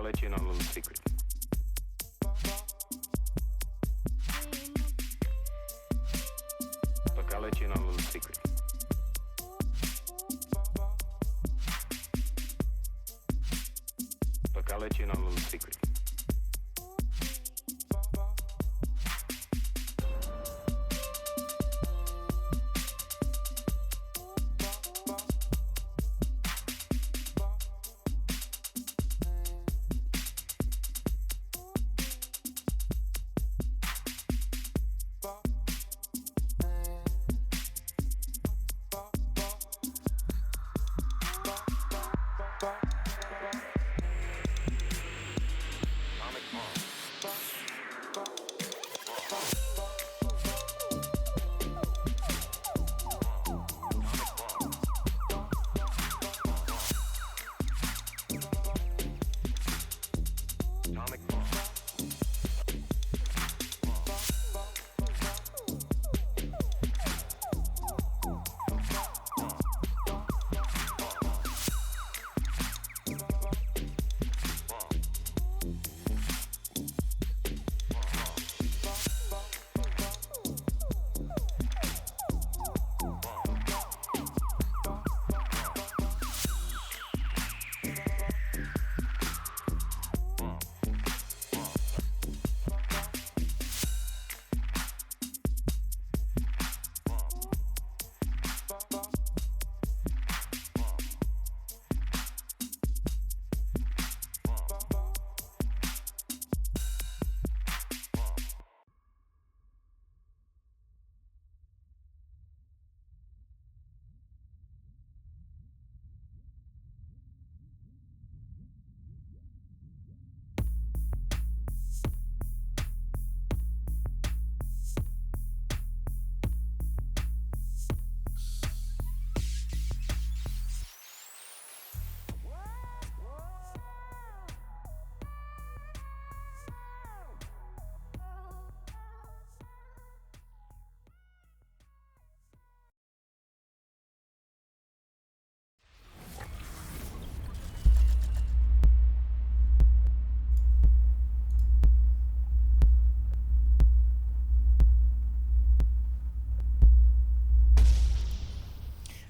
I'll let you in on a little secret. Look, I'll let you in on a little secret. Look, I'll let you in on a little secret.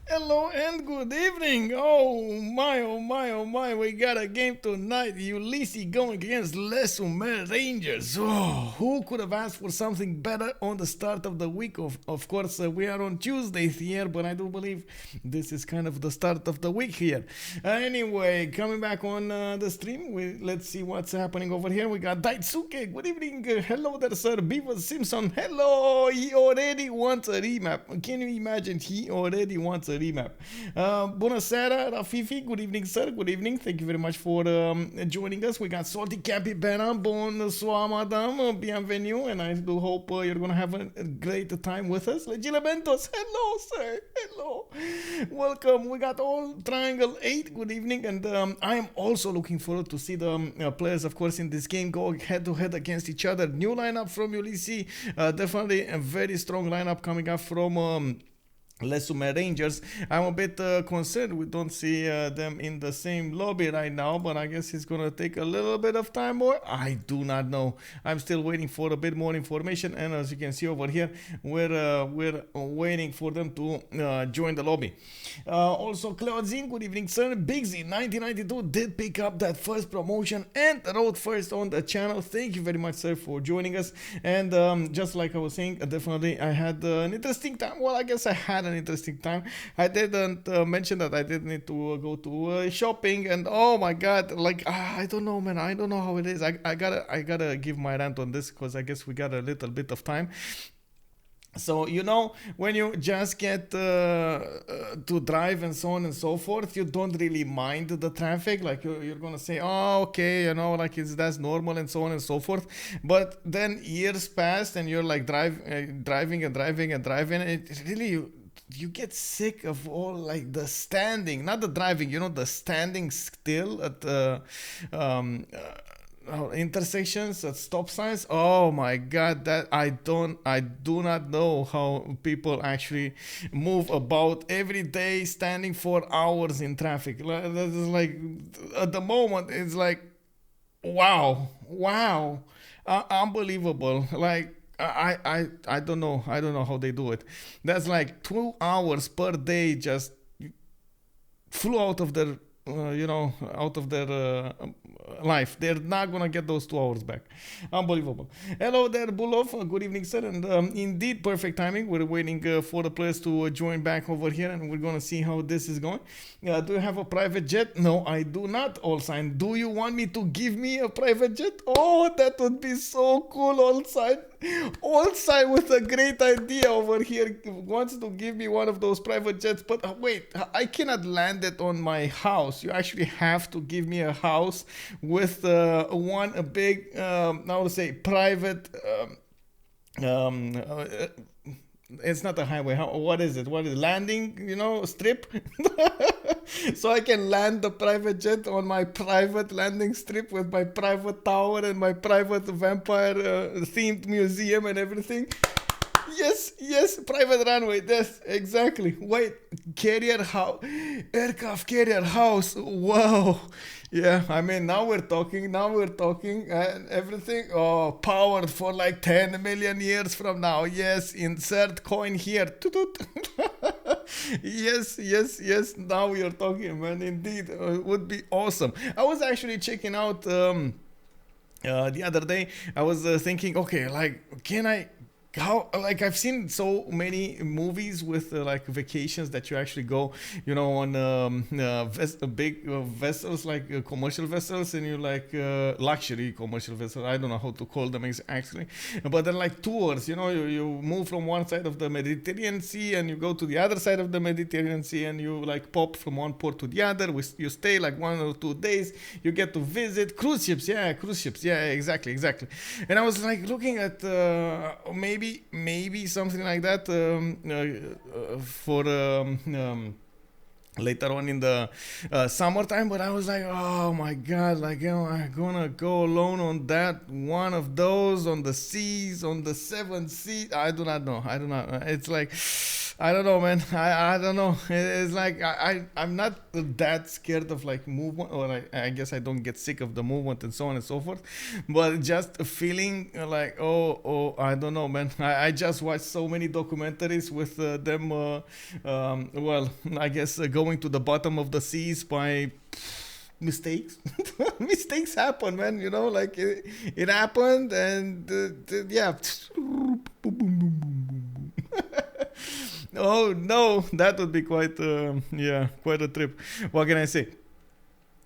Hello and good evening. Oh my, oh my, oh my. We got a game tonight. Ulysse going against Khmer Rangers. Oh, who could have asked for something better on the start of the week? Of course, we are on Tuesday here, but I do believe this is kind of the start of the week here. Anyway, coming back on the stream, let's see what's happening over here. We got Daisuke. Good evening. Hello there, sir. Beaver Simpson. Hello. He already wants a remap. Can you imagine? He already wants a remap. Bună seara, Rafifi. Good evening, sir. Good evening. Thank you very much for joining us. We got Salty Capybara. Bonsoir, madame. Bienvenue. And I do hope you're going to have a great time with us. Legilementos. Hello, sir. Hello. Welcome. We got all Triangle 8. Good evening. And I am also looking forward to see the players, of course, in this game go head to head against each other. New lineup from Ulysse. Definitely a very strong lineup coming up from Khmer Rangers. I'm a bit concerned we don't see them in the same lobby right now, but I guess it's gonna take a little bit of time more. I do not know. I'm still waiting for a bit more information, and as you can see over here, we're waiting for them to join the lobby. Also, Cleodzine, good evening, sir. Big Z 1992 did pick up that first promotion and wrote first on the channel. Thank you very much, sir, for joining us. And just like I was saying, definitely I had an interesting time. Well, I guess I had an interesting time. I didn't mention that I did need to go to shopping, and oh my god, like I don't know, man. I don't know how it is. I gotta give my rant on this because I guess we got a little bit of time. So, you know, when you just get to drive and so on and so forth, you don't really mind the traffic. Like, you're going to say, oh, okay, you know, like that's normal and so on and so forth. But then years pass and you're like driving and driving and driving. It really, you get sick of all like the standing, not the driving, you know, the standing still at intersections at stop signs. Oh my god, that I do not know how people actually move about every day standing for hours in traffic. That is like, at the moment it's like Wow, wow, unbelievable. Like I don't know. I don't know how they do it. That's like 2 hours per day just flew out of their out of their life. They're not gonna get those 2 hours back. Unbelievable. Hello there, Bulov. Good evening, sir. And indeed, perfect timing. We're waiting for the players to join back over here, and we're gonna see how this is going. Do you have a private jet? No, I do not. All sign. Do you want me to give me a private jet? Oh, that would be so cool. All sign. All sign with a great idea over here wants to give me one of those private jets, but wait, I cannot land it on my house. You actually have to give me a house with a big, I would say, private. It's not a highway. What is it? What is it? Landing? Strip. So I can land the private jet on my private landing strip with my private tower and my private vampire themed museum and everything. Yes, private runway. Yes, exactly. Wait, carrier house, aircraft carrier house. Wow. Yeah, I mean, now we're talking, and everything, powered for like 10 million years from now. Yes, insert coin here. Yes, now we are talking, man. Indeed, it would be awesome. I was actually checking out the other day. I was thinking, okay, like, can I like I've seen so many movies with like vacations that you actually go, on big vessels, like commercial vessels, and you like luxury commercial vessels. I don't know how to call them exactly, but they're like tours. You move from one side of the Mediterranean Sea and you go to the other side of the Mediterranean Sea, and you like pop from one port to the other. You stay like 1 or 2 days. You get to visit cruise ships. Yeah, exactly. And I was like looking at maybe something like that for later on in the summertime, but I was like, oh my god, like, I'm gonna go alone on that one of those on the seas, on the 7 seas. I do not know. It's like, I don't know, man. I don't know. It's like I'm not that scared of like movement, or I guess I don't get sick of the movement and so on and so forth. But just feeling like, oh, I don't know, man. I just watched so many documentaries with them. Well, I guess going to the bottom of the seas by mistakes. Mistakes happen, man. Like it happened, and yeah. Oh no, that would be quite a trip. What can I say?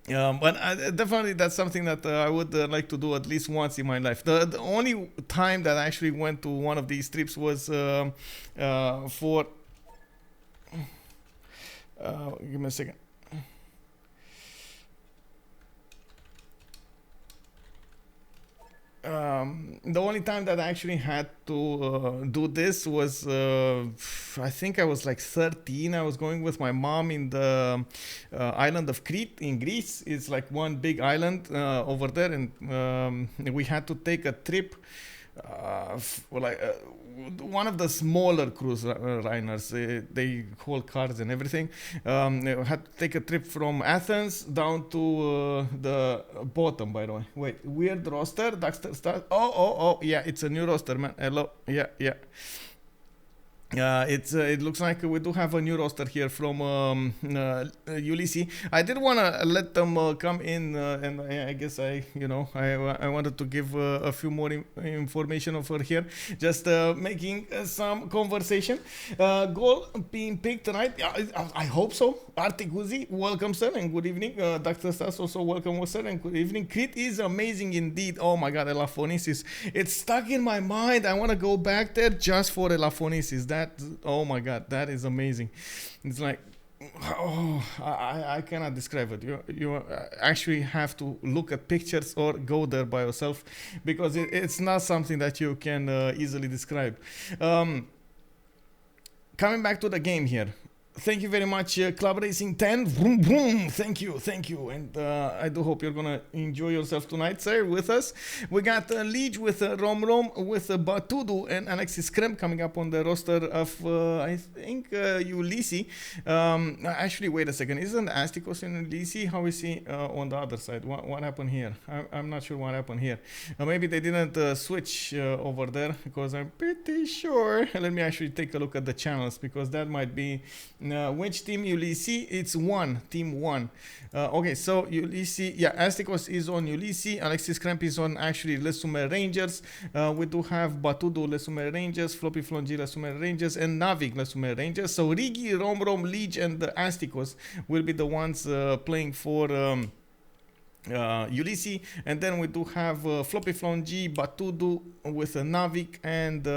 But definitely that's something that I would like to do at least once in my life. The only time that I actually went to one of these trips was for give me a second. The only time that I actually had to do this was I think I was like 13. I was going with my mom in the island of Crete in Greece. It's like one big island over there, and we had to take a trip one of the smaller cruise liners. They hold cars and everything. They had to take a trip from Athens down to the bottom, by the way. Wait, weird roster, Dexter Star. Oh, yeah, it's a new roster, man. Hello, yeah. It looks like we do have a new roster here from Ulysse. I did want to let them come in, and I guess I wanted to give a few more information over here, just making some conversation. Goal being picked tonight. I hope so. Arctic Uzi, welcome, sir, and good evening. Dr. Stas, also welcome, sir, and good evening. Crete is amazing indeed. Oh my god, Elaphonesis. It's stuck in my mind. I want to go back there just for Elaphonesis. Oh my god, that is amazing. It's like, oh, I cannot describe it. You actually have to look at pictures or go there by yourself, because it's not something that you can easily describe. Coming back to the game here, thank you very much, Club Racing 10. Vroom, vroom. Thank you. And I do hope you're gonna enjoy yourself tonight, sir, with us. We got Lege with Romrom, with Batoudoo and Alexis Krempp coming up on the roster of, I think, Ulysse. Actually, wait a second. Isn't Astikos in Ulysse? How is he on the other side? What happened here? I'm not sure what happened here. Maybe they didn't switch over there, because I'm pretty sure. Let me actually take a look at the channels, because that might be which team Ulysse. It's team one. Okay, so Ulysse, yeah, Astikos is on Ulysse, Alexis Krempp is on actually Les Khmer Rangers. We do have Batoudoo Les Khmer Rangers, Floppyflong Les Khmer Rangers, and Nawyk Les Khmer Rangers. So Riggy, Romrom, Lege, and Astikos will be the ones playing for Ulysse. And then we do have Floppyflong, Batoudoo with Nawyk, and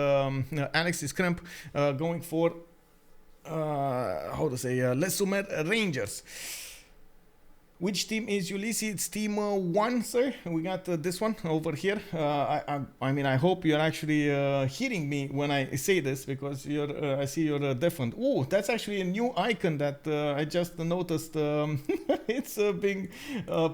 Alexis Krempp going for how to say, Les Khmer Rangers. Which team is Ulysse? It's team 1, sir. We got this one over here. I mean, I hope you're actually hearing me when I say this, because I see you're deafened. Oh, that's actually a new icon that I just noticed. It's being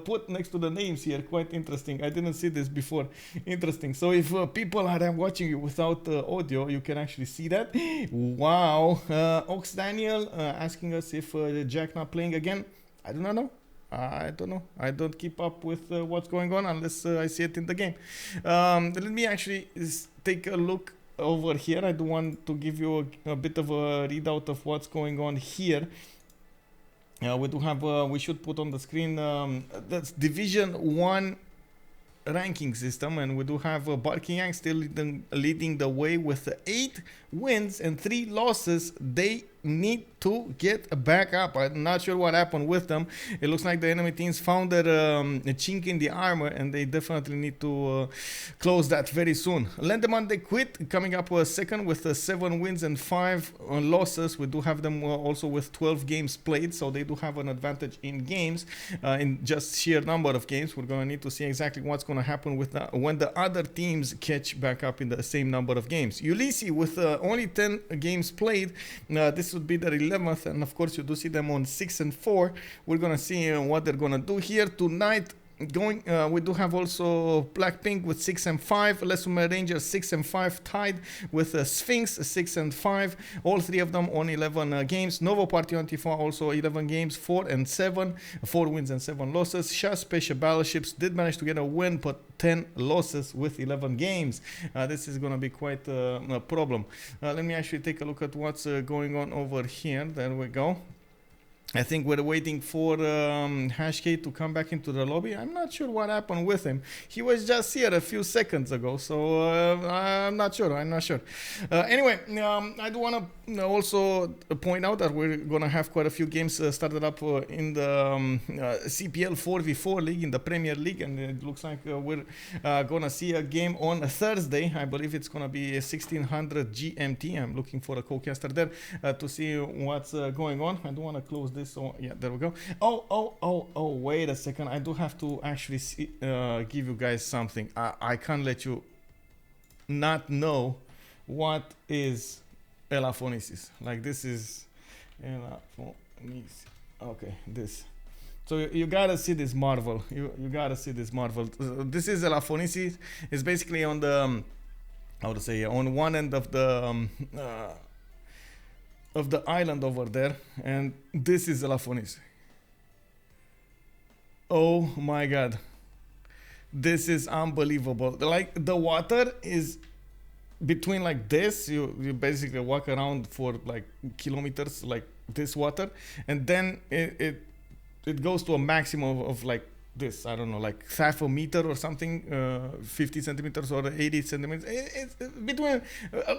put next to the names here. Quite interesting. I didn't see this before. Interesting. So if people are watching you without audio, you can actually see that. Wow. Ox Daniel asking us if Jack not playing again. I do not know. I don't know. I don't keep up with what's going on unless I see it in the game. Let me actually take a look over here. I do want to give you a bit of a readout of what's going on here. We do have, we should put on the screen, that's Division 1 ranking system, and we do have Barking Yang still leading the way with 8 wins and 3 losses. They need to get back up. I'm not sure what happened with them. It looks like the enemy teams found their chink in the armor, and they definitely need to close that very soon. Lendeman, they quit, coming up second with 7 wins and 5 losses. We do have them also with 12 games played, so they do have an advantage in games, in just sheer number of games. We're going to need to see exactly what's going to happen with when the other teams catch back up in the same number of games. Ulysse with only 10 games played. This would be their 11th, and of course you do see them on 6 and 4. We're gonna see what they're gonna do here tonight. We do have also Blackpink with 6 and 5, Les Khmer Rangers 6 and 5 tied with Sphinx 6 and 5, all 3 of them on 11 games. Novo Party Antifa also 11 games, 4 and 7, 4 wins and 7 losses. Shah Special Battleships did manage to get a win, but 10 losses with 11 games. This is going to be quite a problem. Let me actually take a look at what's going on over here. There we go. I think we're waiting for Hashk to come back into the lobby. I'm not sure what happened with him. He was just here a few seconds ago, so I'm not sure. Anyway, I do want to also point out that we're going to have quite a few games started up in the CPL 4v4 league, in the Premier League, and it looks like we're going to see a game on Thursday. I believe it's going to be 1600 GMT. I'm looking for a co-caster there to see what's going on. I do want to close this. So yeah, there we go. Oh, wait a second. I do have to actually give you guys something. I can't let you not know what is Elaphonesis. Like, this is Elaphonesis. Okay, this. So you gotta see this marvel. You gotta see this marvel. This is Elaphonesis. It's basically on the how to say, on one end of the island over there, and this is Elaphonesis. Oh my god, this is unbelievable. Like, the water is between like this. You basically walk around for like kilometers, like this water, and then it goes to a maximum of like this, I don't know, like half a meter or something, 50 centimeters or 80 centimeters. It's between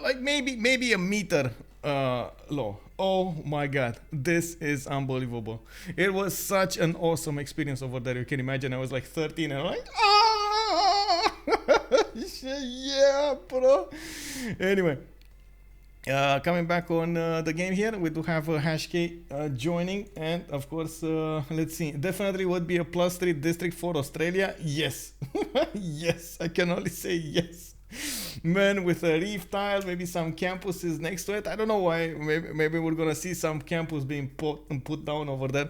like maybe a meter low. Oh my god, this is unbelievable. It was such an awesome experience over there. You can imagine, I was like 13 and I'm like, ah! Yeah, bro. Anyway, coming back on the game here, we do have Hashk joining, and of course, let's see, definitely would be a +3 district for Australia. Yes. Yes, I can only say yes. Man with a reef tile, maybe some campuses next to it. I don't know why. Maybe we're gonna see some campus being put down over there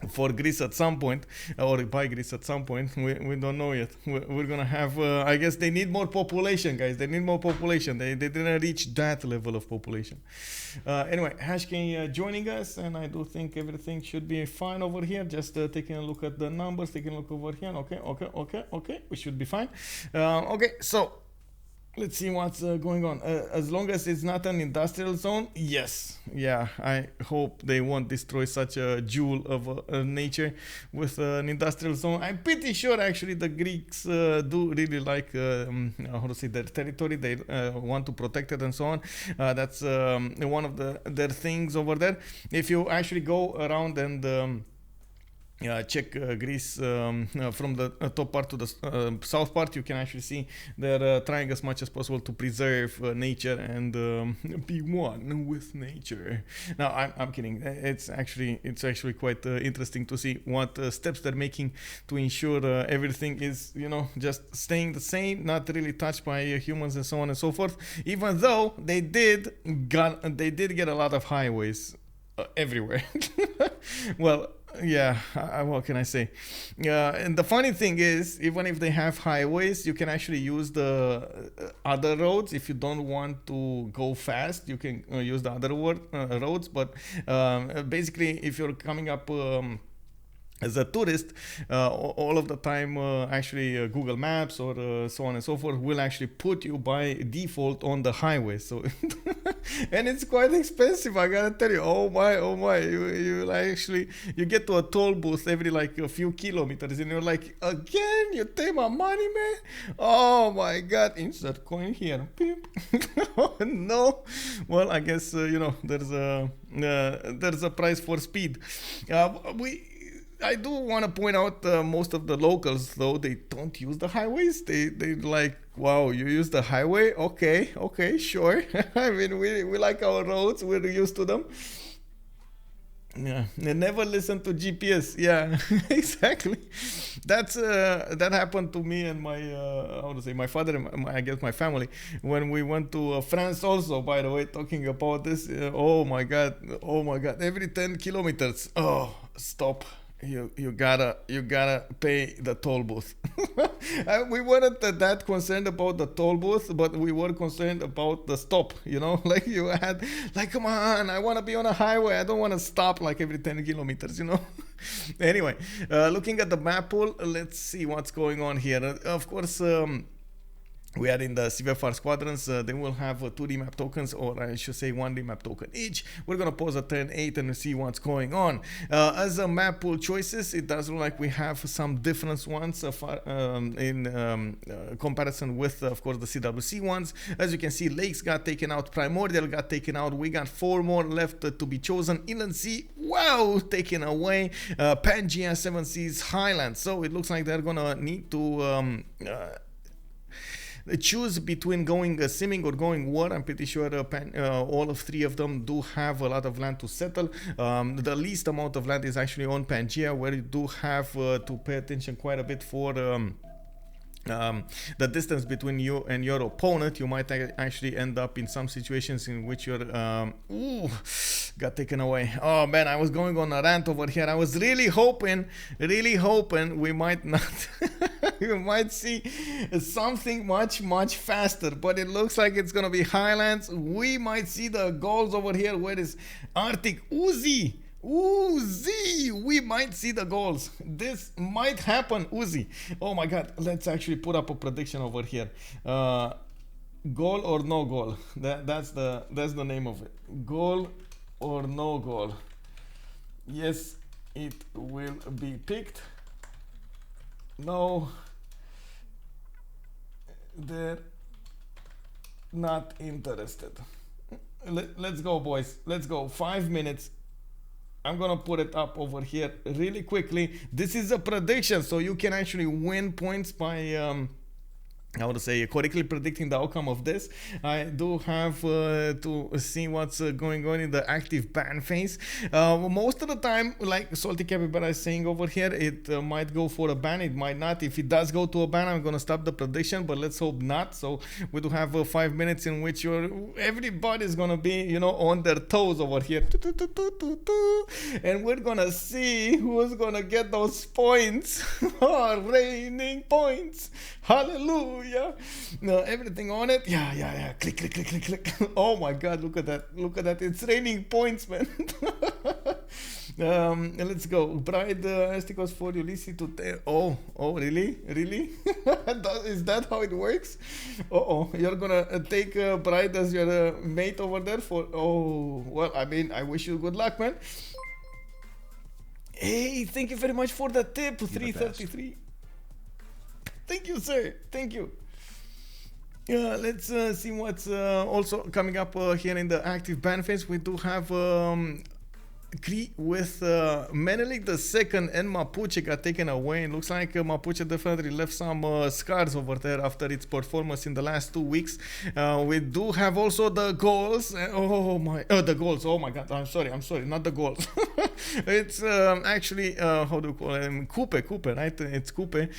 for Greece at some point, or by Greece at some point. We don't know yet. We're gonna have, I guess they need more population, guys. They need more population. They didn't reach that level of population. Anyway, Hashkin joining us, and I do think everything should be fine over here. Just taking a look at the numbers, taking a look over here. Okay. We should be fine. Okay, so let's see what's going on. As long as it's not an industrial zone, yes. Yeah, I hope they won't destroy such a jewel of nature with an industrial zone. I'm pretty sure actually the Greeks do really like, how to say, their territory. They want to protect it and so on. That's one of their things over there. If you actually go around and check Greece from the top part to the south part, you can actually see they're trying as much as possible to preserve nature and be one with nature. Now, I'm kidding. It's actually quite interesting to see what steps they're making to ensure everything is, just staying the same, not really touched by humans and so on and so forth. Even though they did get a lot of highways everywhere. Well, yeah, what can I say? And the funny thing is, even if they have highways, you can actually use the other roads. If you don't want to go fast, you can use the other roads. But basically, if you're coming up as a tourist, all of the time, actually Google Maps or so on and so forth will actually put you by default on the highway. So, and it's quite expensive, I gotta tell you. Oh my! You get to a toll booth every like a few kilometers, and you're like, again, you take my money, man. Oh my God! Insert coin here. Beep. Oh, no. Well, I guess there's a price for speed. I do want to point out most of the locals, though, they don't use the highways. They like, wow, you use the highway? Okay, sure. I mean, we like our roads. We're used to them. Yeah, they never listen to GPS. Yeah, exactly. That happened to me and my my father and I guess my family when we went to France. Also, by the way, talking about this. Oh my God! Every 10 kilometers. Oh, stop. You gotta pay the toll booth. We weren't that concerned about the toll booth, but we were concerned about the stop. Like you had, like, come on, I want to be on a highway. I don't want to stop like every 10 kilometers. Anyway, looking at the map pool, let's see what's going on here. Of course. We are in the CivFR Squadrons. They will have 2D map tokens, or I should say 1D map token each. We're going to pause at turn 8 and see what's going on. As a map pool choices, it does look like we have some different ones in comparison with, of course, the CWC ones. As you can see, Lakes got taken out, Primordial got taken out. We got 4 more left to be chosen. Inland Sea, wow, taken away. Pangea, 7 Seas, Highlands. So it looks like they're going to need to choose between going simming or going war. I'm pretty sure all of 3 of them do have a lot of land to settle. The least amount of land is actually on Pangea, where you do have to pay attention quite a bit for the distance between you and your opponent. You might actually end up in some situations in which you're got taken away. Oh man, I was going on a rant over here. I was really hoping we might not we might see something much faster, but it looks like it's gonna be Highlands. We might see the goals over here. Where is Arctic? Uzi, we might see the goals. This might happen, Uzi. Oh my God, let's actually put up a prediction over here. Goal or no goal? That's the name of it. Goal or no goal? Yes, it will be picked. No, they're not interested. Let's go, boys. Let's go. 5 minutes. I'm gonna put it up over here really quickly. This is a prediction, so you can actually win points by I would say correctly predicting the outcome of this. I do have to see what's going on in the active ban phase. Most of the time, like Salty Capybara is saying over here, it might go for a ban, it might not. If it does go to a ban, I'm gonna stop the prediction, but let's hope not. So we do have 5 minutes in which everybody's gonna be, you know, on their toes over here, and we're gonna see who's gonna get those points. Raining points. Hallelujah. No, everything on it. Yeah. Click, click, click, click, click. Oh my God, look at that. Look at that. It's raining points, man. Let's go. Bride Astikos for Ulysse to... Oh, really? Really? Is that how it works? You're gonna take Bride as your mate over there for... Oh, well, I mean, I wish you good luck, man. Hey, thank you very much for the tip. 333. Thank you, sir. Thank you. Let's see what's also coming up here in the active ban phase. We do have Kree with Menelik II and Mapuche got taken away. It looks like Mapuche definitely left some scars over there after its performance in the last 2 weeks. We do have also the goals. The goals. Oh my God. I'm sorry. Not the goals. It's actually, how do you call him? Coupe, right? It's Coupe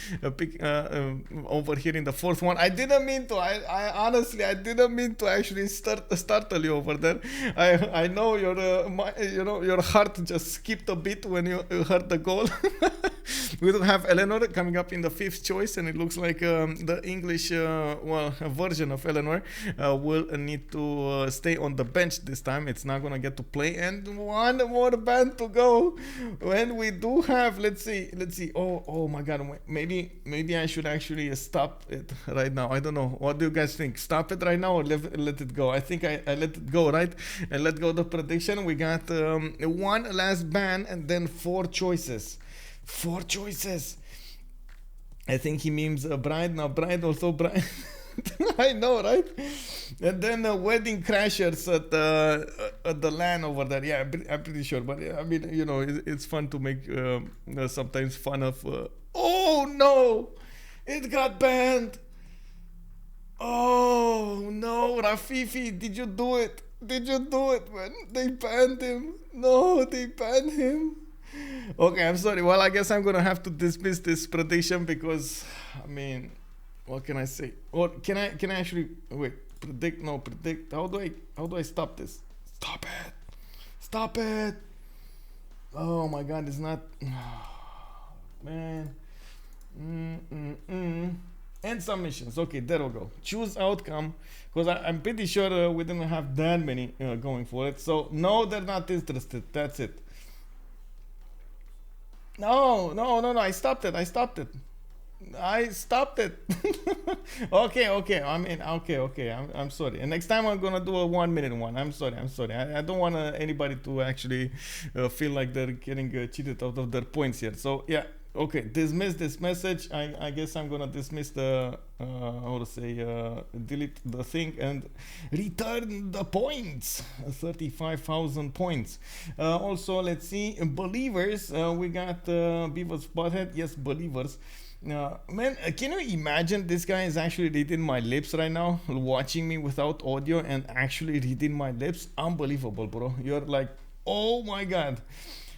over here in the fourth one. I didn't mean to. I honestly, I didn't mean to actually startle you over there. I know your heart just skipped a bit when you heard the goal. We do have Eleanor coming up in the 5th choice, and it looks like the English version of Eleanor will need to stay on the bench this time. It's not gonna get to play, and one more ban to go. When we do have, let's see. Oh my God, maybe I should actually stop it right now. I don't know. What do you guys think? Stop it right now or let it go? I think I let it go, right? And let go the prediction. We got one last ban and then 4 choices. 4 choices. I think he means Bride. Now Bride also Bride. I know, right? And then Wedding Crashers at the LAN over there. Yeah, I'm pretty sure. But I mean, you know, it's fun to make sometimes fun of... Oh no! It got banned! Oh no, Rafifi, did you do it? Did you do it, man? They banned him. No, they banned him. Okay, I'm sorry. Well, I guess I'm gonna have to dismiss this prediction because, I mean, what can I say? Or can I actually predict? No, predict. How do I stop this? Stop it! Oh my God, it's not. Man. And submissions. Okay, there we go. Choose outcome, because I'm pretty sure we didn't have that many going for it. So no, they're not interested. That's it. No. I stopped it. Okay. I mean, okay. I'm sorry. And next time I'm gonna do a 1 minute one. I'm sorry. I don't want anybody to actually feel like they're getting cheated out of their points here. So yeah. Okay, dismiss this message. I guess I'm gonna dismiss the delete the thing and return the points. 35,000 points. Also, let's see, believers. We got Beaver's Butthead. Yes, believers. Man, can you imagine this guy is actually reading my lips right now, watching me without audio and actually reading my lips? Unbelievable, bro. You're like, oh my God.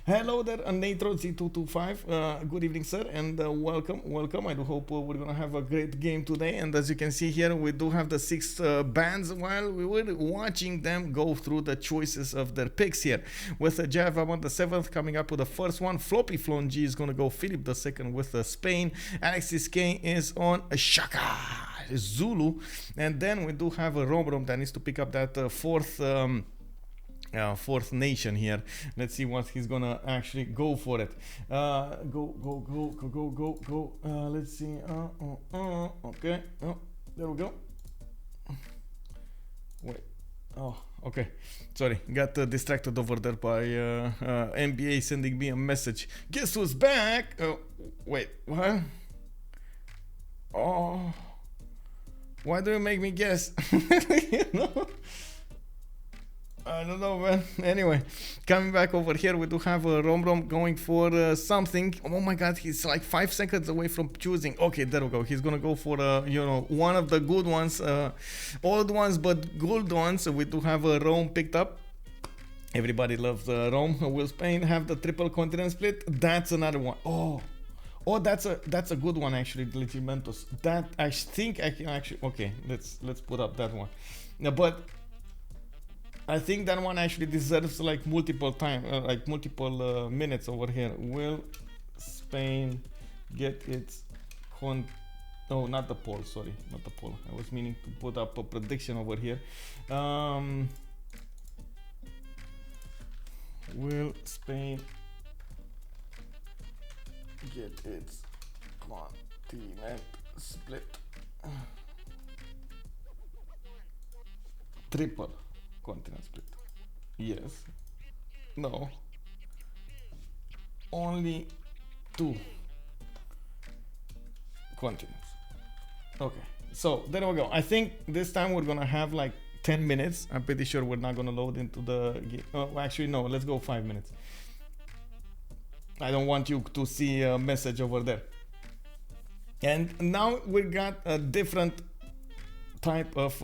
Hello there, Natro Z225. Good evening, sir, and welcome. I do hope we're gonna have a great game today. And as you can see here, we do have the 6 bands while we were watching them go through the choices of their picks here. With Java on the 7th coming up with the first one. Floppyflong G is gonna go Philip the 2nd with Spain. Alexis K is on Shaka Zulu, and then we do have a Romrom that needs to pick up that fourth nation here. Let's see what he's gonna actually go for it. Go. Let's see. Okay. Oh, there we go. Wait. Oh, okay. Sorry, got distracted over there by NBA sending me a message. Guess who's back? Oh, wait. What? Oh. Why do you make me guess? You know? I don't know, man. Anyway, coming back over here, we do have Romrom going for something. Oh my god, he's like 5 seconds away from choosing. Okay, there we go. He's gonna go for, you know, one of the good ones, old ones, but good ones. We do have Rome picked up. Everybody loves Rome. Will Spain have the triple continent split? That's another one. Oh, that's a good one actually, Legimentos. That I think I can actually. Okay, let's put up that one. No, but I think that one actually deserves like multiple minutes over here. Will Spain get its No, not the poll. Sorry, not the poll. I was meaning to put up a prediction over here. Will Spain get its continent split? Triple continent split. Yes. No. Only 2 continents. Okay. So there we go. I think this time we're gonna have like 10 minutes. I'm pretty sure we're not gonna load into the game. Oh, actually no, let's go 5 minutes. I don't want you to see a message over there. And now we got a different type of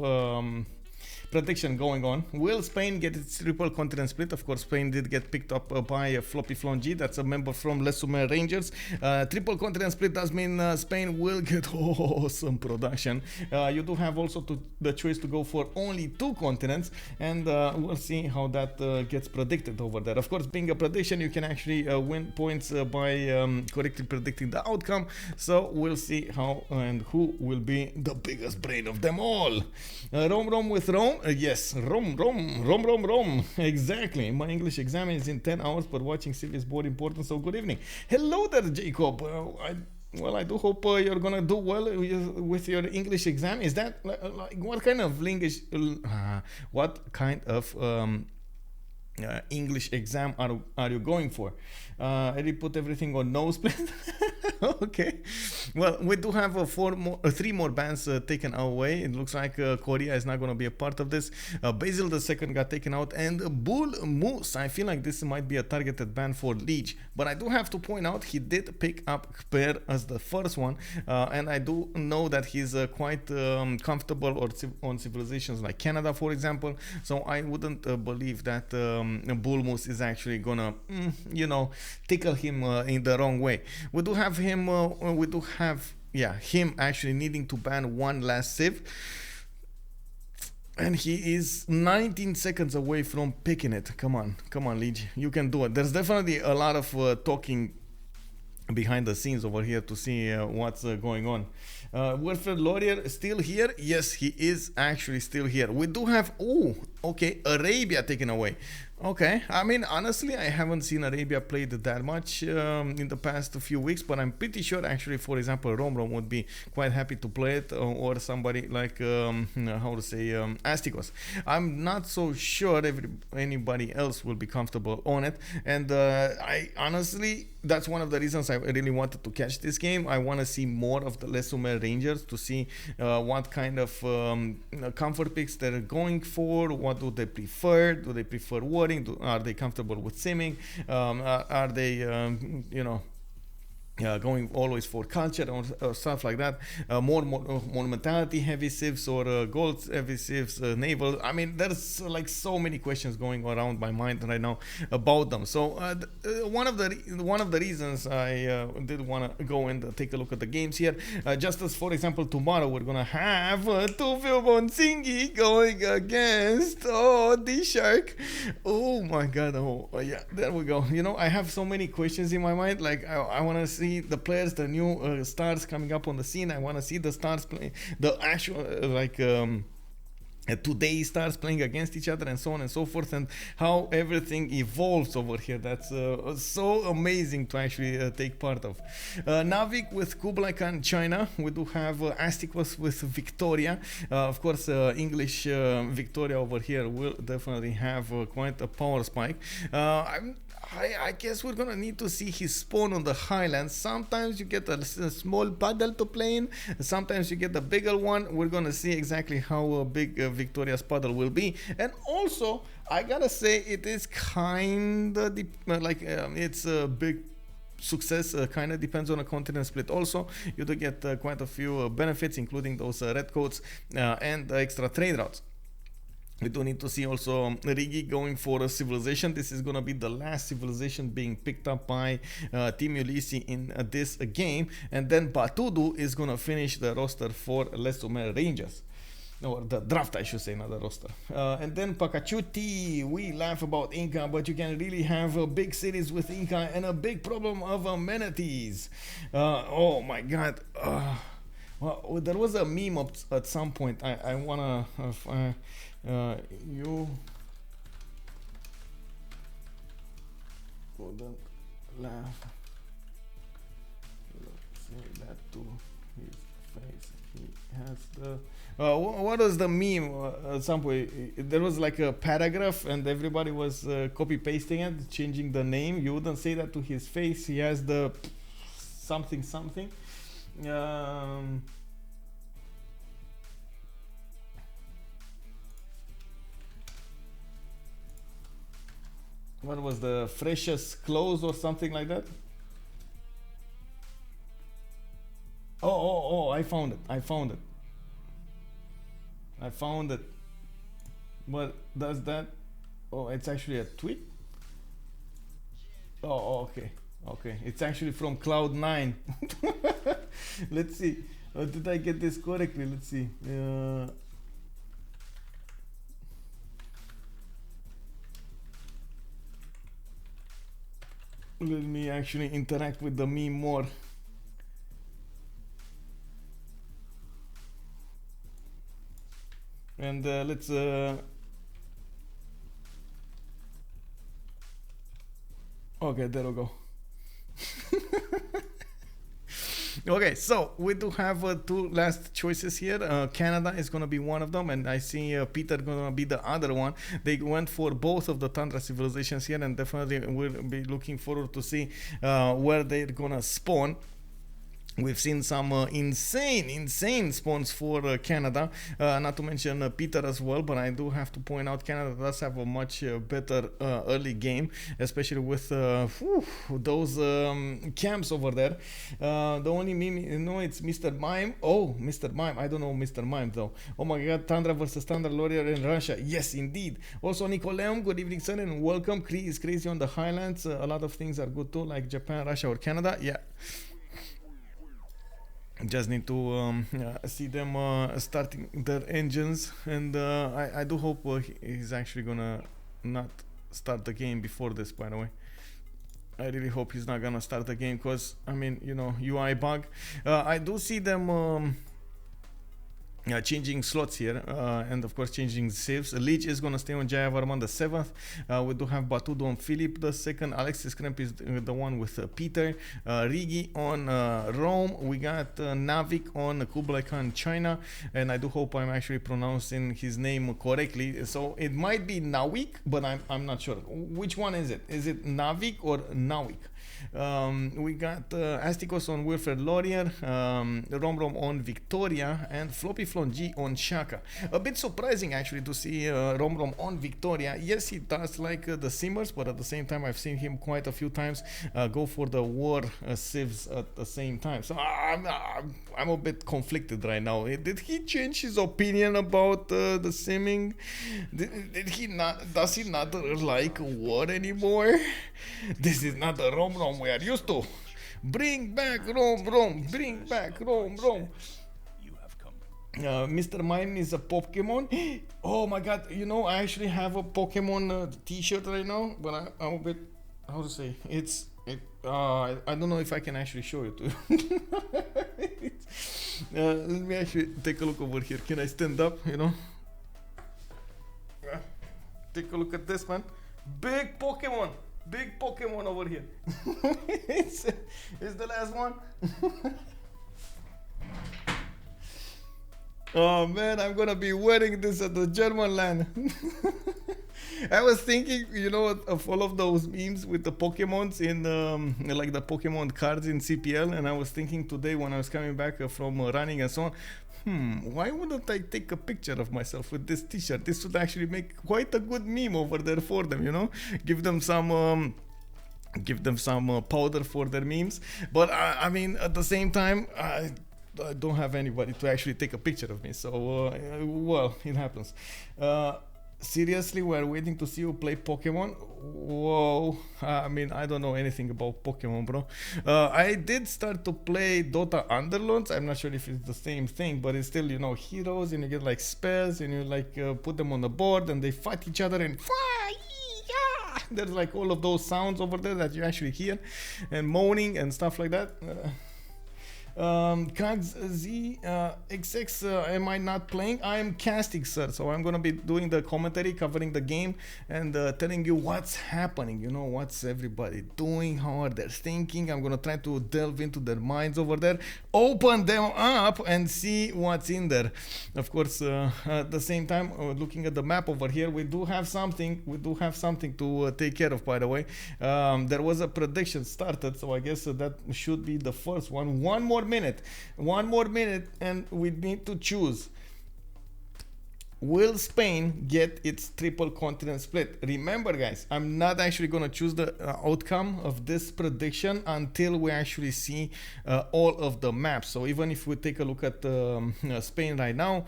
prediction going on. Will Spain get its triple continent split? Of course, Spain did get picked up by Floppyflong G. That's a member from Les Sumer Rangers. Triple continent split does mean Spain will get awesome production. You do have also the choice to go for only 2 continents, and we'll see how that gets predicted over there. Of course, being a prediction, you can actually win points by correctly predicting the outcome. So we'll see how and who will be the biggest brain of them all. Romrom with Rome. Yes, Rom. Exactly. My English exam is in 10 hours, but watching CV is more important. So good evening. Hello there, Jacob. I do hope you're gonna do well with your English exam. Is that like what kind of English? What kind of English exam are you going for? I already put everything on no split. Okay. Well, we do have 3 more bans taken away. It looks like Korea is not going to be a part of this. Basil the second got taken out, and Bull Moose. I feel like this might be a targeted ban for Lege, but I do have to point out he did pick up Khmer as the first one, and I do know that he's quite comfortable on civilizations like Canada, for example. So I wouldn't believe that Bull Moose is actually gonna, tickle him in the wrong way. We do have him. Him actually needing to ban one last civ, and he is 19 seconds away from picking it. Come on, Lege, you can do it. There's definitely a lot of talking behind the scenes over here to see what's going on. Wilfred Laurier still here? Yes, he is actually still here. We do have Arabia taken away. Okay, I mean, honestly, I haven't seen Arabia played that much in the past few weeks, but I'm pretty sure actually, for example, Romrom would be quite happy to play it, or somebody like Astikos. I'm not so sure anybody else will be comfortable on it, and I honestly, that's one of the reasons I really wanted to catch this game. I want to see more of the Les Sumer Rangers to see what kind of comfort picks they're going for. What do they prefer? Do they prefer warding? Are they comfortable with simming? Are they, going always for culture or stuff like that? More monumentality heavy civs or gold heavy civs, naval. I mean, there's like so many questions going around my mind right now about them. So one of the reasons I did want to go and take a look at the games here, just as for example, tomorrow we're gonna have Tufio Bonsingi going against the Shark. Oh my god! Oh yeah, there we go. I have so many questions in my mind. Like I want to see the players, the new stars coming up on the scene. I want to see the stars play, the actual today stars playing against each other, and so on and so forth, and how everything evolves over here. That's so amazing to actually take part of. Nawyk with Kublai Khan China. We do have Astikos with Victoria. Of course, English Victoria over here will definitely have quite a power spike. I guess we're gonna need to see his spawn on the highlands. Sometimes you get a small paddle to play in, sometimes you get the bigger one. We're gonna see exactly how big Victoria's puddle will be. And also, I gotta say, it is kind of it's a big success. Kind of depends on a continent split. Also, you do get quite a few benefits, including those red coats and extra trade routes. We do need to see also Riggy going for a civilization. This is going to be the last civilization being picked up by Team Ulysse in this game. And then Batoudoo is going to finish the roster for Les Khmer Rangers. Or the draft, I should say, not the roster. And then Pakachuti, we laugh about Inca, but you can really have a big cities with Inca and a big problem of amenities. Oh my god. Well, there was a meme at some point. I wanna you wouldn't laugh. Say that to his face. He has the. What was the meme? At some point, there was like a paragraph, and everybody was copy pasting it, changing the name. You wouldn't say that to his face. He has the something something. What was the freshest clothes or something like that? Oh, I found it. I found it. What does that? Oh, it's actually a tweet? Oh, okay. It's actually from Cloud9. Let's see. Did I get this correctly? Let's see. Let me actually interact with the meme more. And let's okay, there we go. Okay, so we do have two last choices here. Canada is going to be one of them, and I see Peter going to be the other one. They went for both of the Tundra civilizations here, and definitely we'll be looking forward to see where they're going to spawn. We've seen some insane spawns for Canada, not to mention Peter as well, but I do have to point out Canada does have a much better early game, especially with those camps over there. The only meme, no, it's Mr. Mime. Oh, Mr. Mime. I don't know Mr. Mime though. Oh my god, Tundra versus Tundra Warrior in Russia. Yes, indeed. Also, Nicoleum, good evening, sir, and welcome. Is crazy on the Highlands. A lot of things are good too, like Japan, Russia, or Canada. Yeah. Just need to see them starting their engines, and I do hope he's actually gonna not start the game before this, by the way. I really hope he's not gonna start the game, because I mean, you know, UI bug. I do see them changing slots here, and of course changing saves. Lege is gonna stay on Jayavarman the 7th. We do have Batoudoo on Philip the 2nd. Alexis Krempp is the one with Peter. Riggy on Rome. We got Nawyk on Kublai Khan China, and I do hope I'm actually pronouncing his name correctly. So it might be Nawyk, but I'm not sure. Which one is it? Is it Nawyk or Nawyk? We got Astikos on Wilfred Laurier, Romrom on Victoria, and Floppyflong G on Shaka. A bit surprising actually to see Romrom on Victoria. Yes, he does like the simmers, but at the same time I've seen him quite a few times go for the war civs at the same time. So I'm a bit conflicted right now. Did he change his opinion about the simming? Did he not? Does he not like war anymore? This is not the Romrom we are used to. Bring back Romrom. Bring back Romrom. Mr. Mime is a Pokemon. Oh my god, you know, I actually have a Pokemon t-shirt right now, but I'm a bit, how to say, I don't know if I can actually show it to you. Let me actually take a look over here. Can I stand up, you know? Take a look at this, man. Big Pokemon over here. it's the last one. Oh man, I'm gonna be wearing this at the German land. I was thinking, you know, of all of those memes with the Pokemons in like the Pokemon cards in CPL, and I was thinking today when I was coming back from running and so on, why wouldn't I take a picture of myself with this t-shirt? This would actually make quite a good meme over there for them, you know? Give them some powder for their memes. But I mean, at the same time, I don't have anybody to actually take a picture of me. So, well, it happens. Seriously, we're waiting to see you play Pokemon. Whoa, I mean, I don't know anything about Pokemon, bro. I did start to play Dota Underlords. I'm not sure if it's the same thing, but it's still, you know, heroes, and you get like spells, and you like put them on the board, and they fight each other, and there's like all of those sounds over there that you actually hear, and moaning and stuff like that. Kags Z XX, am I not playing? I am casting, sir, so I'm gonna be doing the commentary, covering the game, and telling you what's happening, you know, what's everybody doing, how are they thinking. I'm gonna try to delve into their minds over there, open them up and see what's in there. Of course, at the same time, looking at the map over here, we do have something to take care of, by the way. There was a prediction started, so I guess that should be the first one. One more minute, and we need to choose. Will Spain get its triple continent split? Remember, guys, I'm not actually going to choose the outcome of this prediction until we actually see all of the maps. So even if we take a look at Spain right now,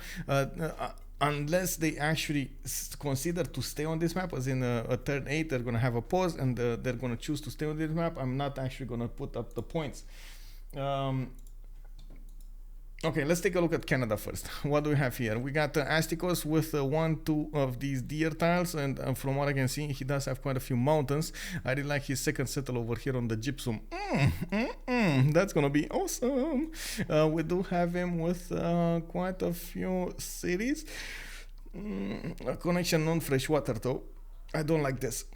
unless they actually consider to stay on this map, as in a turn 8, they're going to have a pause, and they're going to choose to stay on this map, I'm not actually going to put up the points. Okay, let's take a look at Canada first. What do we have here? We got Astikos with 1-2 of these deer tiles, and from what I can see, he does have quite a few mountains. I really like his second settle over here on the gypsum. That's gonna be awesome. We do have him with quite a few cities. A connection non-freshwater though. I don't like this.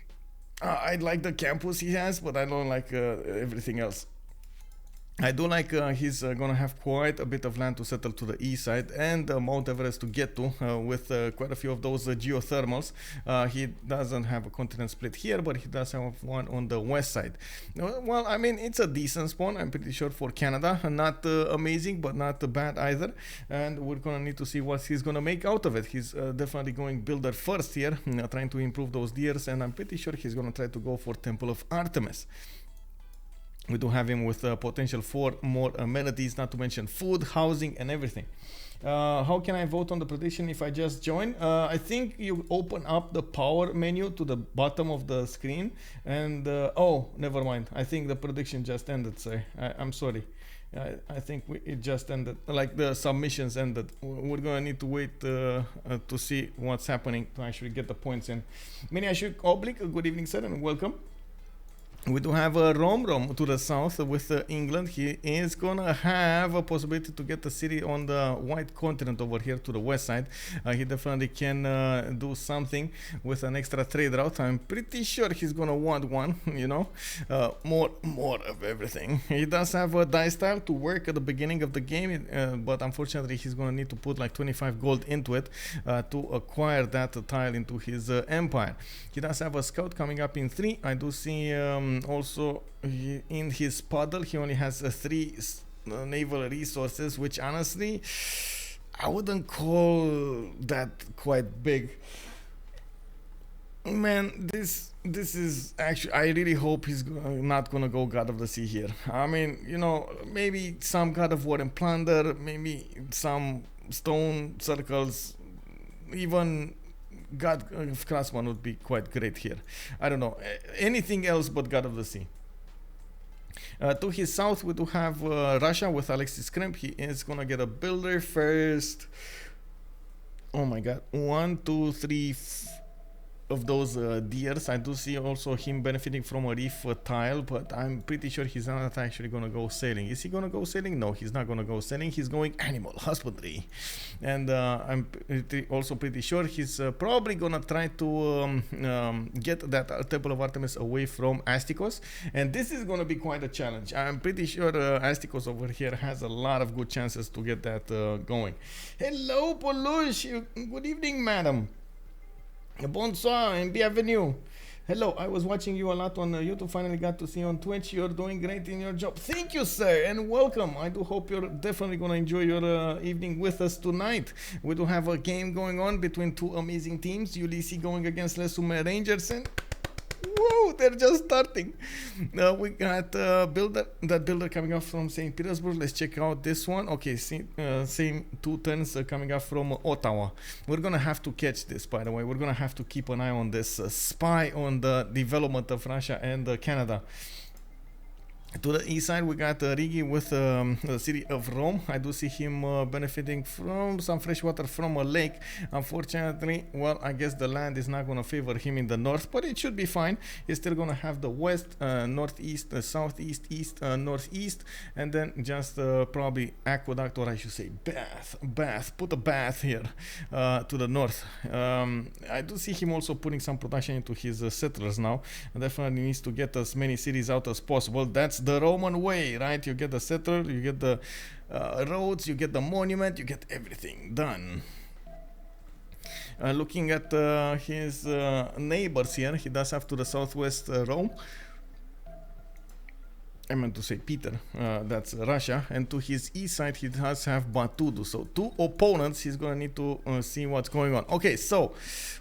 I like the campus he has, but I don't like everything else. I do like he's gonna have quite a bit of land to settle to the east side, and Mount Everest to get to with quite a few of those geothermals. He doesn't have a continent split here, but he does have one on the west side. Well, I mean, it's a decent spawn, I'm pretty sure, for Canada. Not amazing, but not bad either. And we're gonna need to see what he's gonna make out of it. He's definitely going builder first here, trying to improve those deers, and I'm pretty sure he's gonna try to go for Temple of Artemis. We do have him with potential for more amenities, not to mention food, housing, and everything. How can I vote on the prediction if I just join? I think you open up the power menu to the bottom of the screen, and oh, never mind. I think the prediction just ended, sir. I'm sorry. I think it just ended, like the submissions ended. We're gonna need to wait to see what's happening to actually get the points in. Miniashuk Oblique, good evening, sir, and welcome. We do have a Romrom to the south with England. He is gonna have a possibility to get the city on the white continent over here to the west side. He definitely can do something with an extra trade route. I'm pretty sure he's gonna want one, you know, more of everything. He does have a dice tile to work at the beginning of the game, but unfortunately he's gonna need to put like 25 gold into it to acquire that tile into his empire. He does have a scout coming up in 3. I do see also in his puddle he only has 3 naval resources, which honestly I wouldn't call that quite big. Man, this is actually, I really hope he's not gonna go God of the Sea here. I mean, you know, maybe some God of War and Plunder, maybe some stone circles, even God of Craftsman would be quite great here. I don't know, anything else but God of the Sea. To his south we do have Russia with Alexis Krempp. He is gonna get a builder first. Oh my god, 1, 2, 3 of those deers. I do see also him benefiting from a reef tile, but I'm pretty sure he's not actually gonna go sailing. Is he gonna go sailing? No, he's not gonna go sailing. He's going animal husbandry, and I'm also pretty sure he's probably gonna try to get that Temple of Artemis away from Astikos, and this is gonna be quite a challenge. I'm pretty sure Astikos over here has a lot of good chances to get that going. Hello, Polush. Good evening, madam. Bonsoir and bienvenue. Hello, I was watching you a lot on YouTube. Finally got to see you on Twitch. You're doing great in your job. Thank you, sir, and welcome. I do hope you're definitely going to enjoy your evening with us tonight. We do have a game going on between two amazing teams. Ulysse going against Les Khmer Rangers, and whoa, they're just starting. We got that builder coming up from St. Petersburg. Let's check out this one. Okay, same two turns coming up from Ottawa. We're gonna have to catch this, by the way. We're gonna have to keep an eye on this. Spy on the development of Russia and Canada. To the east side, we got Riggy with the city of Rome. I do see him benefiting from some fresh water from a lake. Unfortunately, well, I guess the land is not going to favor him in the north, but it should be fine. He's still going to have the west, northeast, southeast, east, northeast, and then just probably aqueduct, or I should say bath. Put a bath here to the north. I do see him also putting some production into his settlers now. Definitely needs to get as many cities out as possible. That's the Roman way, right? You get the settler, you get the roads, you get the monument, you get everything done. Looking at his neighbors here, he does have to the southwest Rome. I meant to say Peter, that's Russia, and to his east side he does have Batoudoo. So two opponents, he's gonna need to see what's going on. Okay, so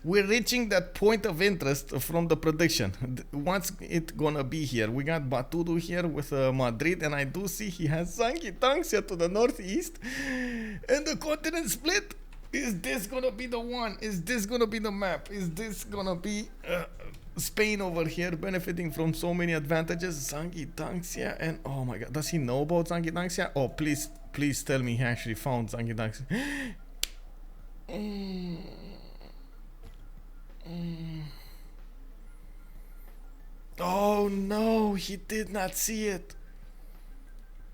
we're reaching that point of interest from the prediction. What's it gonna be here? We got Batoudoo here with Madrid, and I do see he has Tanxia to the northeast, and the continent split. Is this gonna be the one? Is this gonna be the map? Is this gonna be Spain over here benefiting from so many advantages? Tanxia, and oh my god, does he know about Tanxia? Oh, please tell me he actually found Tanxia. Oh no, he did not see it.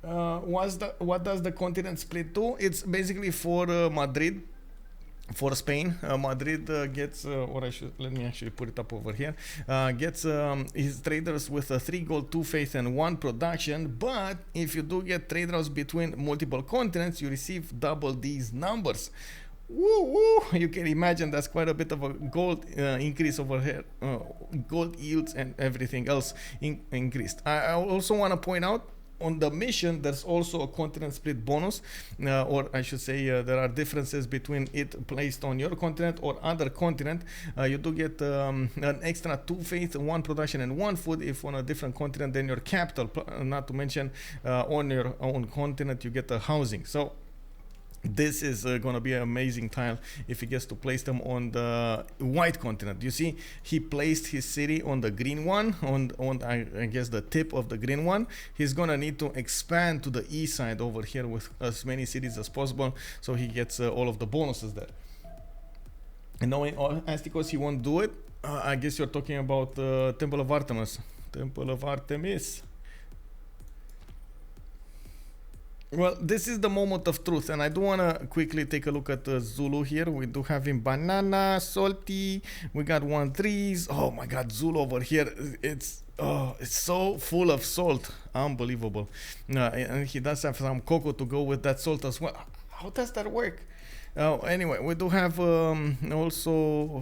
What does the continent split do? It's basically for Madrid. For Spain, Madrid gets, let me actually put it up over here, gets his traders with 3 gold, 2 faith, and 1 production. But if you do get trade routes between multiple continents, you receive double these numbers. Woo woo! You can imagine that's quite a bit of a gold increase over here. Gold yields and everything else increased. I also want to point out, on the mission, there's also a continent split bonus, or I should say there are differences between it placed on your continent or other continent. You do get an extra 2 faith, 1 production, and 1 food if on a different continent than your capital. Not to mention on your own continent you get a housing. So this is going to be an amazing tile if he gets to place them on the white continent. You see, he placed his city on the green one, on I guess the tip of the green one. He's going to need to expand to the east side over here with as many cities as possible, so he gets all of the bonuses there. And knowing Astikos, he won't do it. I guess you're talking about Temple of Artemis. Temple of Artemis. Well, this is the moment of truth, and I do want to quickly take a look at Zulu here. We do have him banana, salty. We got 1 3s. Oh my god, Zulu over here. It's so full of salt. Unbelievable. And he does have some cocoa to go with that salt as well. How does that work? Anyway, we do have also,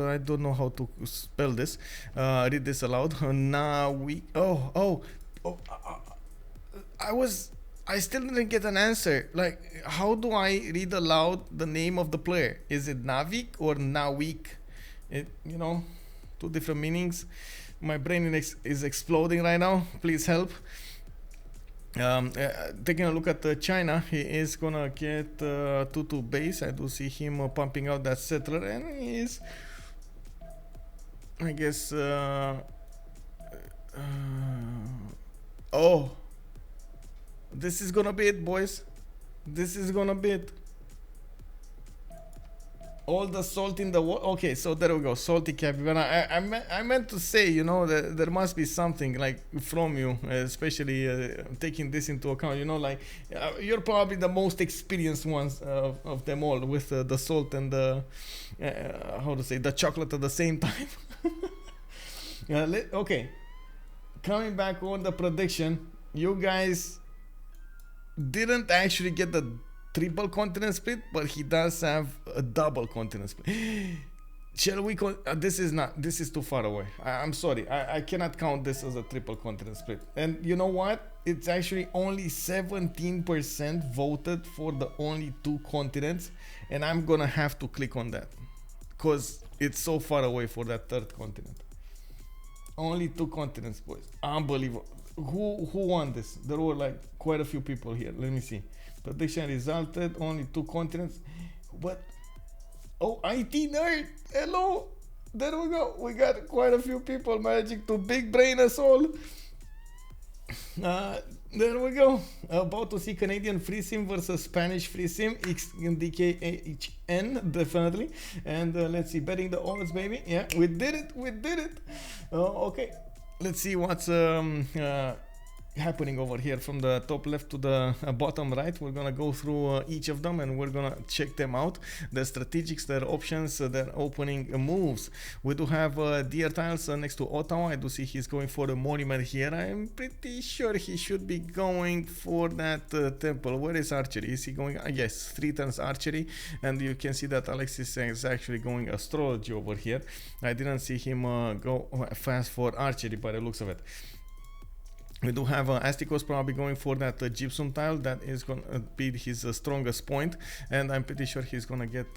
I don't know how to spell this. Read this aloud. Nawyk. I still didn't get an answer. Like, how do I read aloud the name of the player? Is it Nawyk or Nawyk? You know, 2 different meanings. My brain is exploding right now. Please help. Taking a look at China, he is gonna get 2-2 base. I do see him pumping out that settler, and he is, I guess, oh. This is gonna be it, boys. This is gonna be it. All the salt in the water. Okay, so there we go. Salty capybara. I meant to say, you know, that there must be something like from you, especially taking this into account. You know, like you're probably the most experienced ones of them all with the salt and the how to say, the chocolate at the same time. Okay, coming back on the prediction, you guys didn't actually get the triple continent split, but he does have a double continent split. Shall we? This is not. This is too far away. I'm sorry. I cannot count this as a triple continent split. And you know what? It's actually only 17% voted for the only 2 continents, and I'm gonna have to click on that because it's so far away for that 3rd continent. Only 2 continents, boys. Unbelievable. Who won this? There were like quite a few people here. Let me see. Prediction resulted. Only 2 continents. But oh, IT nerd. Hello. There we go. We got quite a few people managing to big brain us all. There we go. About to see Canadian free sim versus Spanish free sim. XDKHN, definitely. And let's see, betting the odds, baby. Yeah, we did it. We did it. Okay, let's see what's happening over here from the top left to the bottom right. We're gonna go through each of them and we're gonna check them out, their strategics, their options, their opening moves. We do have deer tiles next to Ottawa. I do see he's going for the monument here. I'm pretty sure he should be going for that temple. Where is archery? Is he going? Yes, 3 turns archery, and you can see that Alexis is actually going astrology over here. I didn't see him go fast for archery by the looks of it. We do have Astikos probably going for that gypsum tile. That is going to be his strongest point, and I'm pretty sure he's going to get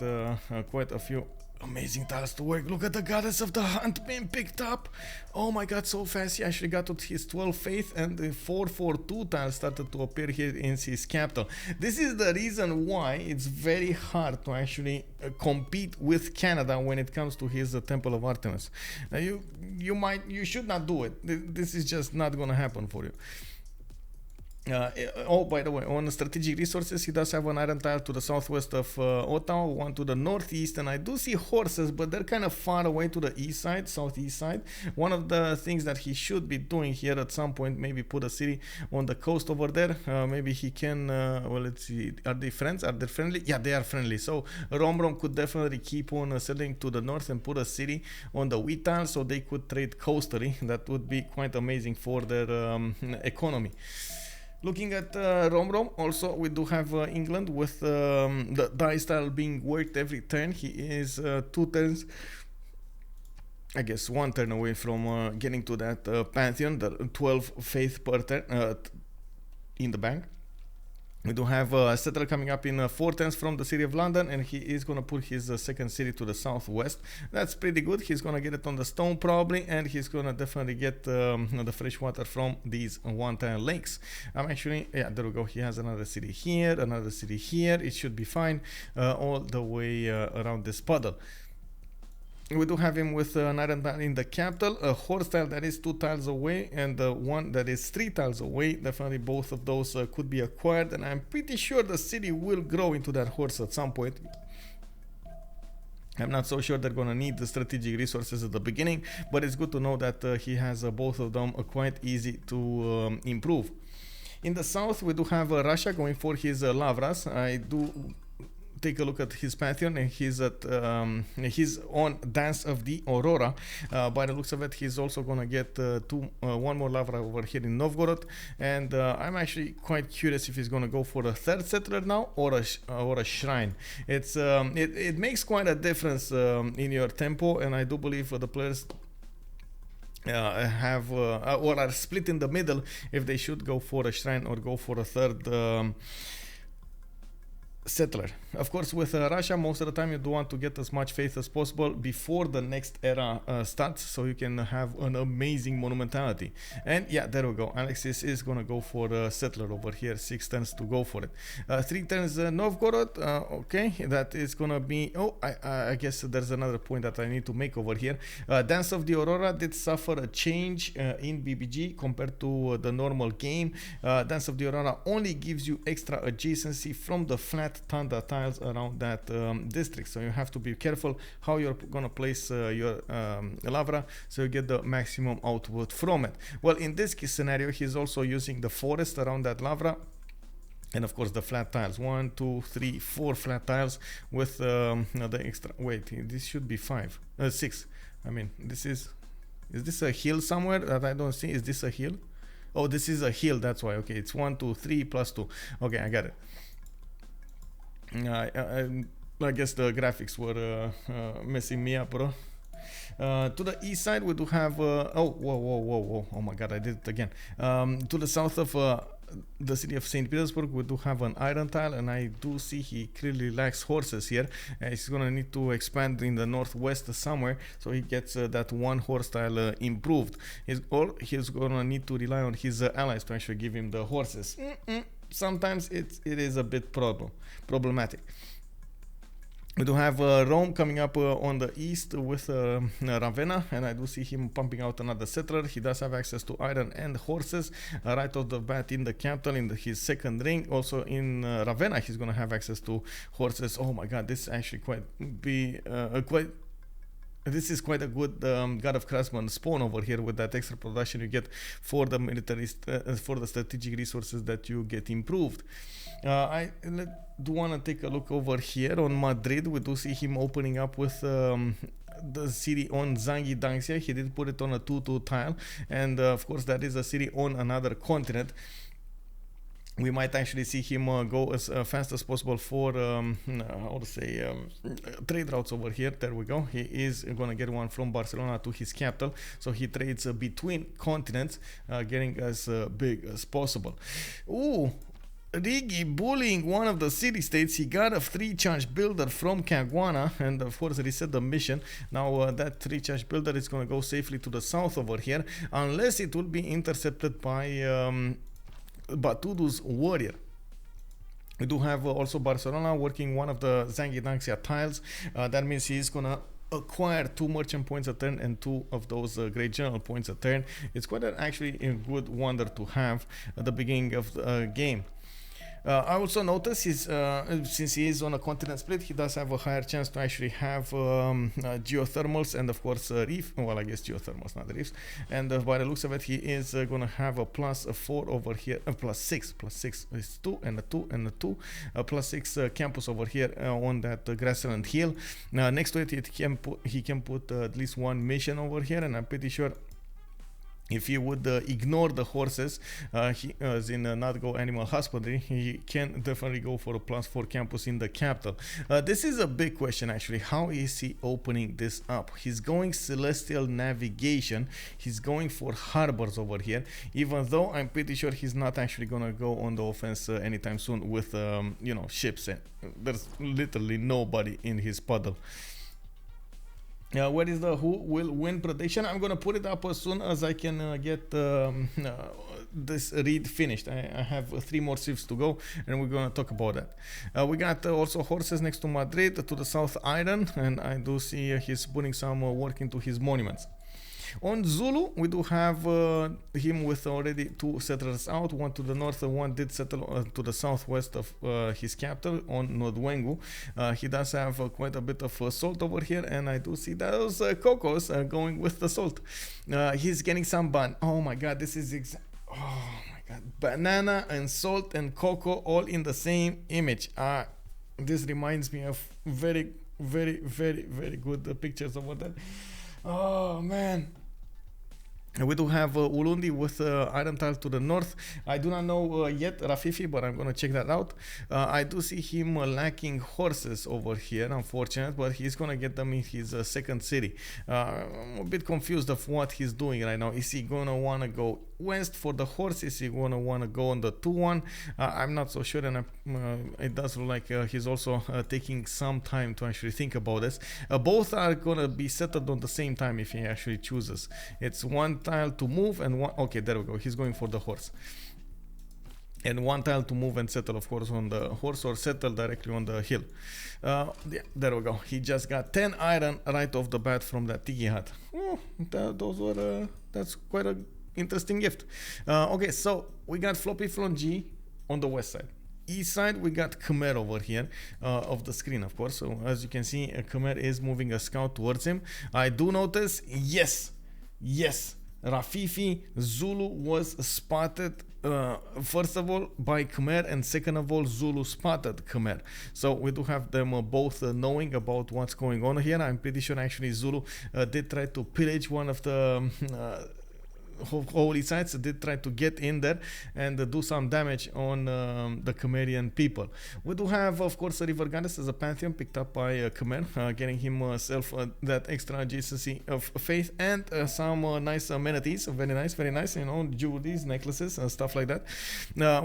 quite a few amazing tiles to work. Look at the goddess of the hunt being picked up. Oh my god, so fast. He actually got to his 12 faith, and the 442 tile started to appear here in his capital. This is the reason why it's very hard to actually compete with Canada when it comes to his Temple of Artemis. You should not do it. This is just not gonna happen for you. Oh, by the way, on strategic resources, he does have an iron tile to the southwest of Ottawa, one to the northeast, and I do see horses, but they're kind of far away to the east side, southeast side. One of the things that he should be doing here at some point, maybe put a city on the coast over there. Maybe he can, well, let's see, are they friends? Are they friendly? Yeah, they are friendly. So Romrom could definitely keep on settling to the north and put a city on the wheat tile, so they could trade coastally. That would be quite amazing for their economy. Looking at Romrom, also we do have England with the die style being worked every turn. He is 2 turns, I guess 1 turn away from getting to that Pantheon, the 12 faith per turn in the bank. We do have a settler coming up in 4 turns from the city of London, and he is going to put his second city to the southwest. That's pretty good. He's going to get it on the stone probably, and he's going to definitely get the fresh water from these 1-turn lakes. I'm actually, yeah, there we go. He has another city here, another city here. It should be fine all the way around this puddle. We do have him with an iron tile in the capital, a horse tile that is 2 tiles away, and one that is 3 tiles away. Definitely both of those could be acquired, and I'm pretty sure the city will grow into that horse at some point. I'm not so sure they're going to need the strategic resources at the beginning, but it's good to know that he has both of them quite easy to improve. In the south, we do have Russia going for his Lavras. I do take a look at his Pantheon, and he's on Dance of the Aurora. By the looks of it, he's also gonna get one more Lavra over here in Novgorod, and I'm actually quite curious if he's gonna go for a 3rd settler now or a shrine. It makes quite a difference in your tempo, and I do believe the players have or are split in the middle if they should go for a shrine or go for a 3rd settler. Of course, with Russia, most of the time you do want to get as much faith as possible before the next era starts, so you can have an amazing monumentality. And yeah, there we go. Alexis is gonna go for a settler over here. 6 turns to go for it. 3 turns Novgorod. Okay, that is gonna be. Oh, I guess there's another point that I need to make over here. Dance of the Aurora did suffer a change in BBG compared to the normal game. Dance of the Aurora only gives you extra adjacency from the flat tundra tiles around that district, so you have to be careful how you're gonna place your Lavra so you get the maximum output from it. Well, in this case scenario, he's also using the forest around that Lavra, and of course the flat tiles. 1, 2, 3, 4 flat tiles with the extra. Wait, this should be 6. I mean, is this a hill somewhere that I don't see? Is this a hill? Oh, this is a hill, that's why. Okay, it's 1, 2, 3 plus 2. Okay, I got it. I guess the graphics were messing me up, bro. To the east side, we do have. Oh my god, I did it again. To the south of the city of St. Petersburg, we do have an iron tile, and I do see he clearly lacks horses here. He's gonna need to expand in the northwest somewhere, so he gets that one horse tile improved. He's gonna need to rely on his allies to actually give him the horses. Sometimes it is a bit problematic. We do have Rome coming up on the east with Ravenna, and I do see him pumping out another settler. He does have access to iron and horses right off the bat in the capital, in his second ring. Also in Ravenna, he's going to have access to horses. Oh my god, this actually this is quite a good God of Craftsman spawn over here with that extra production you get for the military, for the strategic resources that you get improved. I do want to take a look over here on Madrid. We do see him opening up with the city on Zangi Dangxia. He did put it on a 2-2 tile, and of course that is a city on another continent. We might actually see him go as fast as possible for trade routes over here. There we go. He is going to get one from Barcelona to his capital, so he trades between continents, getting as big as possible. Ooh, Riggy bullying one of the city-states. He got a 3-charge builder from Caguana and of course reset the mission. Now that 3-charge builder is going to go safely to the south over here, unless it will be intercepted by Batoudoo's warrior. We do have also Barcelona working one of the Zangi Dangxia tiles. That means he's going to acquire 2 merchant points a turn and 2 of those great general points a turn. It's quite actually a good wonder to have at the beginning of the game. I also notice since he is on a continent split, he does have a higher chance to actually have geothermals and of course reef. Well, I guess geothermals, not reefs. And by the looks of it, he is going to have a +4 over here, +6 is 2 and a 2 and a 2, +6 campus over here on that grassland hill. Next to it, he can put at least 1 mission over here, and I'm pretty sure if he would ignore the horses, as in not go animal husbandry, he can definitely go for a +4 campus in the capital. This is a big question actually. How is he opening this up? He's going celestial navigation. He's going for harbors over here, even though I'm pretty sure he's not actually gonna go on the offense anytime soon with ships. And there's literally nobody in his puddle. Where is the who will win prediction? I'm gonna put it up as soon as I can get this read finished. I have 3 more civs to go, and we're gonna talk about that. We got also horses next to Madrid, to the south iron, and I do see he's putting some work into his monuments. On Zulu, we do have him with already 2 settlers out, 1 to the north and 1 did settle to the southwest of his capital on Nodwengu. He does have quite a bit of salt over here, and I do see those cocos going with the salt. He's getting some ban. Oh my god, this is oh my god, banana and salt and cocoa all in the same image. This reminds me of very good pictures over there. Oh man. We do have Ulundi with iron tile to the north. I do not know yet Rafifi, but I'm going to check that out. I do see him lacking horses over here, unfortunate, but he's going to get them in his second city. I'm a bit confused of what he's doing right now. Is he going to want to go west for the horse? Is he going to want to go on the 2-1? I'm not so sure, and it does look like he's also taking some time to actually think about this. Both are going to be settled on the same time if he actually chooses. It's 1 tile to move and 1. Okay, there we go. He's going for the horse. And 1 tile to move and settle, of course, on the horse or settle directly on the hill. Yeah, there we go. He just got 10 iron right off the bat from that tiki hut. Oh, that's quite a interesting gift. Okay, so we got Floppyflong G on the west side. East side, we got Khmer over here of the screen, of course. So as you can see, Khmer is moving a scout towards him. I do notice, yes, Rafifi Zulu was spotted first of all by Khmer, and second of all Zulu spotted Khmer. So we do have them both knowing about what's going on here. I'm pretty sure actually Zulu did try to pillage one of the holy sites did try to get in there and do some damage on the Khmerian people. We do have, of course, a river goddess as a pantheon picked up by Khmer, getting himself that extra adjacency of faith and some nice amenities. Very nice, you know, jewelries, necklaces, and stuff like that.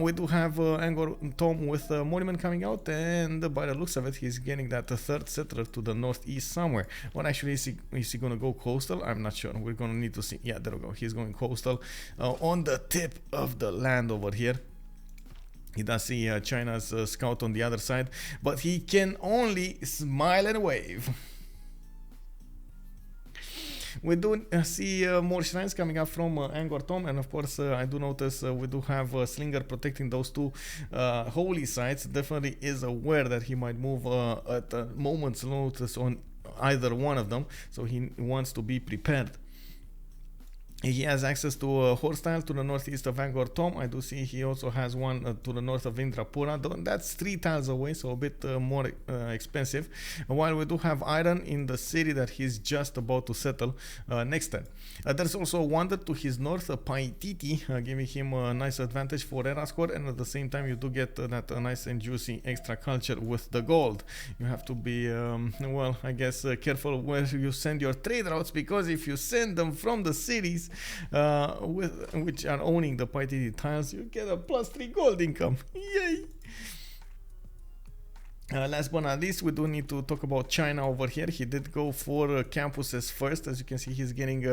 We do have Angkor Thom with a monument coming out, and by the looks of it, he's getting that third settler to the northeast somewhere. Well, actually, is he gonna go coastal? I'm not sure. We're gonna need to see. Yeah, there we go. He's going coastal on the tip of the land over here. He does see China's scout on the other side, but he can only smile and wave. We do see more shrines coming up from Angkor Thom, and of course I do notice we do have Slinger protecting those two holy sites. Definitely is aware that he might move at a moment's notice on either one of them, so he wants to be prepared. He has access to a horse tile to the northeast of Angkor Thom. I do see he also has one to the north of Indrapura. That's 3 tiles away, so a bit more expensive. While we do have iron in the city that he's just about to settle next time. There's also a wonder to his north, Paititi, giving him a nice advantage for era score, and at the same time you do get that nice and juicy extra culture with the gold. You have to be, well, I guess careful where you send your trade routes, because if you send them from the cities which are owning the Paititi tiles, you get a +3 gold income. Yay! Last but not least, we do need to talk about China over here. He did go for campuses first. As you can see, he's getting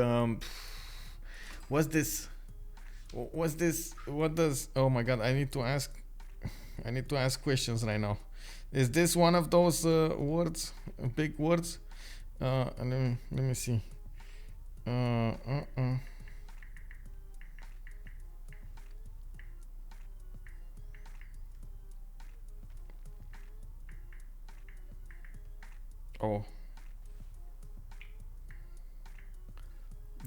what's this? What does? Oh my god, I need to ask questions right now. Is this one of those words, big words? Let me see. Oh,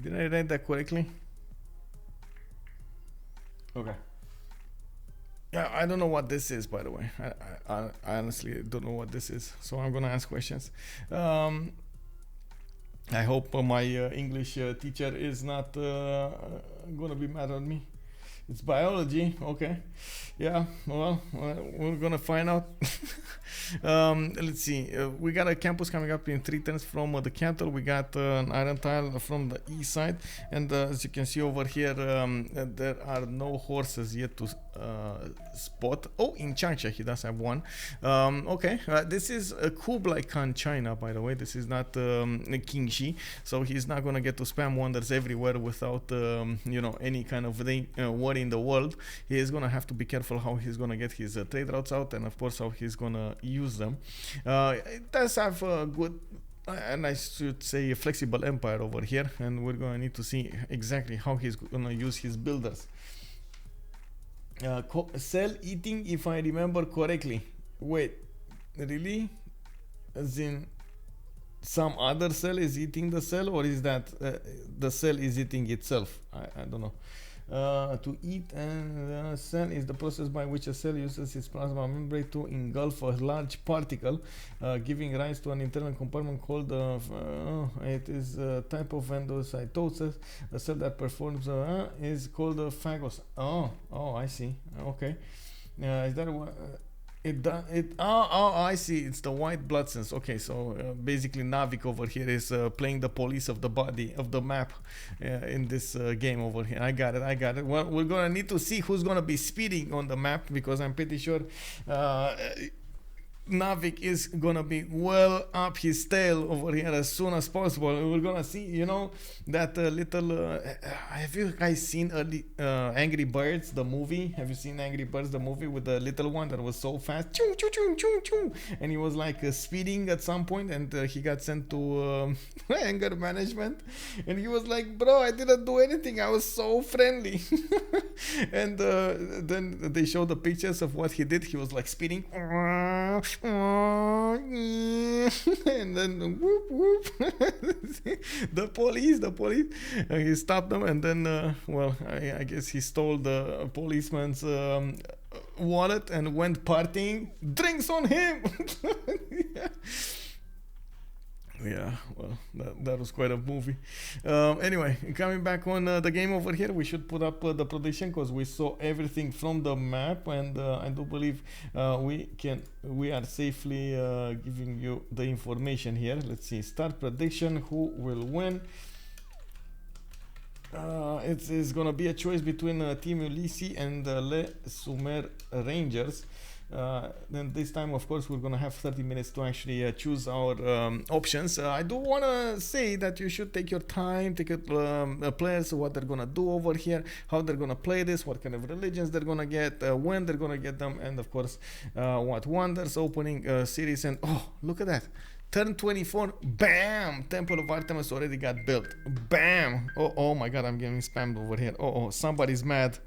did I read that correctly? Okay. Yeah, I don't know what this is, by the way. I honestly don't know what this is, so I'm gonna ask questions. I hope my English teacher is not gonna be mad at me. It's biology, okay. Yeah, well, we're gonna find out. Let's see. We got a campus coming up in 3 turns from the capital. We got an iron tile from the east side, and as you can see over here, there are no horses yet to spot. Oh, in Changsha he does have one. Okay, this is Kublai Khan China, by the way. This is not King Shi, so he's not gonna get to spam wonders everywhere without you know, any kind of worry in the world. He is gonna have to be careful how he's gonna get his trade routes out, and of course how he's gonna use them. It does have a good, and I should say a flexible empire over here, and we're gonna need to see exactly how he's gonna use his builders. Cell eating, if I remember correctly. Wait, really? As in some other cell is eating the cell, or is that the cell is eating itself? I don't know. To eat and cell is the process by which a cell uses its plasma membrane to engulf a large particle, giving rise to an internal compartment called it is a type of endocytosis. The cell that performs is called a phagos. Oh, I see. Okay. Is that what? I see. It's the white blood cells. Okay, so basically Nawyk over here is playing the police of the body of the map in this game over here. I got it. Well, we're gonna need to see who's gonna be speeding on the map, because I'm pretty sure Nawyk is gonna be well up his tail over here as soon as possible. We're gonna see, you know, that little have you guys seen Angry Birds the movie? Have you seen Angry Birds the movie with the little one that was so fast, choo, choo, choo, choo, choo, and he was like speeding at some point, and he got sent to anger management, and he was like, bro, I didn't do anything, I was so friendly. And then they showed the pictures of what he did. He was like speeding, and then whoop whoop. the police he stopped them, and then well, I guess he stole the policeman's wallet and went partying. Drinks on him. Yeah. Yeah, well, that was quite a movie. Anyway, coming back on the game over here, we should put up the prediction because we saw everything from the map, and I do believe we are safely giving you the information here. Let's see, start prediction, who will win. It is gonna be a choice between Team Ulysse and Le Sumer Rangers. Then this time, of course, we're gonna have 30 minutes to actually choose our options. I do wanna say that you should take your time, take your players, what they're gonna do over here, how they're gonna play this, what kind of religions they're gonna get, when they're gonna get them, and of course, what wonders opening series. And oh, look at that. Turn 24, bam! Temple of Artemis already got built. Bam! Oh my god, I'm getting spammed over here. Oh, somebody's mad.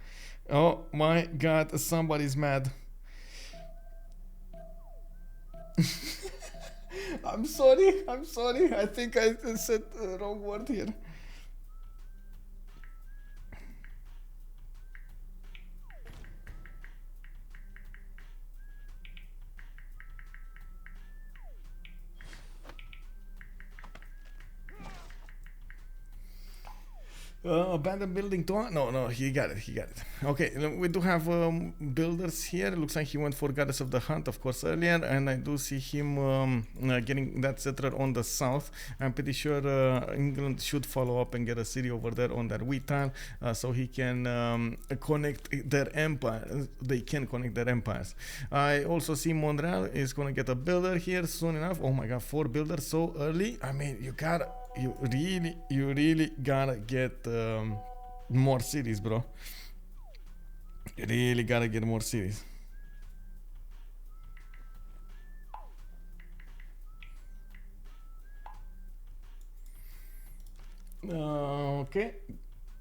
Oh my god, somebody's mad. I'm sorry. I think I said the wrong word here. Abandoned building to no, he got it. Okay, we do have builders here. It looks like he went for Goddess of the Hunt, of course, earlier, and I do see him getting that settler on the south. I'm pretty sure England should follow up and get a city over there on that wheat tile, so he can connect their empire. They can connect their empires. I also see Montreal is gonna get a builder here soon enough. Oh my god, 4 builders so early. I mean, you really gotta get more cities, bro. You really gotta get more cities. Okay.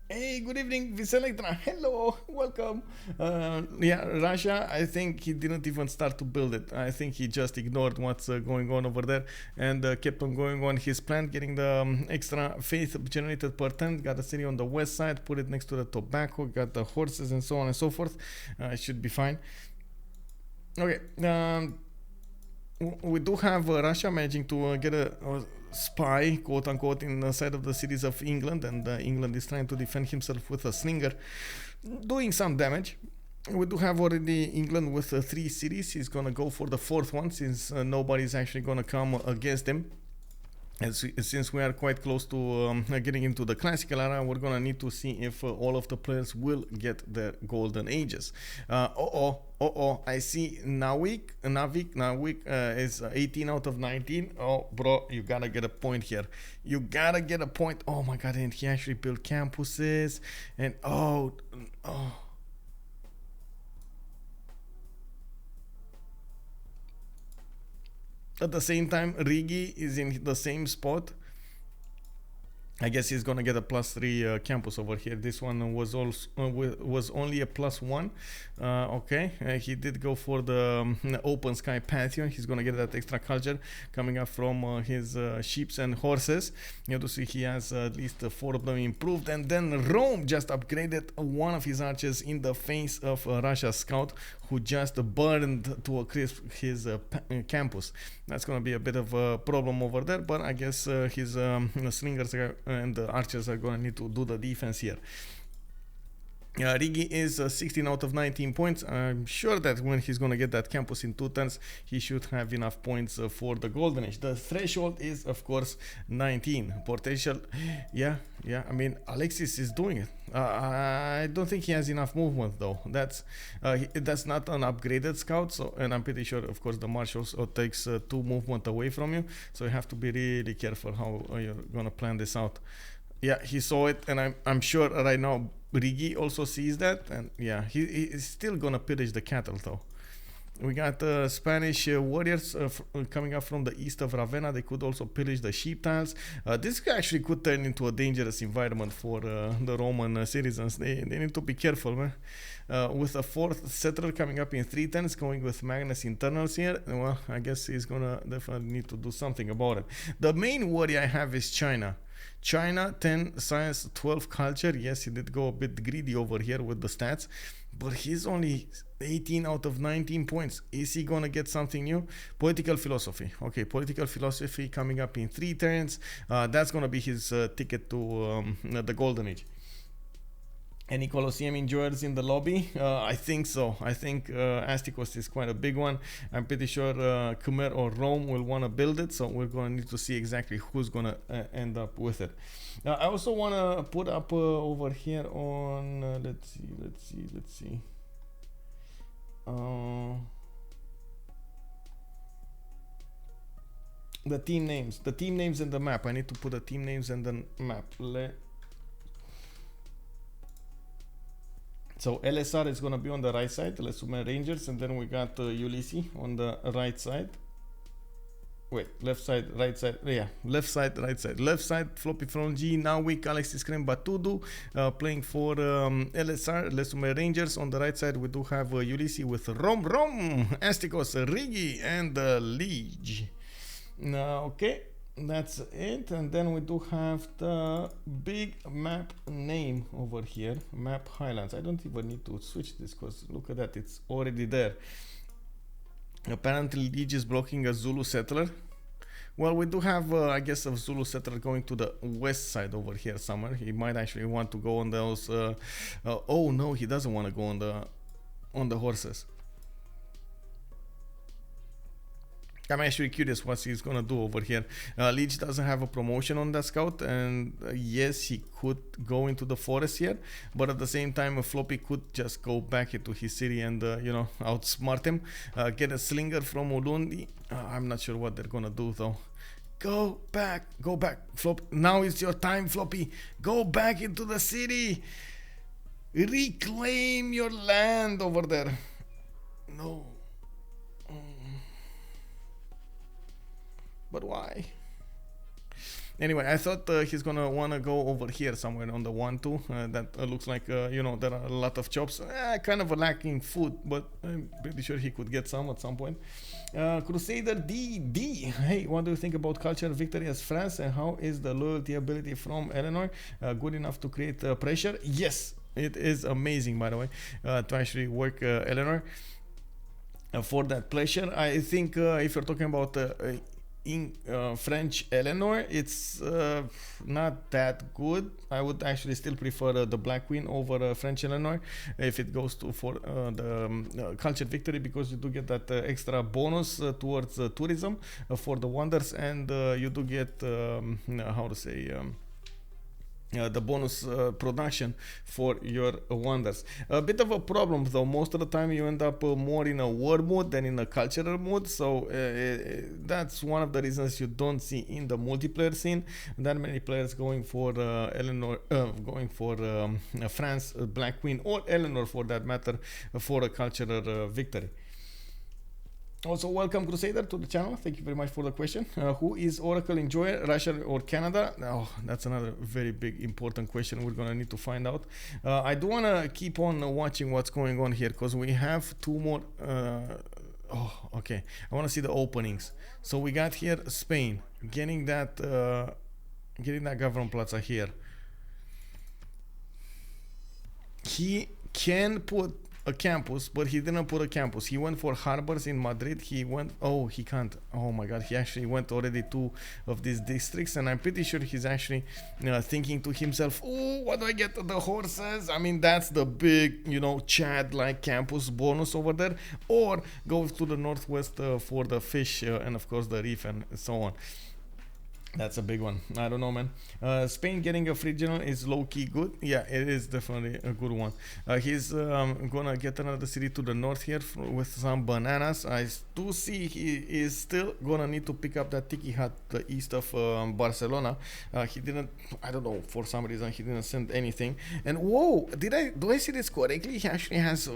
Hey, good evening, Viselectra. Hello, welcome. Yeah, Russia, I think he didn't even start to build it. I think he just ignored what's going on over there and kept on going on his plan, getting the extra faith generated per turn. Got a city on the west side, put it next to the tobacco, got the horses and so on and so forth. It should be fine. Okay, we do have Russia managing to get a spy, quote unquote, in the side of the cities of England, and England is trying to defend himself with a slinger, doing some damage. We do have already England with 3 cities. He's gonna go for the 4th one since nobody's actually gonna come against him. And since we are quite close to getting into the classical era, we're gonna need to see if all of the players will get their golden ages. I see Nawyk is 18 out of 19. Oh, bro, you gotta get a point here. You gotta get a point. Oh my god, and he actually built campuses. And oh. At the same time, Riggy is in the same spot. I guess he's gonna get a +3 campus over here. This one was also was only a +1. Okay, he did go for the open sky pantheon. He's gonna get that extra culture coming up from his sheep and horses. You have to see he has at least 4 of them improved, and then Rome just upgraded one of his archers in the face of Russia's scout, who just burned to a crisp his campus. That's gonna be a bit of a problem over there, but I guess his slingers and the archers are gonna need to do the defense here. Riggy is 16 out of 19 points. I'm sure that when he's gonna get that campus in 2 turns, he should have enough points for the golden age. The threshold is, of course, 19. Potential, yeah. I mean, Alexis is doing it. I don't think he has enough movement though. That's not an upgraded scout. So, and I'm pretty sure, of course, the marshal takes 2 movement away from you. So you have to be really careful how you're gonna plan this out. Yeah, he saw it, and I'm sure right now Riggy also sees that, and yeah, he's still gonna pillage the cattle though. We got Spanish warriors coming up from the east of Ravenna. They could also pillage the sheep tiles. This actually could turn into a dangerous environment for the Roman citizens. They need to be careful, man. With a 4th settler coming up in 3 turns, going with Magnus internals here, well, I guess he's gonna definitely need to do something about it. The main worry I have is China. China 10 science 12 culture. Yes, he did go a bit greedy over here with the stats, but he's only 18 out of 19 points. Is he gonna get something new? Political philosophy. Okay, political philosophy coming up in 3 turns. That's gonna be his ticket to the golden age. Any Colosseum enjoyers in the lobby? I think so. I think Astikos is quite a big one. I'm pretty sure Khmer or Rome will want to build it, so we're going to need to see exactly who's going to end up with it. I also want to put up over here on, let's see. The team names in the map. I need to put the team names in the map. So LSR is going to be on the right side, Les Humains Rangers, and then we got Ulysse on the right side. Wait, left side, right side, yeah, left side, right side. Left side, Floppyflong, Nawyk, Alexis, Krempp, Batoudoo, playing for LSR, Les Humains Rangers. On the right side, we do have Ulysse with Romrom, Astikos, Riggy, and Lege. Okay. That's it, and then we do have the big map name over here, map highlands. I don't even need to switch this because look at that, it's already there. Apparently Lege is blocking a Zulu settler. Well, we do have I guess a Zulu settler going to the west side over here somewhere. He might actually want to go on those oh no, he doesn't want to go on the horses. I'm actually curious what he's gonna do over here. Lege doesn't have a promotion on that scout, and yes, he could go into the forest here, but at the same time, Floppy could just go back into his city and you know, outsmart him. Get a slinger from Ulundi. I'm not sure what they're gonna do though. Go back, Floppy. Now is your time, Floppy. Go back into the city. Reclaim your land over there. No. But why? Anyway, I thought he's gonna wanna go over here somewhere on the 1-2. That looks like you know, there are a lot of chops. Kind of a lacking food, but I'm pretty sure he could get some at some point. Crusader DD. Hey, what do you think about cultural victory as France, and how is the loyalty ability from Eleanor good enough to create pressure? Yes, it is amazing, by the way, to actually work Eleanor for that pleasure. I think if you're talking about in French Eleanor, it's not that good. I would actually still prefer the Black Queen over French Eleanor if it goes to for the cultured victory, because you do get that extra bonus towards tourism for the wonders, and you do get how to say the bonus production for your wonders. A bit of a problem though, most of the time you end up more in a war mode than in a cultural mode, so that's one of the reasons you don't see in the multiplayer scene that many players going for Eleanor, going for France Black Queen, or Eleanor for that matter, for a cultural victory. Also, welcome Crusader to the channel. Thank you very much for the question. Who is Oracle enjoyer, Russia or Canada? Oh, that's another very big important question we're gonna need to find out. I do wanna keep on watching what's going on here, because we have 2 more oh, okay, I wanna see the openings. So we got here Spain getting that government plaza here. He can put a campus, but he didn't put a campus. He went for harbors in Madrid. He went, oh, he can't. Oh my god, he actually went already 2 of these districts, and I'm pretty sure he's actually thinking to himself, oh, what do I get to the horses? I mean, that's the big, you know, Chad like campus bonus over there. Or go to the northwest for the fish and of course the reef and so on. That's a big one. I don't know, man. Spain getting a free general is low-key good. Yeah, it is definitely a good one. He's gonna get another city to the north here with some bananas. I do see he is still gonna need to pick up that tiki hut east of Barcelona. He didn't, I don't know, for some reason he didn't send anything. And whoa, do I see this correctly? He actually has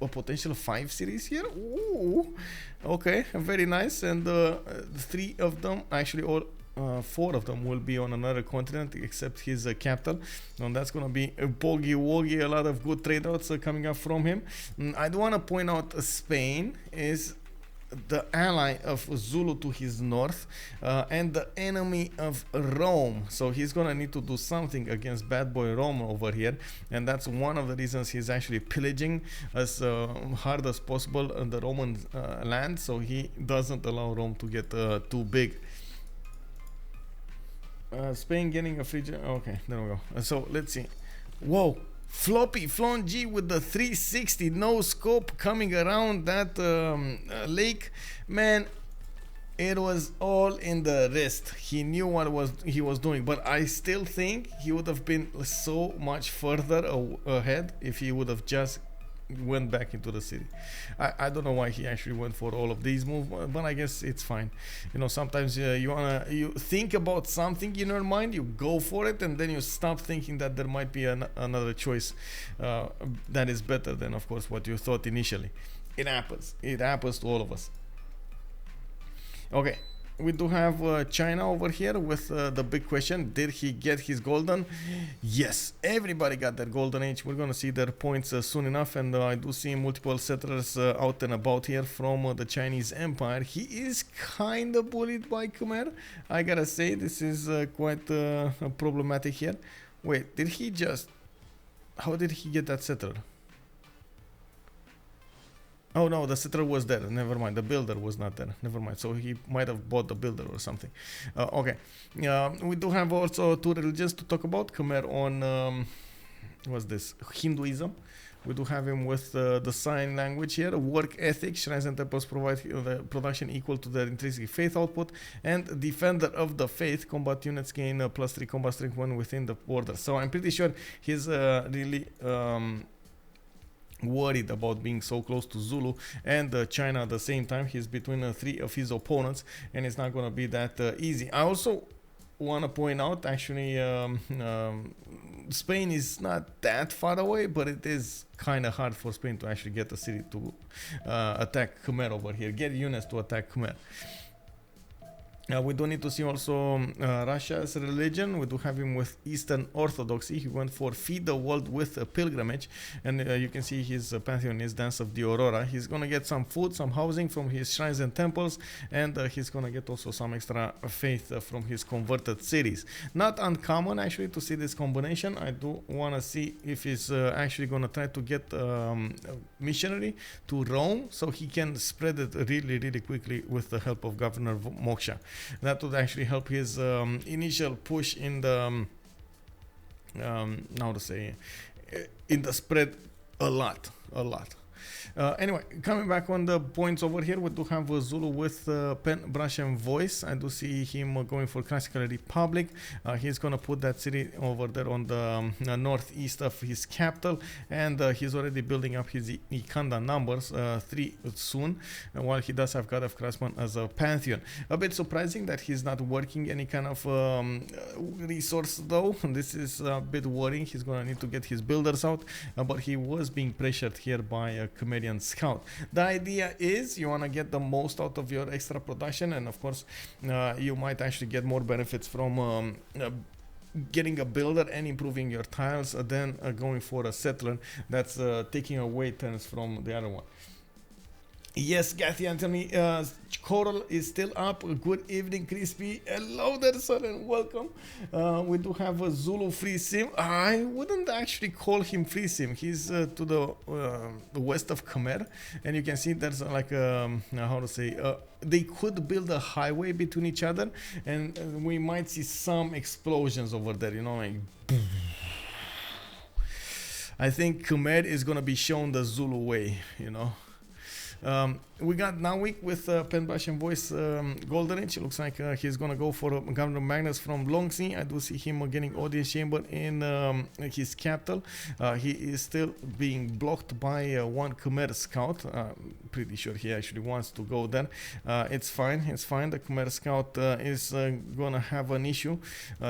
a potential 5 cities here. Ooh, okay, very nice. And 3 of them actually all 4 of them will be on another continent except his capital, and that's gonna be a bogey woggy, a lot of good trade routes coming up from him. I do want to point out Spain is the ally of Zulu to his north, and the enemy of Rome. So he's gonna need to do something against bad boy Rome over here, and that's one of the reasons he's actually pillaging as hard as possible the Roman land, so he doesn't allow Rome to get too big. Spain getting a free. Okay, there we go. So let's see. Whoa. Floppyflong G with the 360 no scope coming around that lake. Man, it was all in the wrist. He knew what he was doing, but I still think he would have been so much further ahead if he would have just went back into the city. I don't know why he actually went for all of these moves, but I guess it's fine. You know, sometimes you think about something in your mind, you go for it, and then you stop thinking that there might be another choice that is better than, of course, what you thought initially. It happens to all of us. Okay, we do have China over here with the big question: did he get his golden? Yes, everybody got their golden age. We're gonna see their points soon enough, and I do see multiple settlers out and about here from the Chinese Empire. He is kind of bullied by Khmer. I gotta say, this is quite problematic here. Wait, did he just... how did he get that settler? Oh no, the settler was there. Never mind. The builder was not there. Never mind. So he might have bought the builder or something. Okay. We do have also two religions to talk about. Khmer on what's this? Hinduism. We do have him with the sign language here. Work ethic. Shrines and temples provide the production equal to their intrinsic faith output. And defender of the faith. Combat units gain +3 combat strength when within the border. So I'm pretty sure he's really worried about being so close to Zulu and China at the same time. He's between 3 of his opponents, and it's not going to be that easy. I also want to point out, actually, Spain is not that far away, but it is kind of hard for Spain to actually get the city to attack Khmer over here, get units to attack Khmer. We do need to see also Russia's religion. We do have him with Eastern Orthodoxy. He went for feed the world with a pilgrimage, and you can see his pantheon is Dance of the Aurora. He's gonna get some food, some housing from his shrines and temples, and he's gonna get also some extra faith from his converted cities. Not uncommon actually to see this combination. I do wanna see if he's actually gonna try to get missionary to Rome, so he can spread it really quickly with the help of Governor Moksha. That would actually help his initial push in the how to say, in the spread a lot. Anyway, coming back on the points over here, we do have Zulu with pen, brush, and voice. I do see him going for classical republic. He's gonna put that city over there on the northeast of his capital, and he's already building up his Ikanda numbers, 3 soon, while he does have God of Craftsman as a pantheon. A bit surprising that he's not working any kind of resource though. This is a bit worrying. He's gonna need to get his builders out, but he was being pressured here by a Khmerian scout. The idea is you want to get the most out of your extra production, and of course you might actually get more benefits from getting a builder and improving your tiles than going for a settler that's taking away turns from the other one. Yes, Kathy Anthony, Coral is still up. Good evening, Crispy. Hello there, sir, and welcome. We do have a Zulu free sim. I wouldn't actually call him free sim. He's to the west of Khmer, and you can see there's like how to say, they could build a highway between each other, and we might see some explosions over there, you know, like I think Khmer is gonna be shown the Zulu way, you know. We got Nawyk with pen, brush, and voice golden age. It looks like he's gonna go for Governor Magnus from Longsy. I do see him getting audience chamber in his capital. He is still being blocked by one Khmer scout. Pretty sure he actually wants to go there. It's fine. The Khmer scout is gonna have an issue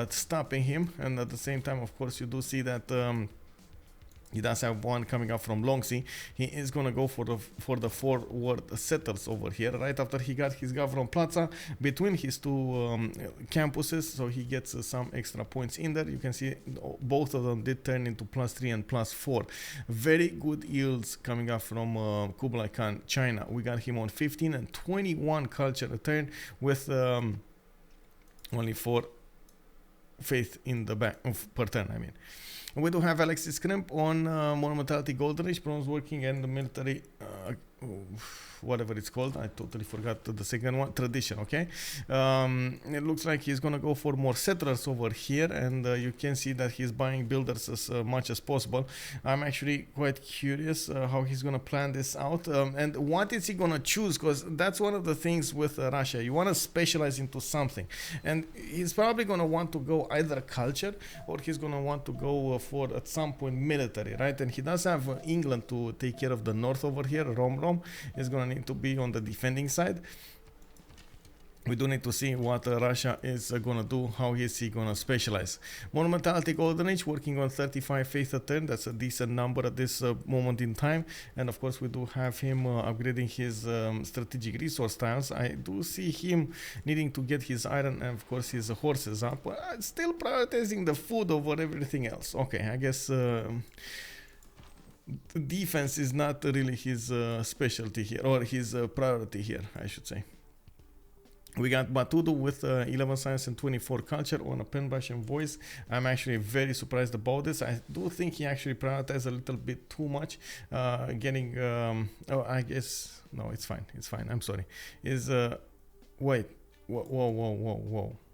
stopping him, and at the same time, of course, you do see that He does have one coming up from Longsea. He is gonna go for the forward settles over here. Right after he got his Gavron Plaza between his two campuses, so he gets some extra points in there. You can see both of them did turn into +3 and +4. Very good yields coming up from Kublai Khan, China. We got him on 15 and 21 culture a turn with only 4 faith in the back per turn, I mean. We do have Alexis Krempp on Monumentality Golden Age, bronze working and the military, whatever it's called. I totally forgot the second one, tradition, okay? It looks like he's gonna go for more settlers over here, and you can see that he's buying builders as much as possible. I'm actually quite curious how he's gonna plan this out, and what is he gonna choose, because that's one of the things with Russia. You want to specialize into something, and he's probably gonna want to go either culture, or he's gonna want to go for at some point military, right? And he does have England to take care of the north over here. Romrom is gonna need to be on the defending side. We do need to see what Russia is gonna do. How is he gonna specialize? Monumentality Golden Age working on 35 faith a turn. That's a decent number at this moment in time. And of course we do have him upgrading his strategic resource tiles. I do see him needing to get his iron and of course his horses up, but still prioritizing the food over everything else. Okay, I guess defense is not really his specialty here, or his priority here, I should say. We got Batoudoo with 11 science and 24 culture on a pen bash and voice. I'm actually very surprised about this. I do think he actually prioritized a little bit too much, getting oh, I guess no, it's fine, I'm sorry. Is wait, whoa,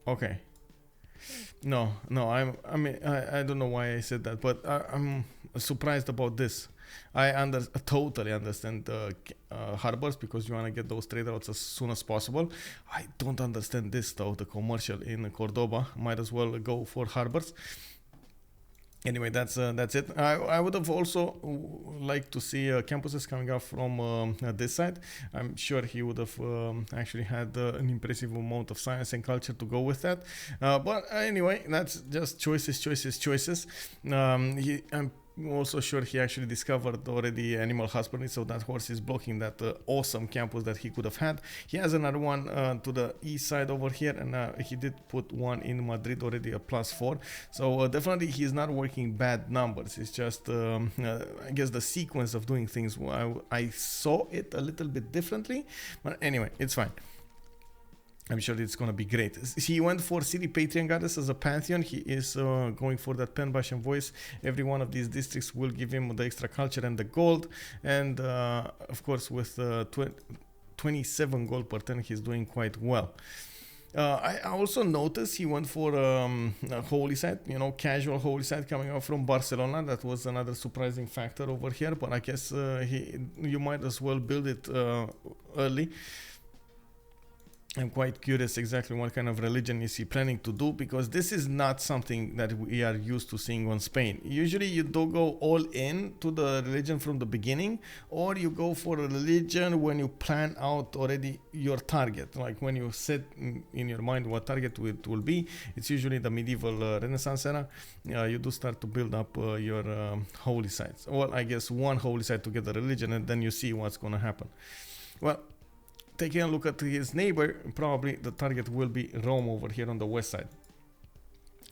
okay. No, I mean, I don't know why I said that, but I'm surprised about this. I totally understand harbors, because you want to get those trade routes as soon as possible. I don't understand this though, the commercial in Cordoba. Might as well go for harbors. Anyway, that's it. I would have also liked to see campuses coming up from this side. I'm sure he would have actually had an impressive amount of science and culture to go with that. But anyway, that's just choices. I'm also sure he actually discovered already animal husbandry, so that horse is blocking that awesome campus that he could have had. He has another one to the east side over here, and he did put one in Madrid already, a +4. So definitely he's not working bad numbers. It's just I guess the sequence of doing things, I saw it a little bit differently, but anyway, it's fine. I'm sure it's going to be great. He went for City Patreon Goddess as a Pantheon. He is going for that pen bash and voice. Every one of these districts will give him the extra culture and the gold. And of course, with 27 gold per turn, he's doing quite well. I also noticed he went for a holy site, casual holy site coming out from Barcelona. That was another surprising factor over here. But I guess you might as well build it early. I'm quite curious exactly what kind of religion is he planning to do, because this is not something that we are used to seeing on Spain. Usually you don't go all in to the religion from the beginning, or you go for a religion when you plan out already your target. Like when you set in your mind what target it will be, it's usually the medieval Renaissance era. You do start to build up your holy sites. Well, I guess one holy site to get the religion, and then you see what's going to happen. Well, taking a look at his neighbor, probably the target will be Rome over here on the west side.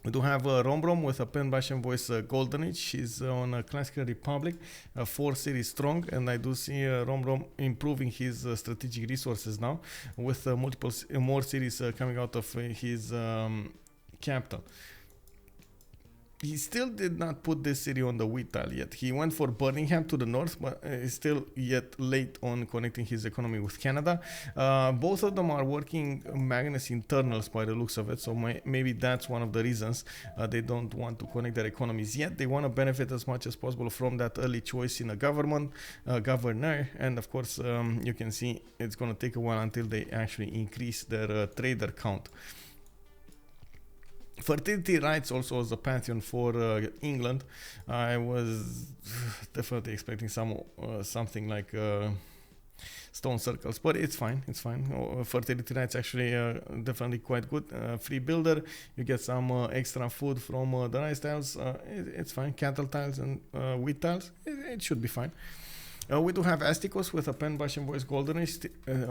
We do have Romrom with a pen bash and voice Golden Age. He's on a Classical Republic, 4 cities strong, and I do see Romrom improving his strategic resources now with more cities coming out of his capital. He still did not put this city on the wheat tile yet. He went for Birmingham to the north, but is still yet late on connecting his economy with Canada. Both of them are working Magnus internals by the looks of it, so maybe that's one of the reasons they don't want to connect their economies yet. They want to benefit as much as possible from that early choice in a governor, and of course you can see it's going to take a while until they actually increase their trader count. Fertility rights also as a pantheon for England. I was definitely expecting something like stone circles, but it's fine. It's fine. Fertility rate's actually definitely quite good. Free builder, you get some extra food from the rice tiles. It's fine. Cattle tiles and wheat tiles, it should be fine. We do have Astikos with a pen, brush, and voice golden age,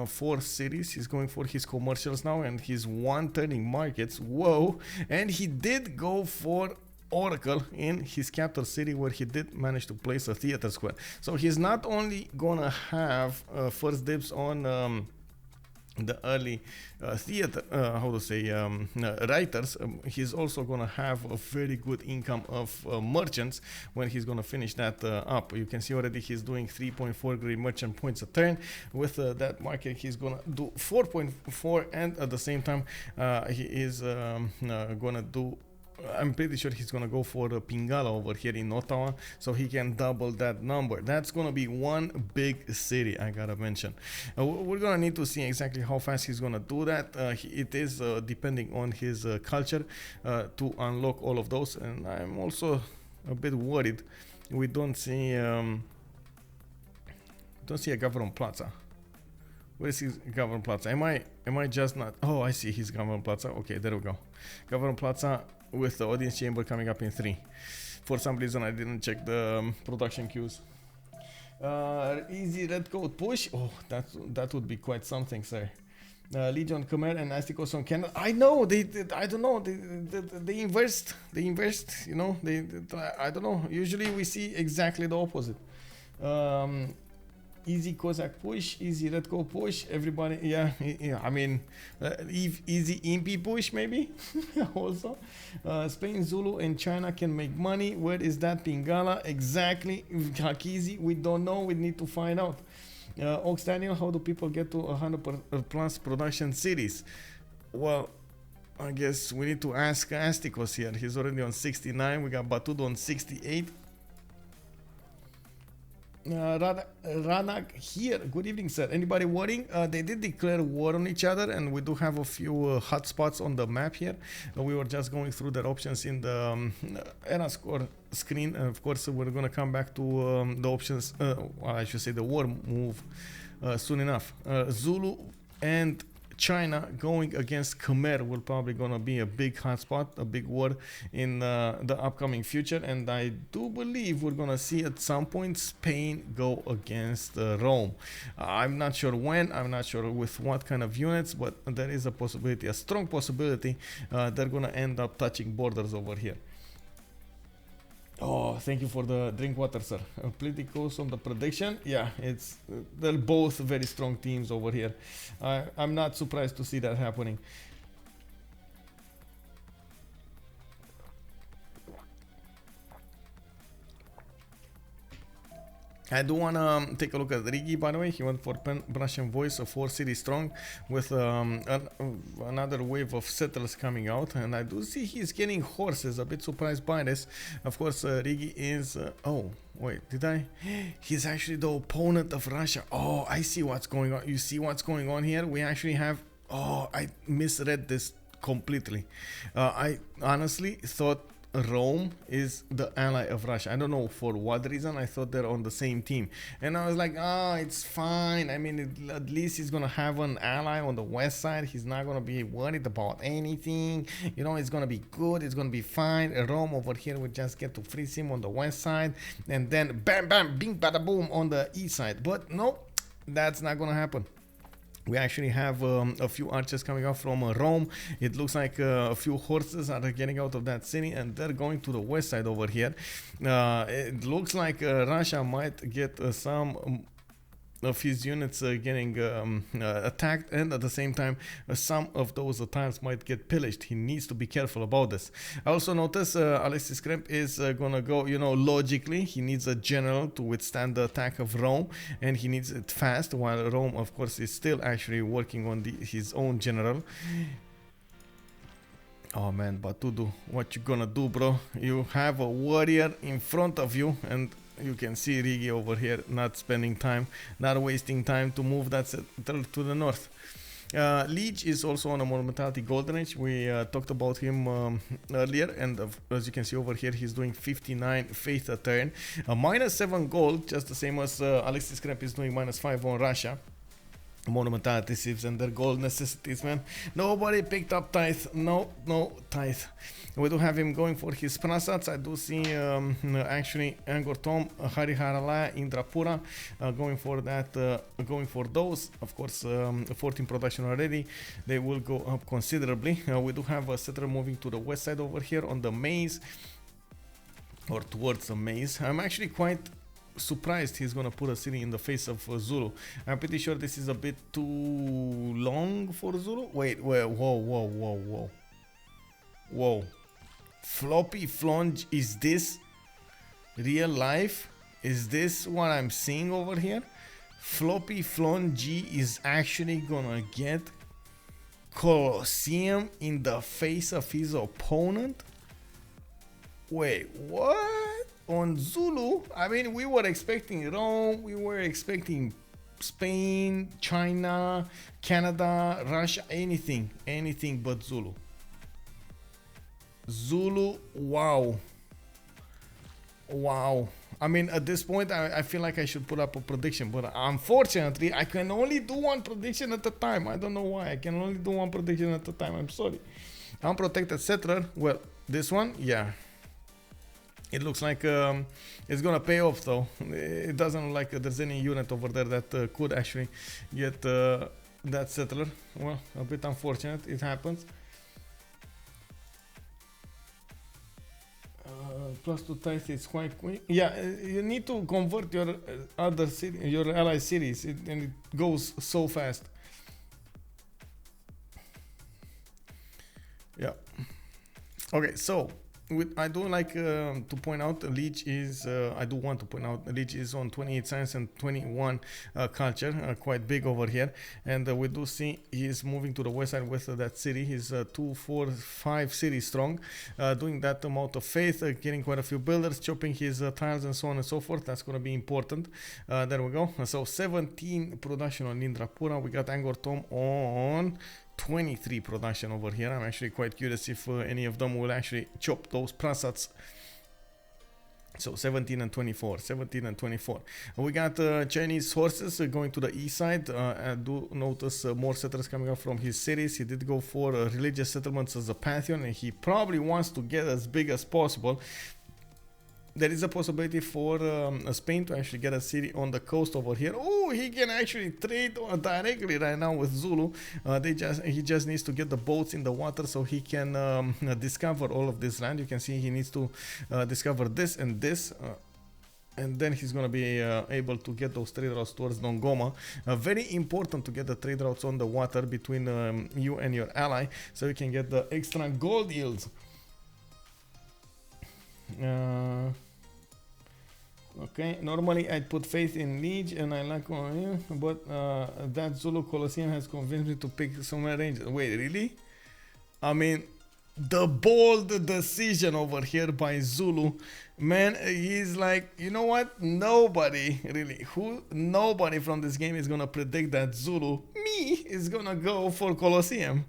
4 cities. He's going for his commercials now, and he's turning markets. Whoa! And he did go for Oracle in his capital city, where he did manage to place a theater square. So he's not only gonna have first dibs on the early theater, writers. He's also gonna have a very good income of merchants when he's gonna finish that up. You can see already he's doing 3.4 great merchant points a turn. With that market, he's gonna do 4.4, and at the same time he is gonna do, I'm pretty sure he's gonna go for a Pingala over here in Ottawa, so he can double that number. That's gonna be one big city, I gotta mention. We're gonna need to see exactly how fast he's gonna do that. It is depending on his culture to unlock all of those, and I'm also a bit worried we don't see a government plaza. Where is his government plaza? Am I just not? Oh, I see his government plaza. Okay, there we go. Government plaza with the audience chamber coming up in 3. For some reason I didn't check the production queues. Easy red coat push. Oh, that would be quite something, sir. Lege on Khmer and Astikos on Canada. I know I don't know, they invest, you know, I don't know. Usually we see exactly the opposite. Easy Cossack push, easy red coat push. Everybody, yeah, I mean, easy Impi push maybe. Also, Spain, Zulu, and China can make money. Where is that Pingala exactly? Hakizi, we don't know. We need to find out. Ox Daniel, how do people get to 100 plus production cities? Well, I guess we need to ask Astikos here. He's already on 69. We got Batoudoo on 68. Ranak here. Good evening, sir. Anybody worrying? They did declare war on each other, and we do have a few hotspots on the map here. We were just going through their options in the era score screen, and of course we're gonna come back to the options, well, I should say the war move soon enough. Zulu and China going against Khmer will probably gonna be a big hotspot, a big war in the upcoming future, and I do believe we're gonna see at some point Spain go against Rome. I'm not sure when, I'm not sure with what kind of units, but there is a possibility, a strong possibility they're gonna end up touching borders over here. Oh, thank you for the drink water, sir. Pretty close on the prediction. Yeah, it's they're both very strong teams over here. I'm not surprised to see that happening. I do want to take a look at Riggy, by the way. He went for pen, brush, and voice, a 4 city strong with another wave of settlers coming out. And I do see he's getting horses. A bit surprised by this. Of course, Riggy is... oh, wait, did I? He's actually the opponent of Russia. Oh, I see what's going on. You see what's going on here? We actually have... oh, I misread this completely. I honestly thought Rome is the ally of Russia. I don't know for what reason. I thought they're on the same team, and I was like, oh, it's fine. I mean, at least he's gonna have an ally on the west side. He's not gonna be worried about anything, you know. It's gonna be good, it's gonna be fine. Rome over here would just get to freeze him on the west side, and then bam bam bing bada boom on the east side. But no, that's not gonna happen. We actually have a few archers coming out from Rome. It looks like a few horses are getting out of that city, and they're going to the west side over here. It looks like Russia might get some of his units getting attacked, and at the same time some of those tiles might get pillaged. He needs to be careful about this. I also notice Alexis Krempp is gonna go, you know, logically. He needs a general to withstand the attack of Rome, and he needs it fast, while Rome of course is still actually working on his own general. Oh man, Batoudoo, what you gonna do, bro? You have a warrior in front of you, and you can see Riggy over here not spending time, not wasting time to move that settle to the north. Lege is also on a monumentality golden age. We talked about him earlier, and as you can see over here, he's doing 59 faith a turn, -7 gold, just the same as Alexis Krempp is doing -5 on Russia. monumentality civs and their gold necessities, man. Nobody picked up tithe. No tithe. We do have him going for his prasats. I do see actually Angkor Thom, Hariharalaya, Indrapura going for that, going for those. Of course, 14 production already. They will go up considerably. We do have a settler moving to the west side over here on the maze, or towards the maze. I'm actually quite surprised he's gonna put a city in the face of Zulu. I'm pretty sure this is a bit too long for Zulu. Wait, whoa. Floppyflong, is this real life? Is this what I'm seeing over here? Floppyflong G is actually gonna get Colosseum in the face of his opponent? Wait, what? On Zulu, I mean, we were expecting Rome, we were expecting Spain, China, Canada, Russia, anything but Zulu. Zulu, wow. I mean, at this point, I feel like I should put up a prediction, but unfortunately, I can only do one prediction at a time. I don't know why. I can only do one prediction at a time. I'm sorry. Unprotected settler. Well, this one, yeah. It looks like it's gonna pay off, though. It doesn't look like there's any unit over there that could actually get that settler. Well, a bit unfortunate. It happens. Plus 2 tithe is quite quick. Yeah, you need to convert your other city, your ally cities, and it goes so fast. Yeah. Okay, so I do like to point out Lege is I do want to point out Lege is on 28 science and 21 culture, quite big over here, and we do see he's moving to the west side with that city. He's 2, 4, 5 cities strong, doing that amount of faith, getting quite a few builders, chopping his tiles and so on and so forth. That's going to be important. There we go. So 17 production on Indrapura. We got Angkor Thom on 23 production over here. I'm actually quite curious if any of them will actually chop those prasats. So 17 and 24. We got Chinese horses going to the east side. I do notice more settlers coming up from his cities. He did go for religious settlements as a pantheon, and he probably wants to get as big as possible. There is a possibility for Spain to actually get a city on the coast over here. Oh, he can actually trade directly right now with Zulu. He just needs to get the boats in the water so he can discover all of this land. You can see he needs to discover this and this. And then he's going to be able to get those trade routes towards Dongoma. Very important to get the trade routes on the water between you and your ally, so you can get the extra gold yields. Okay, normally I'd put faith in Lege and I like but that Zulu Colosseum has convinced me to pick somewhere ranges. Wait, really? I mean, the bold decision over here by Zulu, man. He's like, you know what, nobody from this game is gonna predict that Zulu, me, is gonna go for Colosseum.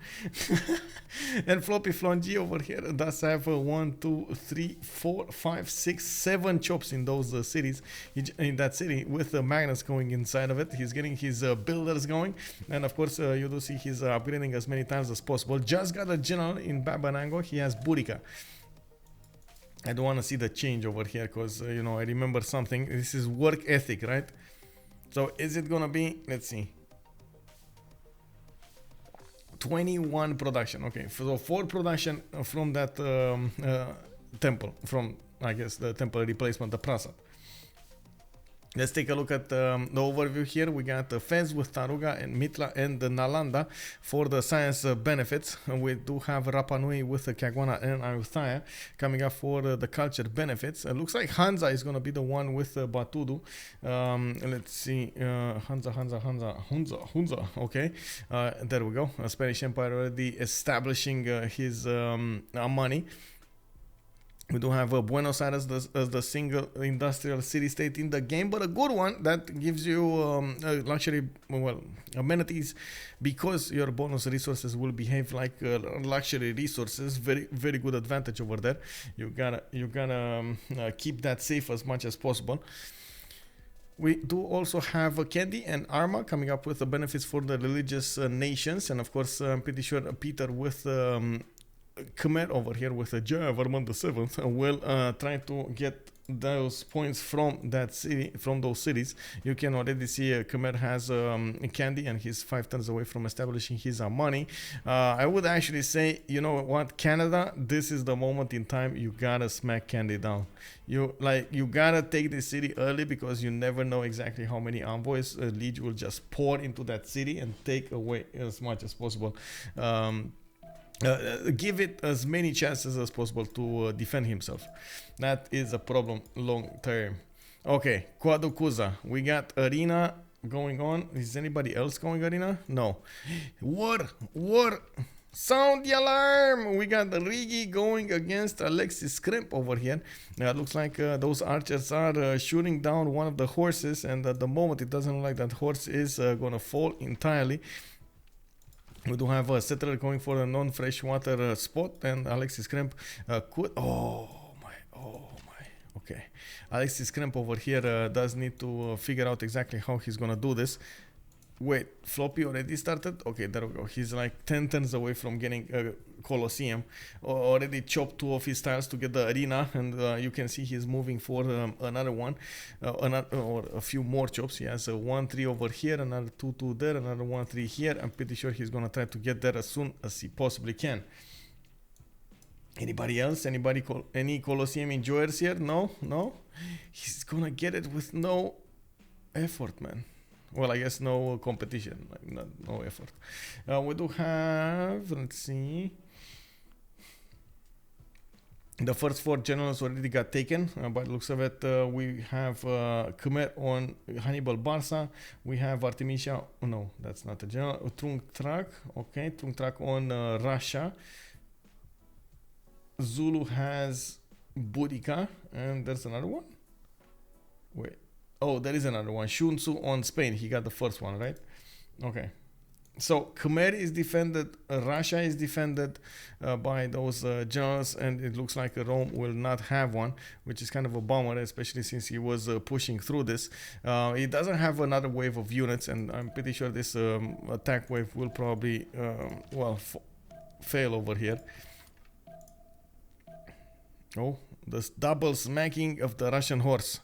And Floppyflong G over here does have 1, 2, 3, 4, 5, 6, 7 chops in those cities, in that city, with the magnets going inside of it. He's getting his builders going, and of course you do see he's upgrading as many times as possible. Just got a general in Babanango. He has Burica. I don't want to see the change over here because you know, I remember something. This is work ethic, right? So is it gonna be, let's see, 21 production. Okay, so 4 production from that temple, from, I guess, the temple replacement, the Prasad. Let's take a look at the overview here. We got Fez with Taruga and Mitla and the Nalanda for the science benefits. We do have Rapa Nui with the Kagwana and Ayutthaya coming up for the culture benefits. It looks like Hansa is going to be the one with Batoudoo. Let's see. Hunza. Okay. There we go. Spanish Empire already establishing his money. We do have Buenos Aires as the single industrial city-state in the game, but a good one that gives you luxury, well, amenities, because your bonus resources will behave like luxury resources. Very, very good advantage over there. You gotta keep that safe as much as possible. We do also have Candy and Arma coming up with the benefits for the religious nations, and of course I'm pretty sure Peter with Khmer over here with Javarman the Seventh will try to get those points from that city, from those cities. You can already see Khmer has Candy and he's 5 turns away from establishing his money. I would actually say, you know what, Canada, this is the moment in time you gotta smack Candy down. You gotta take this city early, because you never know exactly how many envoys Lege will just pour into that city and take away as much as possible. Give it as many chances as possible to defend himself. That is a problem long term. Okay, Quadukuza. We got Arena going on. Is anybody else going Arena? No. War! Sound the alarm! We got Riggy going against Alexis Krempp over here. Looks like those archers are shooting down one of the horses, and at the moment it doesn't look like that horse is gonna fall entirely. We do have a settler going for a non-freshwater spot, and Alexis Krempp could... Oh my. Okay. Alexis Krempp over here does need to figure out exactly how he's gonna do this. Wait, Floppy already started? Okay, there we go. He's like 10 turns away from getting a Colosseum. Already chopped 2 of his tiles to get the arena, and you can see he's moving for another one, or a few more chops. He has a 1-3 over here, another 2-2 there, another 1-3 here. I'm pretty sure he's gonna try to get there as soon as he possibly can. Anybody else? Any Colosseum enjoyers here? No? He's gonna get it with no effort, man. Well, I guess no competition, like no effort. We do have, let's see, the first 4 generals already got taken. By the looks of it, we have Khmer on Hannibal Barca. We have Artemisia. Oh, no, that's not a general. Trung Trak. Okay, Trung Trak on Russia. Zulu has Boudica, and there's another one. Wait. Oh, there is another one. Shunsu on Spain. He got the first one, right? Okay. So Khmer is defended. Russia is defended by those generals, and it looks like Rome will not have one, which is kind of a bummer, especially since he was pushing through this. He doesn't have another wave of units, and I'm pretty sure this attack wave will probably fail over here. Oh, this double smacking of the Russian horse.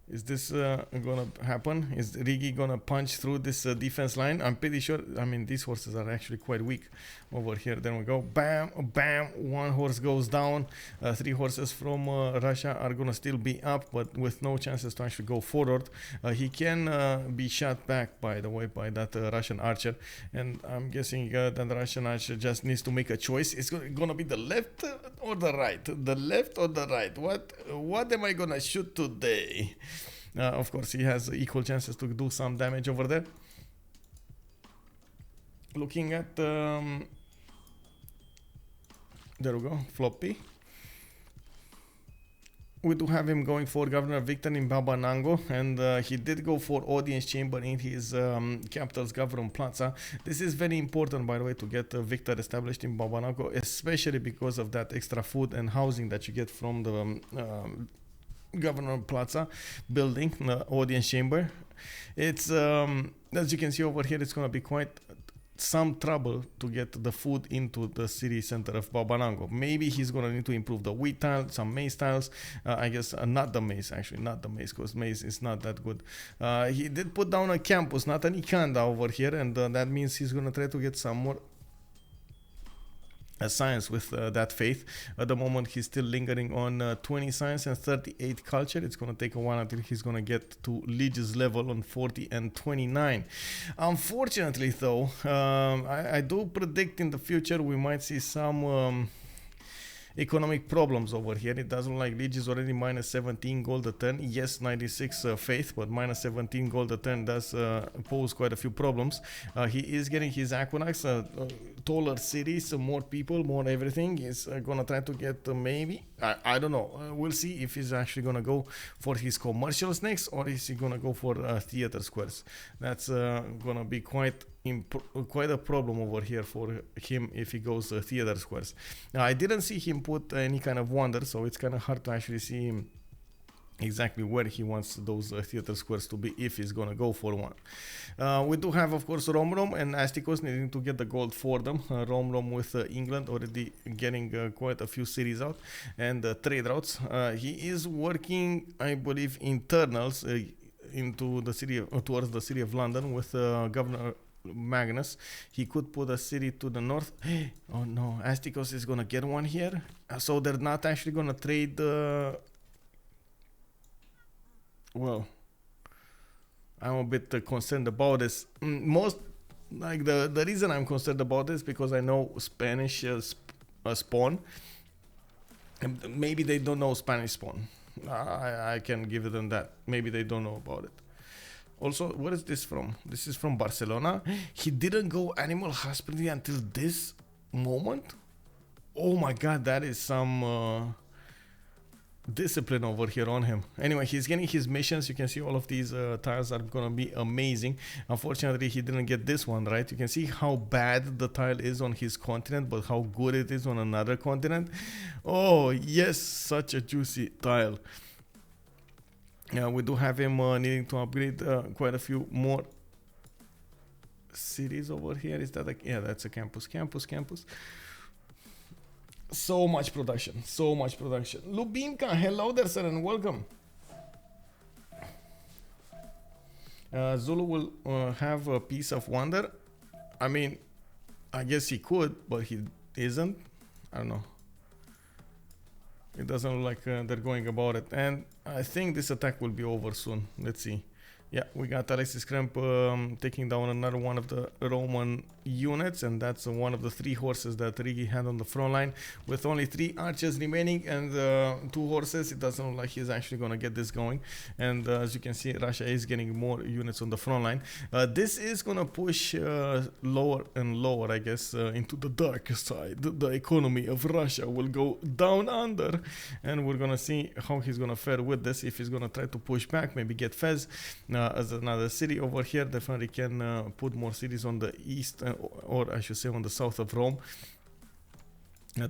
Is this gonna happen? Is Riggy gonna punch through this defense line? I'm pretty sure. I mean, these horses are actually quite weak over here. There we go. Bam, bam. 1 horse goes down. 3 horses from Russia are gonna still be up, but with no chances to actually go forward. He can be shot back, by the way, by that Russian archer. And I'm guessing that the Russian archer just needs to make a choice. It's gonna be the left or the right? The left or the right? What am I gonna shoot today? Of course, he has equal chances to do some damage over there. Looking at... there we go, Floppy. We do have him going for Governor Victor in Babanango, and he did go for audience chamber in his capital's Governor Plaza. This is very important, by the way, to get Victor established in Babanango, especially because of that extra food and housing that you get from the Governor Plaza building, the audience chamber. It's as you can see over here, it's gonna be quite some trouble to get the food into the city center of Babanango. Maybe he's gonna need to improve the wheat tile, some maize tiles. I guess not the maize, actually, not the maize, because maize is not that good. He did put down a campus, not an Ikanda over here, and that means he's gonna try to get some more science with that faith. At the moment, he's still lingering on 20 science and 38 culture. It's going to take a while until he's going to get to Lege's level on 40 and 29. Unfortunately, though, I do predict in the future we might see some economic problems over here. It doesn't look like Lege is already minus 17 gold a turn. Yes, 96 faith, but minus 17 gold a turn does pose quite a few problems. He is getting his aqueducts, taller cities, more people, more everything. He's gonna try to get maybe, I don't know. We'll see if he's actually gonna go for his commercials next, or is he gonna go for theater squares. That's gonna be quite a problem over here for him if he goes theater squares. Now, I didn't see him put any kind of wonder, so it's kind of hard to actually see him exactly where he wants those theater squares to be if he's gonna go for one. We do have, of course, Romrom and Astikos needing to get the gold for them. Romrom with England already getting quite a few cities out and trade routes. He is working, I believe, internals into the city towards the city of London with Governor Magnus. He could put a city to the north. Oh no, Astikos is gonna get one here. So they're not actually gonna trade. Well, I'm a bit concerned about this. Most like the reason I'm concerned about this because I know Spanish spawn. And maybe they don't know Spanish spawn. I can give them that. Maybe they don't know about it. Also, what is this from? This is from Barcelona. He didn't go animal husbandry until this moment. Oh my god, that is some discipline over here on him. Anyway, he's getting his missions. You can see all of these tiles are gonna be amazing. Unfortunately, he didn't get this one right. You can see how bad the tile is on his continent, but how good it is on another continent. Oh yes, such a juicy tile. Yeah, we do have him needing to upgrade quite a few more cities over here. Is that yeah, that's a campus. So much production, so much production. Lubinka, hello there, sir, and welcome. Zulu will have a piece of wonder. I mean, I guess he could, but he isn't. I don't know. It doesn't look like they're going about it. And I think this attack will be over soon. Let's see. Yeah, we got Alexis Krempp taking down another one of the Roman units, and that's one of the 3 horses that Riggy had on the front line. With only 3 archers remaining and 2 horses, it doesn't look like he's actually gonna get this going. And as you can see, Russia is getting more units on the front line. This is gonna push lower and lower, I guess, into the dark side. The economy of Russia will go down under, and we're gonna see how he's gonna fare with this. If he's gonna try to push back, maybe get Fez as another city over here. Definitely can put more cities on the east, or I should say on the south of Rome.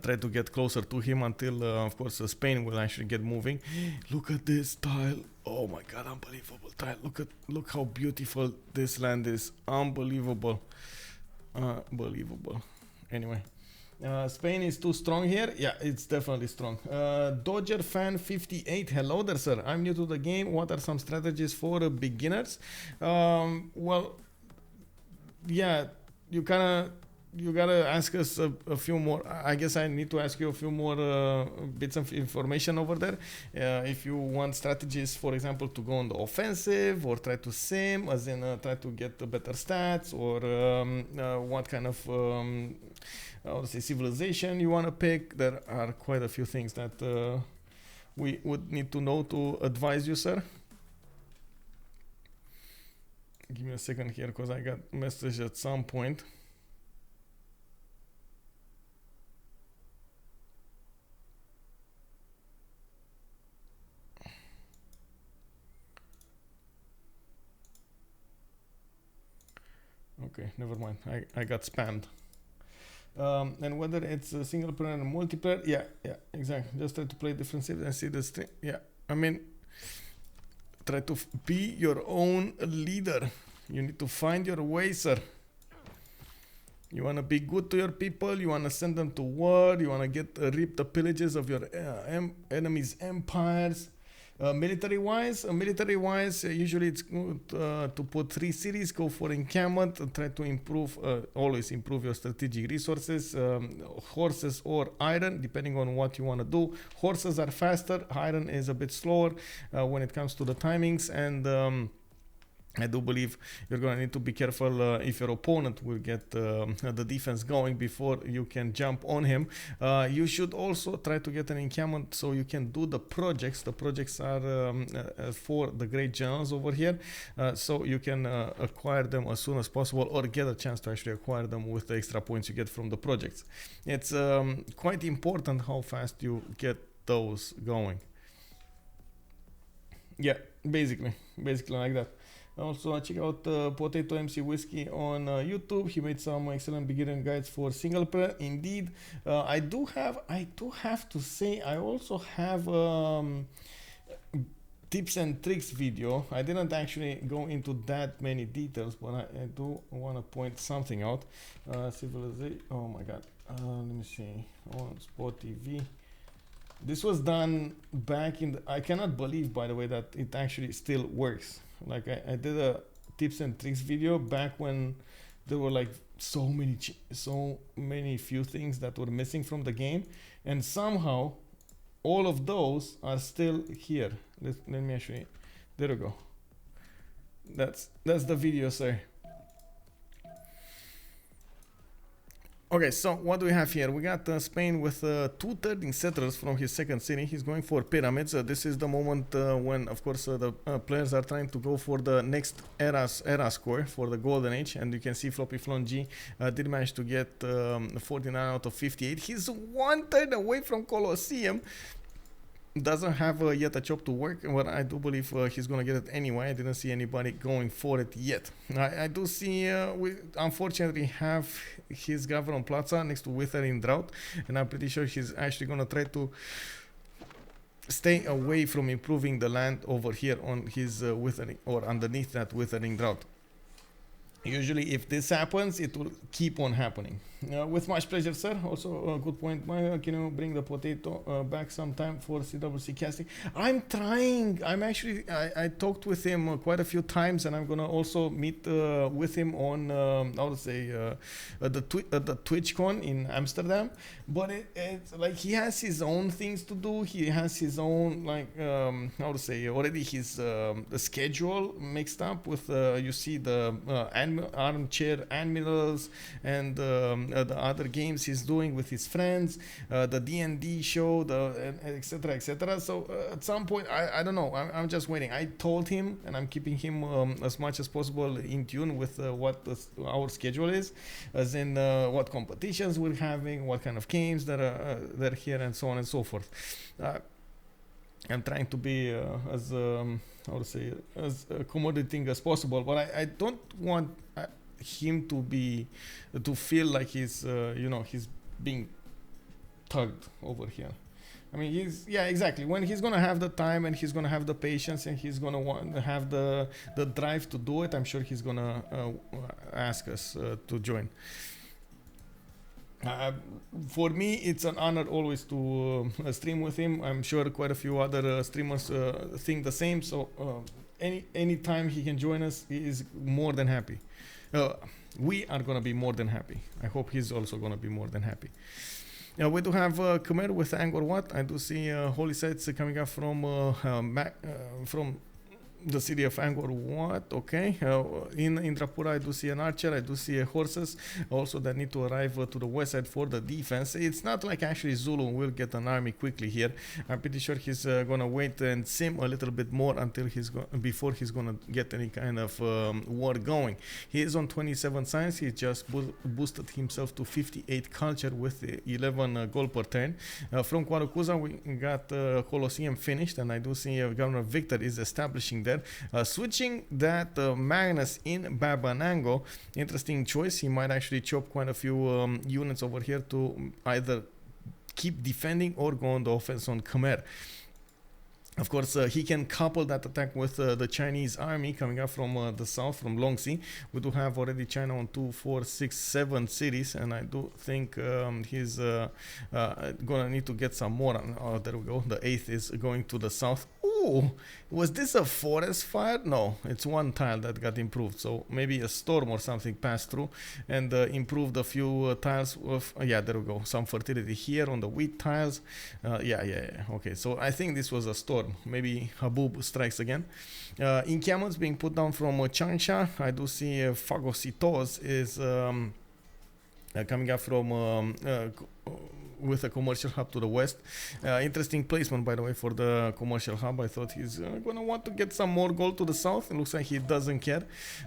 Try to get closer to him until of course Spain will actually get moving. Look at this tile. Oh my god, unbelievable tile. Look how beautiful this land is. Unbelievable. Anyway, Spain is too strong here. Yeah, it's definitely strong. Dodger fan 58. Hello there, sir. I'm new to the game. What are some strategies for beginners? Well, yeah, you gotta ask us a few more. I guess I need to ask you a few more bits of information over there. If you want strategies, for example, to go on the offensive or try to sim, as in try to get better stats, or what kind of I would say civilization you want to pick. There are quite a few things that we would need to know to advise you, sir. Give me a second here, because I got a message at some point. Okay, never mind. I got spammed. And whether it's a single player and multiplayer, yeah, exactly. Just try to play different cities and see the stream. Yeah, I mean, try to be your own leader. You need to find your way, sir. You want to be good to your people. You want to send them to war. You want to get reap the pillages of your enemies' empires. Military-wise, usually it's good to put 3 cities, go for encampment, and try to improve, always improve your strategic resources, horses or iron, depending on what you want to do. Horses are faster, iron is a bit slower when it comes to the timings, and I do believe you're going to need to be careful if your opponent will get the defense going before you can jump on him. You should also try to get an encampment so you can do the projects. The projects are for the great generals over here, so you can acquire them as soon as possible, or get a chance to actually acquire them with the extra points you get from the projects. It's quite important how fast you get those going. Yeah, basically like that. Also, check out Potato MC Whiskey on YouTube. He made some excellent beginner guides for single player. Indeed, I do have to say, I also have tips and tricks video. I didn't actually go into that many details, but I do want to point something out. Civilization. Oh my god. Let me see. On Spot TV. This was done back in the, I cannot believe, by the way, that it actually still works. Like I did a tips and tricks video back when there were like so many few things that were missing from the game, and somehow all of those are still here. Let me actually, there we go. That's the video, sir. Okay, so what do we have here? We got Spain with 213 settlers from his second city. He's going for pyramids. This is the moment when, of course, the players are trying to go for the next era score for the golden age. And you can see Floppyflong G did manage to get 49 out of 58. He's 1/3 away from Colosseum. Doesn't have yet a job to work, but I do believe he's gonna get it anyway. I didn't see anybody going for it yet. I do see we unfortunately have his Gavron Plaza next to Withering Drought, and I'm pretty sure he's actually gonna try to stay away from improving the land over here on his Withering, or underneath that Withering Drought. Usually if this happens, it will keep on happening. With much pleasure, sir. Also a good point. Can you bring the potato back sometime for CWC casting? I'm trying. I talked with him quite a few times, and I'm gonna also meet with him on I would say the TwitchCon in Amsterdam. But it's like he has his own things to do. He has his own, like how to say, already his the schedule mixed up with you see the armchair admirals and the other games he's doing with his friends, the D&D show, etc, etc. So at some point, I don't know, I'm just waiting. I told him, and I'm keeping him as much as possible in tune with what our schedule is, as in what competitions we're having, what kind of games that are here, and so on and so forth. I'm trying to be as how to say, as accommodating as possible, but I don't want him to feel like he's you know, he's being tugged over here. I mean, yeah, exactly. When he's gonna have the time and he's gonna have the patience and he's gonna want to have the drive to do it, I'm sure he's gonna ask us to join. For me, it's an honor always to stream with him. I'm sure quite a few other streamers think the same. So any time he can join us, he is more than happy. We are gonna be more than happy. I hope he's also gonna be more than happy. We do have Khmer with Angkor Wat. I do see holy sites coming up from the city of Angkor Wat. Okay, in Indrapura I do see an archer, I do see horses also that need to arrive to the west side for the defense. It's not like actually Zulu will get an army quickly here. I'm pretty sure he's gonna wait and sim a little bit more until before he's gonna get any kind of war going. He is on 27 science. He just boosted himself to 58 culture with 11 gold per turn. From Kwarukuza we got Colosseum finished, and I do see Governor Victor is establishing there. Switching that Magnus in Babanango, interesting choice. He might actually chop quite a few units over here to either keep defending or go on the offense on Khmer. Of course, he can couple that attack with the Chinese army coming up from the south, from Longxi. We do have already China on 2, 4, 6, 7 cities, and I do think he's gonna need to get some more. Oh, there we go. The 8th is going to the south. Ooh, was this a forest fire? No, it's one tile that got improved. So maybe a storm or something passed through and improved a few tiles. Yeah, there we go. Some fertility here on the wheat tiles. Yeah. Okay, so I think this was a storm. Maybe Habub strikes again. Encampments being put down from Changsha. I do see Phagocytos is coming up from with a commercial hub to the west. Interesting placement, by the way, for the commercial hub. I thought he's gonna want to get some more gold to the south. It looks like he doesn't care.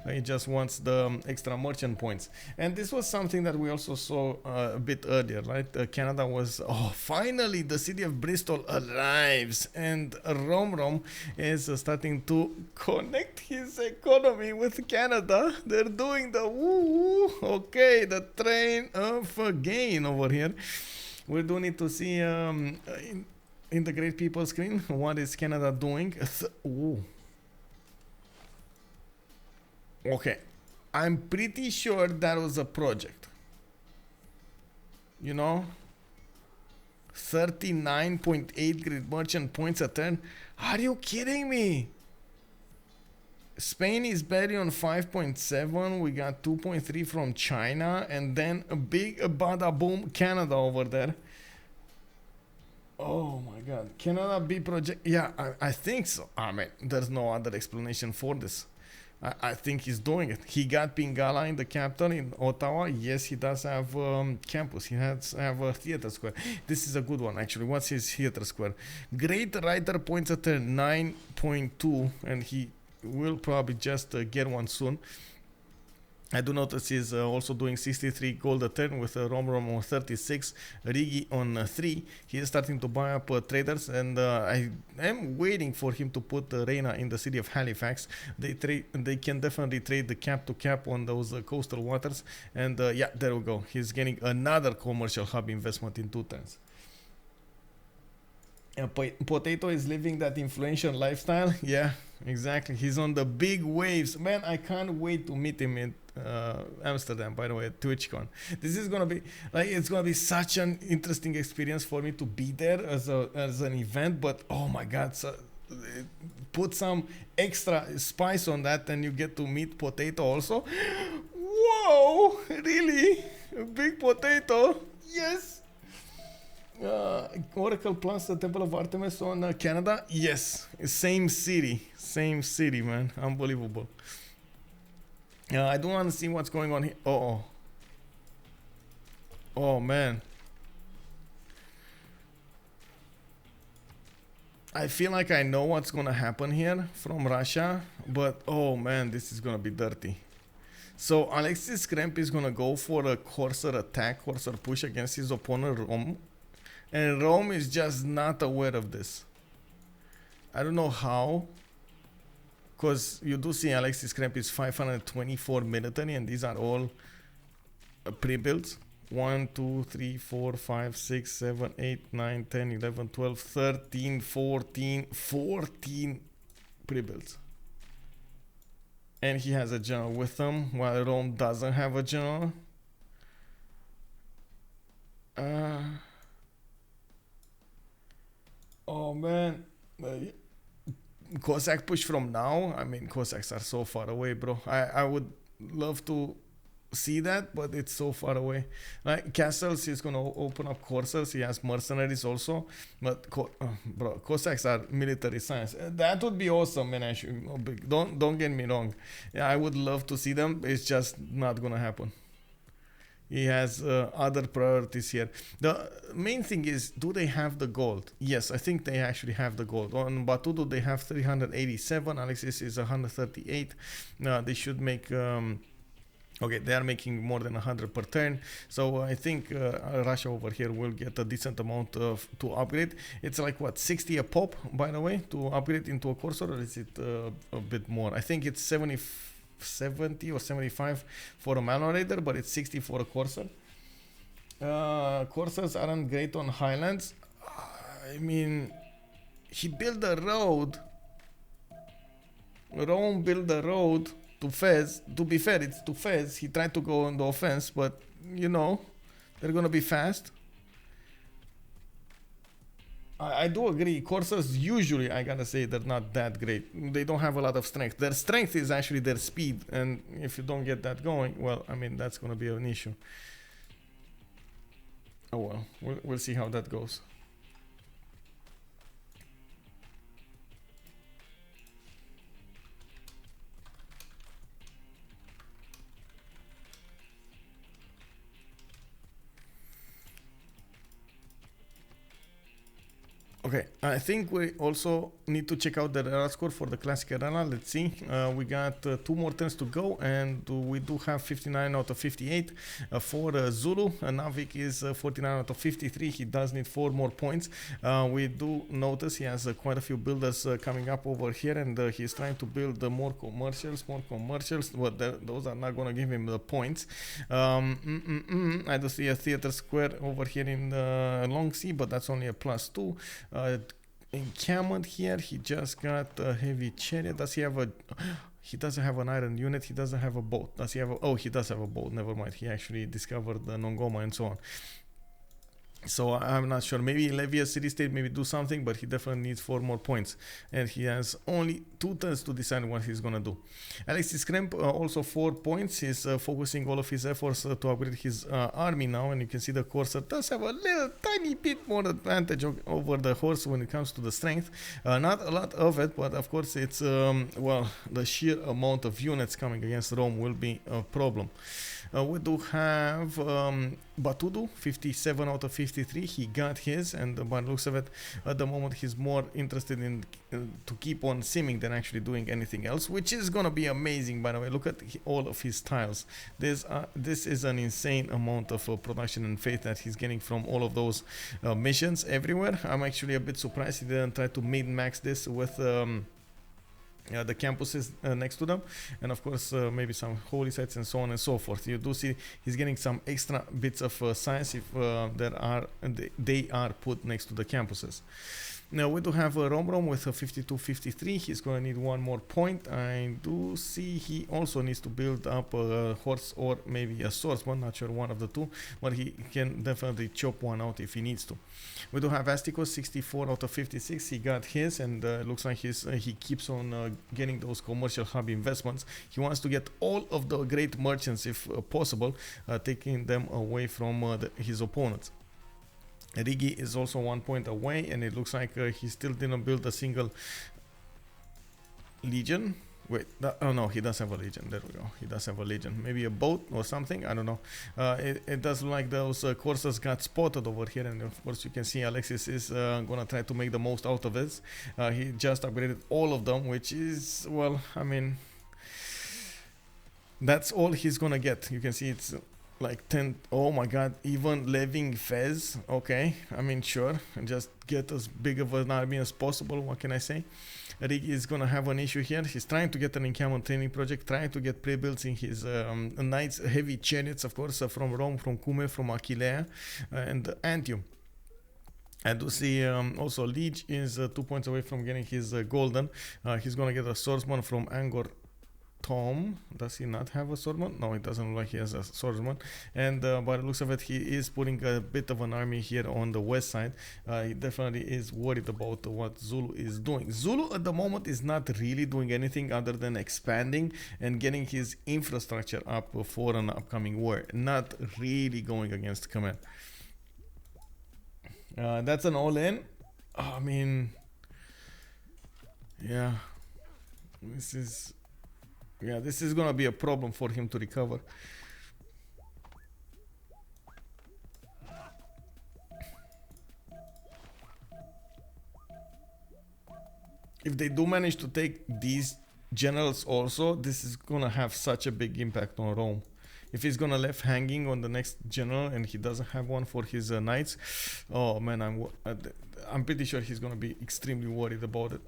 He just wants the extra merchant points. And this was something that we also saw a bit earlier, right? Canada was, finally the city of Bristol arrives, and Romrom is starting to connect his economy with Canada. They're doing the woo-woo. Okay, the train of gain over here. We do need to see in the Great People screen. What is Canada doing? Ooh. Okay, I'm pretty sure that was a project. You know, 39.8 grid merchant points a turn. Are you kidding me? Spain is barely on 5.7. We got 2.3 from China, and then a big bada boom Canada over there. Oh my god, Canada be project? Yeah, I think so. I mean, there's no other explanation for this. I think he's doing it. He got Pingala in the capital in Ottawa. Yes, he does have campus. He has have a theater square. This is a good one, actually. What's his theater square? Great writer points at 9.2, and he will probably just get one soon. I do notice he's also doing 63 gold a turn with Romrom on 36, Riggy on 3. He is starting to buy up traders, and I am waiting for him to put Reina in the city of Halifax. They can definitely trade the cap to cap on those coastal waters, and yeah, there we go. He's getting another commercial hub investment in 2 turns. Potato is living that influential lifestyle. Yeah, exactly. He's on the big waves. Man, I can't wait to meet him in Amsterdam, by the way, at TwitchCon. This is gonna be like, it's gonna be such an interesting experience for me to be there as an event. But oh my god, so, put some extra spice on that, and you get to meet Potato also. Whoa, really? A big Potato? Yes. Oracle plus the Temple of Artemis on Canada. Yes, same city, man. Unbelievable. I do want to see what's going on here. Oh man, I feel like I know what's gonna happen here from Russia, but oh man, this is gonna be dirty. So Alexis Krempp is gonna go for a Corsair attack, Corsair push against his opponent Rome. And Rome is just not aware of this. I don't know how. Because you do see Alexis Krempp is 524 military, and these are all pre-builds. 1, 2, 3, 4, 5, 6, 7, 8, 9, 10, 11, 12, 13, 14 pre-builds. And he has a general with them, while Rome doesn't have a general. Oh man, Cossack push from now. I mean, Cossacks are so far away, bro. I would love to see that, but it's so far away. Like castles, he's gonna open up Corsairs. He has mercenaries also, but bro, Cossacks are military science. That would be awesome, man. Don't get me wrong. Yeah, I would love to see them. It's just not gonna happen. He has other priorities here. The main thing is, do they have the gold? Yes, I think they actually have the gold. On Batoudoo, they have 387. Alexis is 138. They should make... okay, they are making more than 100 per turn. So I think Russia over here will get a decent amount to upgrade. It's like, what, 60 a pop, by the way, to upgrade into a Corsair? Or is it a bit more? I think it's 70 or 75 for a Malon Raider, but it's 60 for a Corsair. Corsairs aren't great on Highlands. I mean, he built a road. Rome built a road to Fez. To be fair, it's to Fez. He tried to go on the offense, but you know, they're gonna be fast. I do agree. Corsairs usually, I gotta say, they're not that great. They don't have a lot of strength. Their strength is actually their speed, and if you don't get that going, well, I mean, that's gonna be an issue. Oh well, we'll see how that goes. Okay, I think we also need to check out the RR score for the Classic Arena. Let's see. We got 2 more turns to go, and we do have 59 out of 58 for Zulu. Nawyk is 49 out of 53. He does need 4 more points. We do notice he has quite a few builders coming up over here, and he's trying to build more commercials, but those are not going to give him the points. I do see a theater square over here in Long Sea, but that's only a +2. encampment here. He just got a heavy chariot. Does he have a... He doesn't have an iron unit. He doesn't have a boat. Does he have a... Oh, he does have a boat. Never mind. He actually discovered the Nongoma and so on. So I'm not sure. Maybe levy a city state, maybe do something, but he definitely needs 4 more points. And he has only 2 turns to decide what he's gonna do. Alexis Krempp also 4 points. He's focusing all of his efforts to upgrade his army now, and you can see the courser does have a little tiny bit more advantage over the horse when it comes to the strength. Not a lot of it, but of course it's well, the sheer amount of units coming against Rome will be a problem. We do have Batoudoo, 57 out of 53. He got his, and by the looks of it, at the moment he's more interested in to keep on simming than actually doing anything else, which is gonna be amazing. By the way, look at all of his tiles. This is an insane amount of production and faith that he's getting from all of those missions everywhere. I'm actually a bit surprised he didn't try to min-max this with the campuses next to them, and of course maybe some holy sites and so on and so forth. You do see he's getting some extra bits of science if they are put next to the campuses. Now we do have Romrom with a 52-53. He's going to need 1 more point. I do see he also needs to build up a horse or maybe a swordsman, not sure, one of the two, but he can definitely chop one out if he needs to. We do have Astikos, 64 out of 56. He got his, and looks like he keeps on getting those commercial hub investments. He wants to get all of the great merchants if possible, taking them away from his opponents. Riggy is also 1 point away, and it looks like he still didn't build a single legion. Wait, oh no, he does have a legion. There we go. He does have a legion. Maybe a boat or something. I don't know. It does look like those coursers got spotted over here, and of course you can see Alexis is gonna try to make the most out of this. He just upgraded all of them, which is, well, I mean, that's all he's gonna get. You can see it's like 10. Oh my god, even levying Fez. Okay, I mean, sure, just get as big of an army as possible. What can I say? Riggy is gonna have an issue here. He's trying to get an encampment training project, trying to get pre-builds in his knights, heavy chariots, of course, from Rome, from Khmer, from Aquileia, and Antium. I do see also Lege is 2 points away from getting his golden. He's gonna get a swordsman from Angor Tom. Does he not have a swordsman? No, it doesn't look like he has a swordsman. And by the looks of it, he is putting a bit of an army here on the west side. He definitely is worried about what Zulu is doing. Zulu at the moment is not really doing anything other than expanding and getting his infrastructure up for an upcoming war. Not really going against Khmer. That's an all-in. I mean, yeah, this is gonna be a problem for him to recover. If they do manage to take these generals also, this is gonna have such a big impact on Rome. If he's gonna left hanging on the next general and he doesn't have one for his knights, oh man, I'm pretty sure he's gonna be extremely worried about it.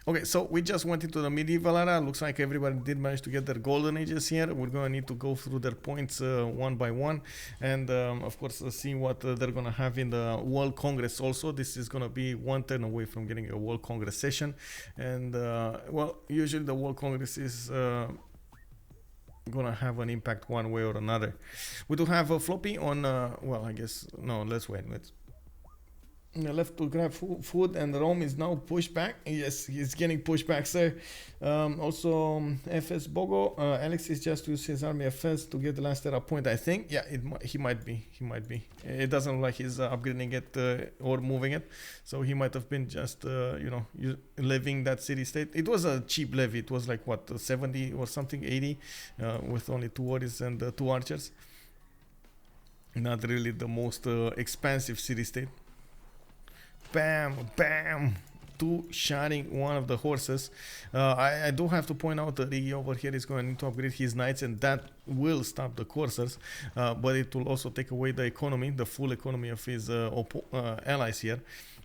Okay, so we just went into the medieval era. Looks like everybody did manage to get their golden ages here. We're gonna need to go through their points one by one, and of course see what they're gonna have in the World Congress also. This is gonna be 1 turn away from getting a World Congress session, and well, usually the World Congress is gonna have an impact one way or another. We do have a Floppy on, well, I guess, no, let's wait. Left to grab food, and Rome is now pushed back. Yes, he's getting pushed back, sir. Also, FS Bogo, Alexis just used his army FS to get the last era point, I think. Yeah, he might be. It doesn't look like he's upgrading it or moving it, so he might have been just, you know, levying that city state. It was a cheap levy. It was like, what, 70 or something, 80, with only 2 warriors and 2 archers. Not really the most expansive city state. Bam, bam, 2 shotting one of the horses. I do have to point out that Riggy over here is going to need to upgrade his knights, and that will stop the coursers, but it will also take away the economy, the full economy of his allies here.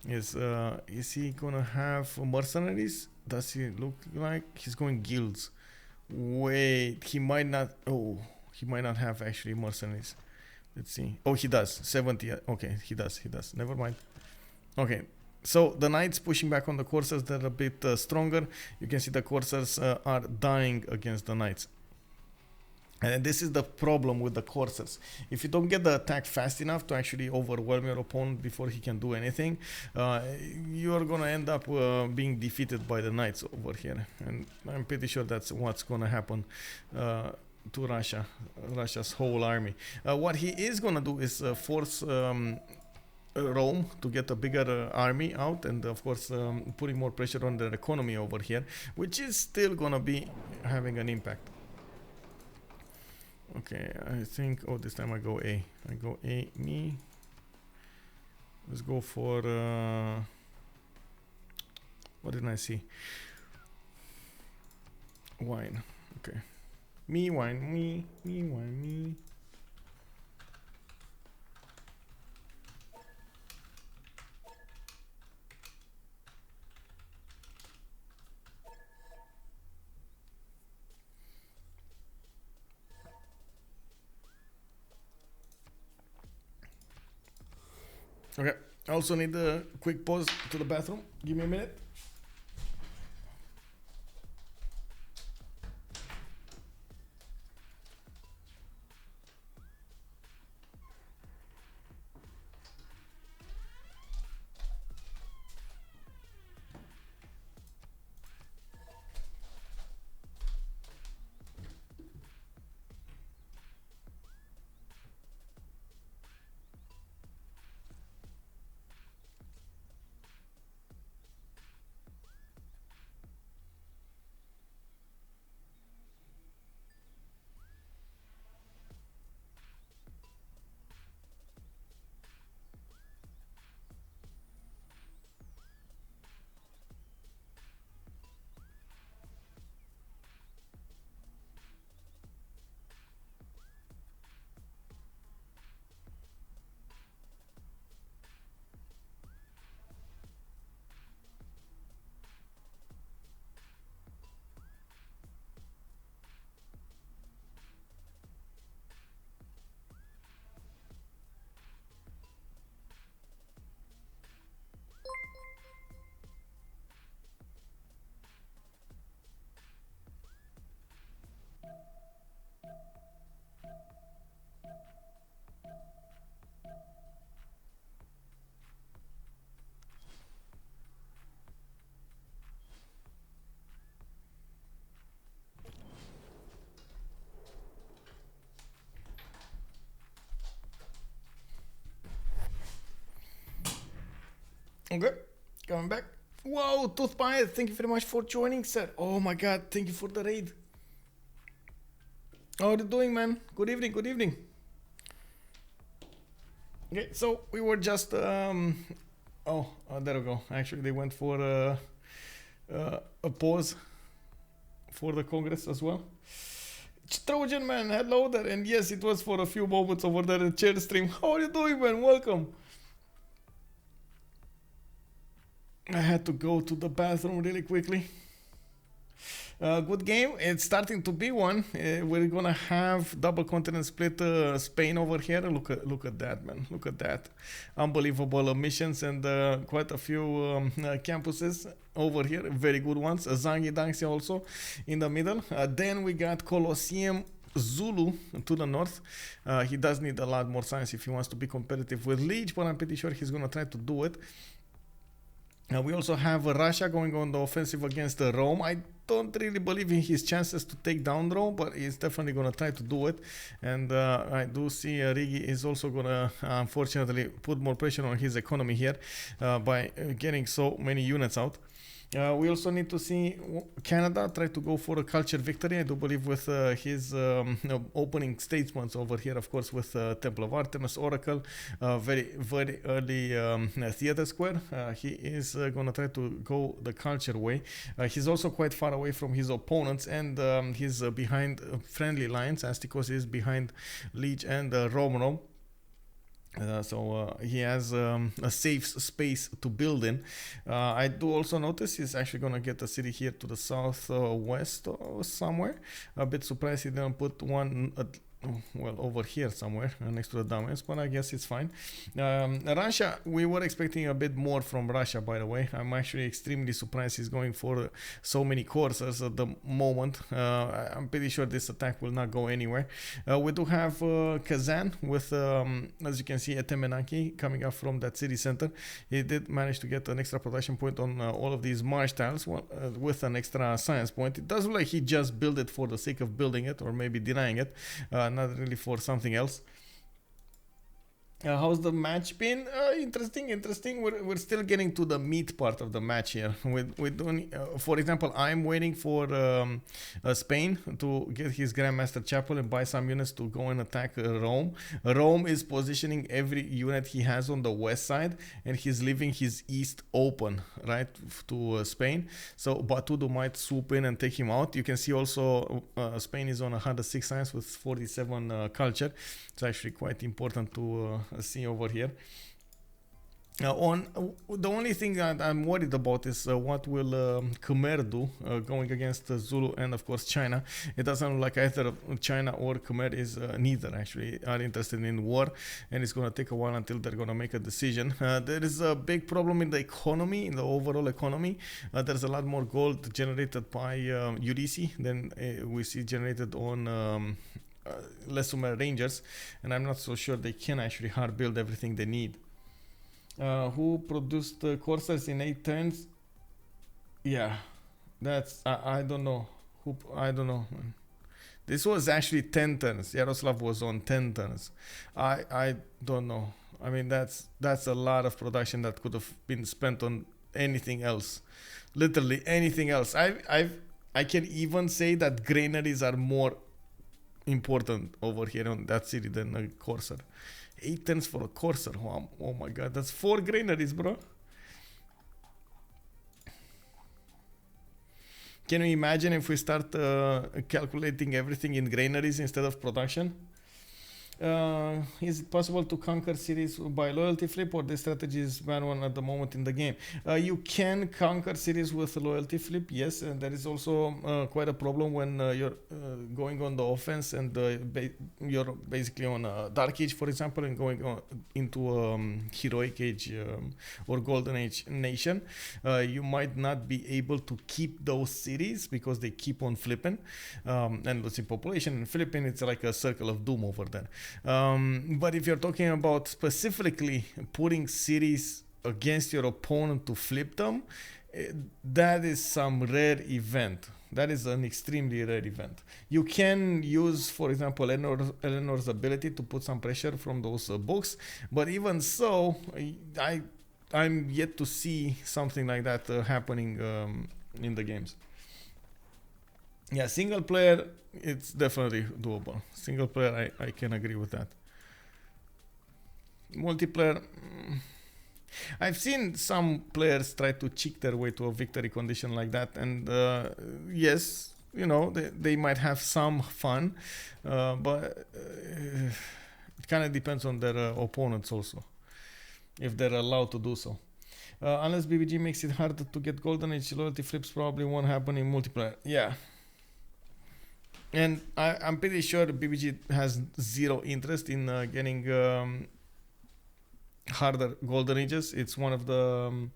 Is he gonna have mercenaries? Does he look like he's going guilds? Wait, he might not. Oh, he might not have actually mercenaries. Let's see. Oh, he does. 70. Okay, he does. Never mind. Okay. So the knights pushing back on the coursers, they're a bit stronger. You can see the coursers are dying against the knights. And this is the problem with the coursers. If you don't get the attack fast enough to actually overwhelm your opponent before he can do anything, you're gonna end up being defeated by the knights over here. And I'm pretty sure that's what's gonna happen to Russia's whole army. What he is gonna do is force Rome to get a bigger army out, and of course putting more pressure on their economy over here, which is still gonna be having an impact. Okay, I think, oh, this time I go A. I go A, me. Let's go for, what did I see? Wine, okay. Me, wine, me, wine, me. Okay, I also need a quick pause to the bathroom. Give me a minute. Okay, coming back. Whoa, Toothpie, thank you very much for joining, sir. Oh my god, thank you for the raid. How are you doing, man? Good evening, good evening. Okay, so we were just, there we go. Actually, they went for a pause for the Congress as well. Trojan, man, hello there. And yes, it was for a few moments over there in chair stream. How are you doing, man? Welcome. I had to go to the bathroom really quickly. Good game. It's starting to be one. We're gonna have double continent split Spain over here. Look at that, man. Look at that. Unbelievable missions and quite a few campuses over here. Very good ones. Zangi Dangxia also in the middle. Then we got Colosseum Zulu to the north. He does need a lot more science if he wants to be competitive with Lege, but I'm pretty sure he's gonna try to do it. We also have Russia going on the offensive against Rome. I don't really believe in his chances to take down Rome, but he's definitely going to try to do it. And I do see Riggy is also going to, unfortunately, put more pressure on his economy here by getting so many units out. We also need to see Canada try to go for a culture victory. I do believe with his opening statements over here, of course, with Temple of Artemis, Oracle, very early theater square. He is going to try to go the culture way. He's also quite far away from his opponents, and he's behind friendly lines. Astikos is behind Lege and Romrom. So he has a safe space to build in. I do also notice he's actually going to get a city here to the southwest or somewhere. A bit surprised he didn't put one well, over here somewhere next to the domains, but I guess it's fine. Russia, we were expecting a bit more from Russia, by the way. I'm actually extremely surprised he's going for so many coursers at the moment. I'm pretty sure this attack will not go anywhere. We do have Kazan with, as you can see, Etemenaki coming up from that city center. He did manage to get an extra production point on all of these marsh tiles with an extra science point. It does look like he just built it for the sake of building it, or maybe denying it. Not really for something else. How's the match been? Interesting. We're still getting to the meat part of the match here. We're doing, for example, I'm waiting for Spain to get his Grandmaster Chapel and buy some units to go and attack Rome. Rome is positioning every unit he has on the west side, and he's leaving his east open, right, to Spain. So Batoudoo might swoop in and take him out. You can see also Spain is on 106 science with 47 culture. It's actually quite important to see over here. The only thing that I'm worried about is what will Khmer do going against Zulu and of course China. It doesn't look like either China or Khmer is neither actually are interested in war, and it's going to take a while until they're going to make a decision. There is a big problem in the economy, in the overall economy. There's a lot more gold generated by Ulysse than we see generated on less Khmer Rangers, and I'm not so sure they can actually hard build everything they need. Who produced the coursers in 8 turns? Yeah, that's I don't know. I don't know. This was actually 10 turns. Yaroslav was on 10 turns. I don't know. I mean, that's a lot of production that could have been spent on anything else. Literally anything else. I can even say that granaries are more important over here on that city than a courser. 8 turns for a courser. Oh my god, that's 4 granaries, bro. Can you imagine if we start calculating everything in granaries instead of production? Is it possible to conquer cities by loyalty flip, or the strategy is bad one at the moment in the game? You can conquer cities with loyalty flip, yes, and there is also quite a problem when you're going on the offense and you're basically on a Dark Age, for example, and going on into Heroic Age or Golden Age nation. You might not be able to keep those cities because they keep on flipping and losing population, and flipping, it's like a circle of doom over there. But if you're talking about specifically putting cities against your opponent to flip them, that is some rare event. That is an extremely rare event. You can use, for example, Eleanor's ability to put some pressure from those books, but even so, I'm yet to see something like that happening in the games. Yeah, single player, it's definitely doable. Single player, I can agree with that. Multiplayer, I've seen some players try to cheat their way to a victory condition like that, and yes, you know, they might have some fun, but it kind of depends on their opponents also, if they're allowed to do so. Unless BBG makes it harder to get Golden Age, loyalty flips probably won't happen in multiplayer. Yeah. And I'm pretty sure BBG has zero interest in getting harder Golden Ages. It's one of the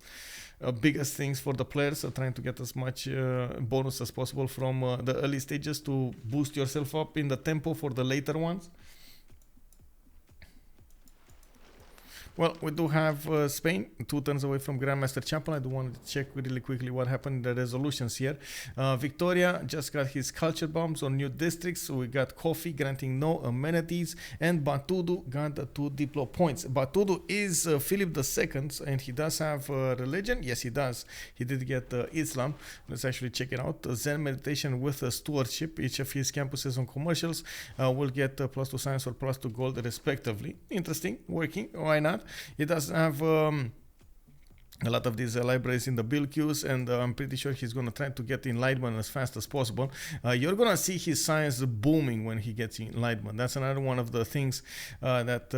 biggest things for the players, trying to get as much bonus as possible from the early stages to boost yourself up in the tempo for the later ones. Well, we do have Spain 2 turns away from Grandmaster Chapel. I do want to check really quickly what happened in the resolutions here. Victoria just got his culture bombs on new districts. So we got Coffee granting no amenities, and Batoudoo got the 2 diplo points. Batoudoo is Philip II, and he does have religion. Yes, he does. He did get Islam. Let's actually check it out. Zen meditation with stewardship. Each of his campuses on commercials will get +2 science or +2 gold respectively. Interesting. Working. Why not? It does have a lot of these libraries in the build queues, and I'm pretty sure he's going to try to get Enlightenment as fast as possible. You're going to see his science booming when he gets Enlightenment. That's another one of the things that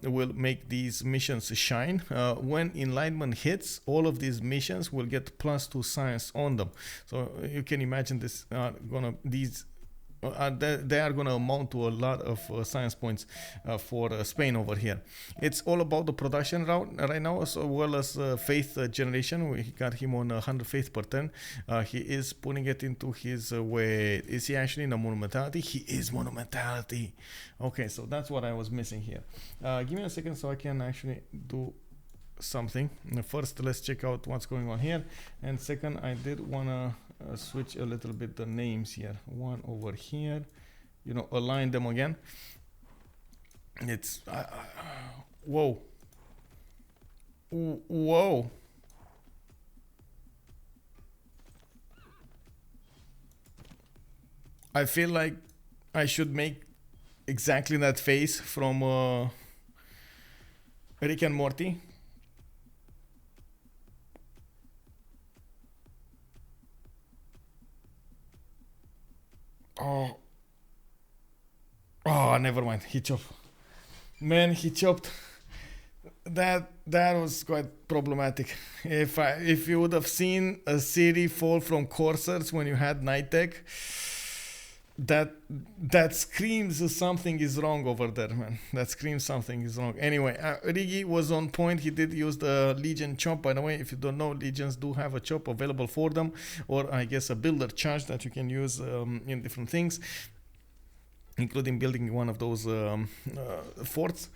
will make these missions shine. When Enlightenment hits, all of these missions will get +2 science on them. So you can imagine this these they are going to amount to a lot of science points for Spain over here. It's all about the production route right now, as well as faith generation. We got him on 100 faith per turn. He is putting it into his way. Is he actually in a monumentality? He is monumentality. Okay, so that's what I was missing here. Give me a second so I can actually do something. First, let's check out what's going on here, and second, I did want to switch a little bit the names here. One over here, you know, align them again. It's whoa, whoa. I feel like I should make exactly that face from Rick and Morty. Oh, never mind. He chopped. Man, he chopped. That was quite problematic. If you would have seen a city fall from coursers when you had night tech, that screams something is wrong over there, man. That screams something is wrong. Anyway, Riggy was on point. He did use the Legion chop. By the way, if you don't know, Legions do have a chop available for them, or I guess a builder charge that you can use in different things, including building one of those forts.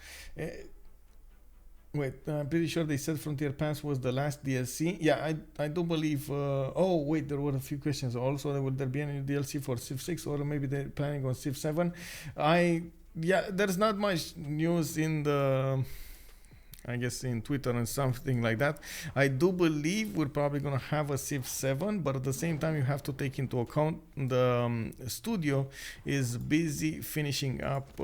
Wait, I'm pretty sure they said Frontier Pass was the last DLC. Yeah, I do believe. Oh, wait, there were a few questions. Also, will there be any DLC for Civ 6, or maybe they're planning on Civ 7? Yeah, there's not much news in the, I guess, in Twitter and something like that. I do believe we're probably going to have a Civ 7, but at the same time, you have to take into account the studio is busy finishing up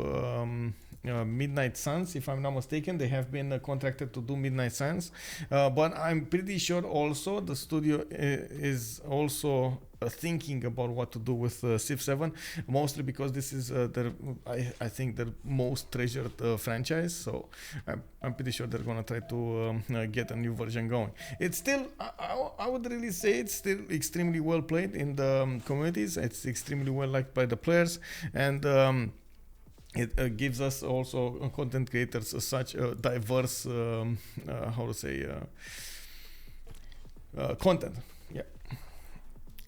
Midnight Suns, if I'm not mistaken. They have been contracted to do Midnight Suns, but I'm pretty sure also the studio is also thinking about what to do with Civ 7, mostly because this is I think their most treasured franchise, so I'm pretty sure they're gonna try to get a new version going. It's still, I would really say it's still extremely well played in the communities. It's extremely well liked by the players, and it gives us also content creators such a diverse how to say content. Yeah.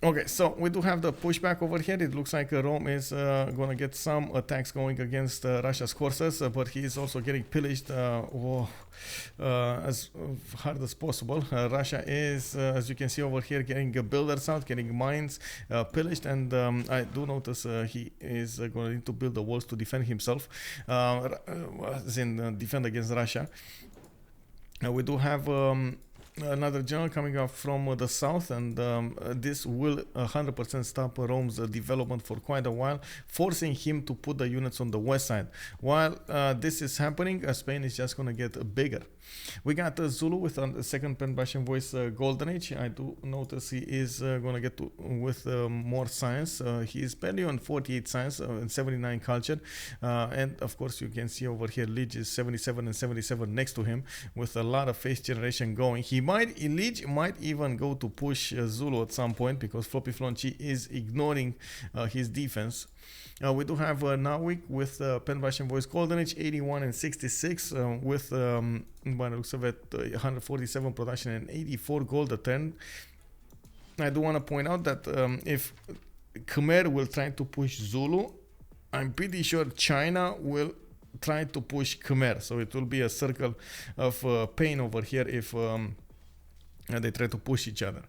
Okay, so we do have the pushback over here. It looks like Rome is going to get some attacks going against Russia's courses, but he is also getting pillaged as hard as possible. Russia is, as you can see over here, getting builders out, getting mines pillaged, and I do notice he is going to need to build the walls to defend himself, as in defend against Russia. We do have another general coming up from the south, and this will 100% stop Rome's development for quite a while, forcing him to put the units on the west side. While this is happening, Spain is just going to get bigger. We got Zulu with a second pen Russian voice golden age. I do notice he is going to get with more science. He is barely on 48 science and 79 culture, and of course you can see over here Lege is 77 and 77 next to him with a lot of face generation going. Lege might even go to push Zulu at some point, because Floppyflong is ignoring his defense. We do have Nawyk with pen Russian voice golden age 81 and 66 with by the looks of it 147 production and 84 gold a turn. I do want to point out that if Khmer will try to push Zulu, I'm pretty sure China will try to push Khmer, so it will be a circle of pain over here if they try to push each other.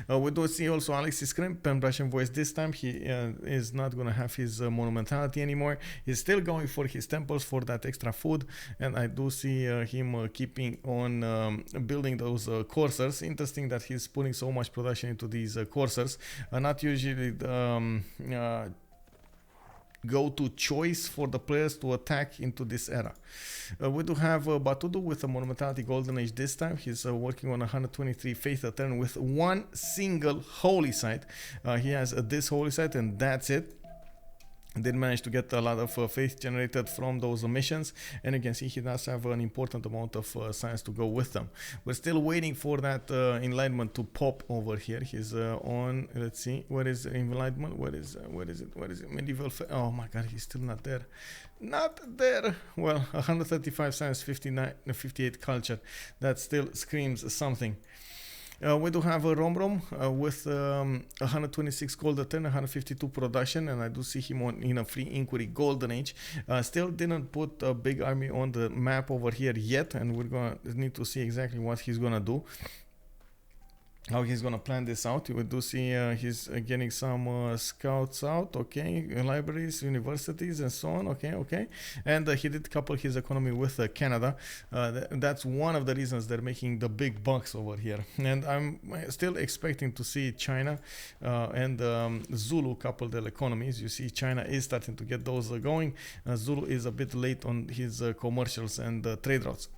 We do see also Alexis Krempp, pen Russian voice this time. He is not going to have his monumentality anymore. He's still going for his temples for that extra food, and I do see him keeping on building those coursers. Interesting that he's putting so much production into these coursers. Not usually go-to choice for the players to attack into this era. We do have Batoudoo with a monumentality golden age this time. He's working on 123 faith a turn with one single holy site. He has this holy site and that's it. did manage to get a lot of faith generated from those missions, and you can see he does have an important amount of science to go with them. We're still waiting for that enlightenment to pop over here. He's on, let's see, where is enlightenment? Where is it? Medieval, oh my god, he's still not there. Not there. Well, 135 science, 58 culture. That still screams something. We do have a Romrom with 126 gold a turn, 152 production, and I do see him in a free inquiry golden age. Still didn't put a big army on the map over here yet, and we're gonna need to see exactly what he's gonna do, how he's gonna plan this out. We do see he's getting some scouts out, okay, libraries, universities, and so on, okay. And he did couple his economy with Canada. That's one of the reasons they're making the big bucks over here. And I'm still expecting to see China and Zulu couple their economies. You see China is starting to get those going. Zulu is a bit late on his commercials and trade routes.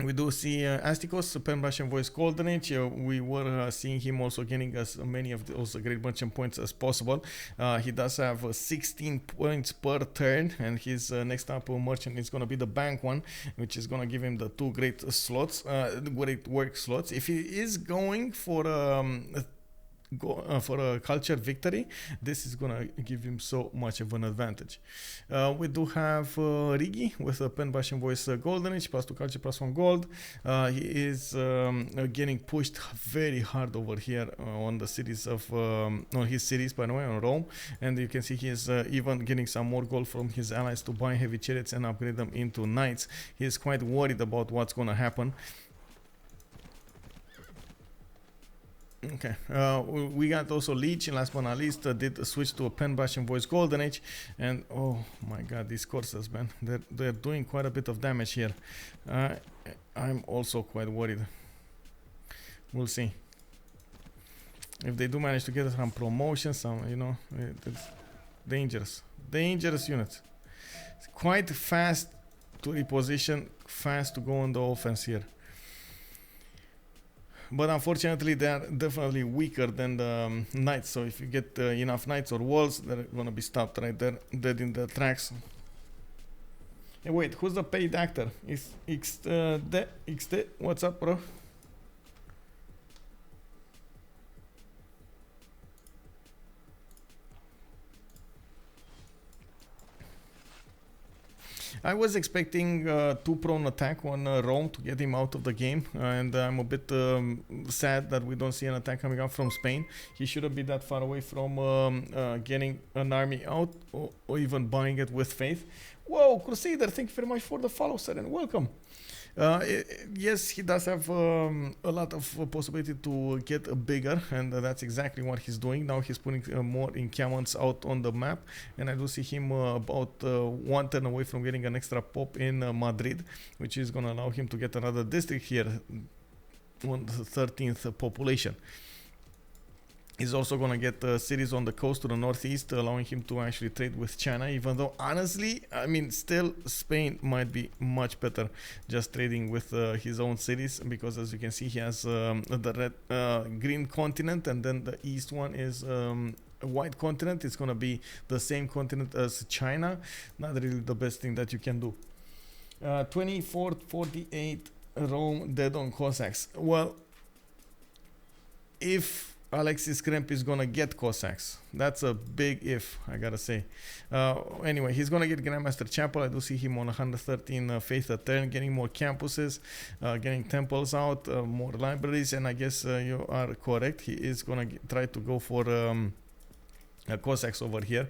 We do see Astikos, Pan-Russian Voice Golden Age. We were seeing him also getting as many of those great merchant points as possible. He does have 16 points per turn, and his next up merchant is going to be the bank one, which is going to give him the 2 great slots, great work slots. If he is going for a culture victory, this is gonna give him so much of an advantage. We do have Riggy with a Pan-Russian Voice Golden Age, plus 2 culture, plus 1 gold. He is getting pushed very hard over here on the cities of on his cities, by the way, on Rome, and you can see he is even getting some more gold from his allies to buy heavy chariots and upgrade them into knights. He is quite worried about what's gonna happen. Okay, we got also Lege, last but not least, did switch to a Pan-Russian Voice Golden Age, and oh my god, these courses, man, they're doing quite a bit of damage here. I'm also quite worried. We'll see. If they do manage to get some promotion, some, you know, it's dangerous units. It's quite fast to reposition, fast to go on the offense here. But unfortunately, they are definitely weaker than the knights. So if you get enough knights or walls, they're gonna be stopped right there, dead in the tracks. Hey, wait, who's the paid actor? Is XD? What's up, bro? I was expecting 2 prone attack on Rome to get him out of the game, and I'm a bit sad that we don't see an attack coming out from Spain. He shouldn't be that far away from getting an army out, or even buying it with faith. Whoa, Crusader, thank you very much for the follow, sir, and welcome. Yes, he does have a lot of possibility to get bigger, and that's exactly what he's doing. Now he's putting more encampments out on the map, and I do see him about 1 turn away from getting an extra pop in Madrid, which is going to allow him to get another district here on the 13th population. He's also going to get cities on the coast to the northeast, allowing him to actually trade with China, even though, honestly, I mean, still Spain might be much better just trading with his own cities, because as you can see, he has the green continent, and then the east one is a white continent. It's going to be the same continent as China. Not really the best thing that you can do. 2448 Rome dead on Cossacks. Well, if Alexis Krempp is gonna get Cossacks, that's a big if, I gotta say. Anyway, he's gonna get Grandmaster Chapel. I do see him on 113 faith a turn, getting more campuses, getting temples out, more libraries, and I guess you are correct. He is gonna try to go for Cossacks over here,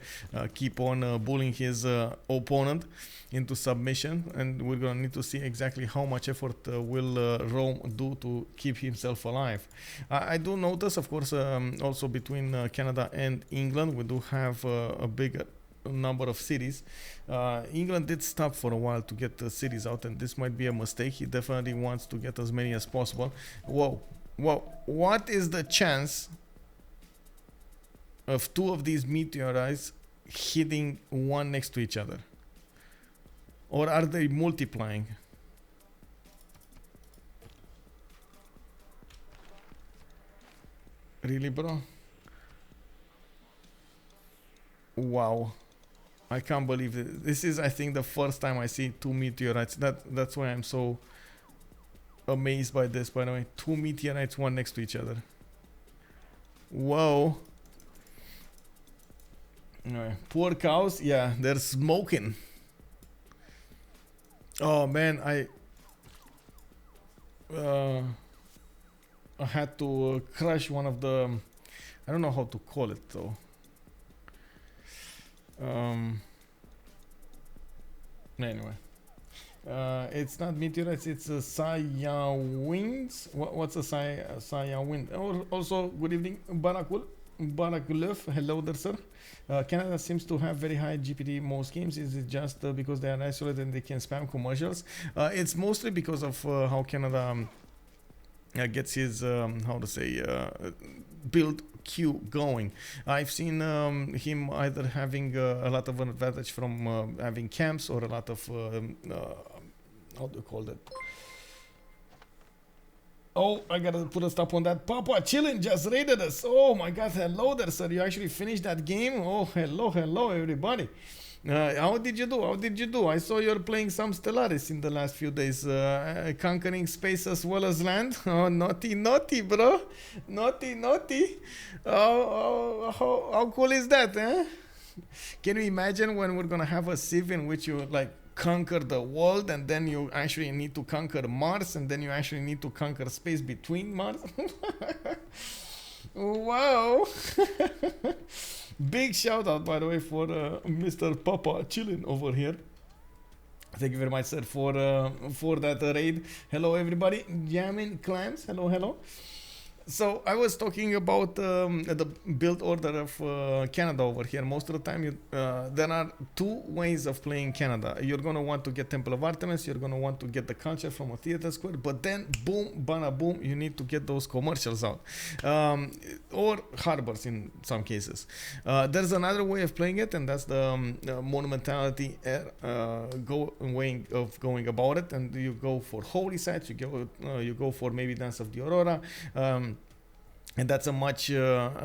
keep on bullying his opponent into submission, and we're gonna need to see exactly how much effort will Rome do to keep himself alive. I do notice, of course, also between Canada and England, we do have a bigger number of cities. England did stop for a while to get the cities out, and this might be a mistake. He definitely wants to get as many as possible. Whoa, what is the chance of 2 of these meteorites hitting one next to each other? Or are they multiplying? Really, bro? Wow. I can't believe it. This is, I think, the first time I see two meteorites. That's why I'm so amazed by this, by the way. Two meteorites, one next to each other. Whoa. Alright. Poor cows. Yeah, they're smoking. Oh, man. I had to crush one of the... I don't know how to call it, though. Anyway, it's not meteorites, it's Saya winds. What's a Saya wind? Also, good evening, Barakulov. Hello there, sir. Canada seems to have very high GPT most games. Is it just because they are isolated and they can spam commercials? It's mostly because of how Canada gets his how to say build queue going. I've seen him either having a lot of advantage from having camps or a lot of how do you call that? Oh, I gotta put a stop on that. Papa Chillin just raided us. Oh my god, hello there, sir. You actually finished that game? Oh, hello everybody. How did you do? How did you do? I saw you're playing some Stellaris in the last few days. Conquering space as well as land. Oh, naughty, bro. Naughty. How cool is that, eh? Can you imagine when we're gonna have a Civ in which you like conquer the world and then you actually need to conquer Mars and then you actually need to conquer space between Mars? Wow. Big shout out, by the way, for Mr. Papa chilling over here. Thank you very much, sir, for that raid. Hello, everybody. Jamming clams. Hello. So I was talking about the build order of Canada over here. Most of the time, there are two ways of playing Canada. You're going to want to get Temple of Artemis. You're going to want to get the culture from a theater square. But then, boom, bana boom, you need to get those commercials out. Or harbors in some cases. There's another way of playing it, and that's the monumentality way of going about it. And you go for holy sites. You go for maybe Dance of the Aurora. And that's a much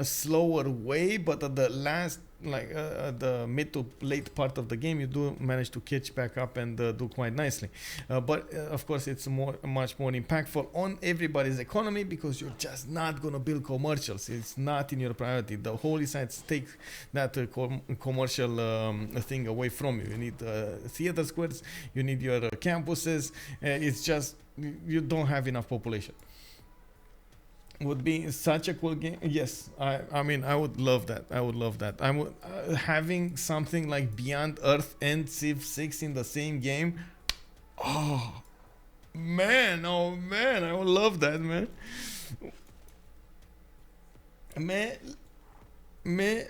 slower way, but at the last, like the mid to late part of the game, you do manage to catch back up and do quite nicely. But of course, it's much more impactful on everybody's economy because you're just not gonna build commercials. It's not in your priority. The holy sites take that commercial thing away from you. You need theater squares. You need your campuses. It's just you don't have enough population. Would be such a cool game. Yes, I mean I would love that. I'm having something like Beyond Earth and Civ 6 in the same game. Oh man, I would love that, man. Mais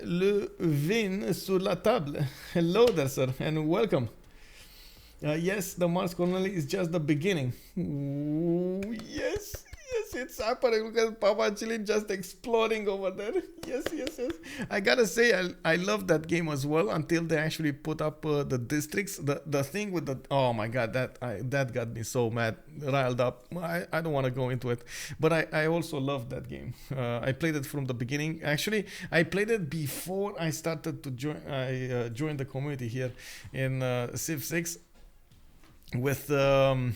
le vin sur la table. Hello there, sir, and welcome. Yes, the Mars colony is just the beginning. Ooh, yes, it's happening. Look at Papa Chili just exploding over there. Yes. I gotta say, I love that game as well until they actually put up the districts. The thing with the... Oh my god, that got me so mad, riled up. I don't want to go into it. But I also loved that game. I played it from the beginning. Actually, I played it before I started to join. I joined the community here in Civ 6 with... who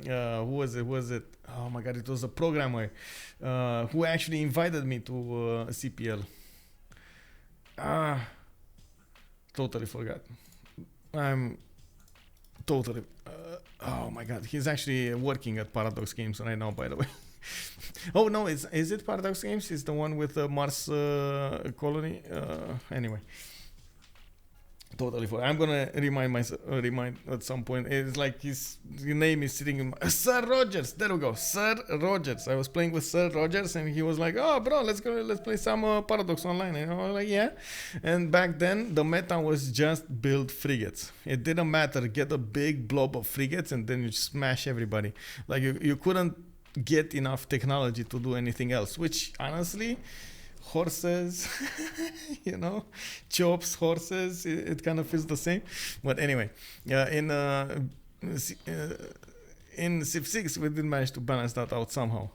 was it? Oh my god, it was a programmer who actually invited me to CPL. Totally forgot. I'm totally... oh my god, he's actually working at Paradox Games right now, by the way. Oh no, is it Paradox Games? It's the one with the Mars colony? Anyway. Totally. I'm gonna remind at some point. It's like his name is sitting in my, Sir Rogers. There we go, Sir Rogers. I was playing with Sir Rogers, and he was like, "Oh, bro, let's play some Paradox online." And I was like, "Yeah." And back then, the meta was just build frigates. It didn't matter. Get a big blob of frigates, and then you smash everybody. Like you couldn't get enough technology to do anything else. Which honestly. Horses, chops, horses, it kind of feels the same. But anyway, in Civ 6, we did manage to balance that out somehow.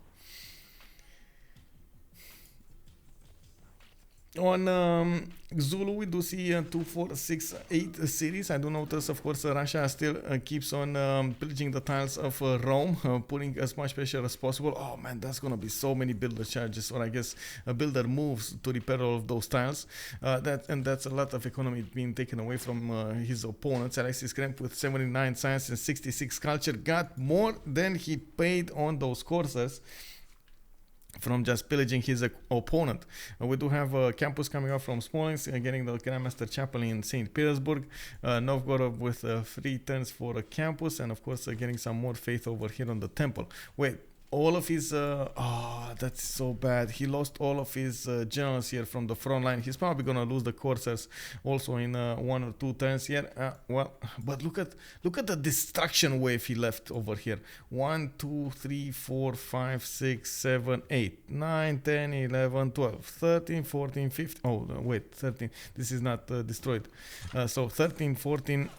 On Zulu, we do see 2, 4, 6, 8 cities. I do notice, of course, Russia still keeps on pillaging the tiles of Rome, putting as much pressure as possible. Oh man, that's gonna be so many builder charges, or I guess a builder moves to repair all of those tiles. That's a lot of economy being taken away from his opponents. Alexis Krempp with 79 science and 66 culture got more than he paid on those courses from just pillaging his opponent. We do have a campus coming up from Smolensk, getting the Grandmaster Chapel in St. Petersburg. Novgorod with 3 turns for a campus, and of course getting some more faith over here on the temple. Wait, all of his that's so bad. He lost all of his generals here from the front line. He's probably gonna lose the coursers also in 1 or 2 turns here. Well, but look at the destruction wave he left over here. 1, 2, 3, 4, 5, 6, 7, 8, 9, 10, 11, 12, 13, 14, 15. Oh wait, 13. This is not destroyed. So 13, 14,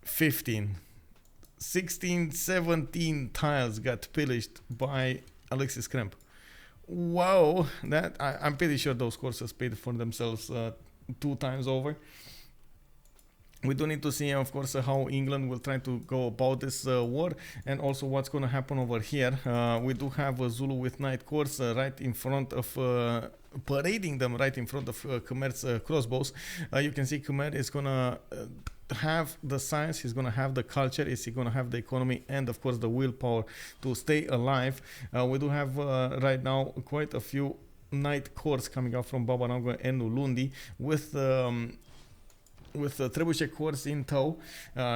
15. 16, 17 tiles got pillaged by Alexis Krempp. Wow, that I'm pretty sure those courses paid for themselves 2 times over. We do need to see, of course, how England will try to go about this war, and also what's going to happen over here. We do have a Zulu with Knight course right in front of parading them right in front of Khmer's crossbows. You can see Khmer is going to have the science, he's going to have the culture, is he going to have the economy, and of course the willpower to stay alive. We do have right now quite a few Knight cores coming out from Babanaga and Ulundi with the Trebuchet course in tow.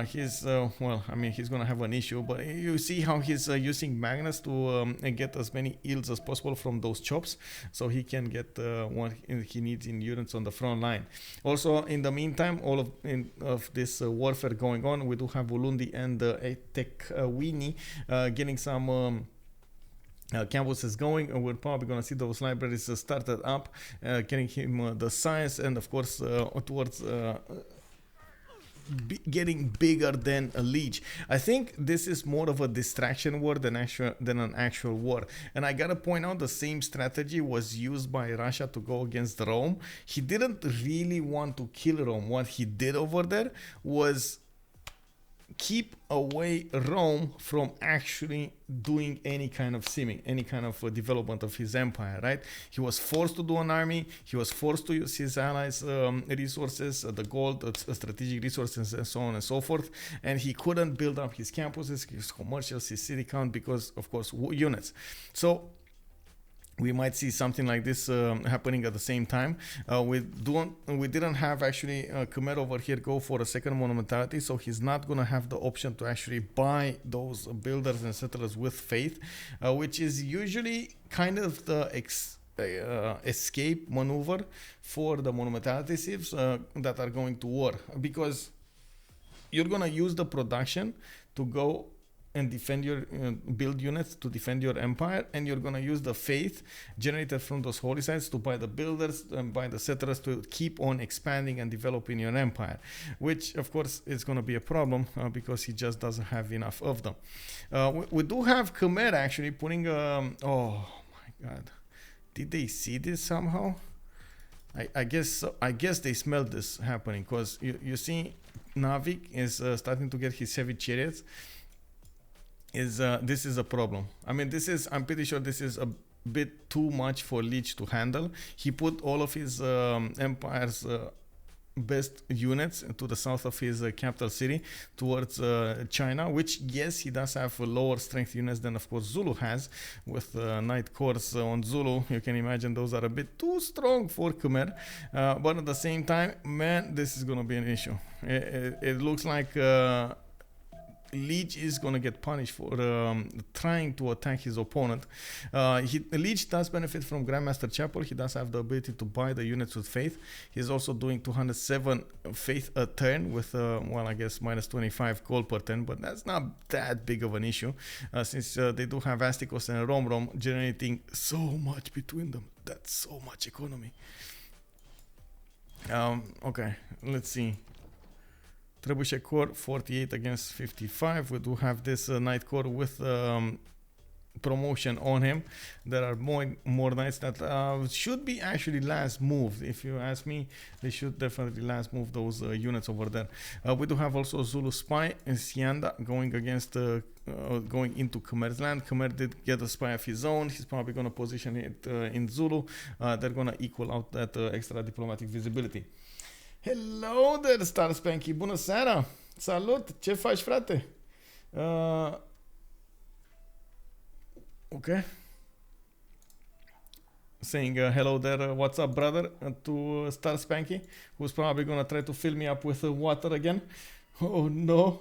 He's well, I mean, he's gonna have an issue, but you see how he's using magnets to get as many yields as possible from those chops, so he can get what he needs in units on the front line. Also, in the meantime, all of this warfare going on, we do have Ulundi and Etek Winnie getting some campuses going, and we're probably going to see those libraries started up, getting him the science, and of course towards getting bigger than a Lege. I think this is more of a distraction war than an actual war. And I gotta point out, the same strategy was used by Russia to go against Rome. He didn't really want to kill Rome. What he did over there was keep away Rome from actually doing any kind of simming, any kind of development of his empire, right? He was forced to do an army, he was forced to use his allies' resources, the gold, strategic resources, and so on and so forth, and he couldn't build up his campuses, his commercials, his city count, because, of course, units. So we might see something like this happening at the same time. We didn't have actually Khmer over here go for a second monumentality, so he's not gonna have the option to actually buy those builders and settlers with faith, which is usually kind of the escape maneuver for the monumentality civs that are going to war, because you're gonna use the production to go and defend your build units to defend your empire, and you're gonna use the faith generated from those holy sites to buy the builders and buy the settlers to keep on expanding and developing your empire, which of course is gonna be a problem because he just doesn't have enough of them. We do have Khmer actually putting oh my god, did they see this somehow? I guess they smelled this happening, because you see Nawyk is starting to get his heavy chariots. This is a problem. I mean, I'm pretty sure this is a bit too much for Lege to handle. He put all of his empire's best units to the south of his capital city towards China, which, yes, he does have lower strength units than, of course, Zulu has, with Knight Corps on Zulu. You can imagine those are a bit too strong for Khmer, but at the same time, man, this is going to be an issue. It looks like Lege is going to get punished for trying to attack his opponent. Lege does benefit from Grandmaster Chapel. He does have the ability to buy the units with faith. He's also doing 207 faith a turn with, well, I guess minus 25 gold per turn, but that's not that big of an issue since they do have Astikos and Romrom generating so much between them. That's so much economy. Okay, let's see. Trebuchet Corps 48 against 55. We do have this Knight Corps with promotion on him. There are more knights that should be actually last moved. If you ask me, they should definitely last move those units over there. We do have also Zulu spy in Sianda going against going into Khmer's land. Khmer did get a spy of his own. He's probably going to position it in Zulu. They're going to equal out that extra diplomatic visibility. Hello there, Star Spanky. Bună seara. Salut. Ce faci, frate? Okay. Saying hello there, what's up, brother, to Star Spanky, who's probably gonna try to fill me up with water again. Oh no.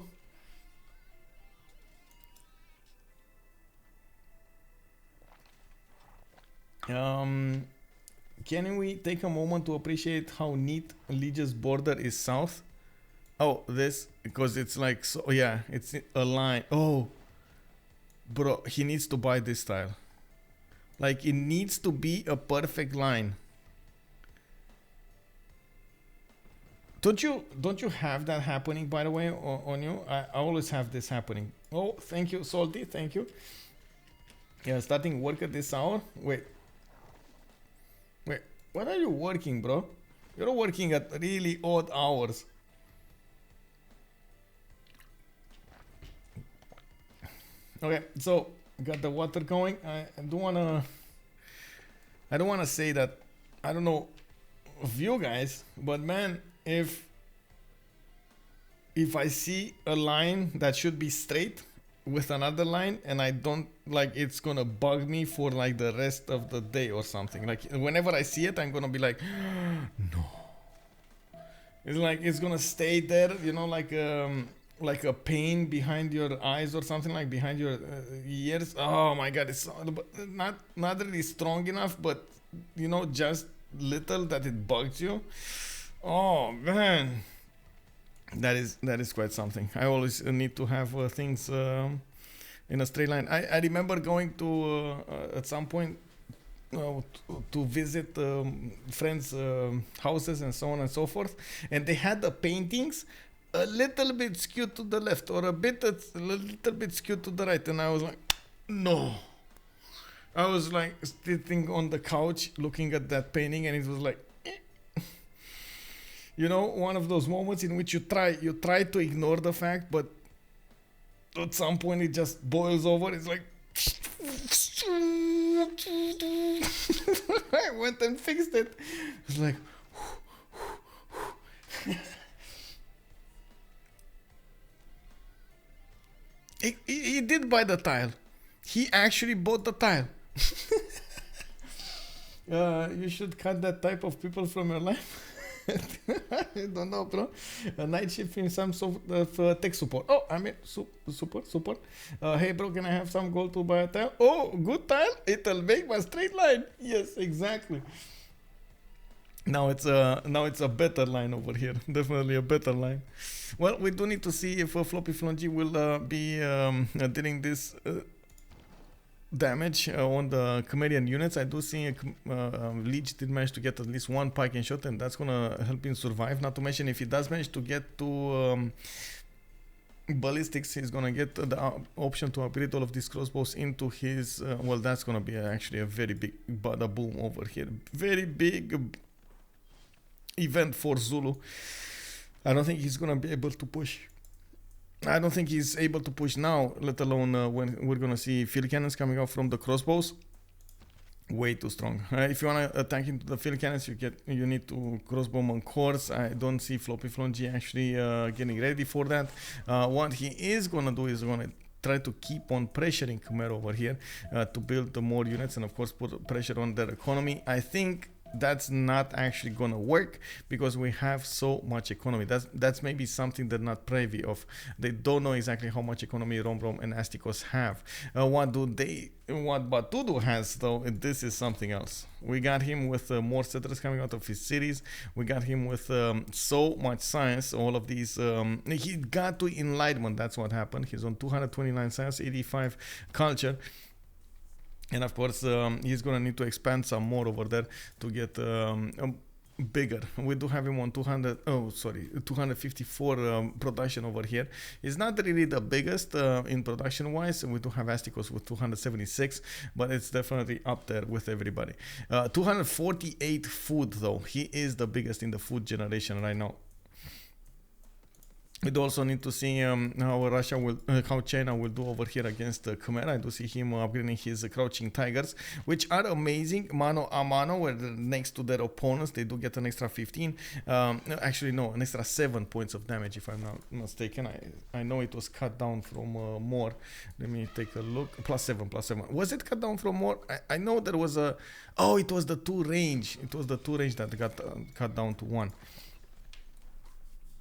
Can we take a moment to appreciate how neat Lege's border is south? Oh, this, because it's like, so yeah, it's a line. Oh, bro, he needs to buy this tile. Like, it needs to be a perfect line. Don't you have that happening, by the way, on you? I always have this happening. Oh, thank you, Salty, thank you. Yeah, starting work at this hour. Wait, what are you working, bro? You're working at really odd hours. Okay, so got the water going. I don't wanna say that I don't know of you guys, but man, if I see a line that should be straight with another line and I don't like, it's gonna bug me for like the rest of the day or something. Like whenever I see it, I'm gonna be like, no. It's like it's gonna stay there, you know, like a pain behind your eyes or something, like behind your ears. Oh my god, it's not really strong enough, but you know, just little that it bugs you. Oh man, that is quite something. I always need to have things in a straight line. I remember going to at some point to visit friends' houses and so on and so forth, and they had the paintings a little bit skewed to the left or a little bit skewed to the right, and I was like, no. I was like sitting on the couch looking at that painting, and it was like, you know, one of those moments in which you try to ignore the fact, but at some point it just boils over. It's like I went and fixed it. It's like he did buy the tile. He actually bought the tile. You should cut that type of people from your life. I don't know, bro. A night shift in some sort of tech support. Oh, I mean, super. Hey, bro, can I have some gold to buy a tile? Oh, good tile. It'll make my straight line. Yes, exactly. Now it's a better line over here. Definitely a better line. Well, we do need to see if Floppyflong will be dealing this damage on the Khmerian units. I do see Lege did manage to get at least one pike and shot, and that's gonna help him survive. Not to mention, if he does manage to get to ballistics, he's gonna get the option to upgrade all of these crossbows into his well, that's gonna be actually a very big bada boom over here. Very big event for Zulu. I don't think he's gonna be able to push. I don't think he's able to push now, let alone when we're gonna see field cannons coming out from the crossbows. Way too strong. If you wanna attack into the field cannons, you need to crossbowman cores. I don't see Floppyflong actually getting ready for that. What he is gonna do is gonna try to keep on pressuring Khmer over here to build more units and of course put pressure on their economy. I think that's not actually gonna work because we have so much economy. That's maybe something they're not privy of. They don't know exactly how much economy Romrom and Astikos have. What Batoudoo has though, this is something else. We got him with more settlers coming out of his cities. We got him with so much science. All of these, he got to enlightenment. That's what happened. He's on 229 science, 85 culture. And of course, he's gonna need to expand some more over there to get bigger. We do have him on 254 production over here. It's not really the biggest in production wise. We do have Astikos with 276, but it's definitely up there with everybody. 248 food though. He is the biggest in the food generation right now. We do also need to see how Russia will, how China will do over here against Khmer. I do see him upgrading his crouching tigers, which are amazing. Mano a mano, where next to their opponents, they do get an extra 15. Actually, no, an extra 7 points of damage, if I'm not mistaken. I know it was cut down from more. Let me take a look. +7, +7. Was it cut down from more? I know there was a. Oh, it was the 2 range. It was the 2 range that got cut down to 1.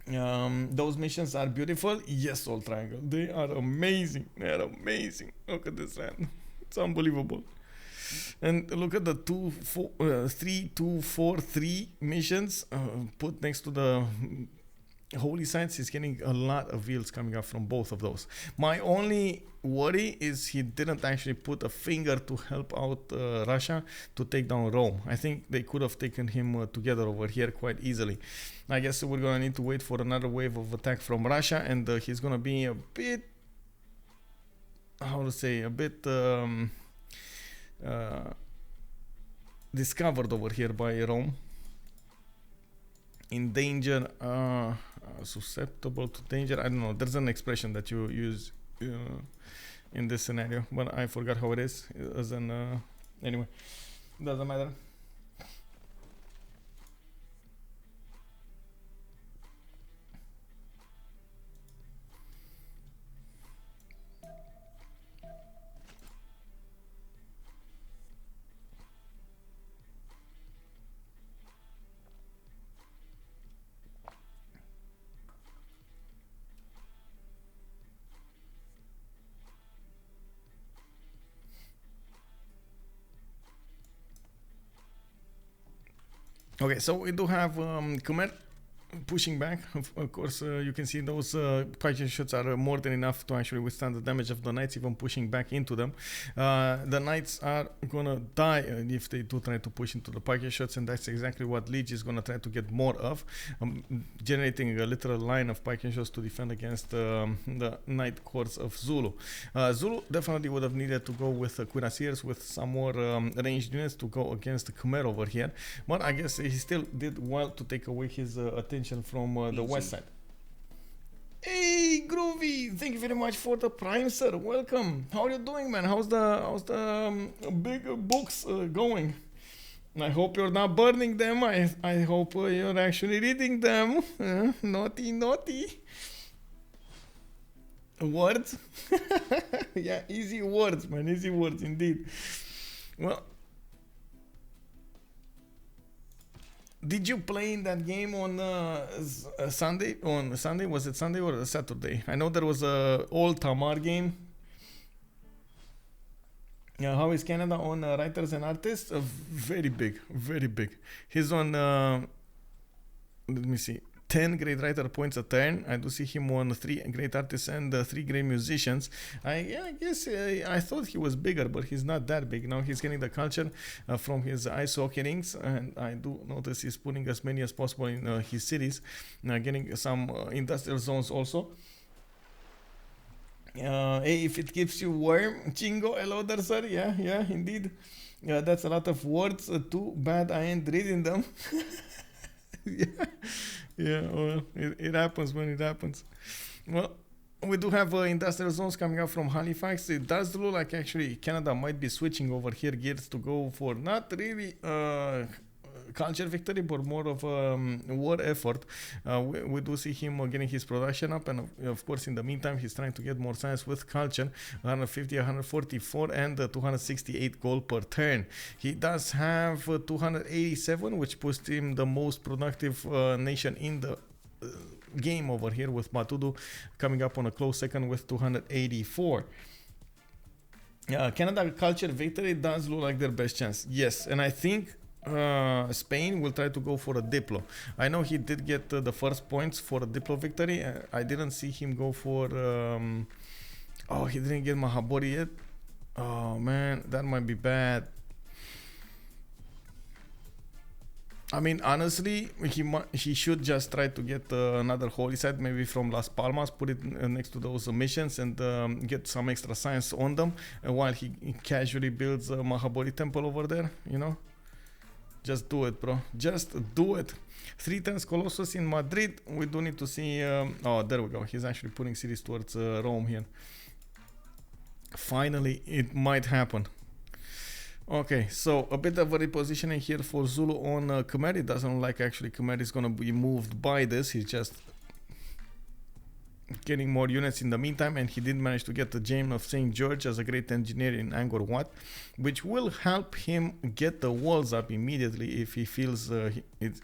Those missions are beautiful. Yes, All Triangle. They are amazing. They are amazing. Look at this, man. It's unbelievable. And look at the 3, 2, 4, 3 missions put next to the holy sites. He's getting a lot of wheels coming up from both of those. My only worry is he didn't actually put a finger to help out Russia to take down Rome. I think they could have taken him together over here quite easily. I guess we're gonna need to wait for another wave of attack from Russia, and he's gonna be a bit, how to say, a bit discovered over here by Rome. In danger, susceptible to danger. I don't know. There's an expression that you use in this scenario, but I forgot how it is. As an anyway, doesn't matter. Okay, so we do have Khmer pushing back. Of course, you can see those Python shots are more than enough to actually withstand the damage of the knights, even pushing back into them. The knights are gonna die if they do try to push into the Python shots, and that's exactly what Lege is gonna try to get more of, generating a literal line of Python shots to defend against the knight corps of Zulu. Zulu definitely would have needed to go with cuirassiers with some more ranged units to go against the Khmer over here, but I guess he still did well to take away his attention from the west side. Hey, Groovy! Thank you very much for the prime, sir. Welcome. How are you doing, man? How's the big books going? I hope you're not burning them. I hope you're actually reading them. Naughty, naughty. Words? Yeah, easy words, man. Easy words indeed. Well, did you play in that game on Sunday? On Sunday? Was it Sunday or Saturday? I know there was a old Tamar game. How is Canada on writers and artists? Very big, very big. He's on, let me see, 10 great writer points a turn. I do see him on 3 great artists and 3 great musicians. I guess I thought he was bigger, but he's not that big. Now he's getting the culture from his ice hockey rings, and I do notice he's putting as many as possible in his cities, getting some industrial zones also. Hey, if it keeps you warm, Chingo, hello there, sir. Yeah, indeed. That's a lot of words. Too bad I ain't reading them. Yeah, well, it happens when it happens. Well, we do have industrial zones coming up from Halifax. It does look like actually Canada might be switching over here gears to go for not really culture victory, but more of a war effort. We do see him getting his production up, and of course in the meantime he's trying to get more science with culture. 150, 144 and 268 gold per turn. He does have 287, which puts him the most productive nation in the game over here, with Batoudoo coming up on a close second with 284. Canada culture victory does look like their best chance. Yes, and I think Spain will try to go for a Diplo. I know he did get the first points for a Diplo victory. I didn't see him go for oh, he didn't get Mahabori yet. Oh man, that might be bad. I mean, honestly, he should just try to get another holy site, maybe from Las Palmas, put it next to those missions, and get some extra science on them, while he casually builds a Mahabodhi temple over there, you know? Just do it, bro. Just do it. 3 turns Colossus in Madrid. We do need to see... oh, there we go. He's actually putting cities towards Rome here. Finally, it might happen. Okay, so a bit of a repositioning here for Zulu on Khmer. It doesn't look like actually Khmer is going to be moved by this. He's just getting more units in the meantime, and he did manage to get the gem of St. George as a great engineer in Angkor Wat, which will help him get the walls up immediately if he feels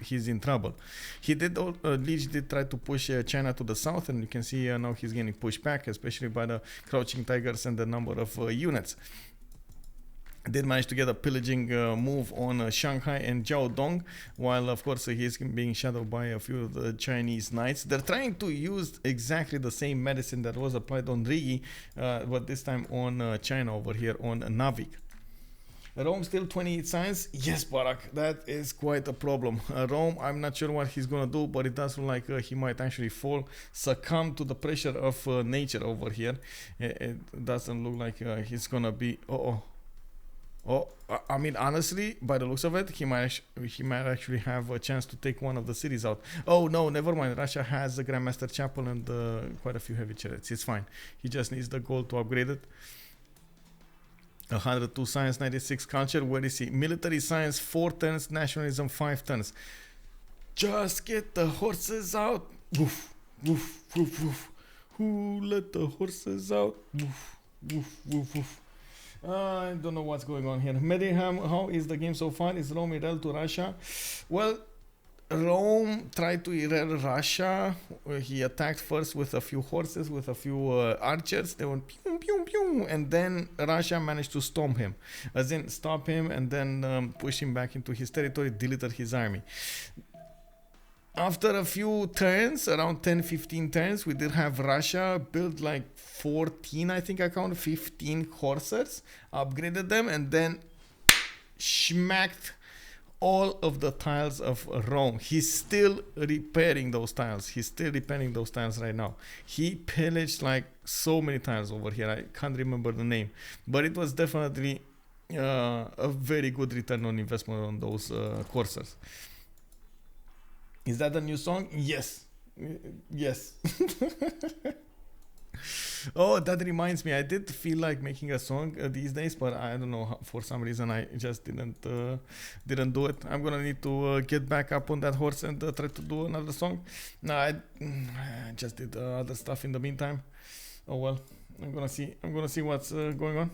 he's in trouble. He did, Lege did try to push China to the south, and you can see now he's getting pushed back, especially by the crouching tigers and the number of units. Did manage to get a pillaging move on Shanghai and Jiaodong, while of course he's being shadowed by a few of the Chinese knights. They're trying to use exactly the same medicine that was applied on Riggy, but this time on China over here on Nawyk. Rome still 28 signs. Yes, Barak, that is quite a problem. Rome, I'm not sure what he's gonna do, but it does look like he might actually succumb to the pressure of nature over here. It doesn't look like he's gonna be... Oh, I mean, honestly, by the looks of it, he might actually have a chance to take one of the cities out. Oh, no, never mind. Russia has a Grandmaster Chapel and quite a few heavy chariots. It's fine. He just needs the gold to upgrade it. 102 science, 96 culture. Where is he? Military science, 4 turns. Nationalism, 5 turns. Just get the horses out. Woof, woof, woof, woof. Who let the horses out? Woof, woof, woof, woof. I don't know what's going on here. Mediham, how is the game so far? Is Rome irrel to Russia? Well, Rome tried to irrel Russia. He attacked first with a few horses, with a few archers. They went pew, pew, pew, and then Russia managed to stop him, and then push him back into his territory, deleted his army. After a few turns, around 10-15 turns, we did have Russia build like 14, I think I counted 15 horsers, upgraded them, and then smacked all of the tiles of Rome. He's still repairing those tiles. Right now. He pillaged like so many tiles over here. I can't remember the name, but it was definitely a very good return on investment on those coursers. Is that a new song? Yes. Yes. Oh, that reminds me. I did feel like making a song these days, but I don't know, for some reason I just didn't do it. I'm gonna need to get back up on that horse and try to do another song. No, I just did other stuff in the meantime. Oh well, I'm gonna see what's going on.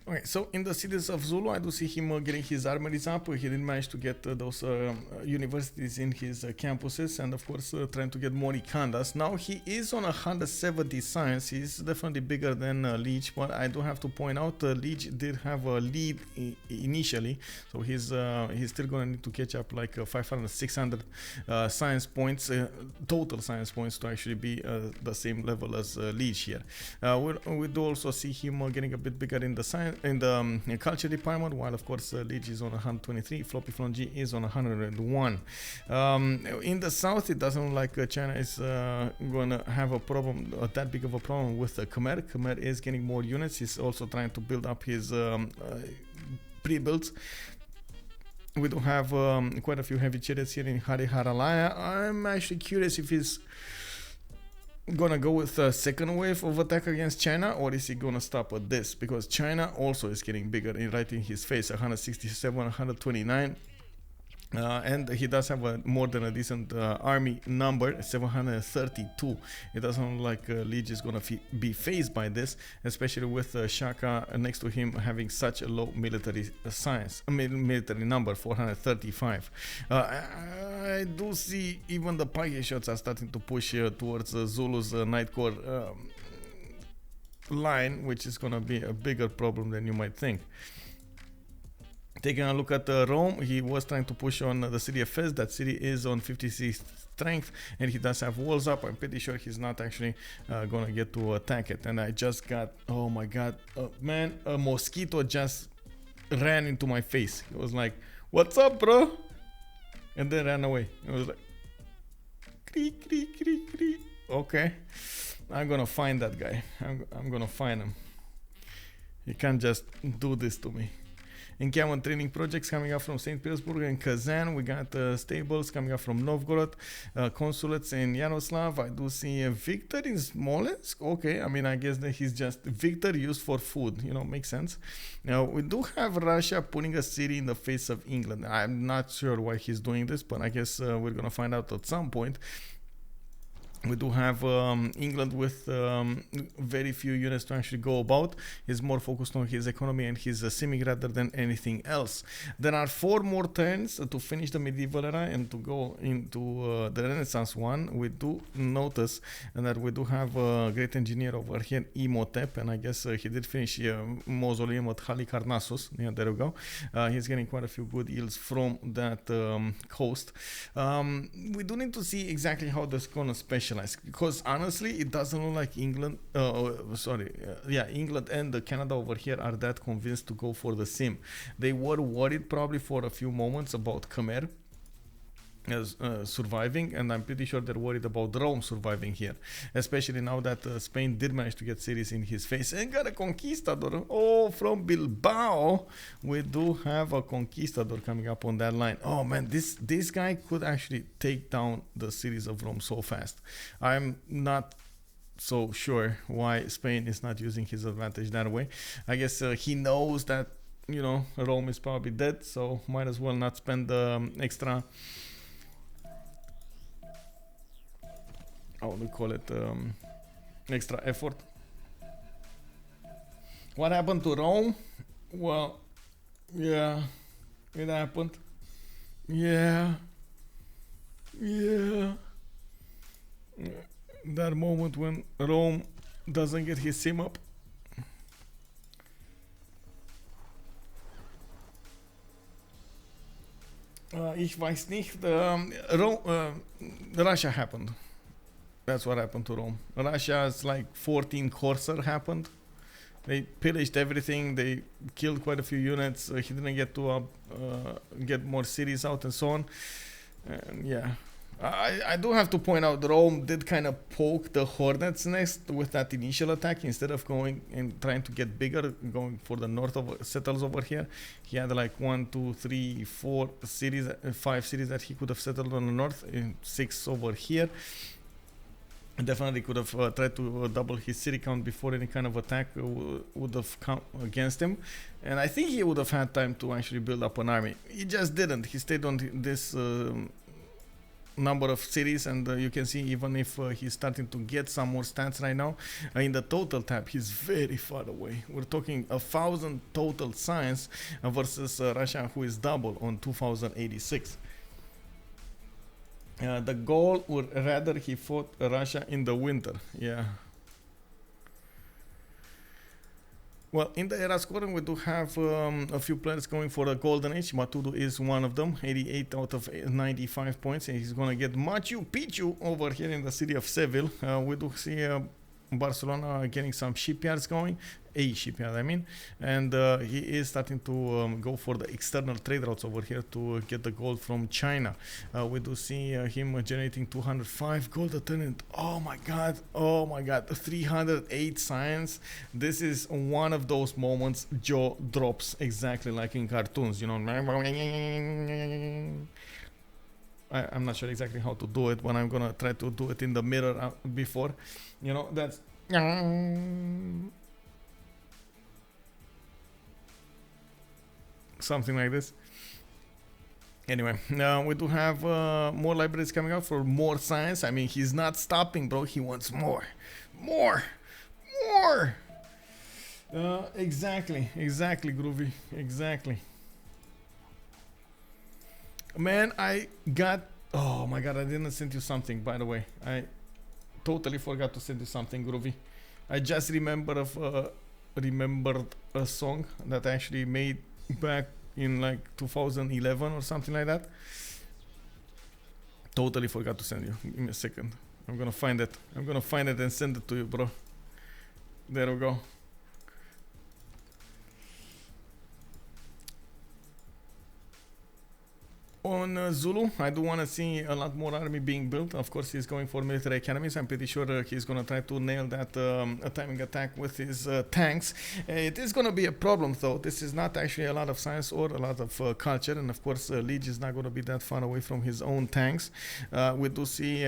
Okay, so in the cities of Zulu, I do see him getting his armories up. He didn't manage to get those universities in his campuses, and of course trying to get more Ikandas. Now he is on 170 science. He's definitely bigger than Lege, but I do have to point out Lege did have a lead initially, so he's still going to need to catch up like 500, 600 science points, total science points, to actually be the same level as Lege here. We do also see him getting a bit bigger in the science, in the culture department, while of course Lege is on 123, Floppyflong G is on 101. In the south, it doesn't look like China is going to have a problem, that big of a problem with Khmer. Khmer is getting more units. He's also trying to build up his pre-builds. We do have quite a few heavy chariots here in Hariharalaya. I'm actually curious if he's gonna go with a second wave of attack against China, or is he gonna stop at this? Because China also is getting bigger right in his face. 167, 129. And he does have a more than a decent army number, 732. It doesn't look like Lege is gonna be phased by this, especially with Shaka next to him having such a low military science, military number, 435. I do see even the Pike shots are starting to push towards Zulu's Night Corps line, which is gonna be a bigger problem than you might think. Taking a look at Rome, he was trying to push on the city of Fez. That city is on 56 strength, and he does have walls up. I'm pretty sure he's not actually gonna get to attack it. And I just got, oh my god, man, a mosquito just ran into my face. It was like, what's up, bro? And then ran away. It was like, creak, creak, creak, creak. Okay, I'm gonna find that guy. I'm gonna find him. He can't just do this to me. Encampment training projects coming up from St. Petersburg and Kazan. We got stables coming up from Novgorod, consulates in Yaroslav. I do see Victor in Smolensk. Okay, I mean, I guess that he's just Victor used for food. You know, makes sense. Now, we do have Russia putting a city in the face of England. I'm not sure why he's doing this, but I guess we're going to find out at some point. We do have England with very few units to actually go about. He's more focused on his economy and his simming rather than anything else. There are 4 more turns to finish the medieval era and to go into the Renaissance one. We do notice that we do have a great engineer over here, Imhotep, and I guess he did finish mausoleum at Halicarnassus. Yeah, there we go. He's getting quite a few good yields from that coast. We do need to see exactly how this is going to specialize, because honestly it doesn't look like England England and Canada over here are that convinced to go for the sim. They were worried probably for a few moments about Khmer surviving, and I'm pretty sure they're worried about Rome surviving here, especially now that Spain did manage to get cities in his face and got a conquistador. Oh, from Bilbao we do have a conquistador coming up on that line. Oh man, this guy could actually take down the cities of Rome so fast. I'm not so sure why Spain is not using his advantage that way. I guess he knows that, you know, Rome is probably dead, so might as well not spend the extra, how do we call it, extra effort. What happened to Rome? Well, yeah, it happened. Yeah. That moment when Rome doesn't get his sim up. Ich weiß nicht. Russia happened. That's what happened to Rome. Russia's like 14 Corsair happened. They pillaged everything. They killed quite a few units. He didn't get to get more cities out and so on. And yeah, I do have to point out Rome did kind of poke the hornet's nest with that initial attack instead of going and trying to get bigger, going for the north of settles over here. He had like 1, 2, 3, 4 cities, 5 cities that he could have settled on the north, and 6 over here. Definitely could have tried to double his city count before any kind of attack would have come against him, and I think he would have had time to actually build up an army. He just didn't. He stayed on this number of cities, and you can see even if he's starting to get some more stats right now, in the total tab he's very far away. We're talking 1,000 total science versus Russia, who is double on 2,086. The goal would rather he fought Russia in the winter. Yeah. Well, in the era scoring, we do have a few players going for a golden age. Batoudoo is one of them, 88 out of 95 points, and he's going to get Machu Picchu over here in the city of Seville. We do see Barcelona getting some shipyards going, a shipyard I mean, and he is starting to go for the external trade routes over here to get the gold from China. We do see him generating 205 gold a turn, and oh my god, 308 science. This is one of those moments jaw drops exactly like in cartoons, you know. I'm not sure exactly how to do it, but I'm gonna try to do it in the mirror before, you know. That's something like this. Anyway, we do have more libraries coming out for more science. I mean, he's not stopping, bro. He wants more. More. More. Exactly, Groovy. Exactly. Man, I got... Oh my god, I didn't send you something, by the way. I totally forgot to send you something, Groovy. I just remembered a song that I actually made back in like 2011 or something like that. Totally forgot to send you. Give me a second. I'm gonna find it. I'm gonna find it and send it to you, bro. There we go. On Zulu, I do want to see a lot more army being built. Of course, he's going for military academies. I'm pretty sure he's going to try to nail that timing attack with his tanks. It is going to be a problem, though. This is not actually a lot of science or a lot of culture. And of course, Lege is not going to be that far away from his own tanks. We do see...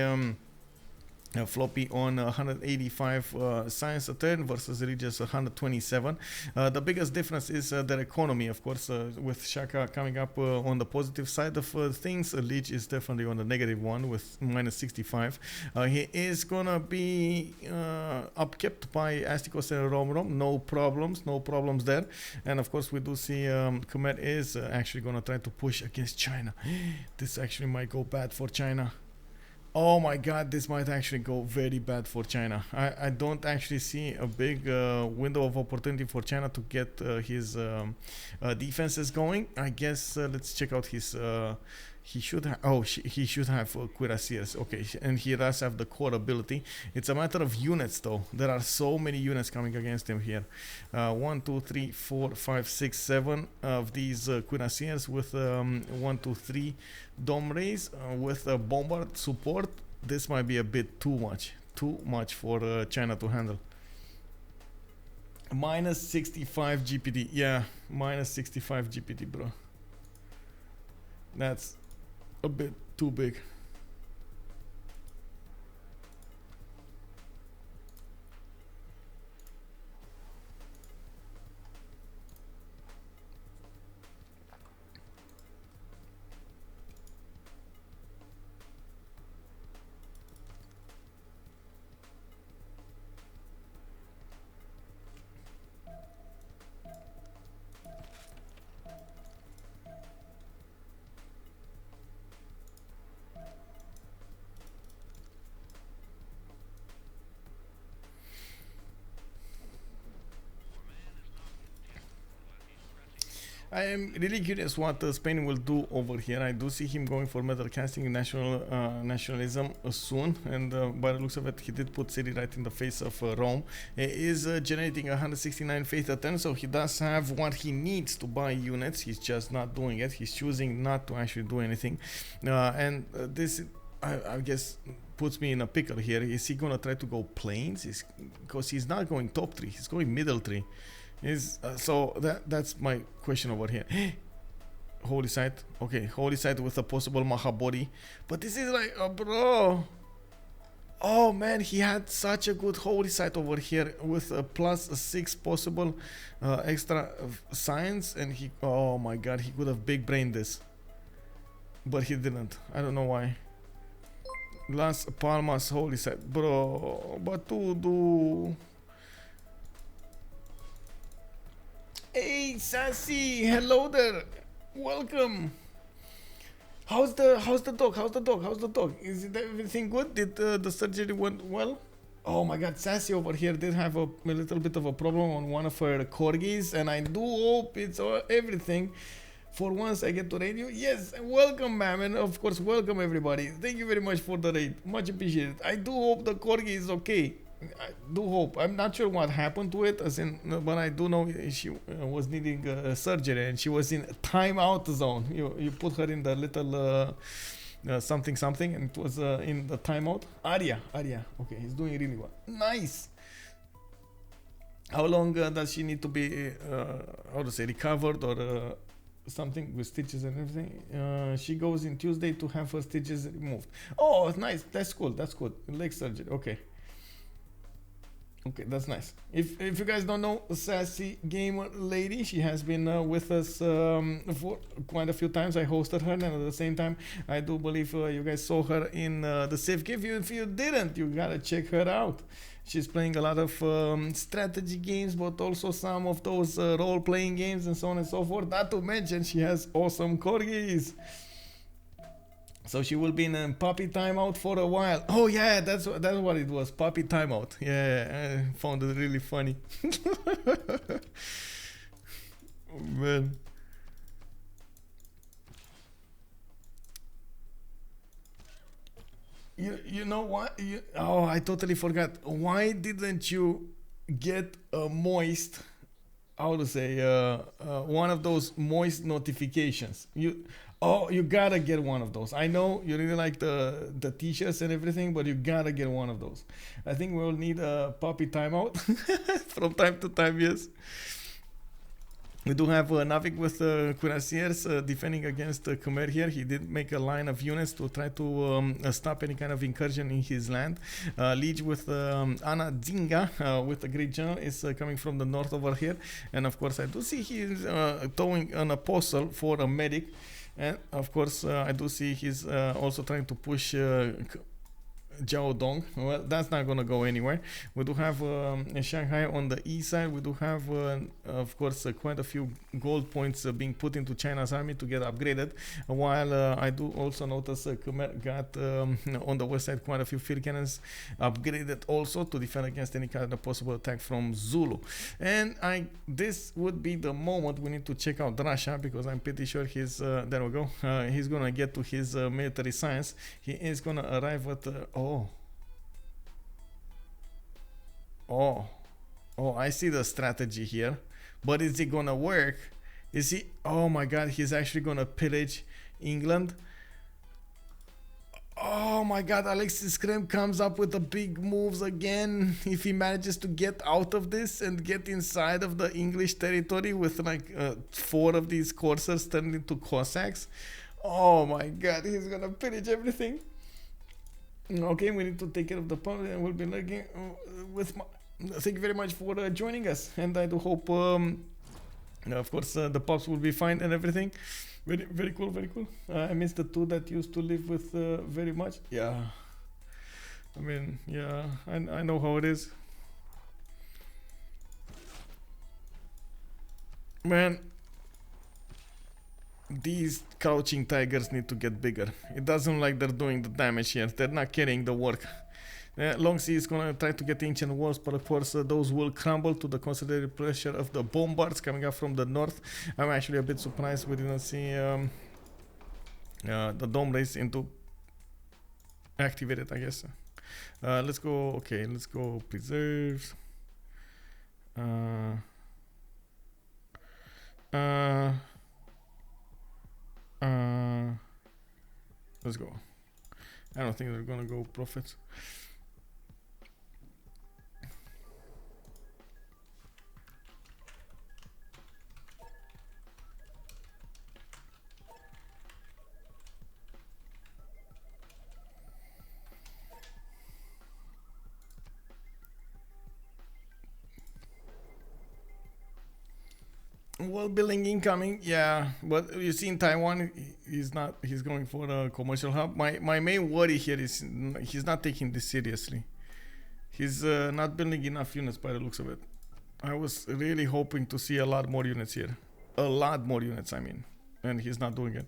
Floppy on 185 science a turn versus Regius 127. The biggest difference is their economy, of course, with Shaka coming up on the positive side of things. Lege is definitely on the negative one with minus 65. He is gonna be upkept by Astikos and Romrom. No problems there. And of course, we do see Khmer is actually gonna try to push against China. This actually might go bad for China. Oh my god, this might actually go very bad for China. I don't actually see a big window of opportunity for China to get his defenses going. I guess let's check out his... he should have... Oh, he should have cuirassiers. Okay, and he does have the core ability. It's a matter of units, though. There are so many units coming against him here. 1, 2, 3, 4, 5, 6, 7 of these cuirassiers with 1, 2, 3 dome rays with a bombard support. This might be a bit too much for China to handle. Minus 65 GPD. Yeah, minus 65 GPD, bro. That's a bit too big. I am really curious what Spain will do over here. I do see him going for metal casting and nationalism soon, and by the looks of it, he did put city right in the face of Rome. He is generating 169 faith a turn, so he does have what he needs to buy units. He's just not doing it. He's choosing not to actually do anything, and this, I guess, puts me in a pickle here. Is he gonna try to go planes? Because he's not going top 3, he's going middle 3. So that's my question over here. Holy site. Okay, holy site with a possible Mahabodhi. But this is like, bro. Oh man, he had such a good holy site over here with a plus 6 possible extra science, and he, oh my god, he could have big brained this. But he didn't. I don't know why. Las Palmas holy site. Bro, Batoudoo. Hey Sassy, hello there, welcome. How's the dog? Is it everything good? Did the surgery went well? Oh my god, Sassy over here did have a little bit of a problem on one of her corgis, and I do hope it's everything. For once I get to raid you. Yes, welcome ma'am, and of course welcome everybody. Thank you very much for the raid, much appreciated. I do hope the corgi is okay. I do hope. I'm not sure what happened to it, but I do know she was needing surgery, and she was in timeout zone. You put her in the little something, and it was in the timeout. Aria. Okay, he's doing really well. Nice. How long does she need to be, how to say, recovered or something with stitches and everything? She goes in Tuesday to have her stitches removed. Oh, nice. That's cool. Leg surgery. Okay. Okay, that's nice. If you guys don't know Sassy Gamer Lady, she has been with us for quite a few times. I hosted her, and at the same time, I do believe you guys saw her in the Civ Give. If you didn't, you gotta check her out. She's playing a lot of strategy games, but also some of those role-playing games and so on and so forth. Not to mention, she has awesome corgis. So she will be in puppy timeout for a while. Oh yeah, that's what it was, puppy timeout. Yeah, I found it really funny. Oh, man. You know what? Oh, I totally forgot. Why didn't you get a moist? How to say? One of those moist notifications. You gotta get one of those. I know you really like the t-shirts and everything, but you gotta get one of those. I think we'll need a puppy timeout from time to time. Yes. We do have Nawyk with Cuirassiers defending against Khmer here. He did make a line of units to try to stop any kind of incursion in his land. Lege with Anna Zinga with the Great General is coming from the north over here. And of course I do see he's towing an apostle for a medic. And of course I do see he's also trying to push Jiao Dong. Well, that's not gonna go anywhere. We do have Shanghai on the east side. We do have of course quite a few gold points being put into China's army to get upgraded, while I do also notice Khmer got on the west side quite a few field cannons upgraded also to defend against any kind of possible attack from Zulu. And this would be the moment we need to check out Russia, because I'm pretty sure he's there we go, he's gonna get to his military science. He is gonna arrive at Oh, I see the strategy here, but is it gonna work? Is he? Oh my god, he's actually gonna pillage England. Oh my god, Alexis Krempp comes up with the big moves again. If he manages to get out of this and get inside of the English territory with like 4 of these coursers turned into Cossacks. Oh my god, he's gonna pillage everything. Okay, we need to take care of the pub, and we'll be looking with thank you very much for joining us, and I do hope of course the pups will be fine and everything. Very cool, very cool. I miss the 2 that used to live with very much. Yeah, I mean, yeah, I know how it is, man. These crouching tigers need to get bigger. It doesn't look like they're doing the damage here. They're not carrying the work. Long Sea is gonna try to get ancient walls, but of course those will crumble to the concentrated pressure of the bombards coming up from the north. I'm actually a bit surprised we didn't see the dome race into activated, I guess. Let's go. Okay, let's go preserves. Let's go. I don't think they're gonna go profits. Well, billing incoming, yeah, but you see in Taiwan, he's going for a commercial hub. My main worry here is he's not taking this seriously. He's not building enough units by the looks of it. I was really hoping to see a lot more units here. A lot more units, I mean, and he's not doing it.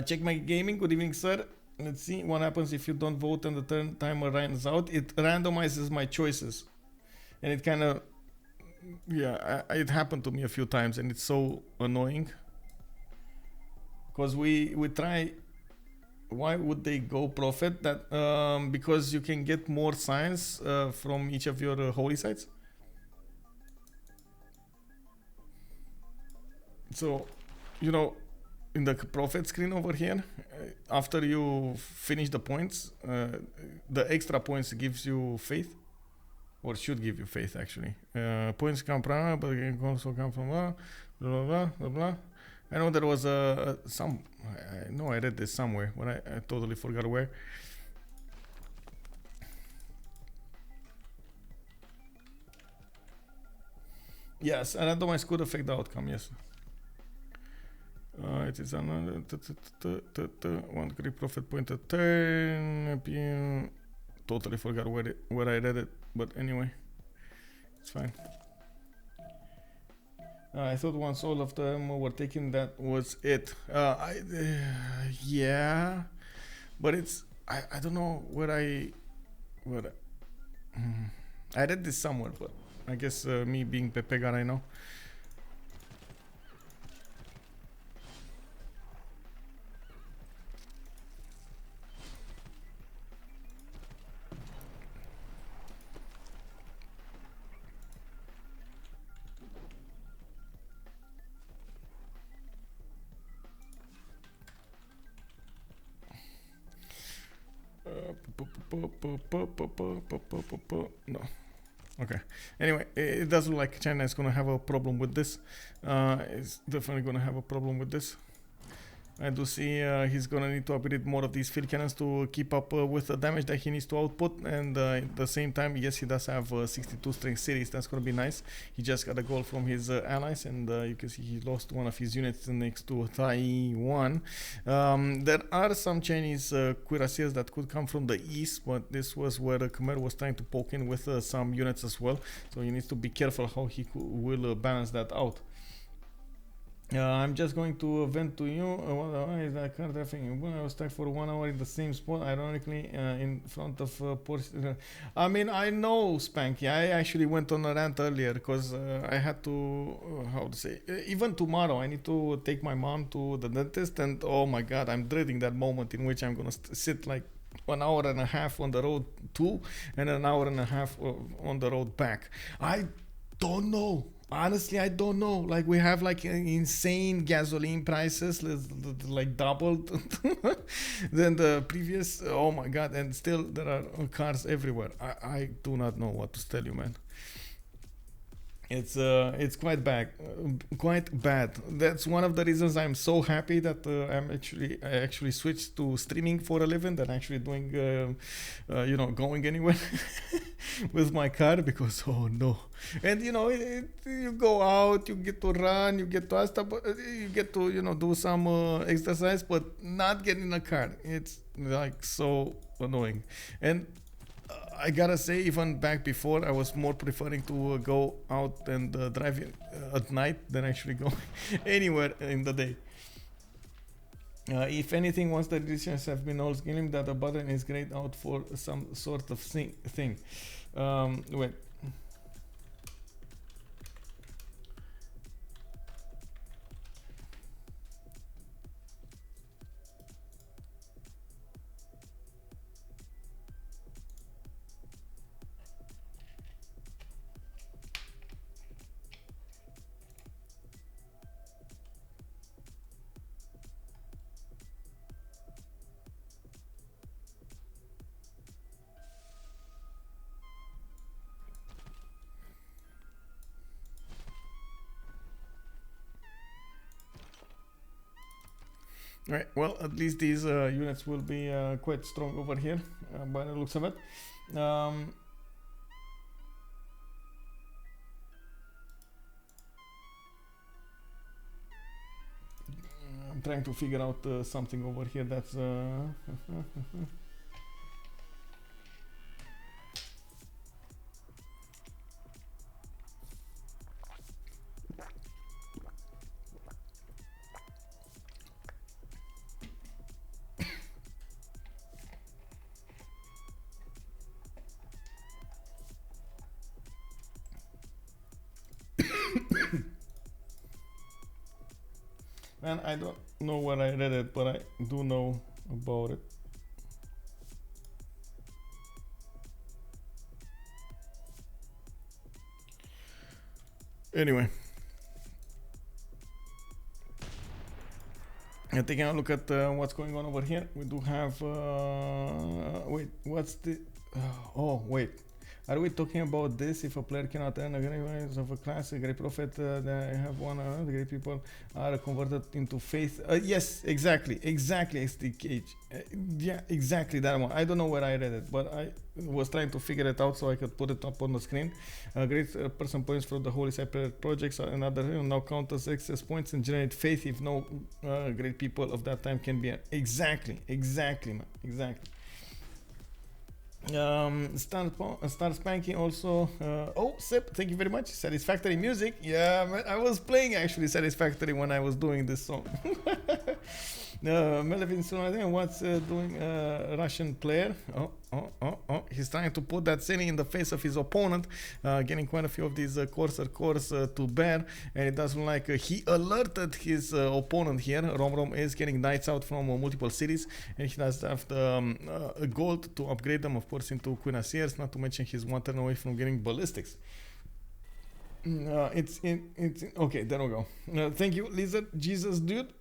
Check my gaming, good evening, sir. Let's see what happens if you don't vote and the turn timer runs out. It randomizes my choices, and it kind of, yeah, it happened to me a few times, and it's so annoying because we try. Why would they go profit? That because you can get more science from each of your holy sites. So, you know, in the profit screen over here, after you finish the points, the extra points gives you faith. Or should give you faith, actually. Points come from, but they can also come from blah blah blah blah blah. I know there was some. I know I read this somewhere, but I totally forgot where. Yes, a randomized could affect the outcome, yes. It is another 1 degree profit point a turn. Totally forgot where I read it, but anyway, it's fine. I thought once all of them were taken, that was it. Yeah, but it's I don't know where I read this somewhere, but I guess me being Pepegar, I know. No. Okay. Anyway, it does look like China is gonna have a problem with this. It's definitely gonna have a problem with this. I do see he's gonna need to upgrade more of these field cannons to keep up with the damage that he needs to output, and at the same time, yes, he does have 62 strength series. That's gonna be nice. He just got a goal from his allies, and you can see he lost one of his units next to Taiwan. There are some Chinese cuirassiers that could come from the east, but this was where Khmer was trying to poke in with some units as well, so he needs to be careful how he will balance that out. I'm just going to vent to you. Why is that car trafficking? When I was stuck for 1 hour in the same spot, ironically, in front of Porsche. I mean, I know, Spanky. I actually went on a rant earlier because I had to, how to say, even tomorrow, I need to take my mom to the dentist, and oh my god, I'm dreading that moment in which I'm gonna sit like 1 hour and a half on the road to, and an hour and a half on the road back. I don't know. Honestly, I don't know. Like, we have like insane gasoline prices, like doubled than the previous. Oh my god! And still there are cars everywhere. I do not know what to tell you, man. It's quite bad, That's one of the reasons I'm so happy that I actually switched to streaming for a living than actually doing, going anywhere with my car, because oh no. And you go out, you get to run, you get to you get to do some exercise, but not get in a car. It's like so annoying. And I gotta say, even back before, I was more preferring to go out and drive at night than actually go anywhere in the day. If anything, once the decisions have been all scaling, that the button is grayed out for some sort of thing. Wait. Right, well, at least these units will be quite strong over here by the looks of it. I'm trying to figure out something over here that's man, I don't know where I read it, but I do know about it. Anyway, and taking a look at what's going on over here, we do have wait, what's the oh wait, Are we talking about this? If a player cannot earn a great rise of a class, a great prophet, they have one the great people are converted into faith. Yes, exactly, SDK. Yeah, exactly that one. I don't know where I read it, but I was trying to figure it out so I could put it up on the screen. Great person points for the Holy Cypriot projects and other now count as excess points and generate faith if no great people of that time can be. Exactly, man, exactly. Star Spanking also. Oh, Sip, thank you very much. Satisfactory music. Yeah, man, I was playing actually Satisfactory when I was doing this song. Melvin Sunadin, what's doing Russian player? Oh, he's trying to put that ceiling in the face of his opponent, getting quite a few of these Corsair cores to bear, and it doesn't like he alerted his opponent here. Romrom is getting knights out from multiple cities, and he does have the gold to upgrade them, of course, into cuirassiers, not to mention he's one turn away from getting ballistics. It's okay, there we go. Thank you, Lizard Jesus dude.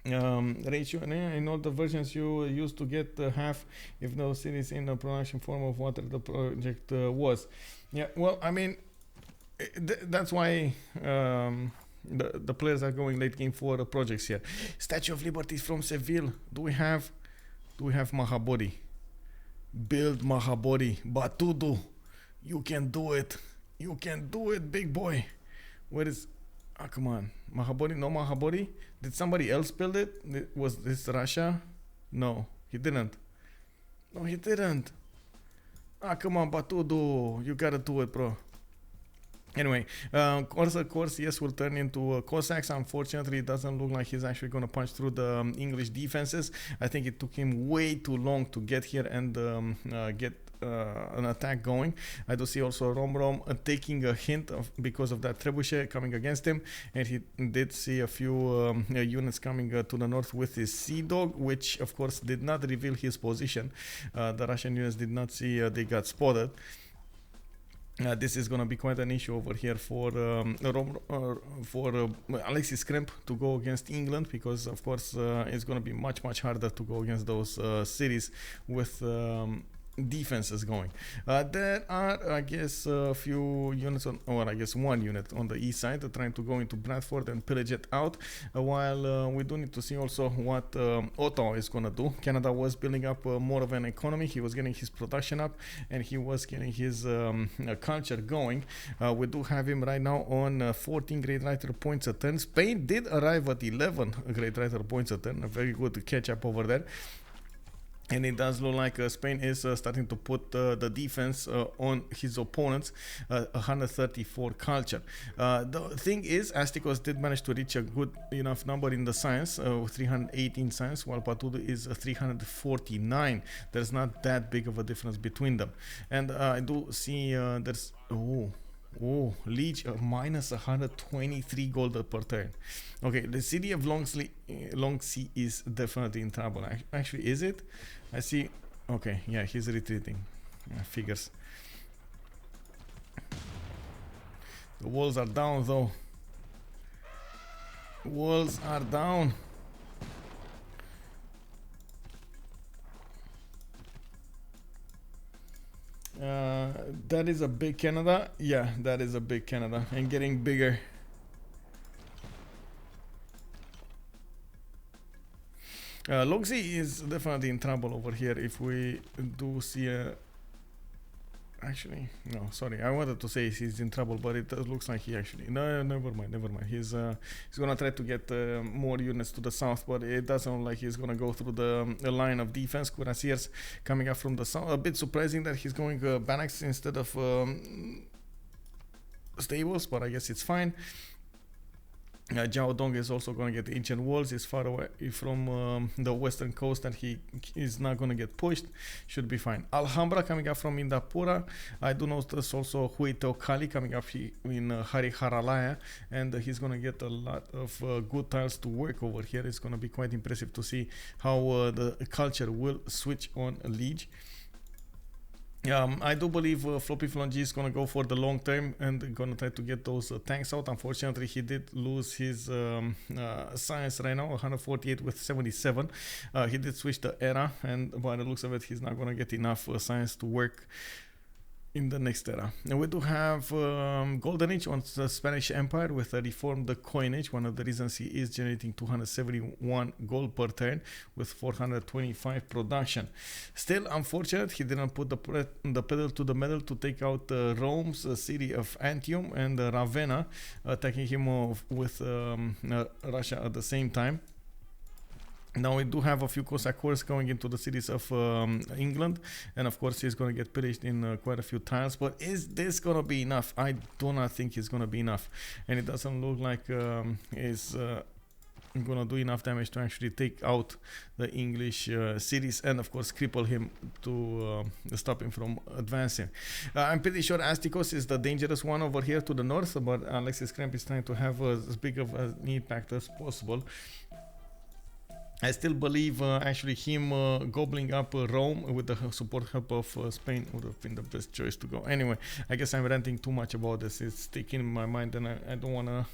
Ratio in all the versions you used to get half if no cities in the production form of what the project was. Yeah, well, I mean, that's why the players are going late game for projects here. Statue of Liberty from Seville. Do we have Mahabodhi? Build Mahabodhi. Batoudoo, you can do it. You can do it, big boy. Where is... Ah, come on. Mahabodhi? No Mahabodhi? Did somebody else build it? Was this Russia? No, he didn't. No, he didn't. Ah, come on, Batoudoo. You gotta do it, bro. Anyway, course, yes, will turn into Cossacks. Unfortunately, it doesn't look like he's actually going to punch through the English defenses. I think it took him way too long to get here and get an attack going. I do see also Romrom taking a hint because of that trebuchet coming against him, and he did see a few units coming to the north with his Sea Dog, which of course did not reveal his position. The Russian units did not see they got spotted. This is going to be quite an issue over here for Alexis Krempp to go against England, because of course it's going to be much harder to go against those cities with defenses going. There are, I guess, a few units on, or I guess one unit on the east side trying to go into Bradford and pillage it out, while we do need to see also what Ottawa is gonna do. Canada was building up more of an economy. He was getting his production up, and he was getting his culture going. We do have him right now on 14 Great Writer points a turn. Spain did arrive at 11 Great Writer points a turn, a very good catch up over there. And it does look like Spain is starting to put the defense on his opponents, 134 culture. The thing is, Astikos did manage to reach a good enough number in the science, 318 science, while Batoudoo is 349. There's not that big of a difference between them. And I do see there's... Oh, Lege minus 123 gold per turn. Okay, the city of Longsea is definitely in trouble. Actually, is it? I see. Okay, yeah, he's retreating. Figures. The walls are down, though. Walls are down. That is a big Canada. Yeah, that is a big Canada, and getting bigger. Logsy is definitely in trouble over here. If we do see a... Actually, no, sorry. I wanted to say he's in trouble, but it looks like he actually... No, never mind. He's gonna try to get more units to the south, but it doesn't look like he's gonna go through the line of defense. Cuirassiers coming up from the south. A bit surprising that he's going barracks instead of stables, but I guess it's fine. Jiaodong is also going to get ancient walls. He's far away from the western coast, and he is not going to get pushed. Should be fine. Alhambra coming up from Indapura. I do notice also Huiteo Kali coming up in Hariharalaya, and he's going to get a lot of good tiles to work over here. It's going to be quite impressive to see how the culture will switch on Lege. I do believe Floppyflong is going to go for the long term and going to try to get those tanks out. Unfortunately, he did lose his science right now, 148 with 77. He did switch the era, and by the looks of it, he's not going to get enough science to work in the next era. And we do have Golden Age on the Spanish Empire with a reformed coinage. One of the reasons he is generating 271 gold per turn with 425 production. Still unfortunate he didn't put the pedal to the metal to take out Rome's city of Antium and Ravenna, attacking him with Russia at the same time. Now we do have a few Cossack hordes going into the cities of England, and of course he's going to get pillaged in quite a few tiles. But is this going to be enough? I do not think it's going to be enough, and it doesn't look like it's going to do enough damage to actually take out the English cities and of course cripple him to stop him from advancing. I'm pretty sure Astikos is the dangerous one over here to the north, but Alexis Krempp is trying to have as big of an impact as possible. I still believe actually him gobbling up Rome with the support help of Spain would have been the best choice to go. Anyway, I guess I'm ranting too much about this. It's sticking in my mind and I don't want to,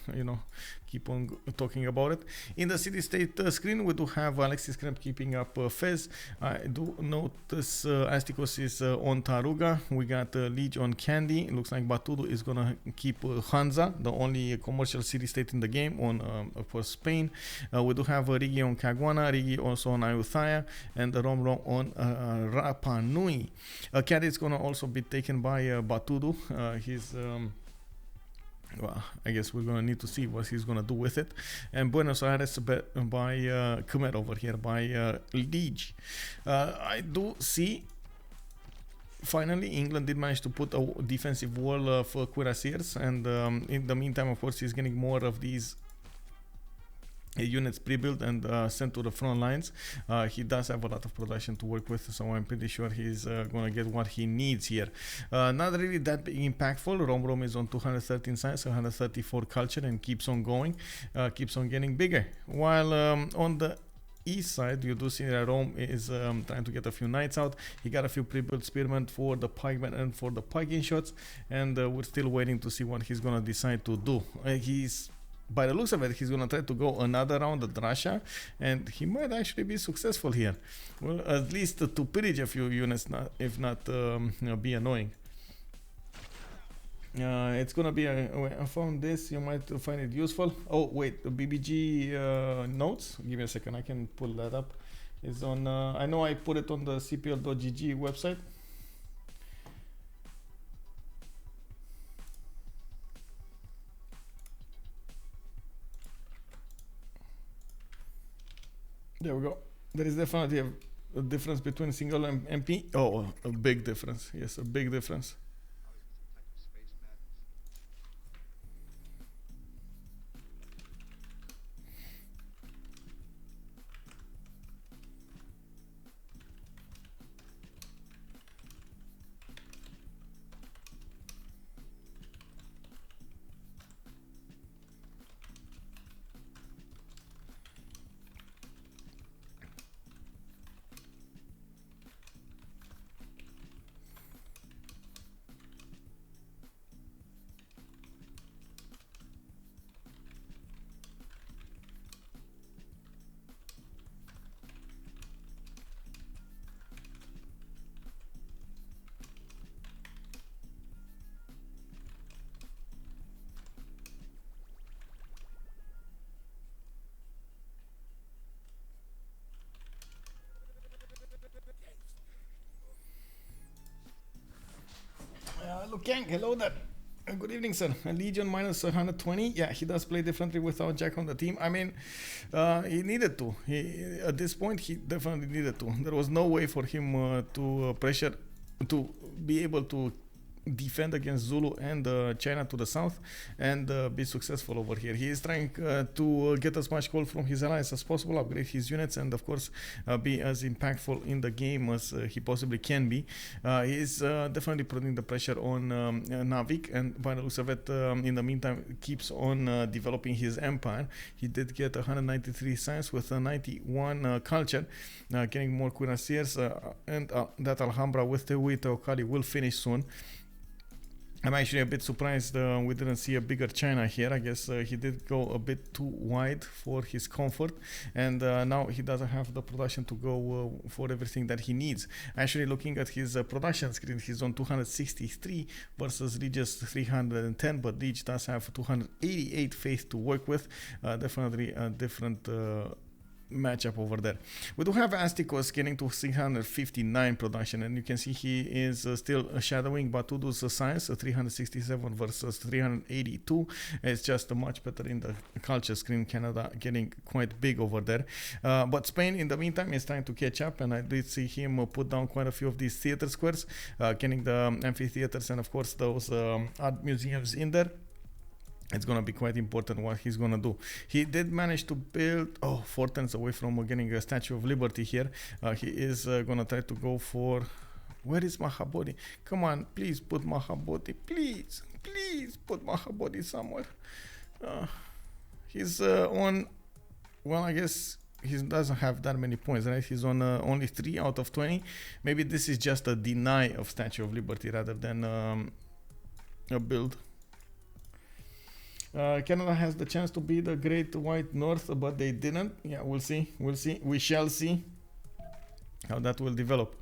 keep on talking about it. In the city-state screen, we do have Alexis Krempp keeping up Fez. I do notice Astikos is on Taruga. We got Lege on Candy. It looks like Batoudoo is going to keep Hansa, the only commercial city-state in the game, on for Spain. We do have Riggy on Kagwana, Riggy also on Ayutthaya, and Romrom on Rapa Nui. Candy is going to also be taken by Batoudoo. Well, I guess we're going to need to see what he's going to do with it. And Buenos Aires by Khmer over here, by Lege. I do see, finally, England did manage to put a defensive wall for cuirassiers. And in the meantime, of course, he's getting more of these units pre-built and sent to the front lines. He does have a lot of production to work with, so I'm pretty sure he's going to get what he needs here. Not really that big impactful. Romrom is on 213 science, 134 culture, and keeps on going, keeps on getting bigger. While on the east side, you do see that Rome is trying to get a few knights out. He got a few pre-built spearmen for the pikemen and for the piking shots, and we're still waiting to see what he's going to decide to do. By the looks of it, he's going to try to go another round at Russia, and he might actually be successful here. Well, at least to pillage a few units, if not be annoying. It's going to be I found this, you might find it useful. Oh, wait, the BBG notes. Give me a second, I can pull that up. It's on, I know I put it on the cpl.gg website. There we go. There is definitely a difference between single and MP. Oh, a big difference. Yes, a big difference. Lukang, hello there. Good evening, sir. Legion minus 120. Yeah, he does play differently without Jack on the team. I mean, he needed to. At this point, he definitely needed to. There was no way for him to pressure, to be able to defend against Zulu and China to the south and be successful over here. He is trying to get as much gold from his allies as possible, upgrade his units, and of course be as impactful in the game as he possibly can be. He is definitely putting the pressure on Nawyk, and by the looks of it, in the meantime, keeps on developing his empire. He did get 193 science with 91 culture, getting more cuirassiers, and that Alhambra with the Teocalli will finish soon. I'm actually a bit surprised we didn't see a bigger China here. I guess he did go a bit too wide for his comfort, and now he doesn't have the production to go for everything that he needs. Actually, looking at his production screen, he's on 263 versus Lege's 310, but Lege does have 288 faith to work with. Definitely a different matchup over there. We do have Astikos getting to 659 production, and you can see he is still shadowing Batoudoo's science, 367 versus 382. It's just much better in the culture screen. Canada getting quite big over there, but Spain in the meantime is trying to catch up, and I did see him put down quite a few of these theater squares, getting the amphitheaters and of course those art museums in there. It's gonna be quite important what he's gonna do. He did manage to build 4 turns away from getting a Statue of Liberty here. He is gonna try to go for, where is Mahabodhi? Come on, please put Mahabodhi, please put Mahabodhi somewhere. He's on, well, I guess he doesn't have that many points, right? He's on only 3 out of 20. Maybe this is just a deny of Statue of Liberty rather than a build. Canada has the chance to be the Great White North, but they didn't. Yeah, we'll see. We shall see how that will develop.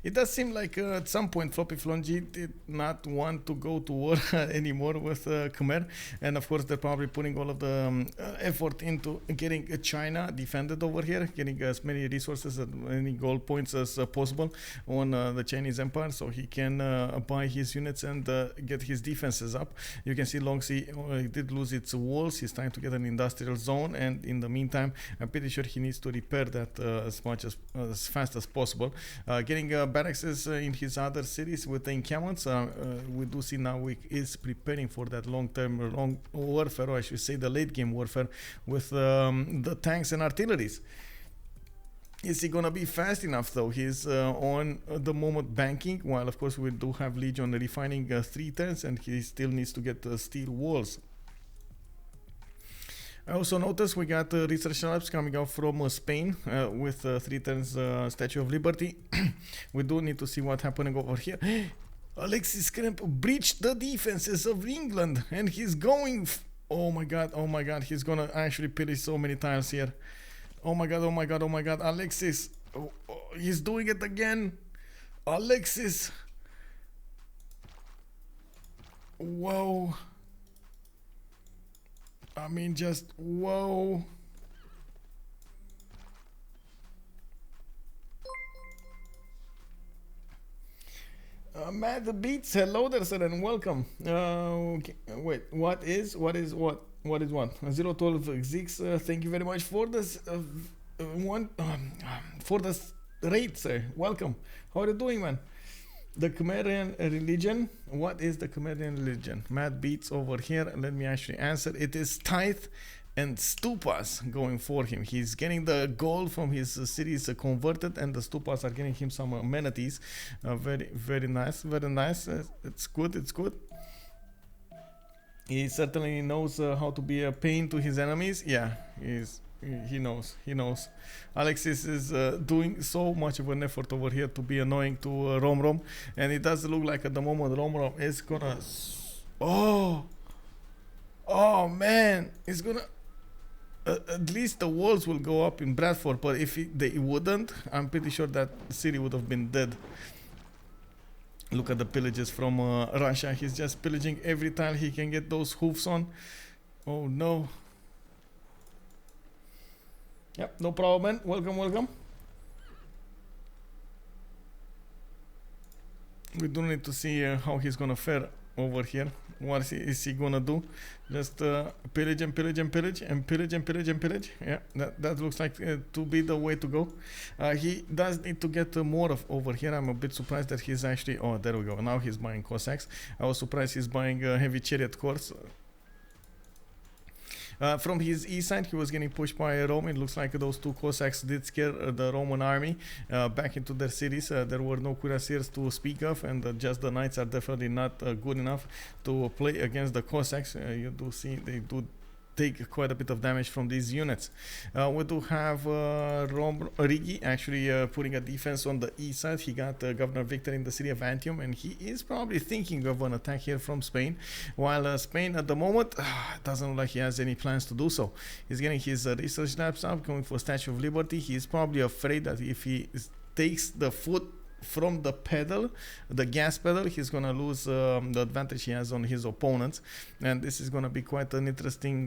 It does seem like at some point Floppyflong did not want to go to war anymore with Khmer, and of course they're probably putting all of the effort into getting China defended over here, getting as many resources and many gold points as possible on the Chinese Empire, so he can buy his units and get his defenses up. You can see Longxi did lose its walls. He's trying to get an industrial zone, and in the meantime I'm pretty sure he needs to repair that as fast as possible. Getting barracks in his other cities with the encampments. We do see Nawyk is preparing for that long warfare, or I should say the late game warfare with the tanks and artilleries. Is he gonna be fast enough though? He's on the moment banking, while of course we do have Lege on refining 3 turns, and he still needs to get steel walls. I also noticed we got research labs coming out from Spain with 3 turns Statue of Liberty. We do need to see what's happening over here. Alexis Krempp breached the defenses of England, and he's going. Oh my god, he's gonna actually pillage so many tiles here. Oh my god, Alexis. He's doing it again. Alexis. Whoa. I mean, just whoa. Mad Beats, hello there, sir, and welcome. Okay. Wait, what is what? 012 Zix, thank you very much for this for this raid, sir. Welcome. How are you doing, man? The Khmerian religion. What is the Khmerian religion? Mad Beats over here. Let me actually answer. It is tithe and stupas going for him. He's getting the gold from his cities converted, and the stupas are getting him some amenities. Very nice. It's good. He certainly knows how to be a pain to his enemies. Yeah, he knows. Alexis is doing so much of an effort over here to be annoying to Romrom, and it does look like at the moment Romrom is gonna. Oh man, it's gonna. At least the walls will go up in Bradford, but if they wouldn't, I'm pretty sure that city would have been dead. Look at the pillages from Russia. He's just pillaging every tile he can get those hoofs on. Oh no. Yep, no problem, man. Welcome. We do need to see how he's gonna fare over here. What is he gonna do? Just pillage and pillage and pillage and pillage and pillage and pillage. Yeah, that looks like to be the way to go. He does need to get more of over here. I'm a bit surprised that he's actually... Oh, there we go. Now he's buying Cossacks. I was surprised he's buying heavy chariot corps. From his east side, he was getting pushed by Rome. It looks like those two Cossacks did scare the Roman army back into their cities. There were no cuirassiers to speak of, and just the knights are definitely not good enough to play against the Cossacks. You do see they do take quite a bit of damage from these units. We do have Riggy actually putting a defense on the east side. He got Governor Victor in the city of Antium, and he is probably thinking of an attack here from Spain, while Spain at the moment doesn't look like he has any plans to do so. He's getting his research labs up, going for Statue of Liberty. He's probably afraid that if he takes the foot from the pedal, the gas pedal, he's gonna lose the advantage he has on his opponents, and this is gonna be quite an interesting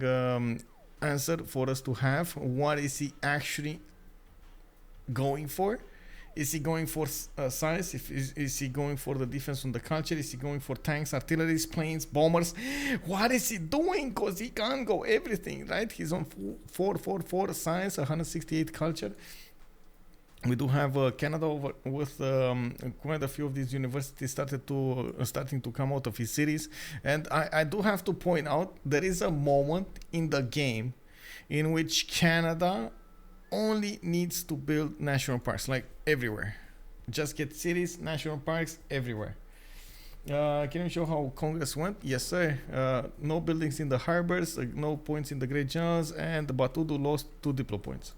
answer for us to have. What is he actually going for? Is he going for size? Is he going for the defense on the culture? Is he going for tanks, artillery, planes, bombers? What is he doing? Because he can't go everything, right? He's on 444 science, 168 culture. We do have Canada over with quite a few of these universities starting to come out of his cities, and I do have to point out there is a moment in the game in which Canada only needs to build national parks, like everywhere. Just get cities, national parks everywhere. Can you show how Congress went? Yes, sir. No buildings in the harbors, no points in the Great Generals, and Batoudoo lost 2 diplo points.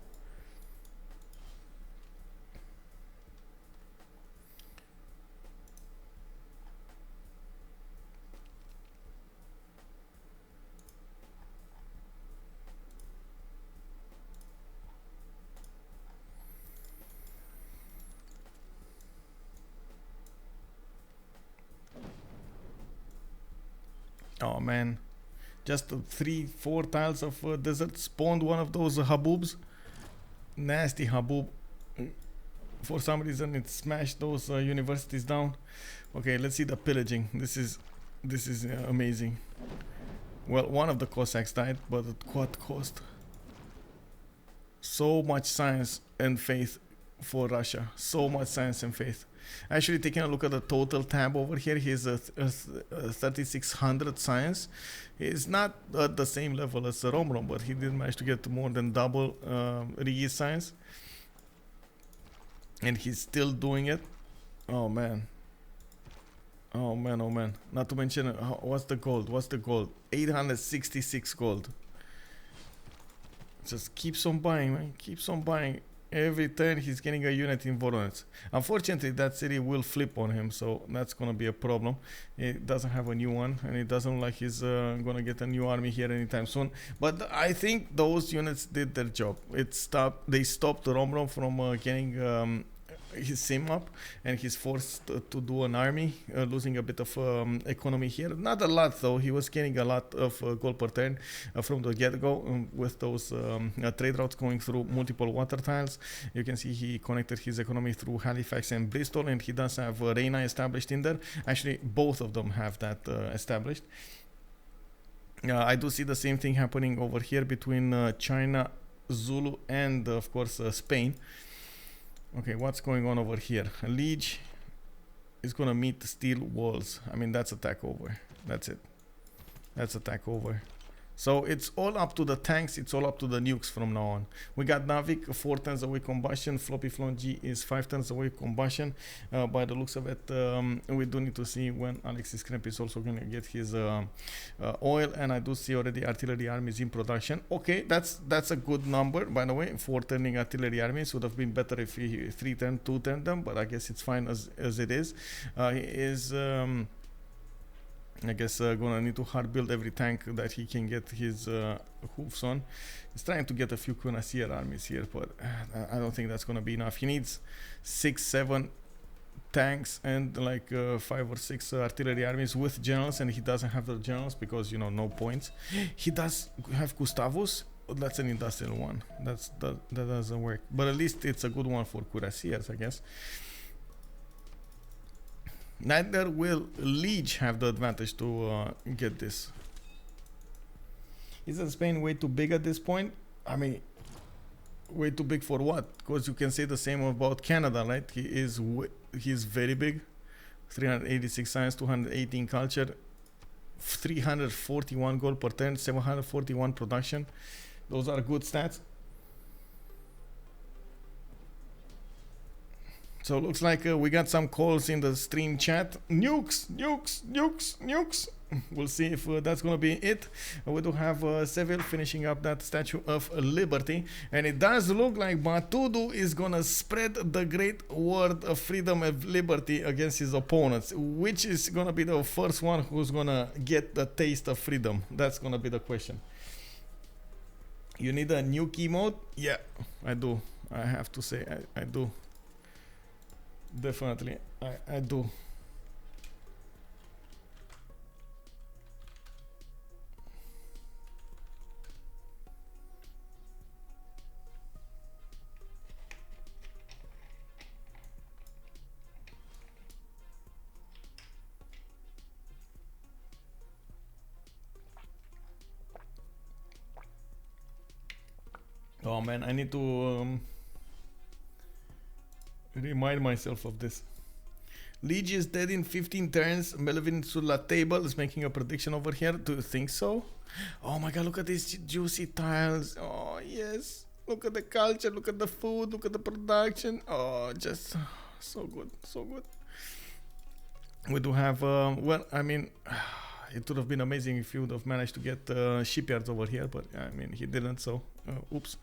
Oh man, just 3-4 tiles of desert spawned one of those haboobs. Nasty haboob. For some reason it smashed those universities down. Okay, let's see the pillaging. This is amazing. Well, one of the Cossacks died, but at what cost? So much science and faith for Russia. So much science and faith. Actually, taking a look at the total tab over here, he's a 3600 science. He's not at the same level as Romrom, but he did manage to get more than double Riggy's science, and he's still doing it. Oh man. Oh man, oh man. Not to mention, what's the gold? 866 gold. Just keeps on buying, man. Keeps on buying. Every turn he's getting a unit in Voronezh. Unfortunately, that city will flip on him, so that's gonna be a problem. It doesn't have a new one, and it doesn't look like he's gonna get a new army here anytime soon. But I think those units did their job. They stopped Romrom from getting his sim up, and he's forced to do an army, losing a bit of economy here. Not a lot though. He was getting a lot of gold per turn from the get-go with those trade routes going through multiple water tiles. You can see he connected his economy through Halifax and Bristol, and he does have Reina established in there. Actually, both of them have that established. I do see the same thing happening over here between China, Zulu, and of course Spain. Okay, what's going on over here? Lege is gonna meet the steel walls. I mean, that's attack over. That's it. That's attack over. So it's all up to the tanks, it's all up to the nukes from now on. We got Nawyk, 4 turns away combustion. Floppyflong G is 5 turns away combustion. By the looks of it, we do need to see when Alexis Krempp is also going to get his oil. And I do see already artillery armies in production. Okay, that's a good number, by the way. 4 turning artillery armies would have been better if he 3 turn, 2 turn them, but I guess it's fine as it is. He is... I guess gonna need to hard build every tank that he can get his hoofs on. He's trying to get a few cuirassier armies here, but I don't think that's gonna be enough. He needs 6-7 tanks and like 5 or 6 artillery armies with generals, and he doesn't have the generals because, you know, no points. He does have Gustavus. That's an industrial one. That doesn't work, but at least it's a good one for cuirassiers, I guess. Neither will Lege have the advantage to get this. Isn't Spain way too big at this point? I mean, way too big for what? Because you can say the same about Canada, right? He's very big. 386 science, 218 culture, 341 gold per turn, 741 production. Those are good stats. So looks like we got some calls in the stream chat. Nukes, nukes, nukes, nukes. We'll see if that's gonna be it. We do have Seville finishing up that Statue of Liberty, and it does look like Batoudoo is gonna spread the great word of freedom and liberty against his opponents. Which is gonna be the first one who's gonna get the taste of freedom? That's gonna be the question. You need a new key mode? Yeah, I do. I have to say, I do. Definitely, I do. Oh man, I need to remind myself of this. Lege is dead in 15 turns. Melvin Sula table is making a prediction over here. Do you think so? Oh my god, look at these juicy tiles. Oh yes. Look at the culture, look at the food, look at the production. Oh, just so good, so good. We do have, well, I mean, it would have been amazing if you would have managed to get shipyards over here, but I mean, he didn't, so oops.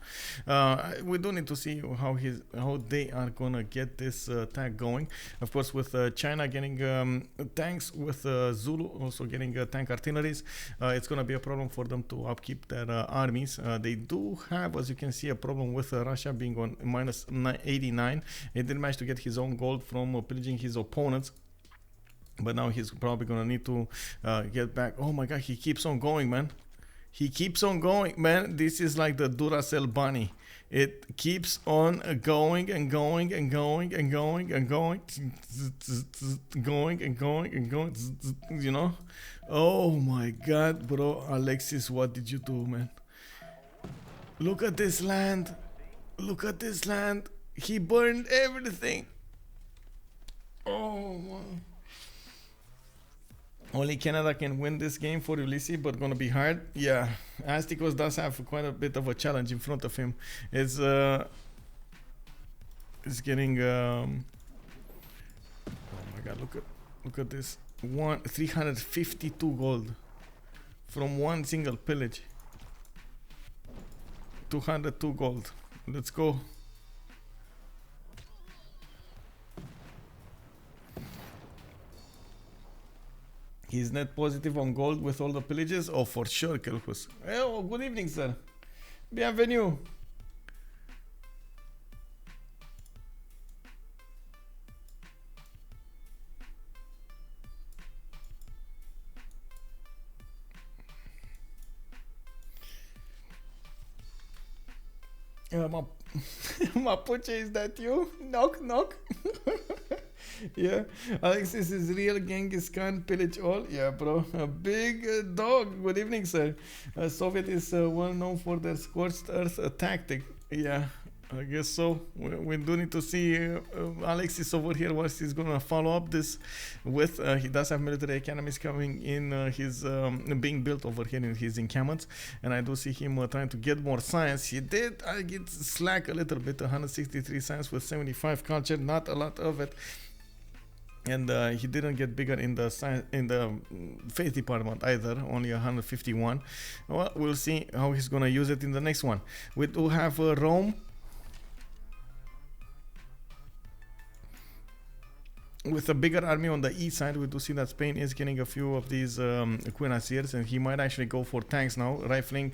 We do need to see how they are gonna get this tag going. Of course, with China getting tanks, with Zulu also getting tank artilleries, it's gonna be a problem for them to upkeep their armies. They do have, as you can see, a problem with Russia being on minus 89. He did manage to get his own gold from pillaging his opponents, but now he's probably gonna need to get back. Oh my god, he keeps on going, man. He keeps on going, man. This is like the Duracell bunny. It keeps on going and going and going and going and going, going and going and going, you know. Oh my god, bro. Alexis, what did you do, man? Look at this land. Look at this land. He burned everything. Oh my. Only Canada can win this game for Ulysse, but gonna be hard. Yeah, Astikos does have quite a bit of a challenge in front of him. It's getting oh my god, look at this. 352 gold from one single pillage. 202 gold. Let's go. He's net positive on gold with all the pillages? Oh, for sure, Kelkus. Oh, good evening, sir. Bienvenue. Mapuche, is that you? Knock, knock. Yeah, Alexis is real Genghis Khan, pillage all. Yeah, bro. A big dog. Good evening, sir. Soviet is well known for their scorched earth tactic. Yeah, I guess so. We do need to see Alexis over here, what he's gonna follow up this with. He does have military academies coming in his being built over here in his encampments, and I do see him trying to get more science. He did get slack a little bit. 163 science with 75 culture, not a lot of it. And he didn't get bigger in the faith department either, only 151. Well, we'll see how he's gonna use it in the next one. We do have Rome with a bigger army on the east side. We do see that Spain is getting a few of these cuirassiers, and he might actually go for tanks now. Rifling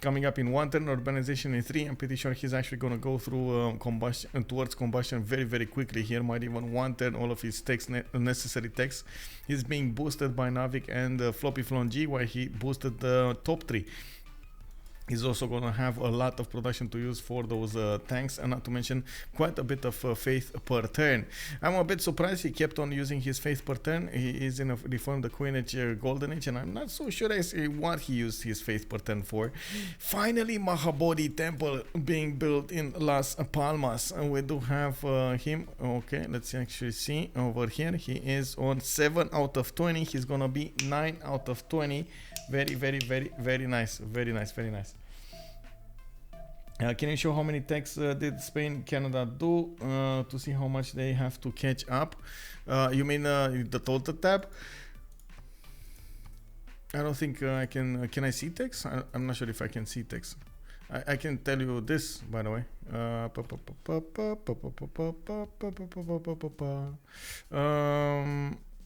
coming up in 1 turn, urbanization in 3. I'm pretty sure he's actually gonna go through combustion towards combustion very, very quickly here. Might even 1 turn all of his techs, necessary techs. He's being boosted by Nawyk and Floppyflong, while he boosted the top 3. He's also going to have a lot of production to use for those tanks, and not to mention quite a bit of faith per turn. I'm a bit surprised he kept on using his faith per turn. He is in a reformed the Queen Age, Golden Age, and I'm not so sure I see what he used his faith per turn for. Finally, Mahabodhi Temple being built in Las Palmas, and we do have him. Okay, let's actually see over here. He is on 7 out of 20. He's going to be 9 out of 20. Very, very, very, very nice. Very nice, very nice. Can you show how many techs did Spain, Canada do to see how much they have to catch up? You mean the total tab? I don't think I can. Can I see text? I'm not sure if I can see text. I can tell you this, by the way.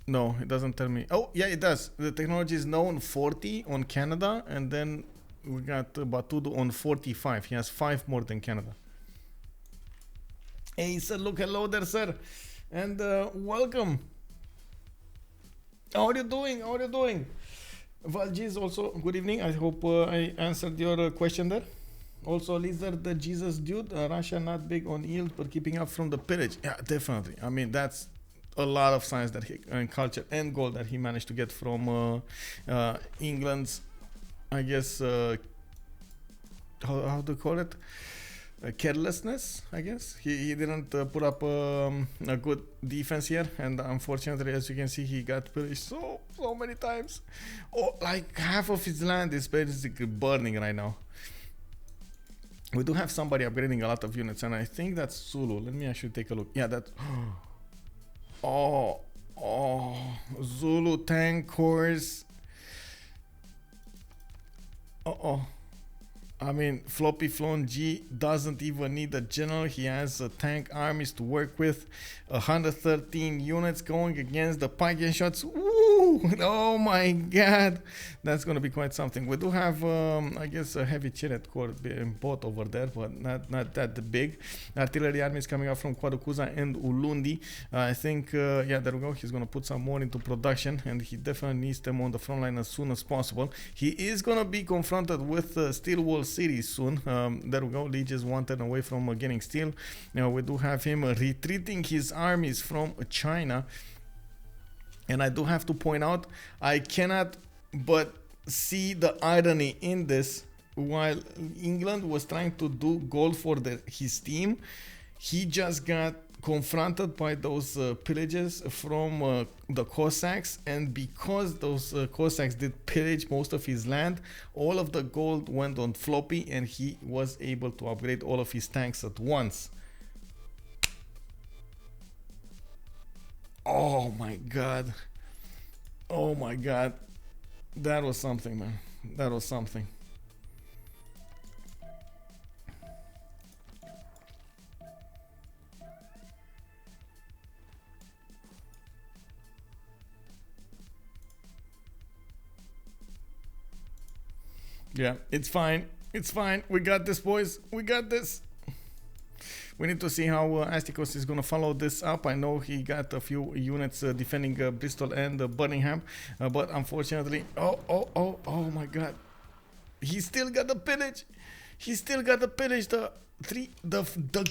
No, it doesn't tell me. Oh, yeah, it does. The technology is known 40 on Canada, and then we got Batoudoo on 45. He has 5 more than Canada. Hey, sir, look, hello there, sir. And welcome. How are you doing? How are you doing? Valjiz also, good evening. I hope I answered your question there. Also, Lizard, the Jesus dude. Russia not big on yield, but keeping up from the pillage. Yeah, definitely. I mean, that's a lot of science that he, and culture and gold that he managed to get from England's, I guess, how do you call it? Carelessness, I guess. He didn't put up a good defense here, and unfortunately, as you can see, he got pillaged so many times. Oh, like half of his land is basically burning right now. We do have somebody upgrading a lot of units, and I think that's Zulu. Let me actually take a look. Yeah, that. Oh, Zulu tank cores. I mean, Floppyflong G doesn't even need a general. He has tank armies to work with. 113 units going against the Python shots. Woo! Oh my god. That's going to be quite something. We do have, I guess, a heavy chariot core bot over there, but not that big. Artillery armies coming out from Quadrucuza and Ulundi. I think, yeah, there we go. He's going to put some more into production, and he definitely needs them on the front line as soon as possible. He is going to be confronted with Steel Wall City soon. There we go. Lege is 1 turn away from getting steel. Now we do have him retreating his armies from China, and I do have to point out, I cannot but see the irony in this. While England was trying to do gold for his team, he just got confronted by those pillages from the Cossacks, and because those Cossacks did pillage most of his land, all of the gold went on Floppy, and he was able to upgrade all of his tanks at once. Oh my god. Oh my god. That was something, man. That was something. Yeah, it's fine. It's fine. We got this, boys. We got this. We need to see how Astikos is going to follow this up. I know he got a few units defending Bristol and Birmingham, but unfortunately, oh my god, he still got the pillage. He still got the pillage. The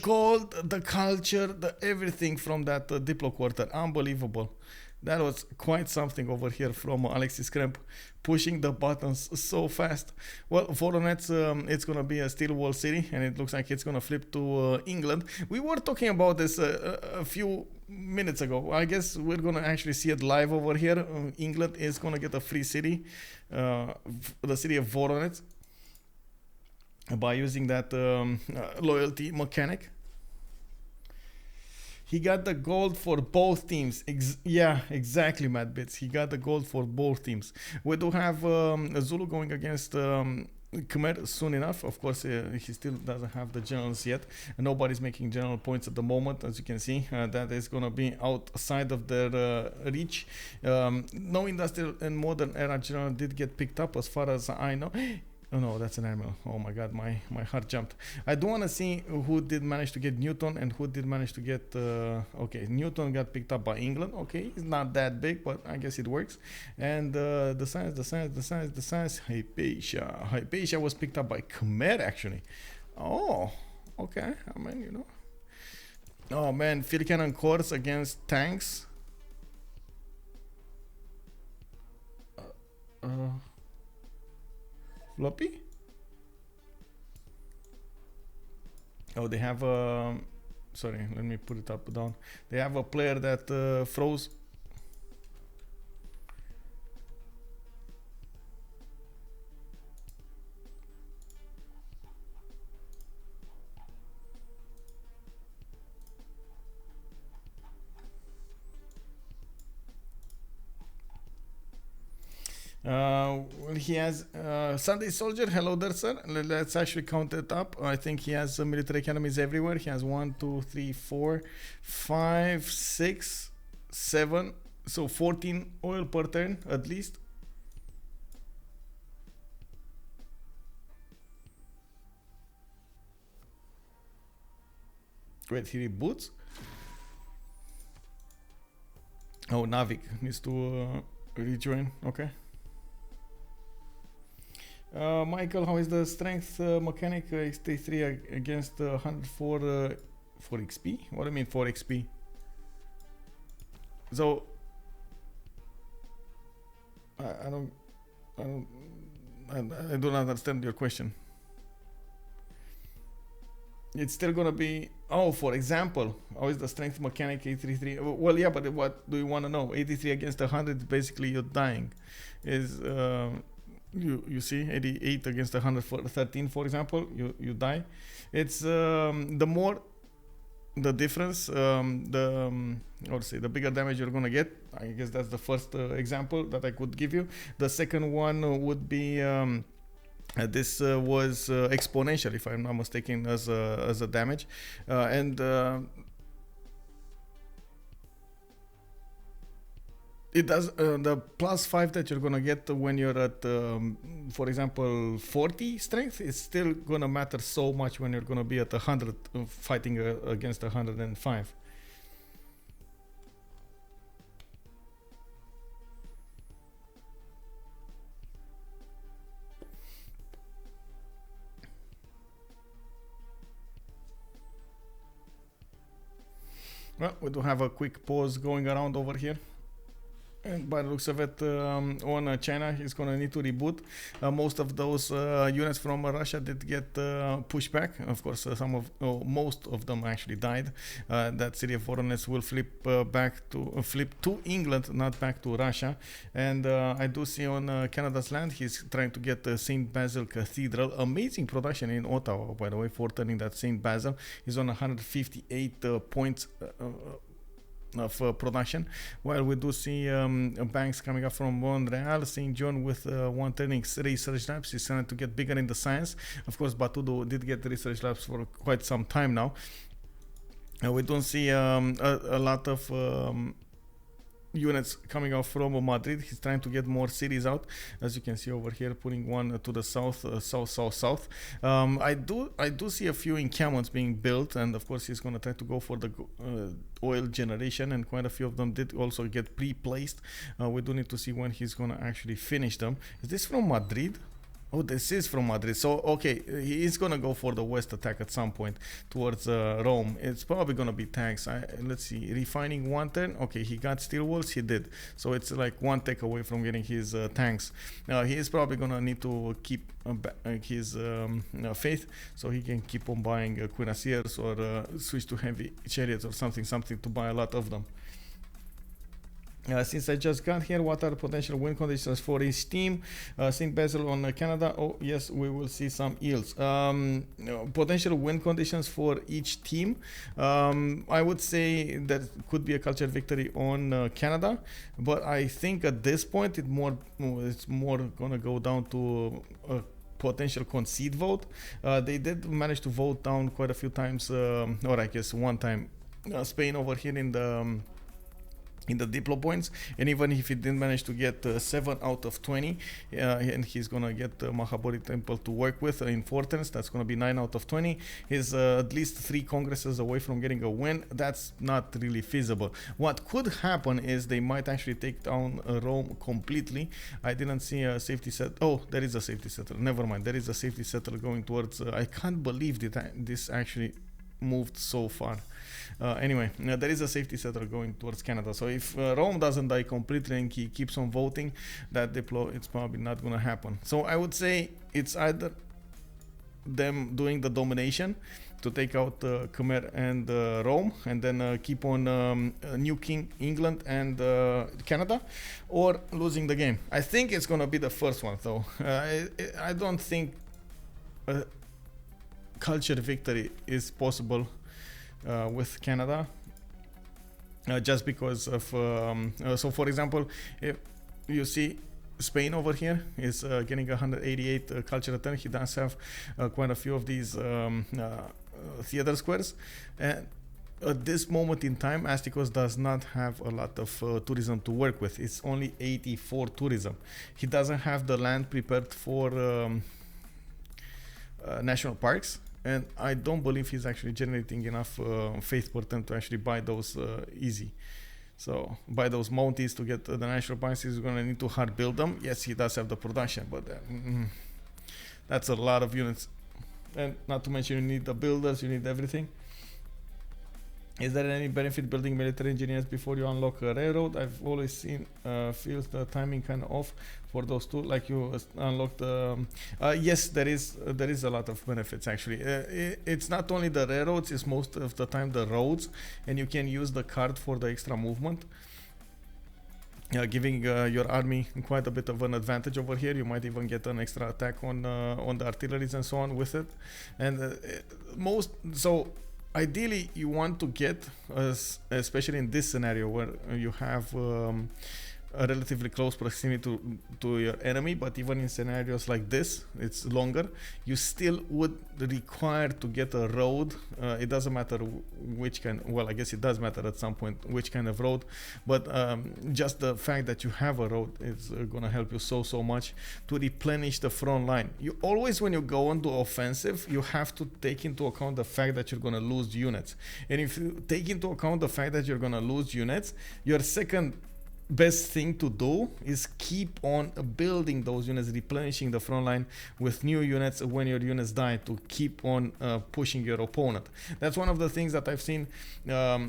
gold, the culture, the everything from that Diplo quarter. Unbelievable. That was quite something over here from Alexis Krempp, pushing the buttons so fast. Well, Voronezh, it's going to be a steel wall city, and it looks like it's going to flip to England. We were talking about this a few minutes ago. I guess we're going to actually see it live over here. England is going to get a free city, the city of Voronezh, by using that loyalty mechanic. He got the gold for both teams. Yeah, exactly, Mad Bits. He got the gold for both teams. We do have Zulu going against Khmer soon enough. Of course, he still doesn't have the generals yet. Nobody's making general points at the moment, as you can see. That is going to be outside of their reach. No industrial and modern era general did get picked up, as far as I know. Oh no, that's an animal. Oh my god, my heart jumped. I do want to see who did manage to get Newton and who did manage to get... okay, Newton got picked up by England. Okay, it's not that big, but I guess it works. And the science. Hypatia was picked up by Khmer, actually. Oh, okay. I mean, you know. Oh man, field cannon course against tanks. Floppy? Oh, they have a... sorry, let me put it up down. They have a player that froze. He has Sunday Soldier. Hello there, sir. Let's actually count it up. I think he has military academies everywhere. He has 1, 2, 3, 4, 5, 6, 7. So 14 oil per turn at least. Wait, he reboots? Oh, Nawyk needs to rejoin. Okay. Michael, how is the strength mechanic XT3 against 104 for XP? What do you mean for XP? So I don't understand your question. It's still gonna be, oh, for example, how is the strength mechanic 83? Well, yeah, but what do you want to know? 83 against 100, basically you're dying. Is you see 88 against 113, for example, you die. It's the more the difference, the bigger damage you're gonna get. I guess that's the first example that I could give you. The second one would be this was exponential, if I'm not mistaken, as a damage, and it does the +5 that you're gonna get when you're at, for example, 40 strength. It's still gonna matter so much when you're gonna be at 100 fighting against 105. Well, we do have a quick pause going around over here. And by the looks of it, on China, he's going to need to reboot. Most of those units from Russia did get pushed back. Of course, most of them actually died. That city of Voronezh will flip to England, not back to Russia. And I do see on Canada's land, he's trying to get St. Basil Cathedral. Amazing production in Ottawa, by the way, for turning that St. Basil. He's on 158 points of production, while we do see banks coming up from Montreal. St. John with one turning research labs. He's trying to get bigger in the science. Of course, Batoudoo did get research labs for quite some time now. We don't see a lot of units coming out from Madrid. He's trying to get more cities out, as you can see over here, putting one to the south. I do see a few encampments being built, and of course he's going to try to go for the oil generation, and quite a few of them did also get pre-placed. We do need to see when he's going to actually finish them. Is this from Madrid? Oh, this is from Madrid. So, okay, he is going to go for the west attack at some point towards Rome. It's probably going to be tanks. Let's see, refining one turn. Okay, he got steel walls. He did. So it's like one take away from getting his tanks. He is probably going to need to keep his faith, so he can keep on buying cuirassiers or switch to heavy chariots or something to buy a lot of them. Since I just got here, what are the potential win conditions for his team? St. Basil on Canada. Oh, yes, we will see some yields. Potential win conditions for each team. I would say that could be a culture victory on Canada, but I think at this point it's more gonna go down to a potential concede vote. They did manage to vote down quite a few times, or I guess one time, Spain over here in the in the diplo points, and even if he didn't manage to get 7 out of 20, and he's gonna get Mahabodhi Temple to work with in Fortens, that's gonna be 9 out of 20. He's at least 3 congresses away from getting a win. That's not really feasible. What could happen is they might actually take down Rome completely. I didn't see a safety set. Oh, there is a safety settler. Never mind, there is a safety settler going towards I can't believe that this actually moved so far. Anyway, there is a safety settler going towards Canada. So if Rome doesn't die completely and he keeps on voting, that deploy, it's probably not going to happen. So I would say it's either them doing the domination to take out Khmer and Rome, and then keep on nuking England and Canada, or losing the game. I think it's going to be the first one, though. I don't think culture victory is possible with Canada, just because of so for example, if you see Spain over here is getting 188 culture return. He does have quite a few of these theater squares, and at this moment in time Astikos does not have a lot of tourism to work with. It's only 84 tourism. He doesn't have the land prepared for national parks, and I don't believe he's actually generating enough faith per turn to actually buy those easy. So buy those mounties to get the national parks. He's going to need to hard build them. Yes, he does have the production, but that's a lot of units. And not to mention, you need the builders, you need everything. Is there any benefit building military engineers before you unlock a railroad? I've always seen feels the timing kind of off for those two, like you unlocked. Yes, there is a lot of benefits actually. It's not only the railroads; it's most of the time the roads, and you can use the card for the extra movement. Giving your army quite a bit of an advantage over here. You might even get an extra attack on the artilleries and so on with it, and ideally, you want to get, especially in this scenario where you have a relatively close proximity to your enemy, but even in scenarios like this, it's longer, you still would require to get a road. It doesn't matter which kind, well, I guess it does matter at some point which kind of road, but just the fact that you have a road is going to help you so much to replenish the front line. You always, when you go into offensive, you have to take into account the fact that you're going to lose units. And if you take into account the fact that you're going to lose units, your second best thing to do is keep on building those units, replenishing the front line with new units when your units die, to keep on pushing your opponent. That's one of the things that I've seen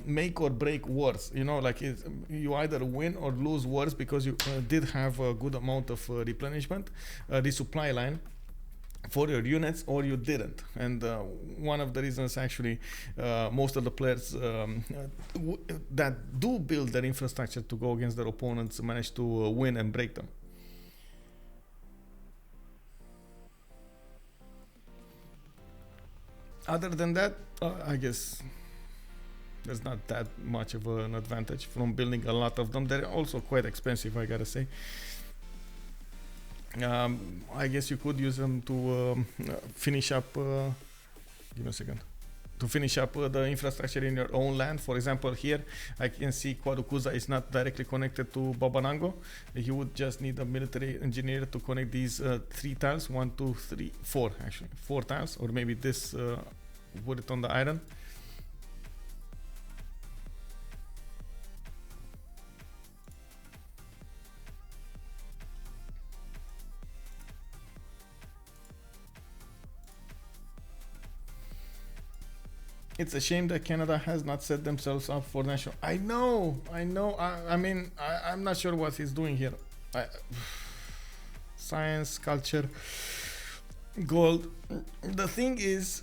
make or break wars. You know, like you either win or lose wars because you did have a good amount of replenishment, resupply line for your units, or you didn't. And one of the reasons actually most of the players that do build their infrastructure to go against their opponents manage to win and break them. Other than that, I guess there's not that much of an advantage from building a lot of them. They're also quite expensive, I gotta say. I guess you could use them to finish up, give me a second, to finish up the infrastructure in your own land. For example, here I can see Kwadukuza is not directly connected to Babanango. You would just need a military engineer to connect these 3 tiles, 1, 2, 3, 4 actually, 4 tiles, or maybe this, put it on the iron. It's a shame that Canada has not set themselves up for national. I know. I mean, I'm not sure what he's doing here. Science, culture, gold. The thing is,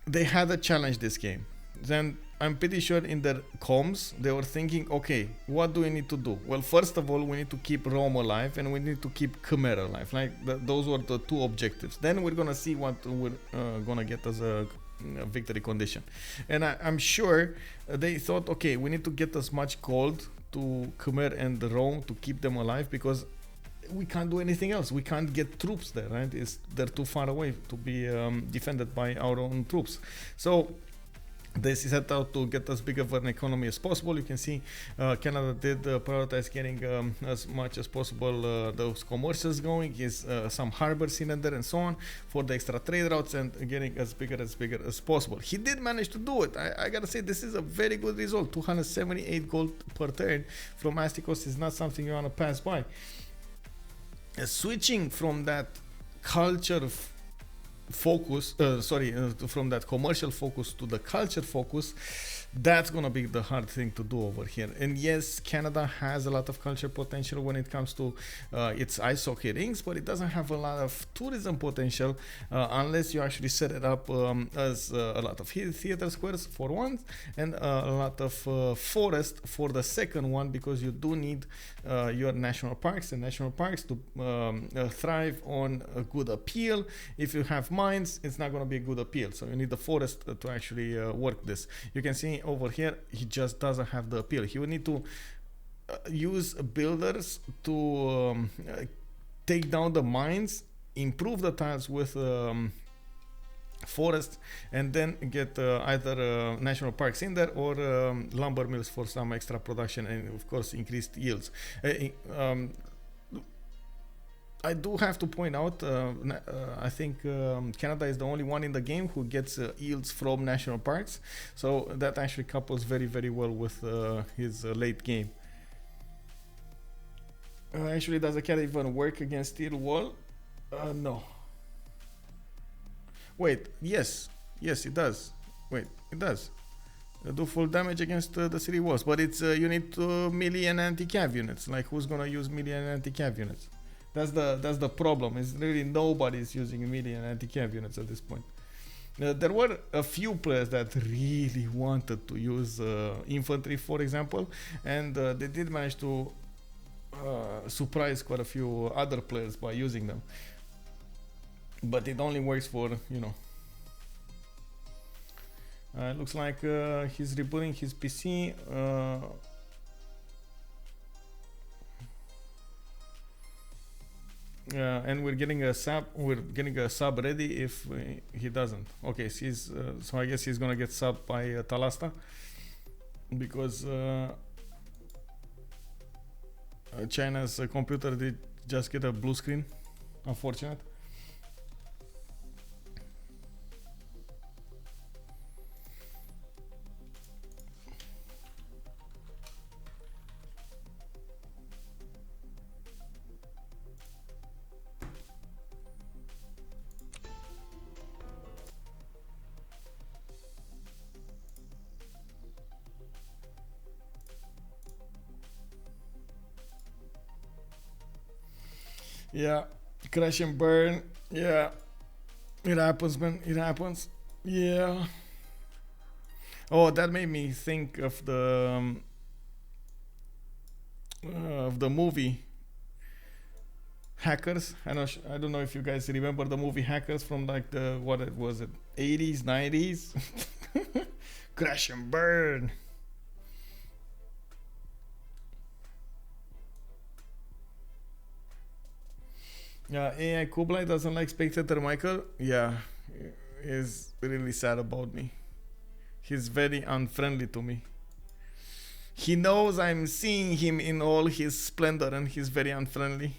they had a challenge this game. Then I'm pretty sure in their comms, they were thinking, okay, what do we need to do? Well, first of all, we need to keep Rome alive, and we need to keep Khmer alive. Like those were the 2 objectives. Then we're gonna see what we're gonna get as a victory condition. And I'm sure they thought, okay, we need to get as much gold to Khmer and Rome to keep them alive, because we can't do anything else. We can't get troops there, right? They're too far away to be defended by our own troops. So they set out to get as big of an economy as possible. You can see Canada did prioritize getting as much as possible those commercials going, some harbors in there and so on for the extra trade routes and getting as bigger as possible. He did manage to do it. I gotta say, this is a very good result. 278 gold per turn from Astikos is not something you want to pass by. Switching from that culture focus, from that commercial focus to the culture focus, that's gonna be the hard thing to do over here. And yes, Canada has a lot of culture potential when it comes to its ice hockey rinks, but it doesn't have a lot of tourism potential unless you actually set it up as a lot of theater squares for one, and a lot of forest for the second one, because you do need your national parks and national parks to thrive on a good appeal. If you have mines, it's not going to be a good appeal, so you need the forest to actually work this. You can see over here, he just doesn't have the appeal. He would need to use builders to take down the mines, improve the tiles with forest, and then get either national parks in there or lumber mills for some extra production, and of course increased yields. I do have to point out, I think Canada is the only one in the game who gets yields from national parks, so that actually couples very, very well with his late game. Actually, does the cat even work against steel wall? No. Wait, yes, it does. Wait, it does. Do full damage against the city walls, but it's you need melee and anti-cav units. Like, who's gonna use melee and anti-cav units? That's the problem. Is really nobody's using melee and anti-cav units at this point. There were a few players that really wanted to use infantry, for example, and they did manage to surprise quite a few other players by using them. But it only works for, you know. Looks like he's rebooting his PC. And we're getting a sub. We're getting a sub ready if he doesn't. Okay, so I guess he's gonna get subbed by Talasta, because China's computer did just get a blue screen. Unfortunate. Yeah, crash and burn. Yeah, it happens, man. It happens. Yeah. Oh, that made me think of the movie Hackers. I don't know if you guys remember the movie Hackers from like the, what it was, it 80s, 90s. Crash and burn. Yeah, AI Kublai doesn't like Spectator Michael. Yeah, he's really sad about me. He's very unfriendly to me. He knows I'm seeing him in all his splendor, and he's very unfriendly.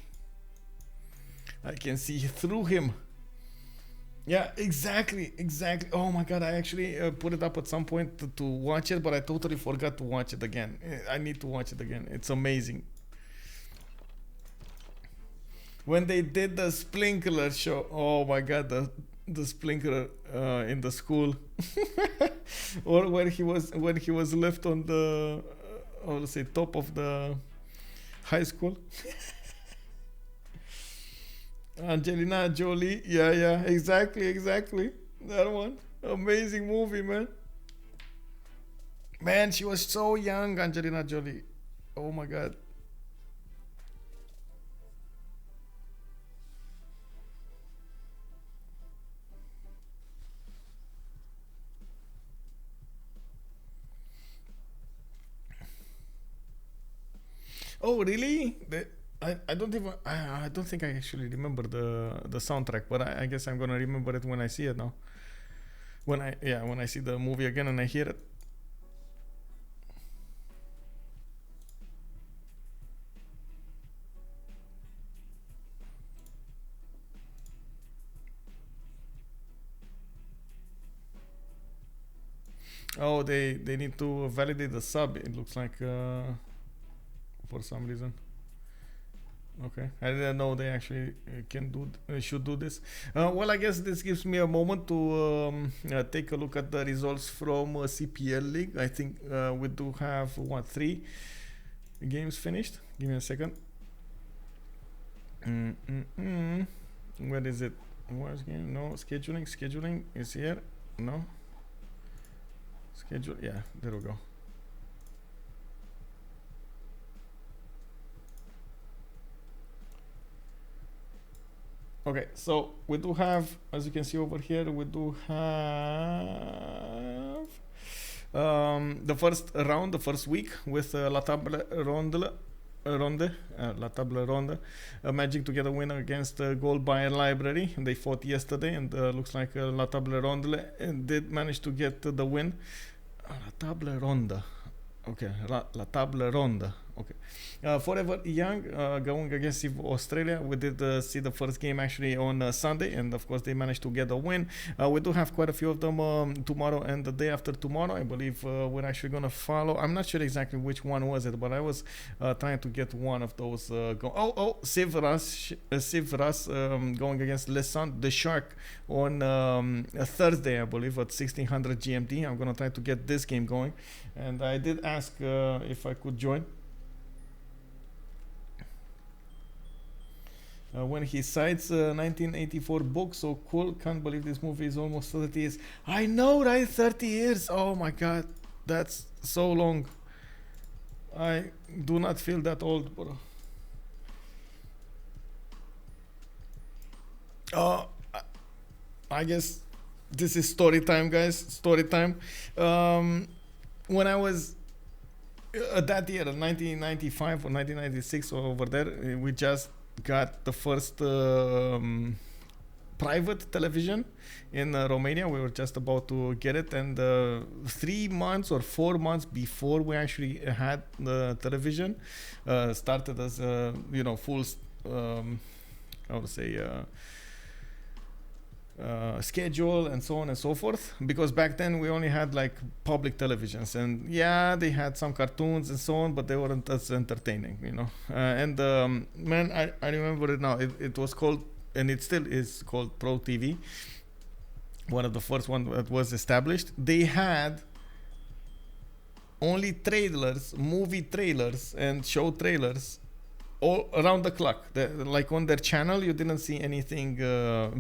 I can see through him. Yeah, exactly. Oh my god, I actually put it up at some point to watch it, but I totally forgot to watch it again. I need to watch it again. It's amazing. When they did the sprinkler show, oh my god, the sprinkler in the school, or when he was left on the, let's say, top of the high school. Angelina Jolie, yeah, exactly, that one, amazing movie, man. Man, she was so young, Angelina Jolie. Oh my god. Oh really? I don't think I actually remember the soundtrack, but I guess I'm gonna remember it when I see it now. when I see the movie again and I hear it. Oh, they need to validate the sub. It looks like for some reason. Okay, I didn't know they actually should do this. Well, I guess this gives me a moment to take a look at the results from CPL League. I think we do have what, 3 games finished. Give me a second. Where is it? Where's game? No, scheduling. Scheduling is here. No. Schedule. Yeah, there we go. Okay, so we do have, as you can see over here, we do have the first round, the first week with La Table Ronde, La Table Ronde, managing to get a win against Gold Buyer Library. They fought yesterday, and looks like La Table Ronde did manage to get the win. La Table Ronde. Okay, La Table Ronde. Okay. Forever Young going against Australia. We did see the first game actually on Sunday, and of course they managed to get a win. We do have quite a few of them tomorrow and the day after tomorrow. I believe we're actually gonna follow. I'm not sure exactly which one was it, but I was trying to get one of those. CivFR going against Lesan, the Shark, on Thursday, I believe, at 1600 GMT. I'm gonna try to get this game going, and I did ask if I could join. When he cites 1984 book, so cool. Can't believe this movie is almost 30 years. I know, right? 30 years. Oh my god, that's so long. I do not feel that old, bro. I guess this is story time, guys. Story time. When I was that year, 1995 or 1996, or over there, we just got the first private television in Romania. We were just about to get it, and 3 months or 4 months before we actually had the television, started as full how to say schedule and so on and so forth, because back then we only had like public televisions, and yeah, they had some cartoons and so on, but they weren't as entertaining, and man, I remember it now. It was called, and it still is called, Pro TV, one of the first one that was established. They had only trailers, movie trailers and show trailers all around the clock. Like on their channel, you didn't see anything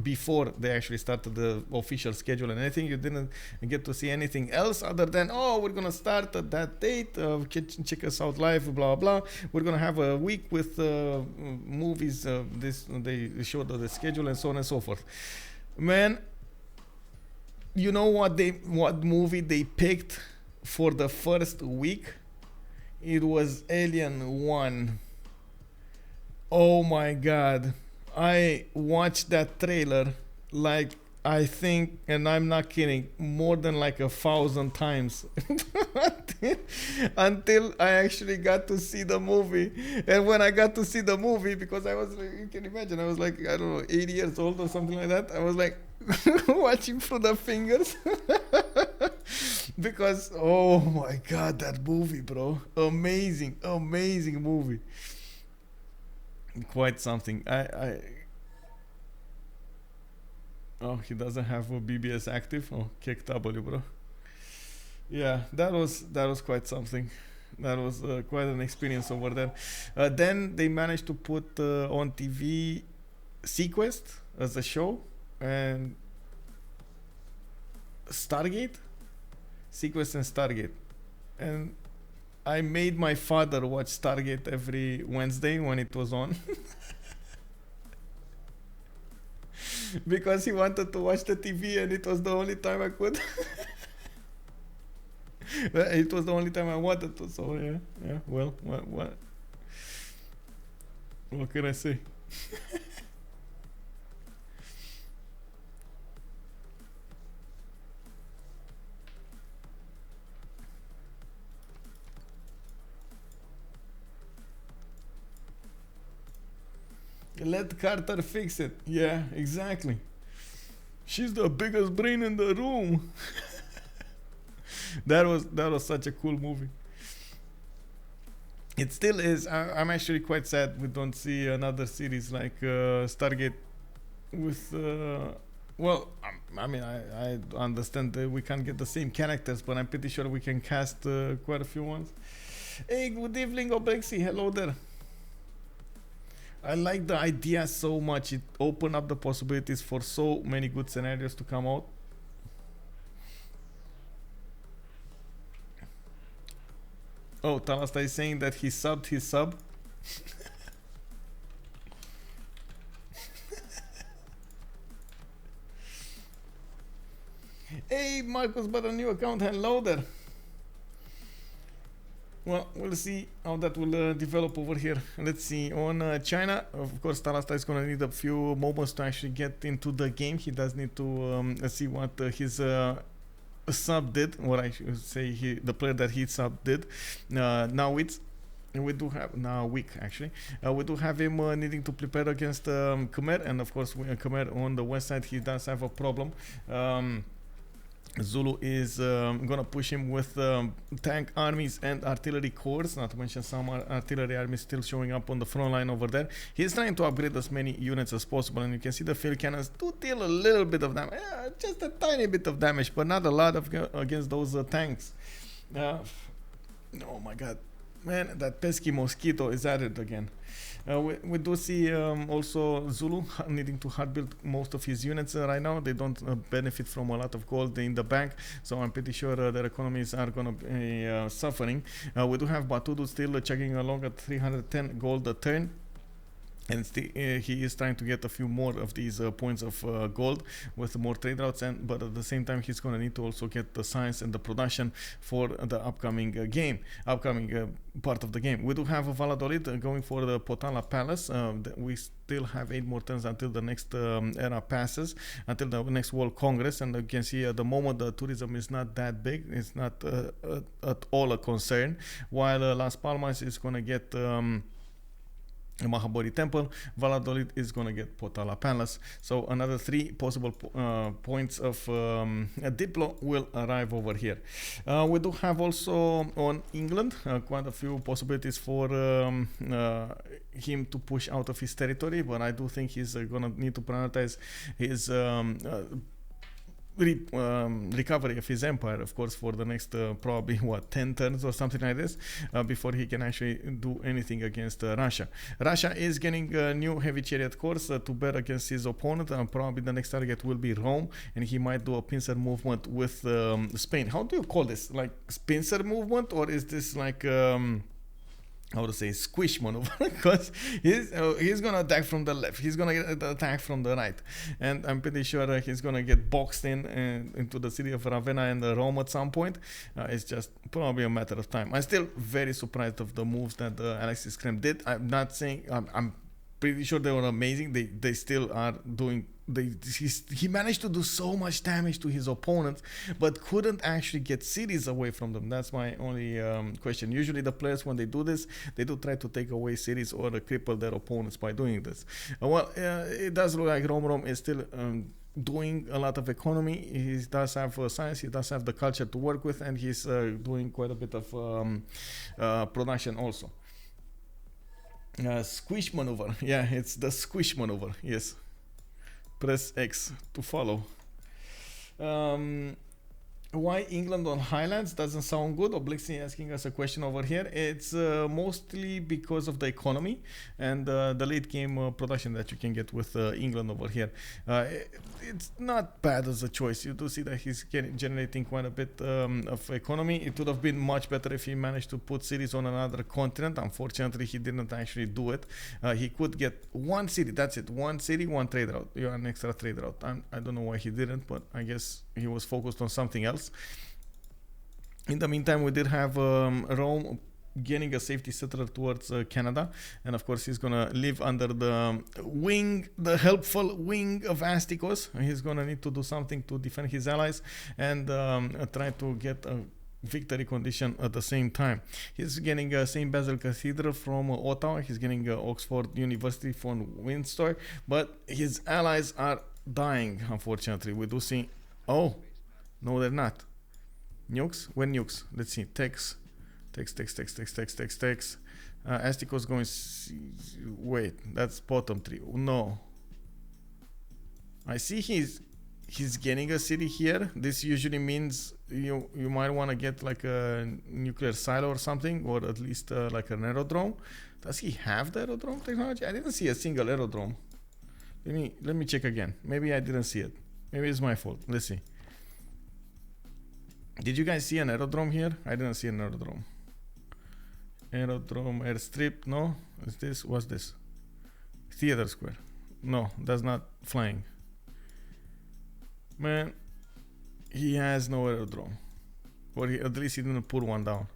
before they actually started the official schedule and anything. You didn't get to see anything else other than, we're gonna start at that date, check us out live, blah blah. We're gonna have a week with movies. They showed the schedule and so on and so forth. Man, you know what movie they picked for the first week? It was Alien 1. Oh my god, I watched that trailer like, I think, and I'm not kidding, more than like 1,000 times until I actually got to see the movie. And when I got to see the movie, because I was, you can imagine, I was like, I don't know, 80 years old or something like that. I was like watching through the fingers because, oh my god, that movie, bro, amazing movie. Quite something. Oh, he doesn't have a BBS active. Oh, kick W, bro. Yeah, that was quite something. That was quite an experience over there. Then they managed to put on TV Sequest as a show, and Stargate, Sequest and Stargate, and I made my father watch Stargate every Wednesday when it was on. Because he wanted to watch the TV, and it was the only time I could. It was the only time I wanted to, so yeah. Well, what can I say? Let Carter fix it. Yeah, exactly. She's the biggest brain in the room. That was such a cool movie. It still is. I'm actually quite sad we don't see another series like Stargate with. Well, I mean, I understand that we can't get the same characters, but I'm pretty sure we can cast quite a few ones. Hey, good evening, Alexis. Hello there. I like the idea so much. It opened up the possibilities for so many good scenarios to come out. Oh, Talasta is saying that he subbed his sub. Hey, Marcus, but a new account. Hello there. Well, we'll see how that will develop over here. Let's see. On China, of course, Talasta is going to need a few moments to actually get into the game. He does need to see what his sub did, or I should say the player that he sub did. Nawyk. We do have Nawyk actually. We do have him needing to prepare against Khmer, and of course Khmer on the west side, he does have a problem. Zulu is gonna push him with tank armies and artillery corps, not to mention some artillery armies still showing up on the front line over there. He's trying to upgrade as many units as possible, and you can see the field cannons do deal a little bit of damage, just a tiny bit of damage, but not a lot of against those tanks. Oh my god, man, that pesky mosquito is at it again. We do see also Zulu needing to hard build most of his units right now. They don't benefit from a lot of gold in the bank, so I'm pretty sure their economies are going to be suffering. We do have Batoudoo still chugging along at 310 gold a turn. And he is trying to get a few more of these points of gold with more trade routes, but at the same time he's going to need to also get the science and the production for the upcoming part of the game. We do have Valladolid going for the Potala Palace. We still have 8 more turns until the next era passes, until the next World Congress, and you can see at the moment the tourism is not that big. It's not at all a concern, while Las Palmas is going to get Mahabodhi Temple. Valladolid is going to get Potala Palace. So another 3 possible points of Diplo will arrive over here. We do have also on England quite a few possibilities for him to push out of his territory, but I do think he's going to need to prioritize his recovery of his empire, of course, for the next probably 10 turns or something like this, before he can actually do anything against Russia. Russia is getting a new heavy chariot course to bear against his opponent, and probably the next target will be Rome, and he might do a pincer movement with Spain. How do you call this? Like pincer movement, or is this like how to say, squish maneuver? Because he's gonna attack from the left, he's gonna get attack from the right, and I'm pretty sure he's gonna get boxed into the city of Ravenna and Rome at some point. It's just probably a matter of time. I'm still very surprised of the moves that Alexis Krempp did. I'm not saying I'm pretty sure they were amazing. They still are doing. He managed to do so much damage to his opponents, but couldn't actually get cities away from them. That's my only question. Usually the players, when they do this, they do try to take away cities or cripple their opponents by doing this. It does look like Romrom is still doing a lot of economy. He does have science, he does have the culture to work with, and he's doing quite a bit of production also. Squish maneuver. Yeah, it's the squish maneuver. Yes. Press X to follow. Why England on Highlands doesn't sound good? Oblixi asking us a question over here. It's mostly because of the economy and the late game production that you can get with England over here. It's not bad as a choice. You do see that he's generating quite a bit of economy. It would have been much better if he managed to put cities on another continent. Unfortunately, he didn't actually do it. He could get 1 city. That's it. 1 city, 1 trade route. You are an extra trade route. I don't know why he didn't, but I guess he was focused on something else. In the meantime, we did have Rome getting a safety settler towards Canada, and of course he's gonna live under the helpful wing of Astikos. He's gonna need to do something to defend his allies and try to get a victory condition at the same time. He's getting St. Basil Cathedral from Ottawa. He's getting Oxford University from Windsor. But his allies are dying, unfortunately. We do see... Oh, no, they're not. Nukes? When nukes? Let's see. Text. Astikos going... Wait, that's bottom 3. No. I see he's getting a city here. This usually means you might want to get like a nuclear silo or something, or at least like an aerodrome. Does he have the aerodrome technology? I didn't see a single aerodrome. Let me check again. Maybe I didn't see it. Maybe it's my fault. Let's see. Did you guys see an aerodrome here? I didn't see an aerodrome. Aerodrome, airstrip. No. Is this? What's this? Theater square. No, that's not flying. Man, he has no aerodrome, or at least he didn't put one down.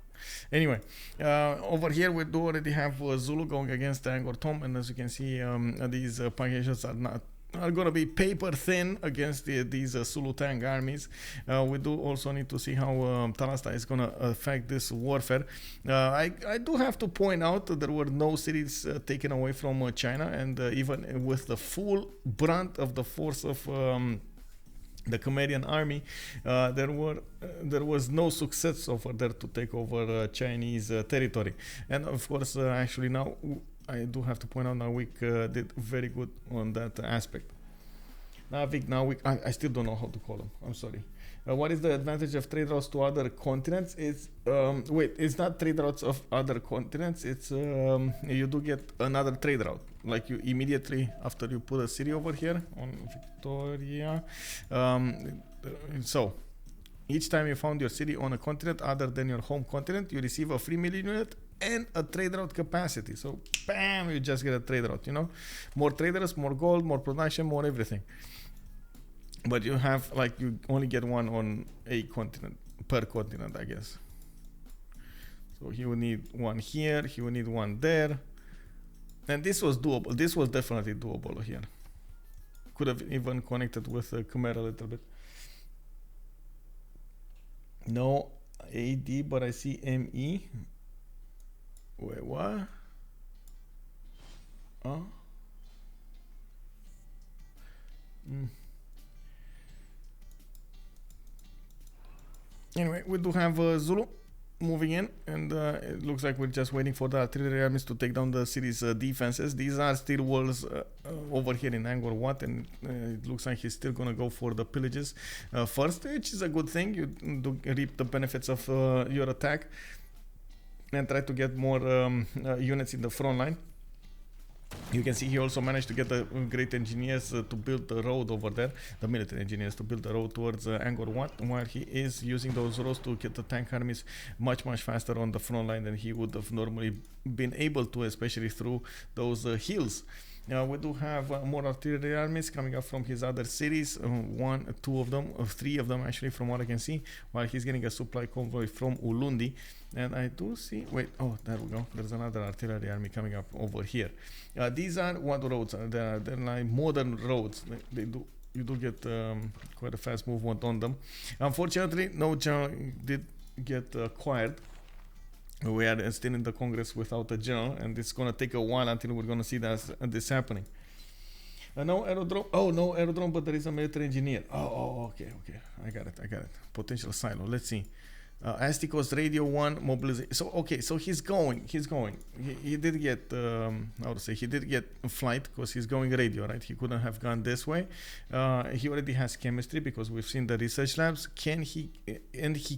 Anyway, over here we do already have Zulu going against Angkor Thom, and as you can see, these packages are gonna be paper thin against these Zulu Tang armies. We do also need to see how Talasta is gonna affect this warfare. I do have to point out that there were no cities taken away from China, and even with the full brunt of the force of the Khmerian army, there was no success over there to take over Chinese territory. And of course, actually now I do have to point out Nawyk did very good on that aspect. Nawyk, I still don't know how to call him. I'm sorry. What is the advantage of trade routes to other continents? It's it's not trade routes of other continents. It's you do get another trade route. Like you immediately after you put a city over here on Victoria. So each time you found your city on a continent other than your home continent, you receive a free million unit and a trade route capacity. So bam, you just get a trade route. You know, more traders, more gold, more production, more everything. But you have you only get one on a continent per continent, I guess. So he will need one here. He will need one there. And this was doable. This was definitely doable here. Could have even connected with Khmer a little bit. No AD, but I see ME. Wait, what? Oh. Anyway, we do have Zulu moving in, and it looks like we're just waiting for the artillery armies to take down the city's defenses. These are still walls over here in Angkor Wat, and it looks like he's still gonna go for the pillages first, which is a good thing. You do reap the benefits of your attack and try to get more units in the front line. You can see he also managed to get the great engineers to build the road over there, the military engineers to build the road towards Angkor Wat, while he is using those roads to get the tank armies much faster on the front line than he would have normally been able to, especially through those hills. Now we do have more artillery armies coming up from his other cities, three of them actually from what I can see, while he's getting a supply convoy from Ulundi. And I do see, there we go, there's another artillery army coming up over here. These are what roads are there? They're like modern roads. You do get quite a fast movement on them. Unfortunately, no general did get acquired. We are still in the Congress without a general, and it's gonna take a while until we're gonna see this happening. No aerodrome. Oh, no aerodrome, but there is a military engineer. Okay. I got it. Potential silo. Let's see. Astikos Radio 1 mobilization. So he's going. He did get he did get a flight because he's going radio, right? He couldn't have gone this way. He already has chemistry because we've seen the research labs. He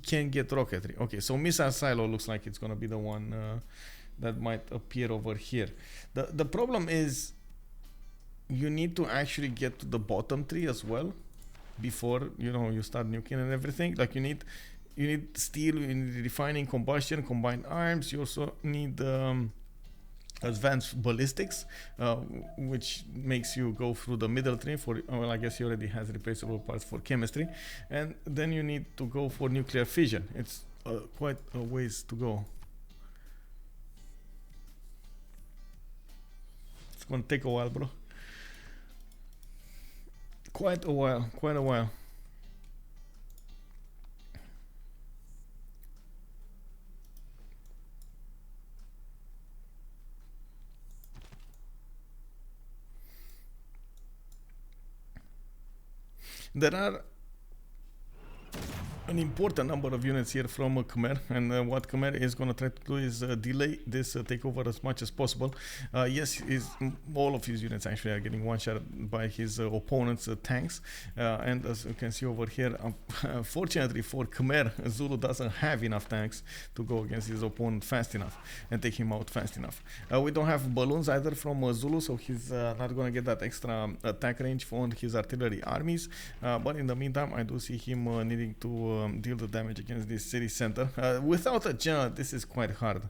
can get rocketry. Okay, so missile silo looks like it's gonna be the one that might appear over here. The problem is you need to actually get to the bottom 3 as well before you start nuking and everything. Like you need steel, you need refining, combustion, combined arms. You also need advanced ballistics, which makes you go through the middle tree I guess he already has replaceable parts for chemistry. And then you need to go for nuclear fission. It's quite a ways to go. It's gonna take a while, bro. Quite a while. There are an important number of units here from Khmer, and what Khmer is going to try to do is delay this takeover as much as possible. Yes, all of his units actually are getting one-shot by his opponent's tanks, and as you can see over here, fortunately for Khmer, Zulu doesn't have enough tanks to go against his opponent fast enough and take him out fast enough. We don't have balloons either from Zulu, so he's not going to get that extra attack range on his artillery armies, but in the meantime I do see him needing to deal the damage against this city center. Without a general, this is quite hard.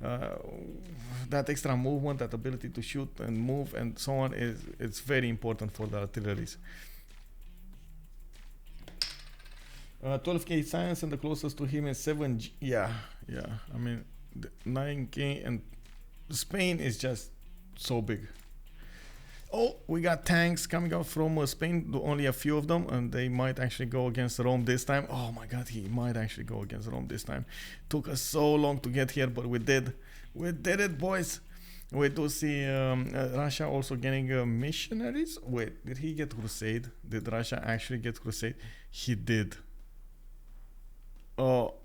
That extra movement, that ability to shoot and move and so on, it's very important for the artilleries. 12k science, and the closest to him is 7G. Yeah, I mean, 9k, and Spain is just so big. Oh, we got tanks coming out from Spain, only a few of them, and they might actually go against Rome this time. Oh my god, he might actually go against Rome this time. Took us so long to get here, but we did. We did it, boys. We do see Russia also getting missionaries. Wait, did he get Crusade? Did Russia actually get Crusade? He did. Oh,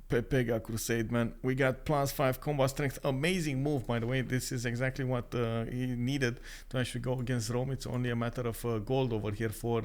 Pepe got Crusade, man. We got +5 combat strength. Amazing move, by the way. This is exactly what he needed to actually go against Rome. It's only a matter of gold over here for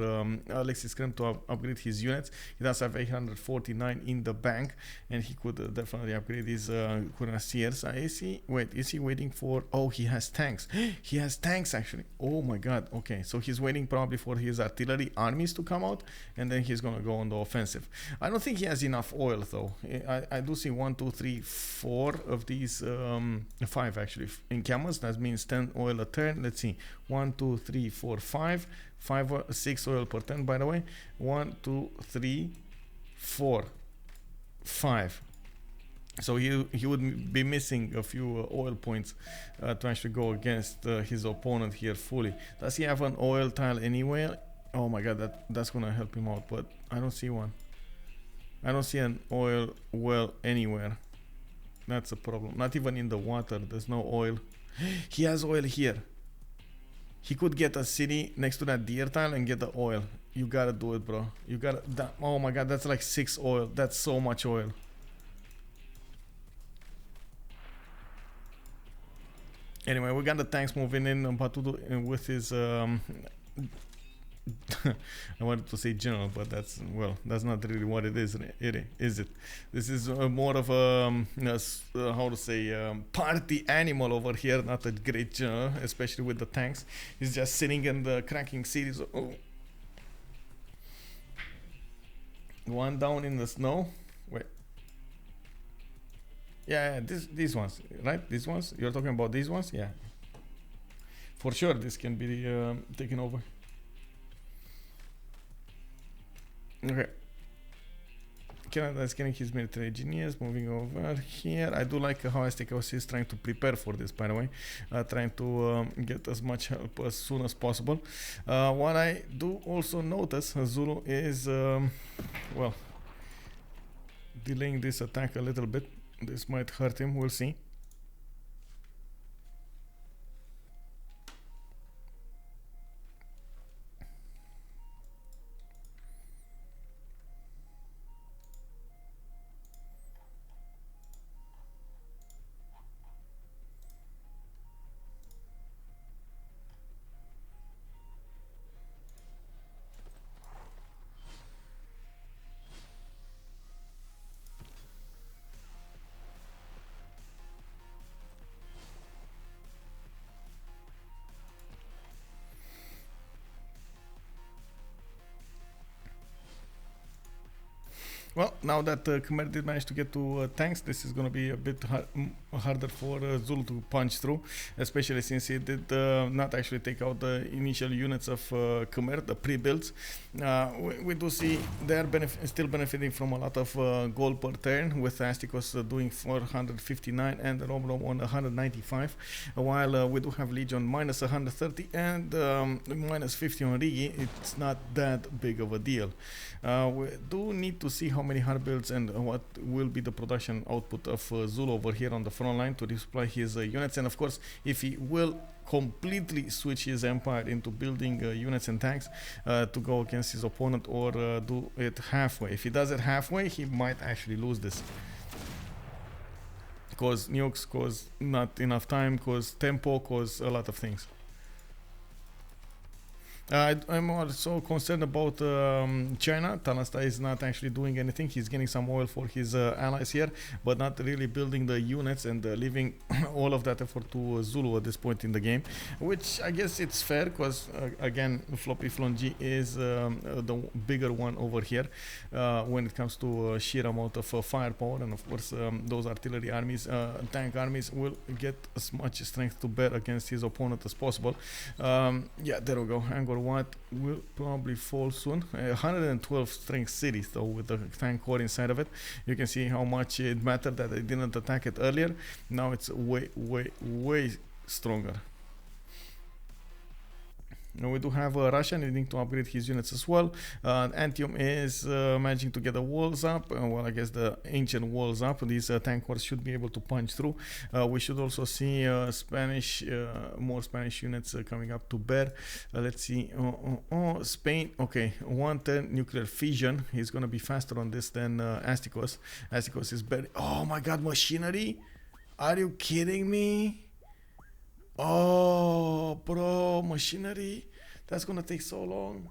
Alexis Krempp to upgrade his units. He does have 849 in the bank, and he could definitely upgrade his cuirassiers. Is he waiting for... Oh, he has tanks. He has tanks, actually. Oh my god. Okay, so he's waiting probably for his artillery armies to come out, and then he's gonna go on the offensive. I don't think he has enough oil, though. I do see 1, 2, 3, 4 of these, 5 actually in camels. That means 10 oil a turn. Let's see, 1, 2, 3, 4, 5, 6 oil per turn, by the way. 1, 2, 3, 4, 5. So he would be missing a few oil points to actually go against his opponent here fully. Does he have an oil tile anywhere? Oh my god, that's gonna help him out, but I don't see one. I don't see an oil well anywhere. That's a problem. Not even in the water. There's no oil. He has oil here. He could get a city next to that deer tile and get the oil. You gotta do it, bro. You gotta... Oh my god, that's like 6 oil. That's so much oil. Anyway, we got the tanks moving in. Batoudoo with his... I wanted to say general, but that's not really what it is, is it? This is more of a how to say party animal over here, not a great general, especially with the tanks. He's just sitting in the cracking cities. Oh. One down in the snow. Wait. Yeah, these ones, right? These ones. You're talking about these ones, yeah. For sure, this can be taken over. Okay. Canada is getting his military genius. Moving over here. I do like how Astikos is trying to prepare for this, by the way. Trying to get as much help as soon as possible. What I do also notice, Zulu is, well, delaying this attack a little bit. This might hurt him, we'll see. Well, now that Khmer did manage to get to tanks, this is going to be a bit harder for Zulu to punch through, especially since he did not actually take out the initial units of Khmer, the pre-builds. We do see they are still benefiting from a lot of gold per turn, with Astikos doing 459 and Romrom on 195, while we do have Lege on minus 130 and minus 50 on Riggy. It's not that big of a deal. We do need to see how many hard builds and what will be the production output of Zulu over here on the front line to resupply his units, and of course if he will completely switch his empire into building units and tanks to go against his opponent, or do it halfway. If he does it halfway, he might actually lose this. Cause nukes, cause not enough time, cause tempo, cause a lot of things. I'm also concerned about China. Talasta is not actually doing anything. He's getting some oil for his allies here, but not really building the units and leaving all of that effort to Zulu at this point in the game, which I guess it's fair because again, Floppyflong is the bigger one over here when it comes to sheer amount of firepower, and of course those artillery armies, tank armies will get as much strength to bear against his opponent as possible. Yeah, there we go. Angkor Wat will probably fall soon. 112 strength cities though, with the tank core inside of it. You can see how much it mattered that I didn't attack it earlier. Now it's way stronger. Now we do have Russia needing to upgrade his units as well. Antium is managing to get the walls up. Well, I guess the ancient walls up. These tank cores should be able to punch through. We should also see more Spanish units coming up to bear. Let's see. Spain. Okay, 110 nuclear fission. He's gonna be faster on this than Astikos. Astikos is better. Oh my God, machinery! Are you kidding me? Oh, bro, machinery. That's gonna take so long.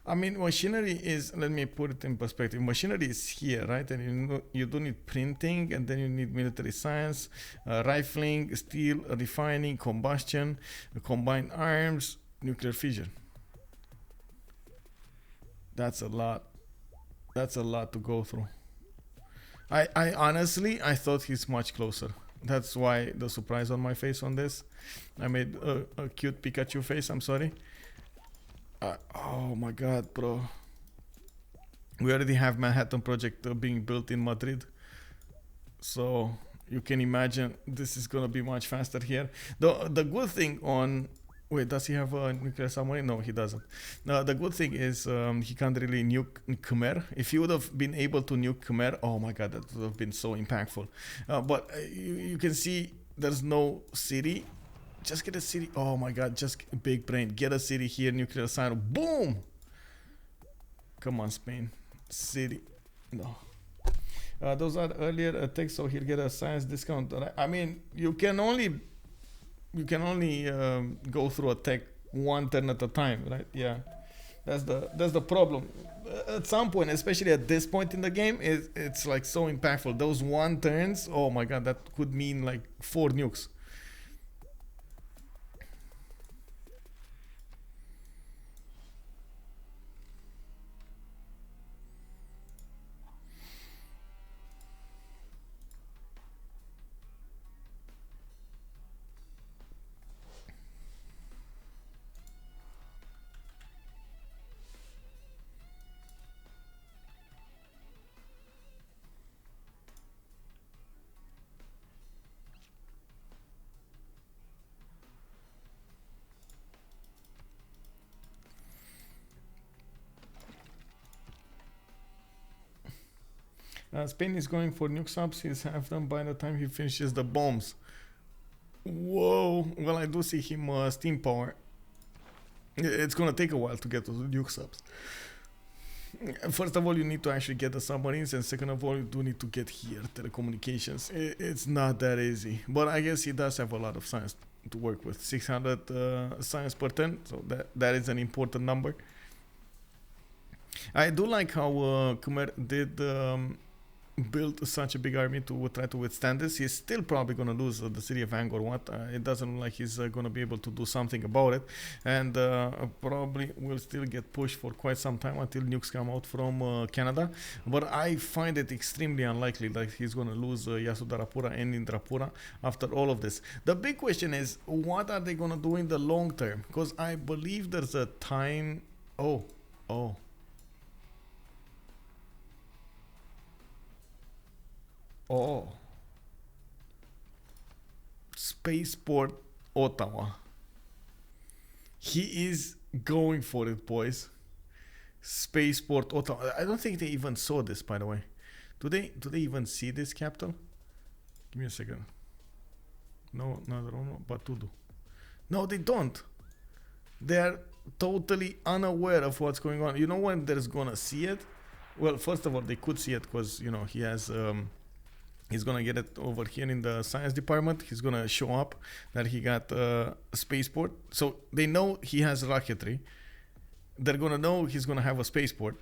I mean, machinery is, let me put it in perspective. Machinery is here, right? And you do need printing, and then you need military science, rifling, steel, refining, combustion, combined arms, nuclear fission. That's a lot. That's a lot to go through. I honestly, I thought he's much closer. That's why the surprise on my face on this. I made a cute Pikachu face, I'm sorry. Oh my God, bro. We already have Manhattan Project being built in Madrid. So you can imagine this is gonna be much faster here. The good thing on... Wait, does he have a nuclear submarine? No, he doesn't. The good thing is he can't really nuke Khmer. If he would have been able to nuke Khmer, oh my God, that would have been so impactful. But you can see there's no city. Just get a city. Oh my God, just big brain. Get a city here, nuclear silo. Boom! Come on, Spain. City. No. Those are earlier attacks, so he'll get a science discount. I mean, you can only go through a tech one turn at a time, right? Yeah, that's the problem. At some point, especially at this point in the game, it's like so impactful. Those one turns, oh my God, that could mean like 4 nukes. Spain is going for nuke subs. He's half done by the time he finishes the bombs. Whoa. Well, I do see him steam power. It's gonna take a while to get those nuke subs. First of all, you need to actually get the submarines, and second of all, you do need to get here telecommunications. It's not that easy, but I guess he does have a lot of science to work with. 600 science per turn, so that is an important number. I do like how Khmer did build such a big army to try to withstand this. He's still probably going to lose the city of Angkor Wat. It doesn't look like he's going to be able to do something about it, and probably will still get pushed for quite some time until nukes come out from Canada. But I find it extremely unlikely that he's going to lose Yasudarapura and Indrapura after all of this. The big question is, what are they going to do in the long term? Because I believe there's a time... Oh. Spaceport Ottawa. He is going for it, boys. Spaceport Ottawa. I don't think they even saw this, by the way. Do they even see this capital? Give me a second. No, not Romrom, Batoudoo. No, they don't. They're totally unaware of what's going on. You know when there's gonna see it? Well, first of all, they could see it because, you know, he has he's gonna get it over here in the science department. He's gonna show up that he got a spaceport. So they know he has rocketry. They're gonna know he's gonna have a spaceport,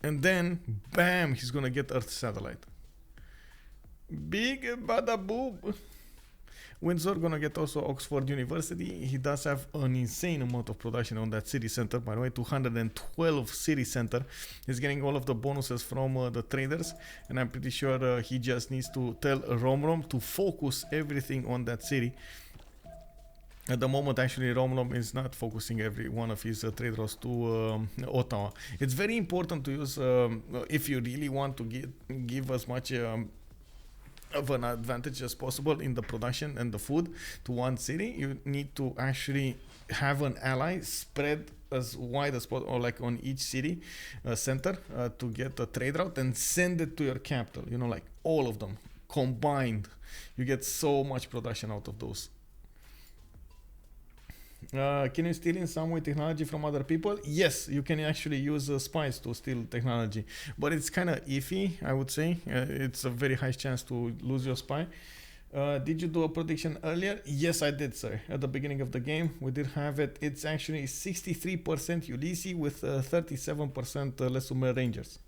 and then bam, he's gonna get Earth satellite. Big bada boob. Windsor gonna get also Oxford University. He does have an insane amount of production on that city center. By the way, 212 city center. He's getting all of the bonuses from the traders, and I'm pretty sure he just needs to tell Romrom to focus everything on that city. At the moment, actually, Romrom is not focusing every one of his trade routes to Ottawa. It's very important to use, if you really want to give as much of an advantage as possible in the production and the food to one city, you need to actually have an ally spread as wide as possible, or like on each city center to get a trade route and send it to your capital. You know, like all of them combined, you get so much production out of those. Can you steal in some way technology from other people? Yes, you can actually use spies to steal technology, but it's kind of iffy, I would say. It's a very high chance to lose your spy. Did you do a prediction earlier? Yes, I did, sir. At the beginning of the game, we did have it. It's actually 63% Ulysse with 37% Khmer Rangers.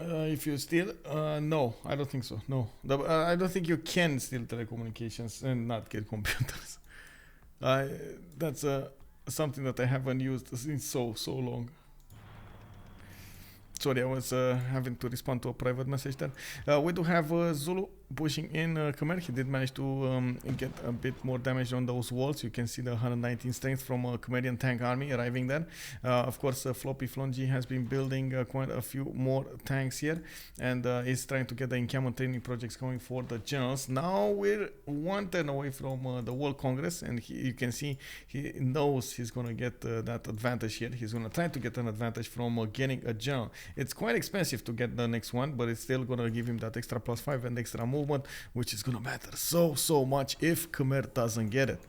If you steal, no, I don't think so. No, I don't think you can steal telecommunications and not get computers. That's something that I haven't used in so long. Sorry, I was having to respond to a private message there. We do have Zulu pushing in Khmer. He did manage to get a bit more damage on those walls. You can see the 119 strength from Khmerian tank army arriving there. Of course, Floppyflong has been building quite a few more tanks here, and is trying to get the encampment training projects going for the generals. Now we're one turn away from the World Congress, and you can see he knows he's going to get that advantage here. He's going to try to get an advantage from getting a general. It's quite expensive to get the next one, but it's still going to give him that extra +5 and extra movement, which is going to matter so much if Khmer doesn't get it.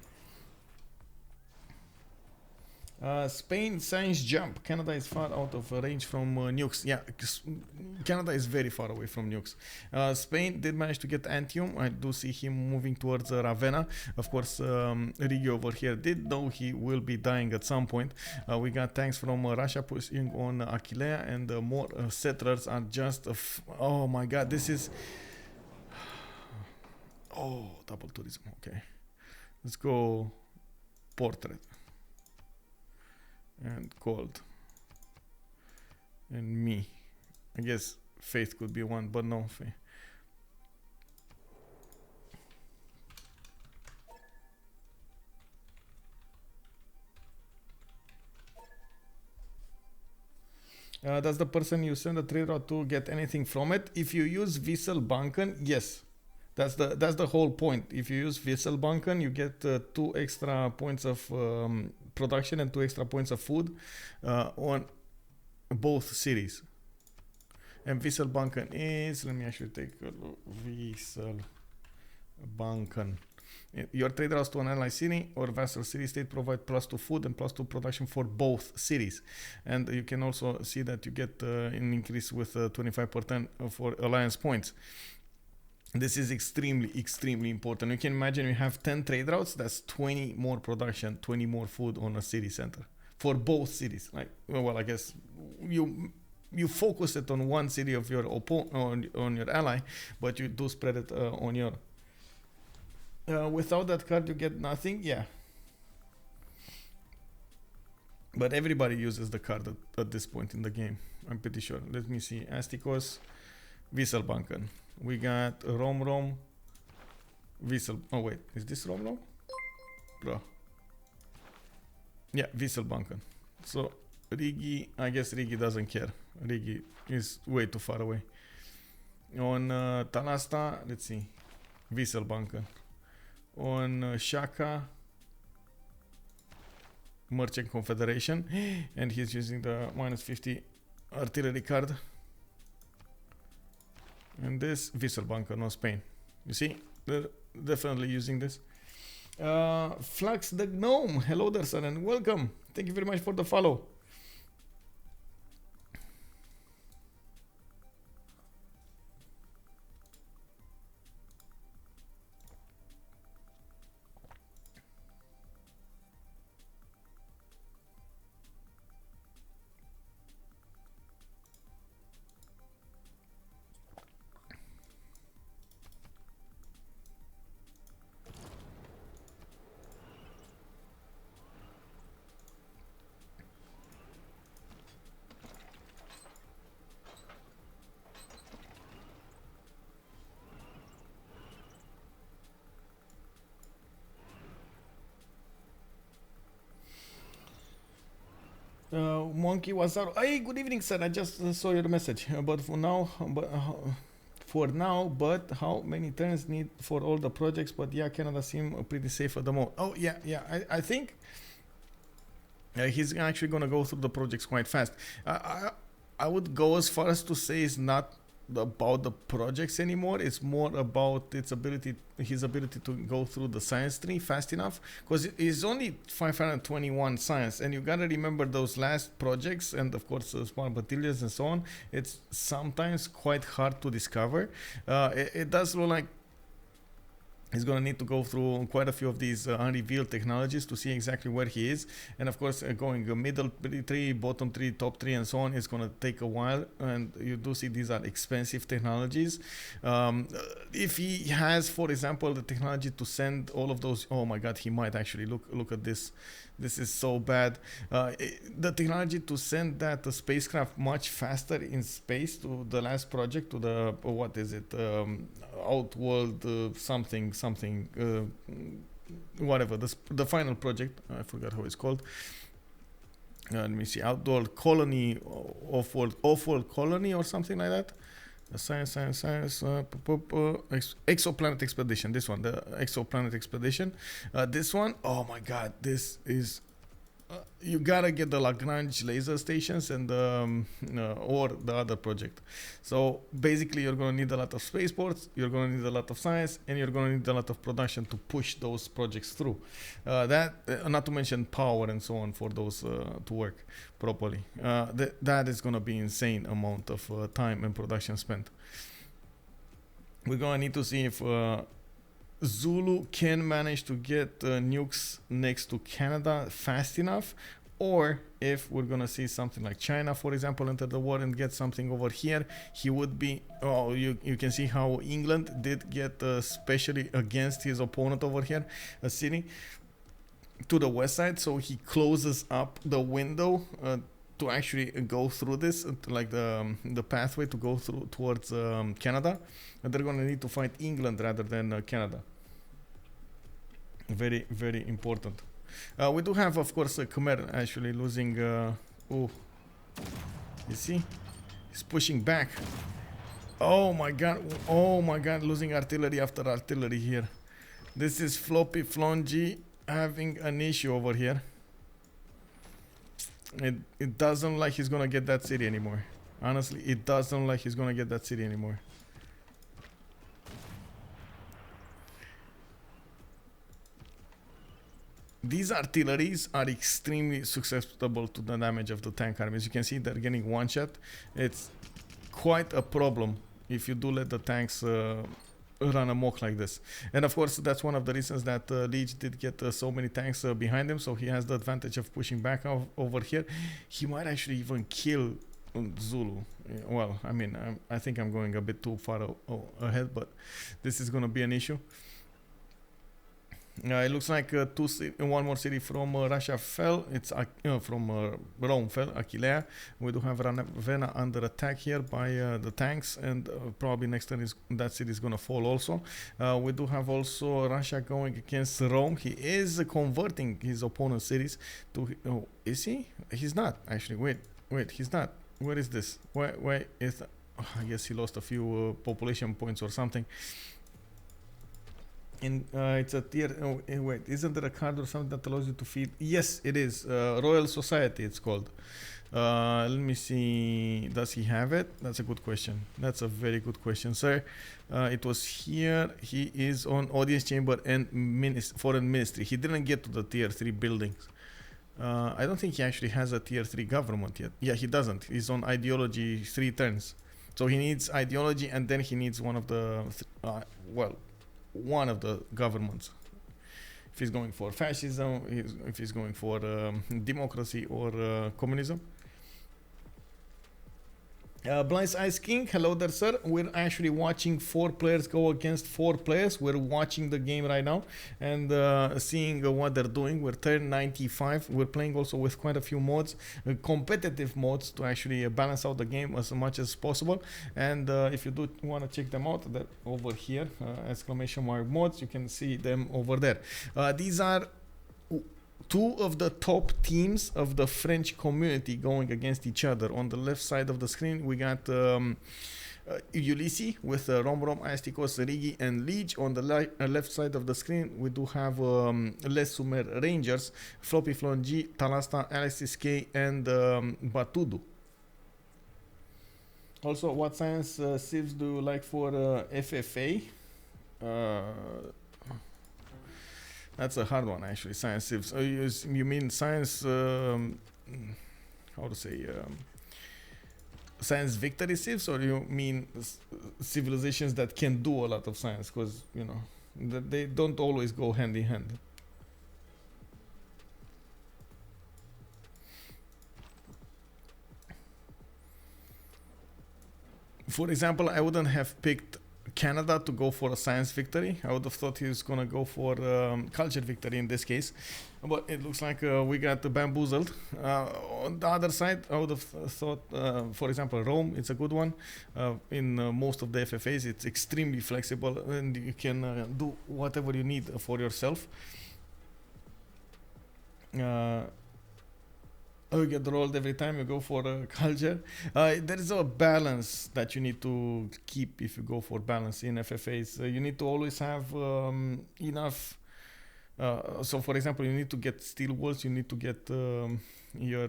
Spain science jump. Canada is far out of range from nukes. Yeah, Canada is very far away from nukes. Spain did manage to get Antium. I do see him moving towards Ravenna. Of course, Riggy over here did know he will be dying at some point. We got tanks from Russia pushing on Aquilea, and more settlers are just... oh my god, this is... oh, double tourism. Okay. Let's go portrait. And cold. And me. I guess faith could be one, but no faith. Does the person you send a trade route to get anything from it? If you use Wisselbanken, yes. That's the whole point. If you use Wisselbanken, you get 2 extra points of production and 2 extra points of food on both cities. And Wisselbanken is, let me actually take a look. Wisselbanken. Your trade routes to an ally city or vassal city state provide +2 food and +2 production for both cities. And you can also see that you get an increase with 25% for alliance points. This is extremely important. You can imagine you have 10 trade routes, that's 20 more production, 20 more food on a city center for both cities. Like, well, I guess you focus it on one city of your opponent, on your ally, but you do spread it on your... without that card you get nothing. Yeah. But everybody uses the card at this point in the game. I'm pretty sure. Let me see. Astikos, Wisselbanken. We got Romrom, Wissel. Oh wait, is this Romrom? Bro. Yeah, Wisselbanken. So Riggy, I guess Riggy doesn't care. Riggy is way too far away. On Talasta, let's see. Wisselbanken. On Shaka, Merchant Confederation, and he's using the -50 artillery card. And this Wisselbanken on Spain. You see, they're definitely using this. Flux the Gnome, hello there, sir, and welcome. Thank you very much for the follow. Monkey Wasaru. Hey, good evening, sir. I just saw your message. But for now, but how many turns need for all the projects? But yeah, Canada seem pretty safe at the moment. Oh yeah. I think he's actually gonna go through the projects quite fast. I would go as far as to say it's not about the projects anymore. It's more about his ability to go through the science tree fast enough, because it's only 521 science, and you gotta remember those last projects, and of course small battalions and so on. It's sometimes quite hard to discover. It does look like he's going to need to go through quite a few of these unrevealed technologies to see exactly where he is. And of course, going middle tree, bottom tree, top tree, and so on is going to take a while. And you do see these are expensive technologies. If he has, for example, the technology to send all of those, oh my God, he might actually look at this. This is so bad. The technology to send that spacecraft much faster in space to the last project, to the, what is it, Outworld something, whatever, the final project, I forgot how it's called. Let me see, Outworld Colony, Off-World Colony or something like that. Science, exoplanet expedition. This one, the exoplanet expedition. This one, oh my God, this is. You gotta get the Lagrange laser stations and or the other project. So basically, you're gonna need a lot of spaceports. You're gonna need a lot of science, and you're gonna need a lot of production to push those projects through. Not to mention power and so on for those to work properly. That is gonna be insane amount of time and production spent. We're gonna need to see if Zulu can manage to get nukes next to Canada fast enough, or if we're gonna see something like China, for example, enter the war and get something over here. He would be, you can see how England did get especially against his opponent over here, a city to the west side, so he closes up the window to actually go through this, like the pathway to go through towards Canada, and they're gonna need to fight England rather than Canada. Very, very important. We do have, of course, Khmer actually losing. You see, he's pushing back. Oh my God, losing artillery after artillery here. This is Floppyflong having an issue over here. It doesn't look like he's gonna get that city anymore. Honestly, it doesn't look like he's gonna get that city anymore. These artilleries are extremely susceptible to the damage of the tank army. As you can see, they're getting one shot. It's quite a problem if you do let the tanks run amok like this. And of course, that's one of the reasons that Lege did get so many tanks behind him, so he has the advantage of pushing back over here. He might actually even kill Zulu. Well, I mean, I think I'm going a bit too far ahead, but this is going to be an issue. It looks like one more city from Russia fell. It's from Rome fell, Aquilea. We do have Ravenna under attack here by the tanks, and probably next turn that city is gonna fall also. We do have also Russia going against Rome. He is converting his opponent's cities to. Oh, is he? He's not actually. Wait, he's not. Where is this? Where is? Oh, I guess he lost a few population points or something. And it's a tier. Oh, wait, isn't there a card or something that allows you to feed? Yes, it is. Royal Society, it's called. Let me see. Does he have it? That's a good question. That's a very good question, sir. It was here. He is on Audience Chamber and Foreign Ministry. He didn't get to the tier 3 buildings. I don't think he actually has a tier 3 government yet. Yeah, he doesn't. He's on ideology 3 turns. So he needs ideology, and then he needs one of the one of the governments. If he's going for fascism, if he's going for democracy or communism. Blind's Ice King, hello there, sir. We're actually watching 4 players go against 4 players. We're watching the game right now and seeing what they're doing. We're turn 95. We're playing also with quite a few mods, competitive mods, to actually balance out the game as much as possible. And if you do want to check them out, they're over here, exclamation mark mods. You can see them over there. These are 2 of the top teams of the French community going against each other. On the left side of the screen, we got Ulysse with Romrom, Astikos, Riggy, and Lege. On the left side of the screen, we do have Les Khmer Rangers, Floppyflong G, Talasta, Alexis K, and Batoudoo. Also, what science civs do you like for FFA? That's a hard one, actually. Science civs. You mean science? How to say? Science victory civs, or you mean civilizations that can do a lot of science? Because you know they don't always go hand in hand. For example, I wouldn't have picked Canada to go for a science victory. I would have thought he was gonna go for culture victory in this case, but it looks like we got bamboozled. On the other side, I would have thought, for example, Rome, it's a good one. In most of the FFAs, it's extremely flexible and you can do whatever you need for yourself. You get rolled every time you go for a culture. There is a balance that you need to keep if you go for balance in FFAs. You need to always have enough. So, for example, you need to get steel walls. You need to get your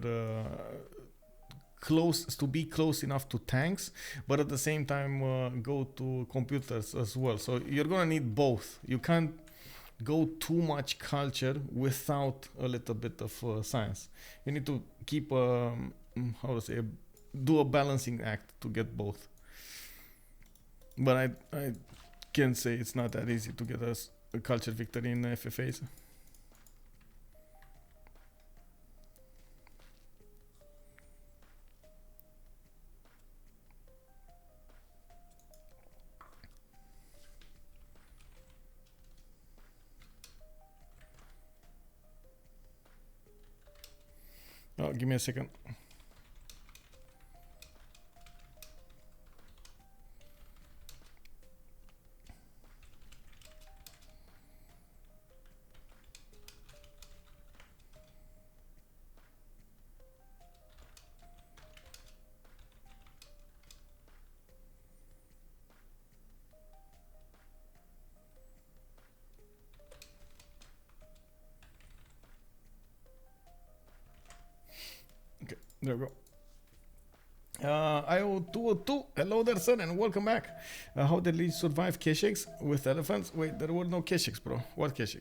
be close enough to tanks, but at the same time go to computers as well. So you're gonna need both. You can't go too much culture without a little bit of science. You need to keep do a balancing act to get both. But I can say it's not that easy to get a culture victory in FFAs. Oh, give me a second. There we go. IO202, hello there, son, and welcome back. How did Lege survive Kesheks with elephants? Wait, there were no Kesheks, bro. What Keshek?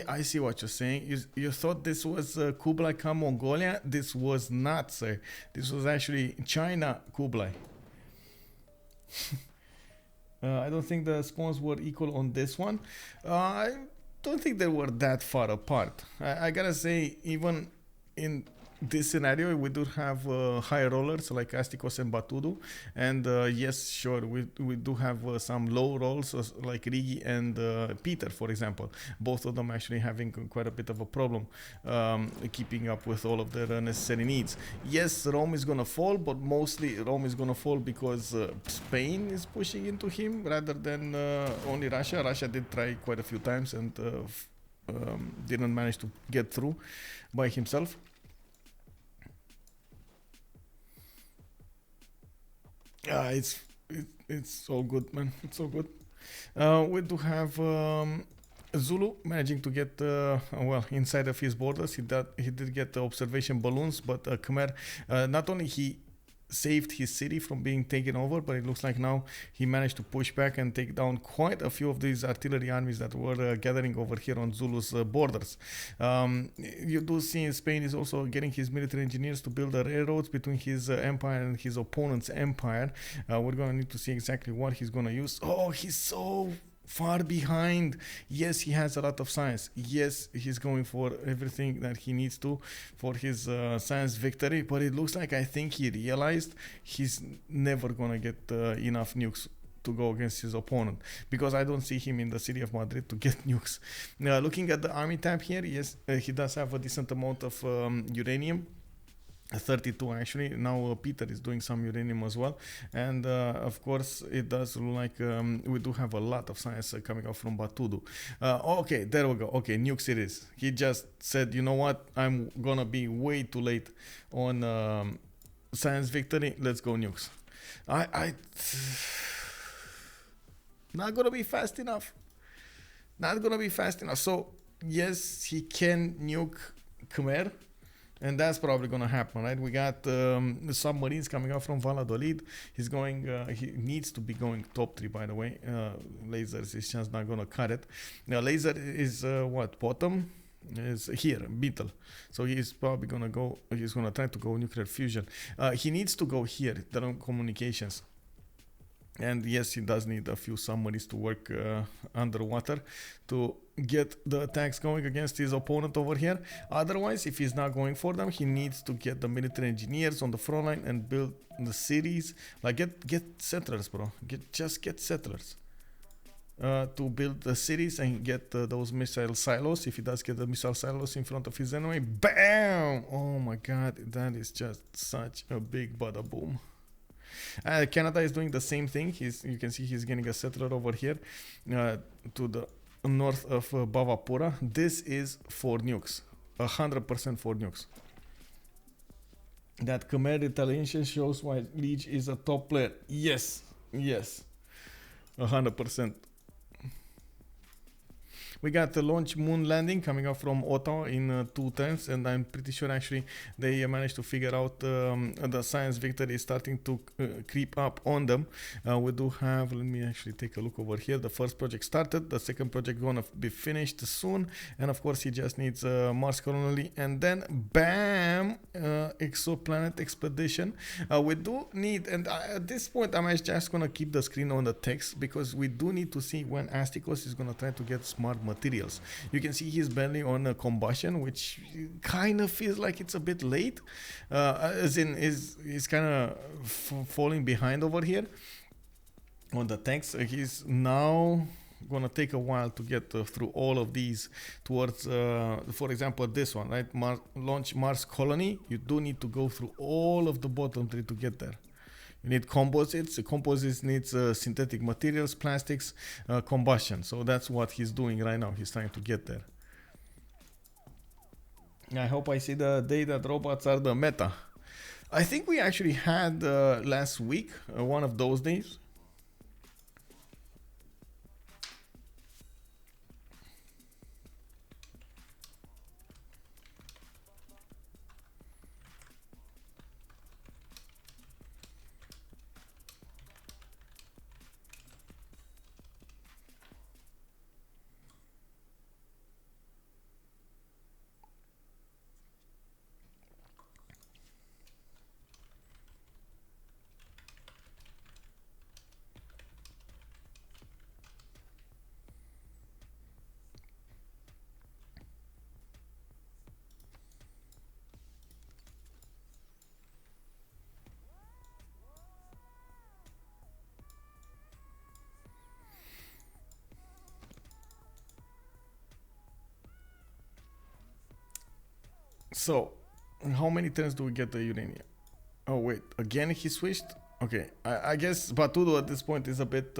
I see what you're saying. You thought this was Kublai Khan Mongolia? This was not, sir. This was actually China Kublai. I don't think the spawns were equal on this one. I don't think they were that far apart. I gotta say, even in this scenario, we do have high rollers like Astikos and Batoudoo, and yes, sure, we do have some low rolls like Riggy and Peter, for example. Both of them actually having quite a bit of a problem keeping up with all of their necessary needs. Yes, Rome is gonna fall, but mostly Rome is gonna fall because Spain is pushing into him rather than only Russia. Russia did try quite a few times and didn't manage to get through by himself. It's all good, man. It's all good. We do have Zulu managing to get well inside of his borders. He did get the observation balloons, but Khmer not only he saved his city from being taken over, but it looks like now he managed to push back and take down quite a few of these artillery armies that were gathering over here on Zulu's borders. You do see Spain is also getting his military engineers to build the railroads between his empire and his opponent's empire. We're gonna need to see exactly what he's gonna use. Oh, he's so far behind. Yes, he has a lot of science. Yes, he's going for everything that he needs to for his science victory, but it looks like I think he realized he's never gonna get enough nukes to go against his opponent, because I don't see him in the city of Madrid to get nukes. Looking at the army tab here, yes, he does have a decent amount of uranium. 32 actually. Now Peter is doing some uranium as well, and of course it does look like we do have a lot of science coming out from Batoudoo. Okay, there we go. Okay, nukes it is. He just said, you know what, I'm gonna be way too late on science victory, let's go nukes. I not gonna be fast enough, so yes, he can nuke Khmer. And that's probably gonna happen, right? We got the submarines coming out from Valladolid. He's going. He needs to be going top 3, by the way. Lasers is just not gonna cut it. Now, laser is what bottom is here, Beetle. So he's probably gonna go. He's gonna try to go nuclear fusion. He needs to go here. There are communications. And yes, he does need a few submarines to work underwater to get the attacks going against his opponent over here. Otherwise, if he's not going for them, he needs to get the military engineers on the front line and build the cities. Like get settlers, bro. Just get settlers to build the cities and get those missile silos. If he does get the missile silos in front of his enemy, bam! Oh my god, that is just such a big bada boom. Canada is doing the same thing. You can see he's getting a settler over here to the north of Bavapura. This is for nukes, 100% for nukes. That Khmer retaliation shows why Lege is a top player. Yes, 100%. We got the launch moon landing coming up from Ottawa in 2 times, and I'm pretty sure actually they managed to figure out the science victory is starting to creep up on them. We do have, let me actually take a look over here. The first project started, the second project gonna be finished soon, and of course he just needs Mars colony, and then bam, exoplanet expedition. We do need, and at this point I'm just gonna keep the screen on the text because we do need to see when Astikos is gonna try to get smart materials. You can see he's barely on combustion, which kind of feels like it's a bit late, as in he's kind of falling behind over here on the tanks. He's now gonna take a while to get through all of these towards for example this one, right? Launch Mars colony. You do need to go through all of the bottom 3 to get there. You need composites. Composites needs synthetic materials, plastics, combustion. So that's what he's doing right now. He's trying to get there. I hope I see the day that robots are the meta. I think we actually had last week one of those days. So, how many turns do we get the uranium? Oh wait, again he switched? Okay, I guess Batoudoo at this point is a bit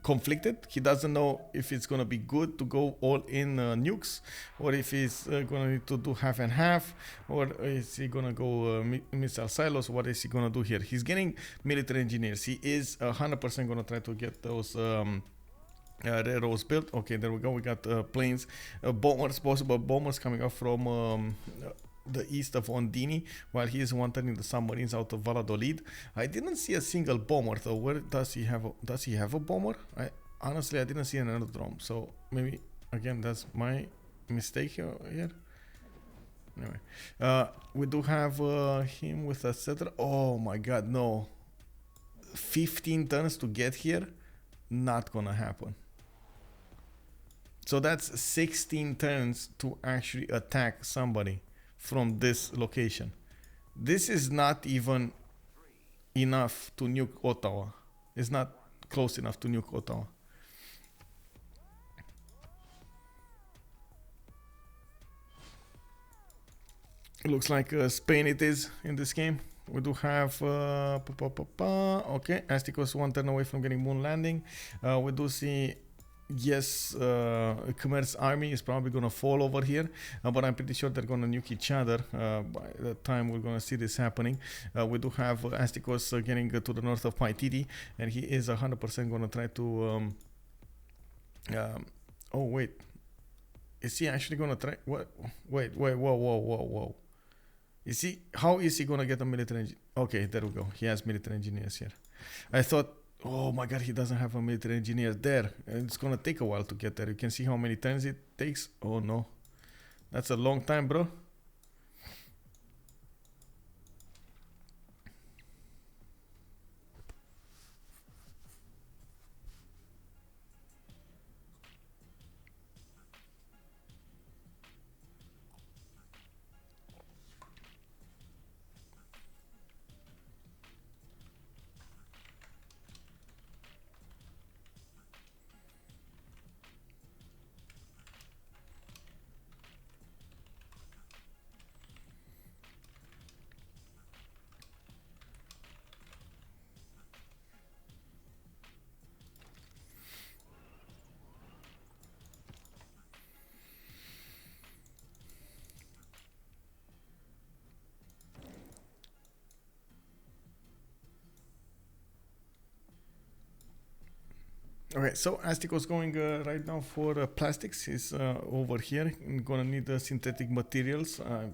conflicted. He doesn't know if it's gonna be good to go all in nukes, or if he's gonna need to do half and half, or is he gonna go missile silos. What is he gonna do here? He's getting military engineers. He is 100% gonna try to get those railroads built. Okay, there we go. We got planes, bombers, possible bombers coming up from the east of Ondini, while he is wanting the submarines out of Valladolid. I didn't see a single bomber though. Where does he have a bomber? Honestly, I didn't see an aerodrome, so maybe again that's my mistake here. Anyway, we do have him with a settler. Oh my god, no, 15 turns to get here, not gonna happen. So that's 16 turns to actually attack somebody from this location. This is not even enough to nuke Ottawa. It's not close enough to nuke Ottawa. It looks like Spain it is in this game. We do have okay, Astikos 1 turn away from getting moon landing. We do see, yes, Khmer's army is probably gonna fall over here, but I'm pretty sure they're gonna nuke each other by the time we're gonna see this happening. We do have Astikos getting to the north of Paititi, and he is 100% gonna try to oh wait, is he actually gonna try? What? Wait, whoa. How is he gonna get a military engineer? Okay, there we go. He has military engineers here. I thought, oh my god, he doesn't have a military engineer there. It's gonna take a while to get there. You can see how many turns it takes. Oh no, that's a long time, bro. Okay, so Astikos going right now for plastics. He's over here. Gonna need synthetic materials. I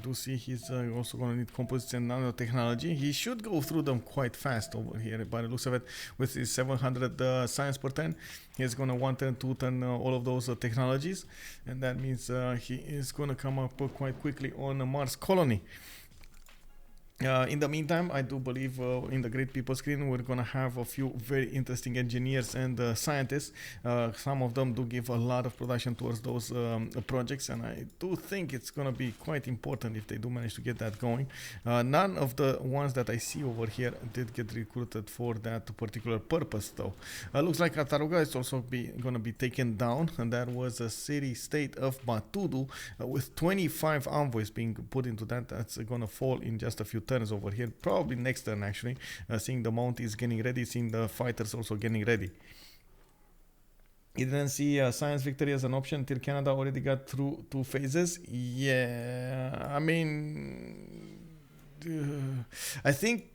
do see he's also gonna need composites and nanotechnology. He should go through them quite fast over here, by the looks of it. With his 700 science per turn, he's gonna 1 turn, 2 turn all of those technologies, and that means he is gonna come up quite quickly on a Mars colony. In the meantime, I do believe in the Great People Screen we're gonna have a few very interesting engineers and scientists. Some of them do give a lot of production towards those projects, and I do think it's gonna be quite important if they do manage to get that going. None of the ones that I see over here did get recruited for that particular purpose, though. Looks like Ataruga is also gonna be taken down, and that was a city-state of Batoudoo with 25 envoys being put into that. That's gonna fall in just a few turns over here, probably next turn actually. Seeing the Mounties getting ready, seeing the fighters also getting ready. You didn't see science victory as an option until Canada already got through 2 phases. Yeah, I mean, I think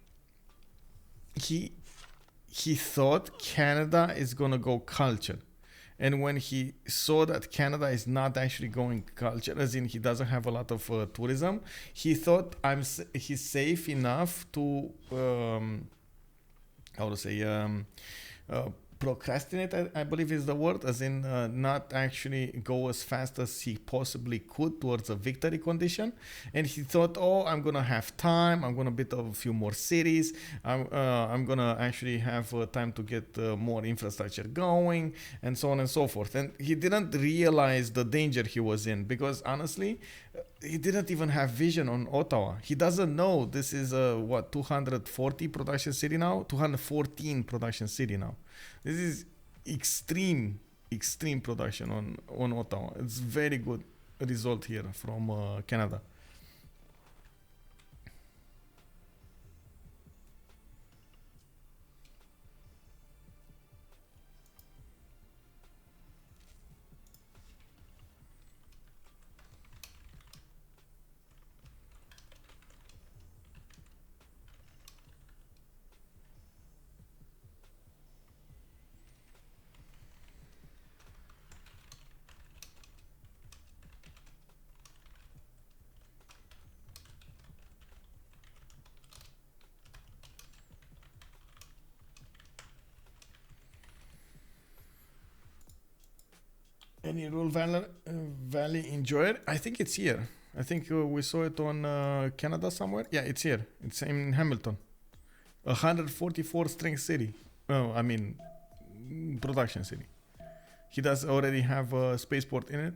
he thought Canada is gonna go culture. And when he saw that Canada is not actually going culture, as in he doesn't have a lot of tourism, he thought he's safe enough to, how to say, procrastinate, I believe is the word, as in not actually go as fast as he possibly could towards a victory condition. And he thought, oh, I'm gonna have time, I'm gonna build a few more cities, I'm gonna actually have time to get more infrastructure going, and so on and so forth. And he didn't realize the danger he was in, because honestly, he didn't even have vision on Ottawa. He doesn't know this is a 240 production city now, 214 production city now. This is extreme production on Ottawa. It's very good. result here from Canada. Any Rule Valley enjoyed? I think it's here. I think we saw it on Canada somewhere. Yeah, it's here. It's in Hamilton. 144 strength city. Oh, I mean, production city. He does already have a spaceport in it.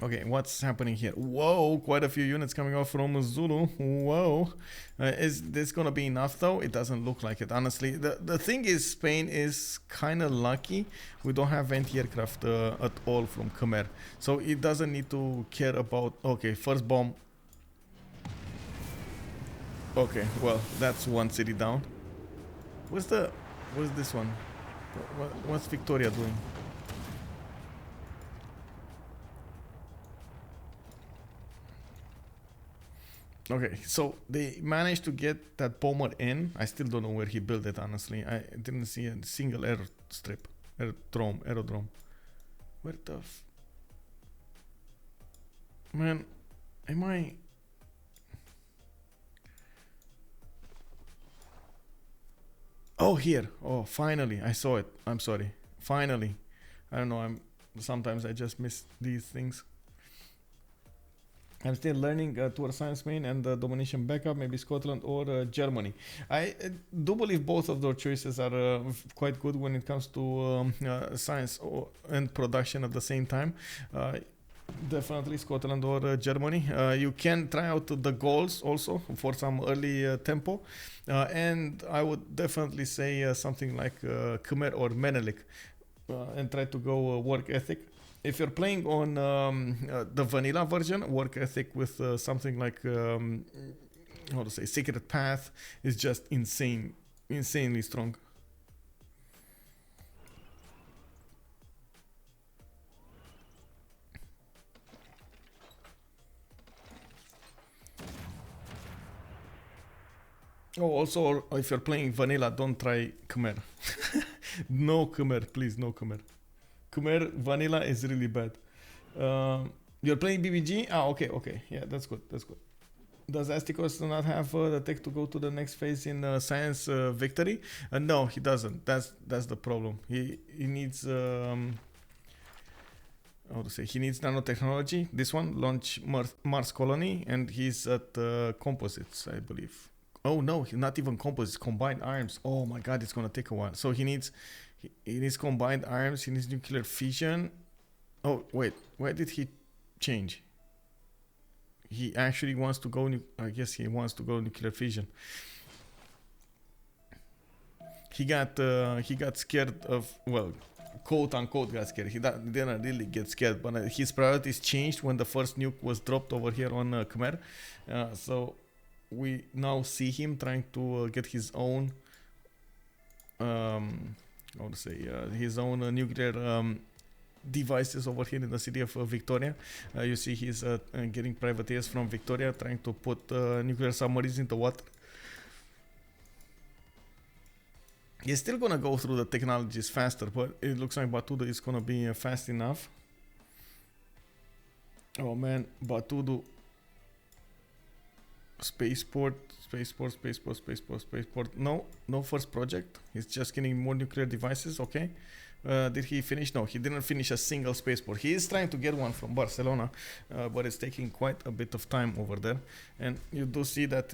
Okay, what's happening here? Whoa, quite a few units coming off from Zulu. Whoa. Is this gonna be enough though? It doesn't look like it, honestly. The thing is, Spain is kind of lucky. We don't have anti-aircraft at all from Khmer. So it doesn't need to care about... Okay, first bomb. Okay, well, that's one city down. What's this one? What's Victoria doing? Okay, so they managed to get that bomber in. I still don't know where he built it, honestly. I didn't see a single aerodrome. Where the man, am I... Oh, here. Oh, finally, I saw it. I'm sorry. Finally. I don't know, sometimes I just miss these things. I'm still learning to assign Spain and the domination backup, maybe Scotland or Germany. I do believe both of those choices are quite good when it comes to science and production at the same time. Definitely Scotland or Germany. You can try out the goals also for some early tempo. And I would definitely say something like Khmer or Menelik and try to go work ethic. If you're playing on the vanilla version, work ethic with something like, how to say, Secret Path is just insanely strong. Oh, also, if you're playing vanilla, don't try Khmer. No Khmer, please, no Khmer. Khmer vanilla is really bad. You're playing BBG? Ah, okay. Yeah, that's good. Does Astikos not have the tech to go to the next phase in science victory? No, he doesn't. That's the problem. He needs how to say? He needs nanotechnology. This one, launch Mars colony, and he's at composites, I believe. Oh no, not even composites. Combined arms. Oh my god, it's gonna take a while. So he needs combined arms. He needs nuclear fission. Oh wait, where did he change? He actually wants to go. I guess he wants to go nuclear fission. He got scared of, well, quote unquote got scared. He didn't really get scared, but his priorities changed when the first nuke was dropped over here on Khmer. So we now see him trying to get his own, how to say, his own nuclear devices over here in the city of Victoria. You see he's getting privateers from Victoria, trying to put nuclear submarines into water. He's still gonna go through the technologies faster, but it looks like Batoudoo is gonna be fast enough. Oh man, Batoudoo. Spaceport. No first project. He's just getting more nuclear devices. Okay. Did he finish? No, he didn't finish a single spaceport. He is trying to get one from Barcelona, but it's taking quite a bit of time over there. And you do see that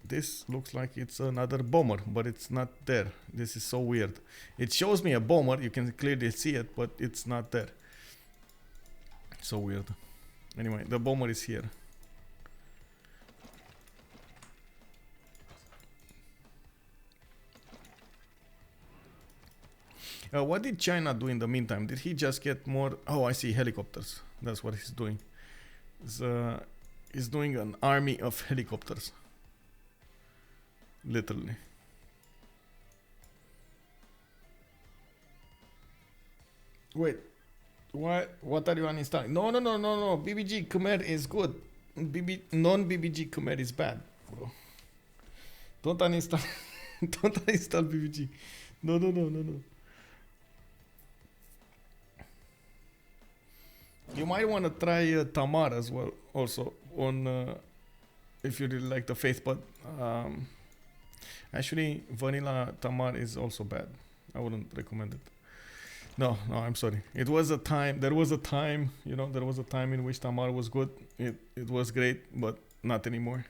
this looks like it's another bomber, but it's not there. This is so weird. It shows me a bomber. You can clearly see it, but it's not there. So weird. Anyway, the bomber is here. What did China do in the meantime? Did he just get more? Oh, I see, helicopters. That's what he's doing. He's doing an army of helicopters. Literally. Wait, what are you uninstalling? No. BBG Khmer is good. Non-BBG Khmer is bad, bro. Don't uninstall. Don't uninstall BBG. No. You might want to try Tamar as well, also on if you really like the faith. But actually, vanilla Tamar is also bad. I wouldn't recommend it. No, I'm sorry. It was a time. There was a time. You know, there was a time in which Tamar was good. It was great, but not anymore.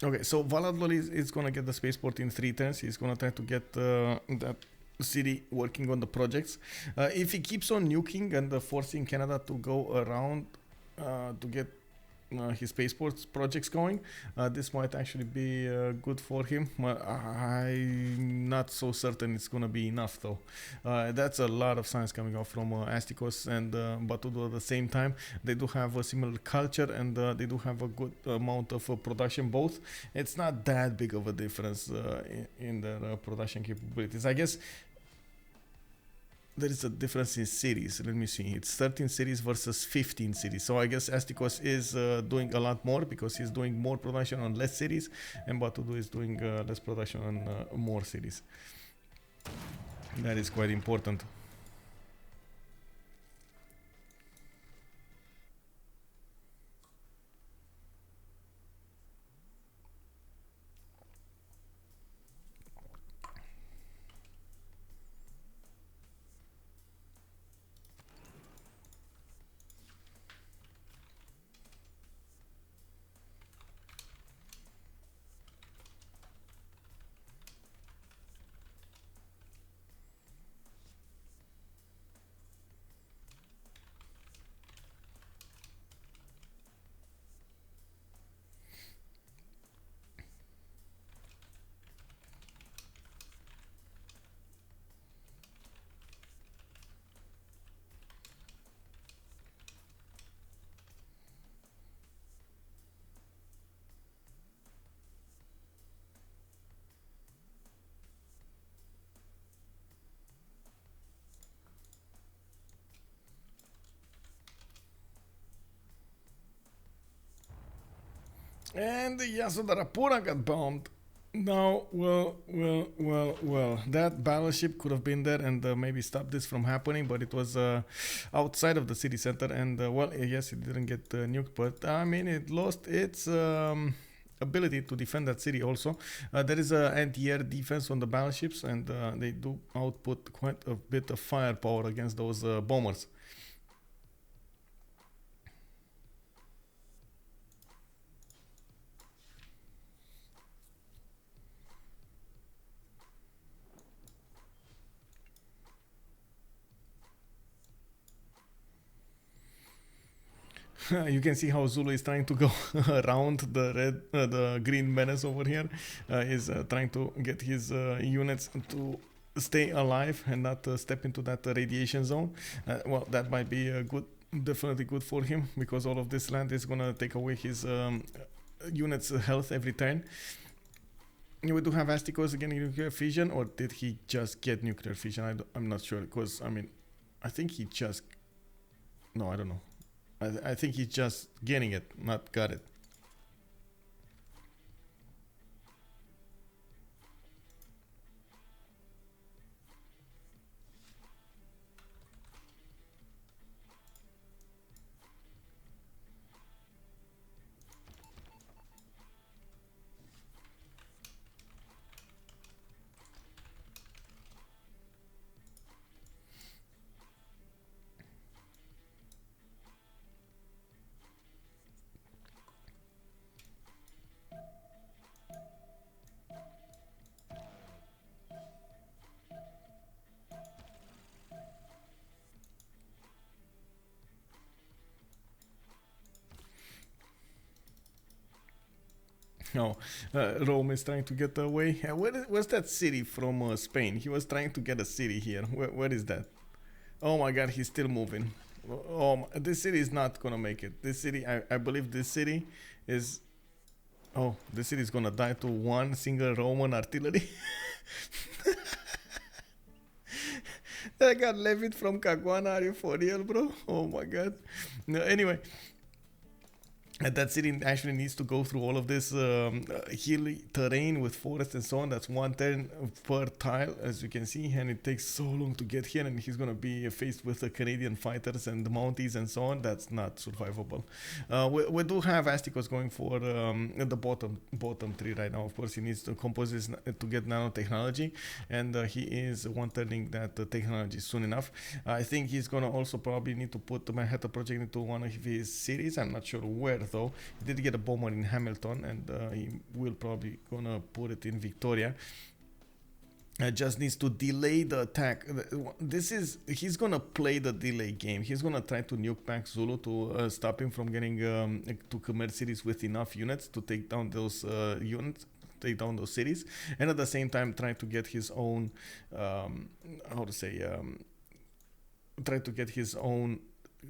Okay, so Valadlor is gonna get the spaceport in 3 turns. He's gonna try to get that city working on the projects. If he keeps on nuking and forcing Canada to go around to get his spaceport projects going, this might actually be good for him. I'm not so certain it's gonna be enough though. That's a lot of science coming out from Astikos and Batoudoo at the same time. They do have a similar culture and they do have a good amount of production both. It's not that big of a difference in their production capabilities. I guess there is a difference in cities. Let me see. It's 13 cities versus 15 cities. So I guess Astikos is doing a lot more because he's doing more production on less cities, and Batoudoo is doing less production on more cities. That is quite important. And the Yasodharapura got bombed. Now, well, that battleship could have been there and maybe stopped this from happening, but it was outside of the city center, and well, yes, it didn't get nuked, but I mean, it lost its ability to defend that city also. There is an anti-air defense on the battleships, and they do output quite a bit of firepower against those bombers. You can see how Zulu is trying to go around the green menace over here. He's trying to get his units to stay alive and not step into that radiation zone. Well, that might be good, definitely good for him, because all of this land is gonna take away his units' health every turn. We do have Astikos getting nuclear fission, or did he just get nuclear fission? I'm not sure, because I mean, I think he just... No, I don't know. I think he's just getting it, not got it. No, Rome is trying to get away. Where's that city from Spain? He was trying to get a city here. Where is that? Oh my god, he's still moving. This city is not gonna make it. This city, I believe this city is... Oh, this city is gonna die to one single Roman artillery. That got levied from Caguana. Are you for real, bro? Oh my god. No, anyway. That city actually needs to go through all of this hilly terrain with forest and so on. That's one turn per tile, as you can see, and it takes so long to get here, and he's gonna be faced with the Canadian fighters and the Mounties and so on. That's not survivable. We do have Astikos going for the bottom three right now. Of course, he needs to compose this to get nanotechnology, and he is one turning that technology soon enough. I think he's gonna also probably need to put the Manhattan Project into one of his cities. I'm not sure where, though. He did get a bomber in Hamilton, and he will probably gonna put it in Victoria. Just needs to delay the attack. He's gonna play the delay game. He's gonna try to nuke back Zulu to stop him from getting to Khmer cities with enough units to take down those cities, and at the same time try to get his own try to get his own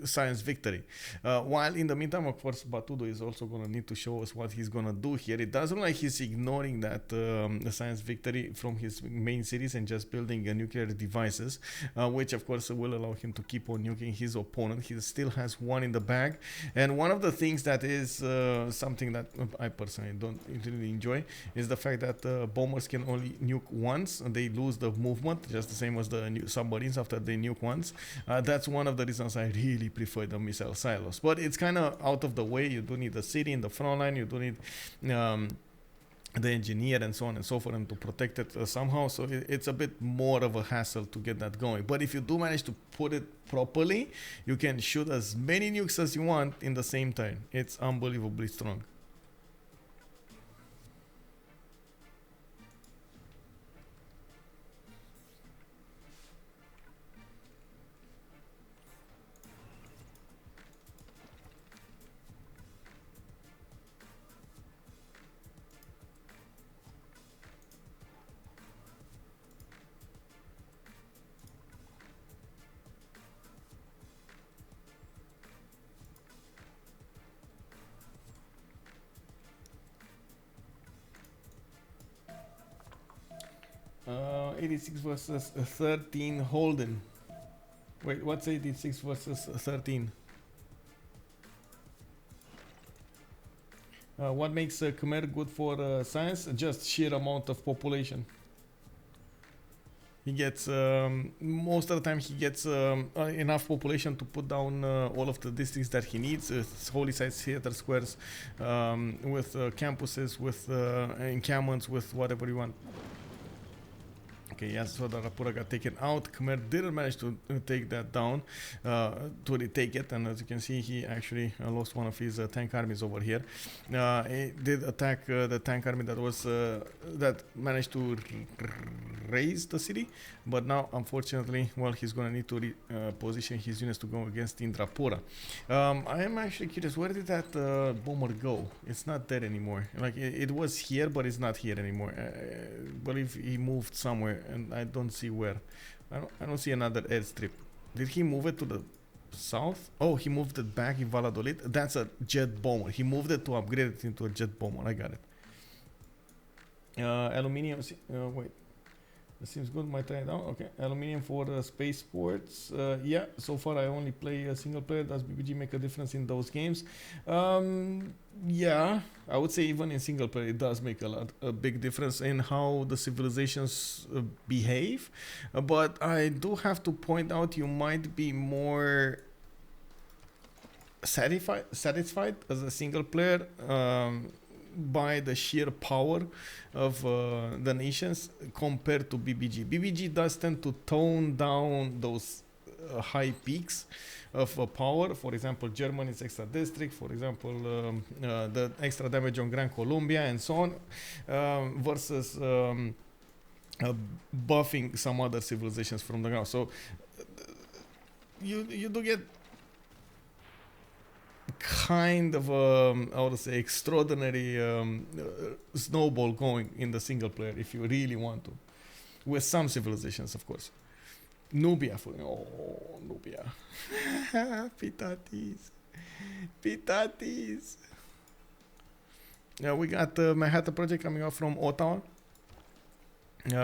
science victory. While in the meantime, of course, Batoudoo is also going to need to show us what he's going to do here. It doesn't look like he's ignoring that the science victory from his main cities and just building nuclear devices, which of course will allow him to keep on nuking his opponent. He still has one in the bag, and one of the things that is something that I personally don't really enjoy is the fact that bombers can only nuke once, and they lose the movement, just the same as the submarines after they nuke once. That's one of the reasons I really prefer the missile silos, but it's kind of out of the way. You do need the city in the front line, you do need the engineer and so on and so forth, and to protect it somehow, so it's a bit more of a hassle to get that going. But if you do manage to put it properly, you can shoot as many nukes as you want in the same time. It's unbelievably strong. Uh, 86 versus 13 Holden. Wait, what's 86 versus 13? What makes Khmer good for science? Just sheer amount of population. He gets, most of the time he gets enough population to put down all of the districts that he needs, holy sites, theater squares, with campuses, with encampments, with whatever you want. Okay, yes, so the Rapura got taken out. Khmer didn't manage to take that down, to retake it, and as you can see, he actually lost one of his tank armies over here. He did attack the tank army that was that managed to raise the city, but now, unfortunately, well, he's gonna need to position his units to go against Indrapura. I am actually curious, where did that bomber go? It's not there anymore. Like it was here, but it's not here anymore. I believe he moved somewhere, and I don't see where. I don't see another airstrip. Did he move it to the south? Oh, he moved it back in Valladolid. That's a jet bomber. He moved it to upgrade it into a jet bomber. I got it. Aluminium. Wait. That seems good. Might try it out. Okay. Aluminium for space sports. Yeah. So far, I only play a single player. Does BBG make a difference in those games? Yeah. I would say even in single player, it does make a big difference in how the civilizations behave. But I do have to point out, you might be more satisfied as a single player by the sheer power of the nations compared to BBG. BBG does tend to tone down those high peaks of power. For example, Germany's extra district, for example, the extra damage on Gran Colombia and so on, versus buffing some other civilizations from the ground. So you do get kind of I would say extraordinary snowball going in the single player if you really want to, with some civilizations, of course. Nubia, Nubia. Pitatis. Yeah, we got the Manhattan Project coming out from Ottawa.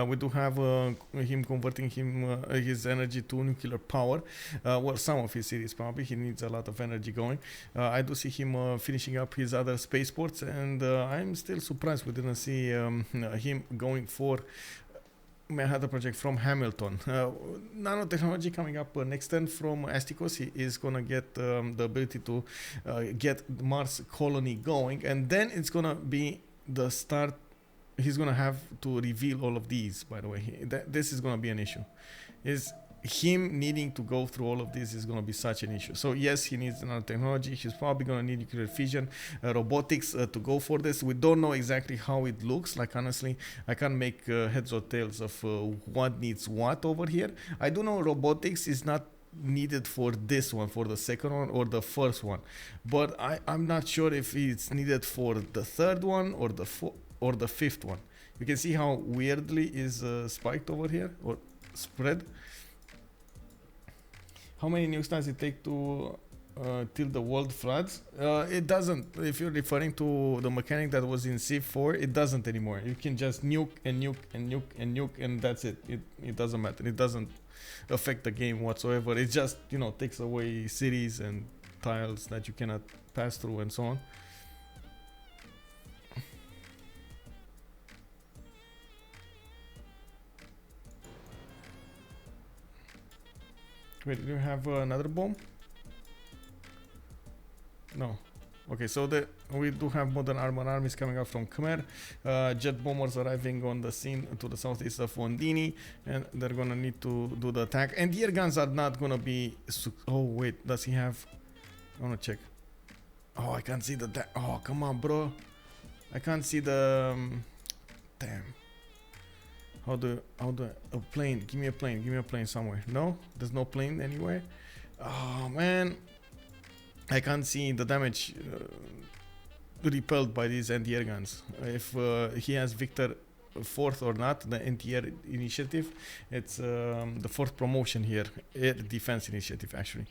We do have him converting his energy to nuclear power. Well, some of his series probably. He needs a lot of energy going. I do see him finishing up his other spaceports, and I'm still surprised we didn't see him going for Manhattan Project from Hamilton. Nanotechnology coming up next turn from Astikos. He is gonna get the ability to get Mars colony going, and then it's gonna be the start. He's gonna have to reveal all of these. By the way, this is gonna be an issue. Is him needing to go through all of this is gonna be such an issue. So yes, he needs nanotechnology. He's probably gonna need nuclear fission, robotics to go for this. We don't know exactly how it looks. Like honestly, I can't make heads or tails of what needs what over here. I do know robotics is not needed for this one, for the second one or the first one, but I'm not sure if it's needed for the third one or the fifth one. You can see how weirdly is spiked over here or spread. How many nukes does it take to till the world floods? It doesn't. If you're referring to the mechanic that was in CivFR, it doesn't anymore. You can just nuke and nuke and nuke and nuke, and that's it. It doesn't matter. It doesn't affect the game whatsoever. It just, you know, takes away cities and tiles that you cannot pass through and so on. Wait, do you have another bomb? No. Okay, so we do have modern armor armies coming out from Khmer. Jet bombers arriving on the scene to the southeast of Wondini, and they're gonna need to do the attack. And the air guns are not gonna be. Oh wait, does he have? I wanna check. Oh, I can't see the. Oh, come on, bro. I can't see the. Damn. How do a plane? Give me a plane. Give me a plane somewhere. No, there's no plane anywhere. Oh man, I can't see the damage repelled by these anti-air guns. If he has Victor 4th or not, the anti-air initiative, it's the 4th promotion here, air defense initiative actually.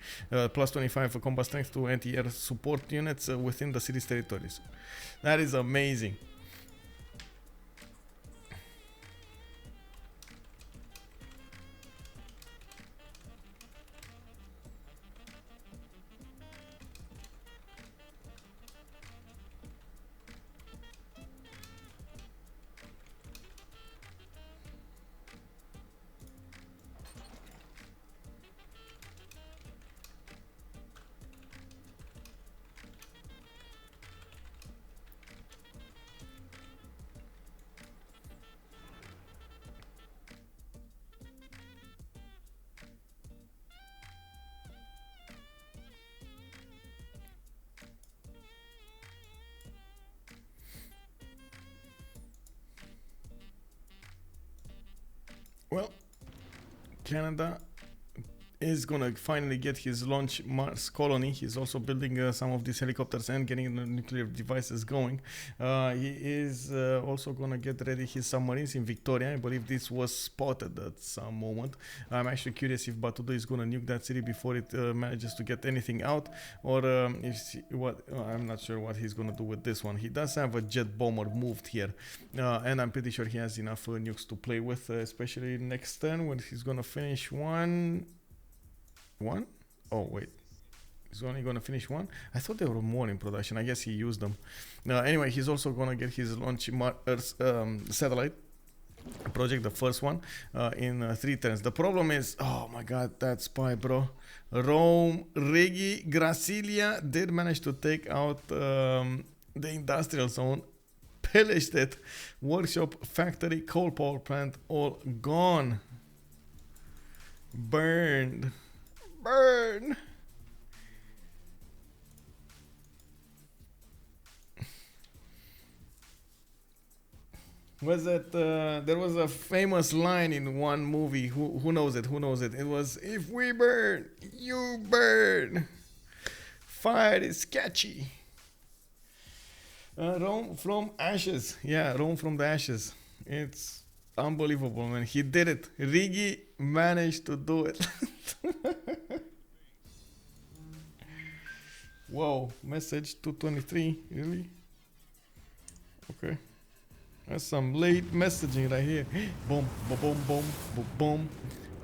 Plus 25 for combat strength to anti-air support units within the city's territories. That is amazing. Well, Canada is gonna finally get his launch Mars colony. He's also building some of these helicopters and getting the nuclear devices going. He is also gonna get ready his submarines in Victoria. I believe this was spotted at some moment. I'm actually curious if Batoudoo is gonna nuke that city before it manages to get anything out, or I'm not sure what he's gonna do with this one. He does have a jet bomber moved here, and I'm pretty sure he has enough nukes to play with, especially next turn when he's gonna finish one. Oh wait, he's only gonna finish one. I thought there were more in production. I guess he used them. Anyway, he's also gonna get his launch satellite project, the first one, in 3 turns. The problem is, oh my god, that spy, bro. Riggy, Gracilia did manage to take out the industrial zone. Pillaged it. Workshop, factory, coal power plant, all gone. Burned. Burn. Was it there was a famous line in one movie, who knows it, it was, if we burn, you burn. fire is sketchy. Rome from ashes. Yeah, Rome from the ashes. It's unbelievable, man. He did it. Riggy managed to do it. Whoa, message 223. Really? Okay. That's some late messaging right here. Boom, boom, boom, boom, boom, boom.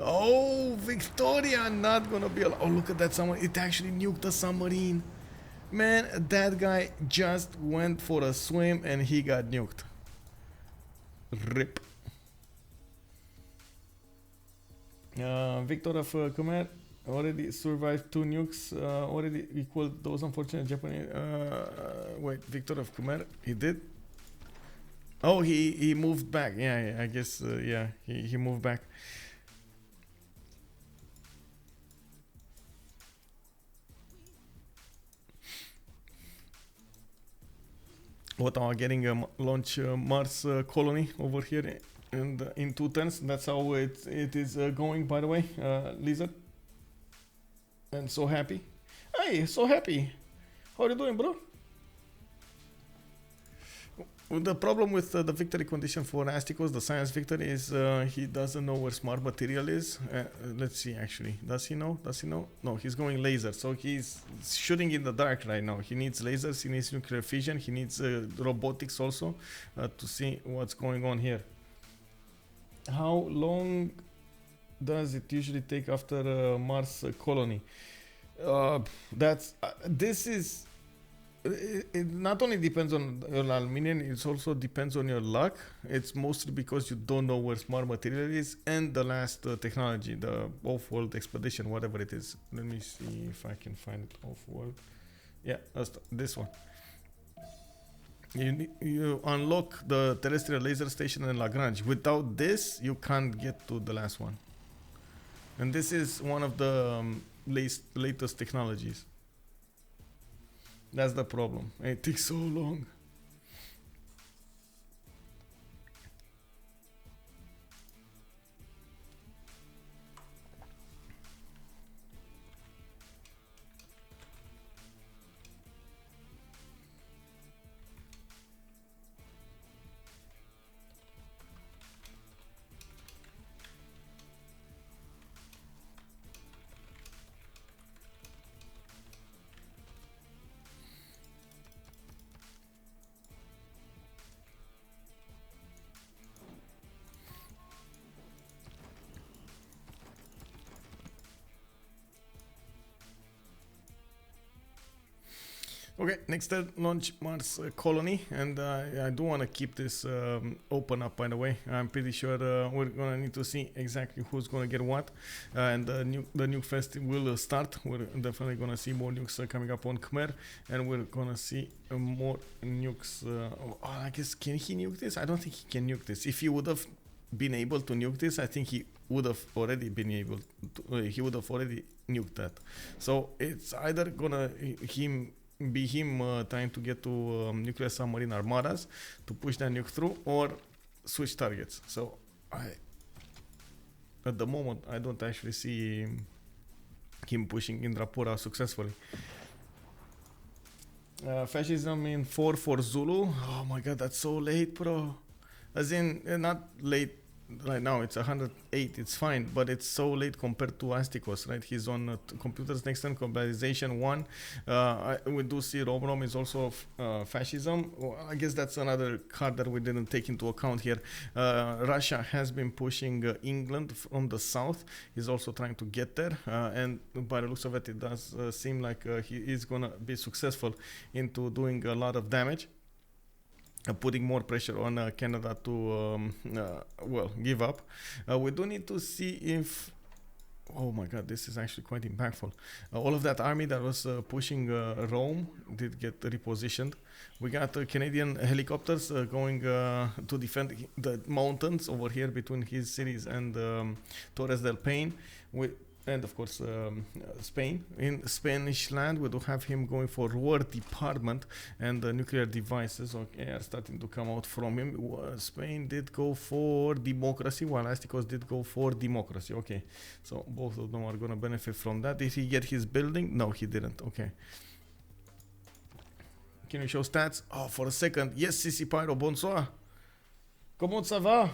Oh, Victoria not gonna be oh, look at that submarine. It actually nuked the submarine. Man, that guy just went for a swim and he got nuked. RIP. Victor of Khmer already survived 2 nukes, already equaled those unfortunate Japanese. Wait, Victor of Khmer, he did? Oh, he moved back. Yeah, I guess, yeah, he moved back. What are getting a launch Mars colony over here and in 2 turns. That's how it is going, by the way, Lizard. And so happy. Hey, so happy. How are you doing, bro? The problem with the victory condition for Astikos, the science victory, is he doesn't know where smart material is. Let's see, actually. Does he know? Does he know? No, he's going laser. So he's shooting in the dark right now. He needs lasers, he needs nuclear fission, he needs robotics also to see what's going on here. How long does it usually take after Mars colony? This is... It not only depends on your aluminium, it also depends on your luck. It's mostly because you don't know where smart material is and the last technology, the off-world expedition, whatever it is. Let me see if I can find it. Off-world. Yeah, that's this one. You unlock the terrestrial laser station in Lagrange. Without this, you can't get to the last one. And this is one of the latest technologies. That's the problem. It takes so long. Okay, next launch Mars colony, and I do want to keep this open up, by the way. I'm pretty sure we're gonna need to see exactly who's gonna get what, and the nuke fest will start. We're definitely gonna see more nukes coming up on Khmer, and we're gonna see more nukes. I guess, can he nuke this? I don't think he can nuke this. If he would have been able to nuke this, I think he would have already been able to, he would have already nuked that. So it's either gonna be him trying to get to nuclear submarine armadas to push that nuke through, or switch targets. So at the moment I don't actually see him pushing Indrapura successfully. Fascism in 4 for Zulu. Oh my god, that's so late, bro. As in, not late right now, it's 108, it's fine, but it's so late compared to Astikos, right? He's on computers next turn, globalization 1. We do see Romrom is also fascism. Well, I guess that's another card that we didn't take into account here. Russia has been pushing England from the south. He's also trying to get there, and by the looks of it, it does seem like he is gonna be successful into doing a lot of damage. Putting more pressure on Canada to well, give up. We do need to see if, oh my god, this is actually quite impactful. All of that army that was pushing Rome did get repositioned. We got Canadian helicopters going to defend the mountains over here between his cities and Torres del Paine. And of course Spain. In Spanish land, we do have him going for War Department, and nuclear devices are starting to come out from him. Spain did go for democracy, while Astikos did go for democracy. Okay, so both of them are going to benefit from that. Did he get his building? No, he didn't. Okay. Can you show stats? Oh, for a second. Yes, Sissy Pyro, bonsoir. Comment ça va?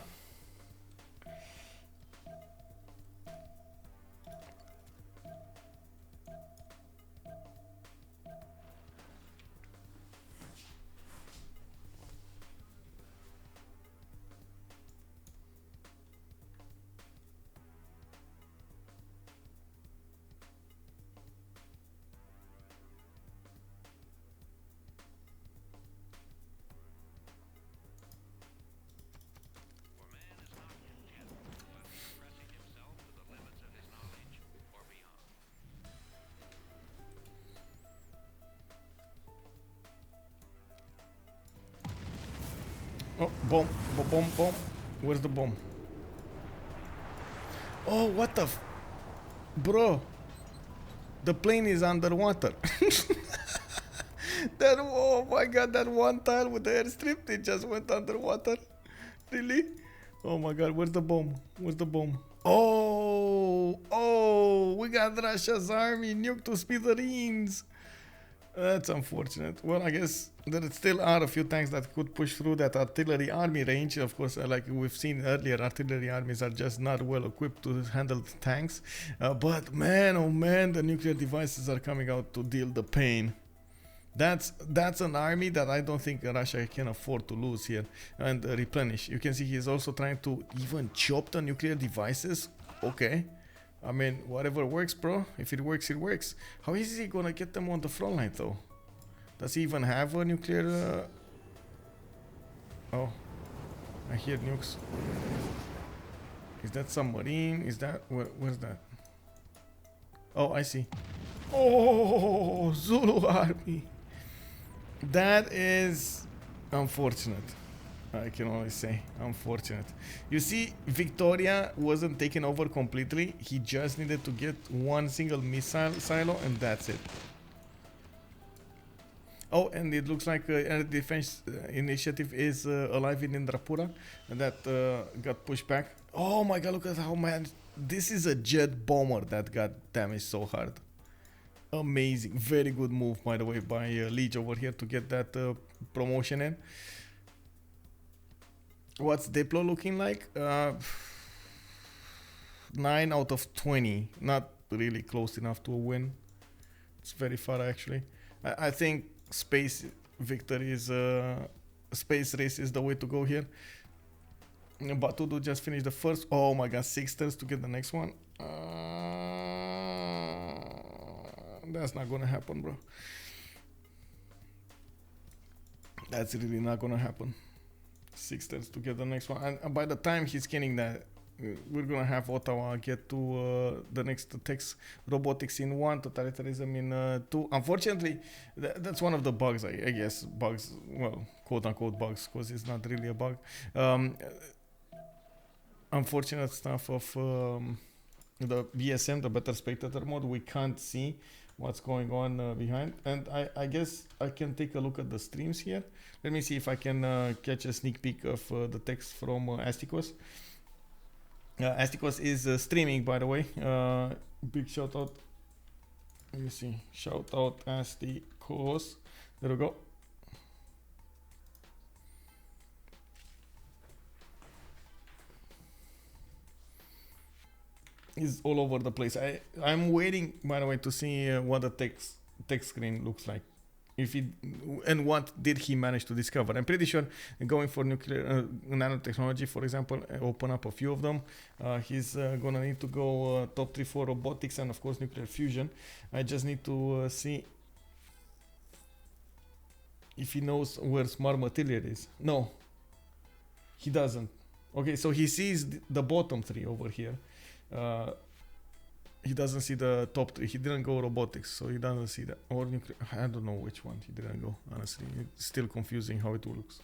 Oh, bomb, bomb, bomb. Where's the bomb? Oh, what the bro, the plane is underwater. That, oh my god, that one tile with the airstrip, it just went underwater. Really? Oh my god, where's the bomb? Where's the bomb? Oh, we got Russia's army nuked to smithereens. That's unfortunate. Well, I guess there still are a few tanks that could push through that artillery army range. Of course, like we've seen earlier, artillery armies are just not well equipped to handle the tanks. But man, oh man, the nuclear devices are coming out to deal the pain. That's an army that I don't think Russia can afford to lose here and replenish. You can see he's also trying to even chop the nuclear devices. Okay. I mean, whatever works, bro. If it works, it works. How is he gonna get them on the front line, though? Does he even have a nuclear... Oh, I hear nukes. Is that submarine? Is that... Where's that? Oh, I see. Oh, Zulu army. That is unfortunate. I can only say unfortunate. You see, Victoria wasn't taken over completely. He just needed to get one single missile silo and that's it. Oh, and it looks like air defense initiative is alive in Indrapura, and that got pushed back. Oh my god, look at how man, this is a jet bomber that got damaged so hard. Amazing, very good move by the way by Lege over here to get that promotion in. What's Diplo looking like? 9 out of 20. Not really close enough to a win. It's very far actually. I think space victory is space race is the way to go here. Batoudoo just finished the first. Oh my god, 6 turns to get the next one. That's not gonna happen, bro. That's really not gonna happen. 6 turns to get the next one, and by the time he's scanning that, we're gonna have Ottawa get to the next text robotics in 1, totalitarianism in 2. Unfortunately, that's one of the bugs, I guess. Bugs, well, quote unquote bugs, because it's not really a bug. Unfortunate stuff of the BSM, the better spectator mode. We can't see what's going on behind, and I guess I can take a look at the streams here. Let me see if I can catch a sneak peek of the text from Astikos. Astikos is streaming, by the way. Big shout out. Let me see. Shout out Astikos. There we go. Is all over the place. I'm waiting, by the way, to see what the text screen looks like. If he and what did he manage to discover? I'm pretty sure going for nuclear nanotechnology, for example, open up a few of them. He's gonna need to go top 3 for robotics and of course nuclear fusion. I just need to see if he knows where smart material is. No, he doesn't. Okay, so he sees the bottom 3 over here. He doesn't see the top 3. He didn't go robotics, so he doesn't see that. Or nuclear. I don't know which one he didn't go, honestly. It's still confusing how it looks.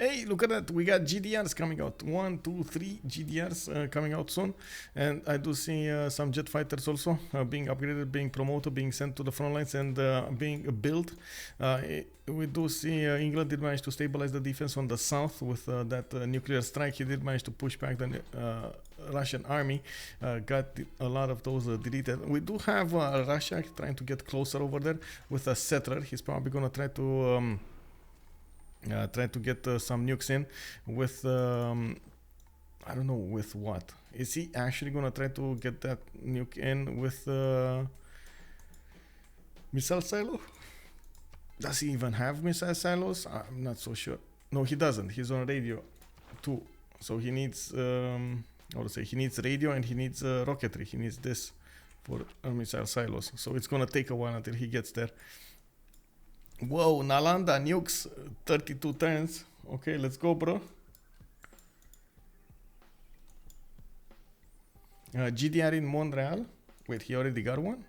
Hey, look at that. We got GDRs coming out. 1, 2, 3 GDRs coming out soon. And I do see some jet fighters also being upgraded, being promoted, being sent to the front lines and being built. We do see England did manage to stabilize the defense on the south with that nuclear strike. He did manage to push back the Russian army, got a lot of those deleted. We do have Russia trying to get closer over there with a settler. He's probably going to try to get some nukes in with I don't know with what. Is he actually gonna try to get that nuke in with missile silo? Does he even have missile silos? I'm not so sure. No, he doesn't. He's on radio too, so he needs how to say, he needs radio and he needs rocketry. He needs this for missile silos, so it's gonna take a while until he gets there. Whoa, Nalanda nukes, 32 turns. Okay, let's go, bro. GDR in Montreal. Wait, he already got one?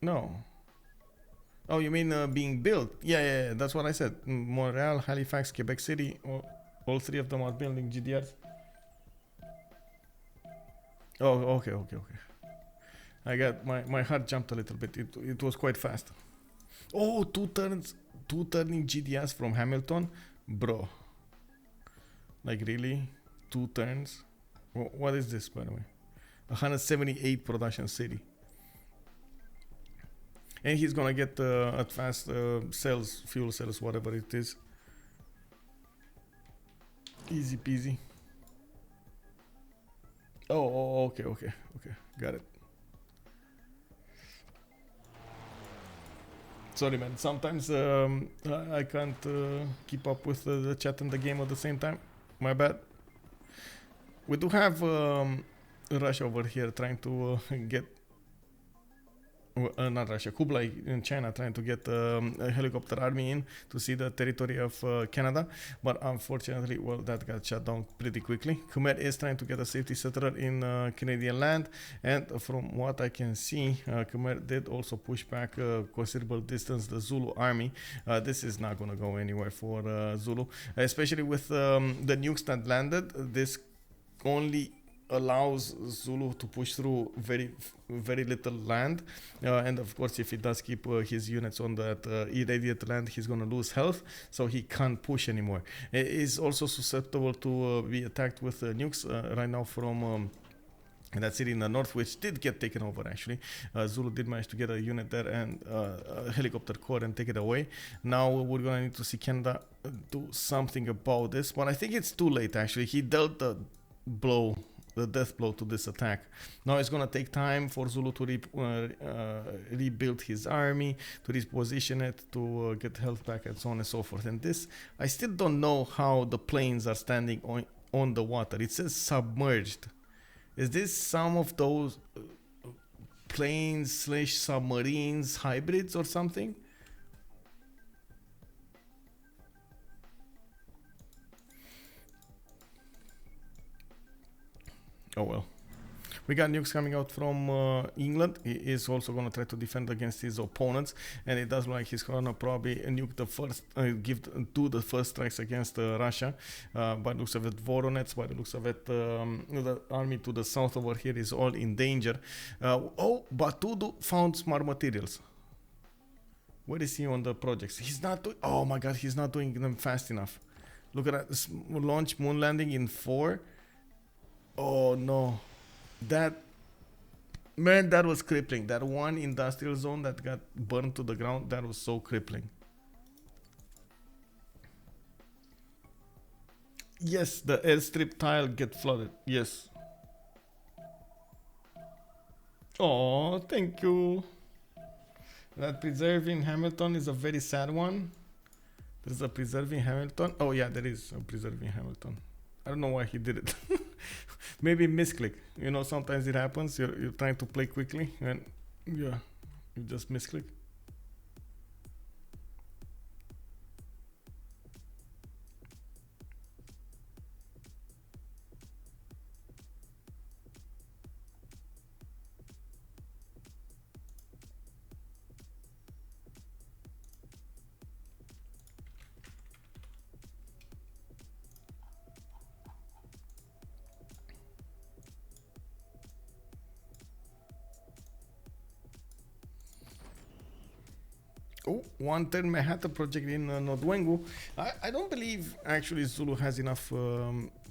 No. Oh, you mean being built? Yeah, that's what I said. Montreal, Halifax, Quebec City. All three of them are building GDRs. Oh, okay. I got my heart jumped a little bit. It was quite fast. Oh, two turning GDS from Hamilton, bro. Like really, 2 turns. What is this, by the way? 178 production city. And he's gonna get advanced cells, fuel cells, whatever it is. Easy peasy. Oh, okay, got it. Sorry, man. Sometimes I can't keep up with the chat and the game at the same time. My bad. We do have Russia over here trying to get... not Russia, Kublai in China trying to get a helicopter army in to see the territory of Canada, but unfortunately, well, that got shut down pretty quickly. Khmer is trying to get a safety settler in Canadian land, and from what I can see, Khmer did also push back a considerable distance the Zulu army. This is not going to go anywhere for Zulu, especially with the nukes that landed. This only allows Zulu to push through very little land, and of course if he does keep his units on that irradiated land, he's gonna lose health, so he can't push anymore. It is also susceptible to be attacked with nukes right now from that city in the north, which did get taken over actually. Zulu did manage to get a unit there and a helicopter corps and take it away. Now we're gonna need to see Canada do something about this, but I think it's too late actually. He dealt the death blow to this attack. Now it's gonna take time for Zulu to rebuild his army, to reposition it, to get health back, and so on and so forth. And this, I still don't know how the planes are standing on the water. It says submerged. Is this some of those planes / submarines hybrids or something? Oh well. We got nukes coming out from England. He is also going to try to defend against his opponents, and it does look like he's going to probably nuke the first, do the first strikes against Russia. By the looks of it, Voronezh, by the looks of it, the army to the south over here is all in danger. Oh, Batoudoo found smart materials. Where is he on the projects? He's not doing, oh my god, he's not doing them fast enough. Look at that, launch moon landing in 4. Oh no, that was crippling. That one industrial zone that got burned to the ground, that was so crippling. Yes, the airstrip tile get flooded. Yes. Oh, thank you. That preserve in Hamilton is a very sad one. There's a preserve in Hamilton. Oh yeah, there is a preserve in Hamilton. I don't know why he did it. Maybe misclick. You know, sometimes it happens. You're trying to play quickly and yeah, you just misclick. Oh, 110 Manhattan project in Nodwengu. I don't believe actually Zulu has enough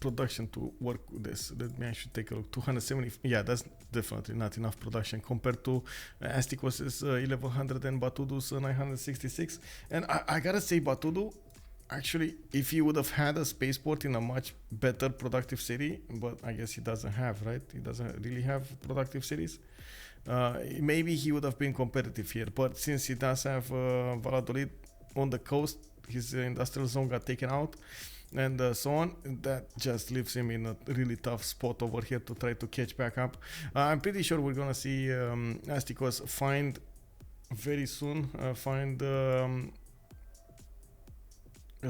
production to work with this. Let me actually take a look. 270. Yeah, that's definitely not enough production compared to Astikos' 1100 and Batoudoo's 966. And I gotta say, Batoudoo, actually, if he would have had a spaceport in a much better productive city, but I guess he doesn't have, right? He doesn't really have productive cities. Maybe he would have been competitive here, but since he does have Valladolid on the coast, his industrial zone got taken out and so on. That just leaves him in a really tough spot over here to try to catch back up. I'm pretty sure we're gonna see Astikos find very soon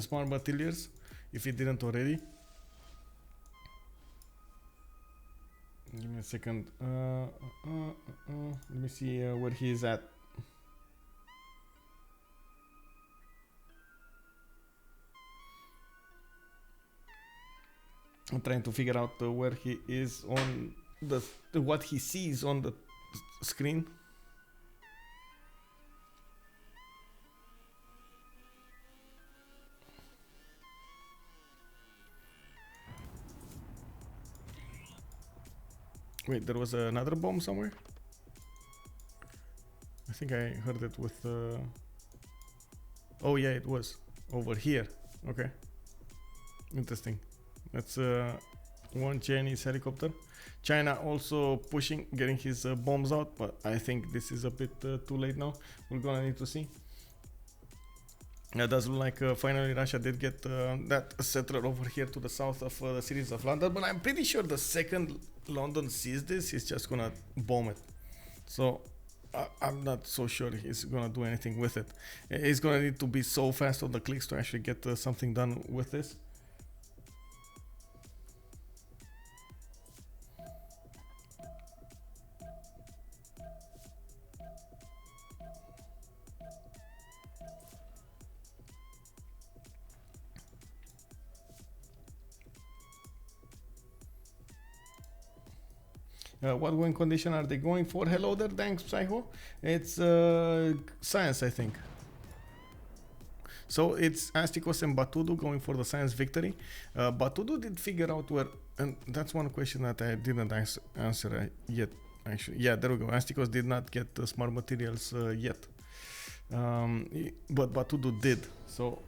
smart materials if he didn't already. Give me a second. Let me see where he is at. I'm trying to figure out where he is on what he sees on the screen. Wait, there was another bomb somewhere? I think I heard it with... Oh yeah, it was. Over here. Okay. Interesting. That's one Chinese helicopter. China also pushing, getting his bombs out, but I think this is a bit too late now. We're gonna need to see. It does look like finally Russia did get that settler over here to the south of the cities of London, but I'm pretty sure the second London sees this, he's just gonna bomb it. So I'm not so sure he's gonna do anything with it. He's gonna need to be so fast on the clicks to actually get something done with this. What win condition are they going for? Hello there, thanks Psycho. It's science, I think. So it's Astikos and Batoudoo going for the science victory. Batoudoo did figure out where, and that's one question that I didn't answer yet. Actually, yeah, there we go. Astikos did not get the smart materials yet, but Batoudoo did. So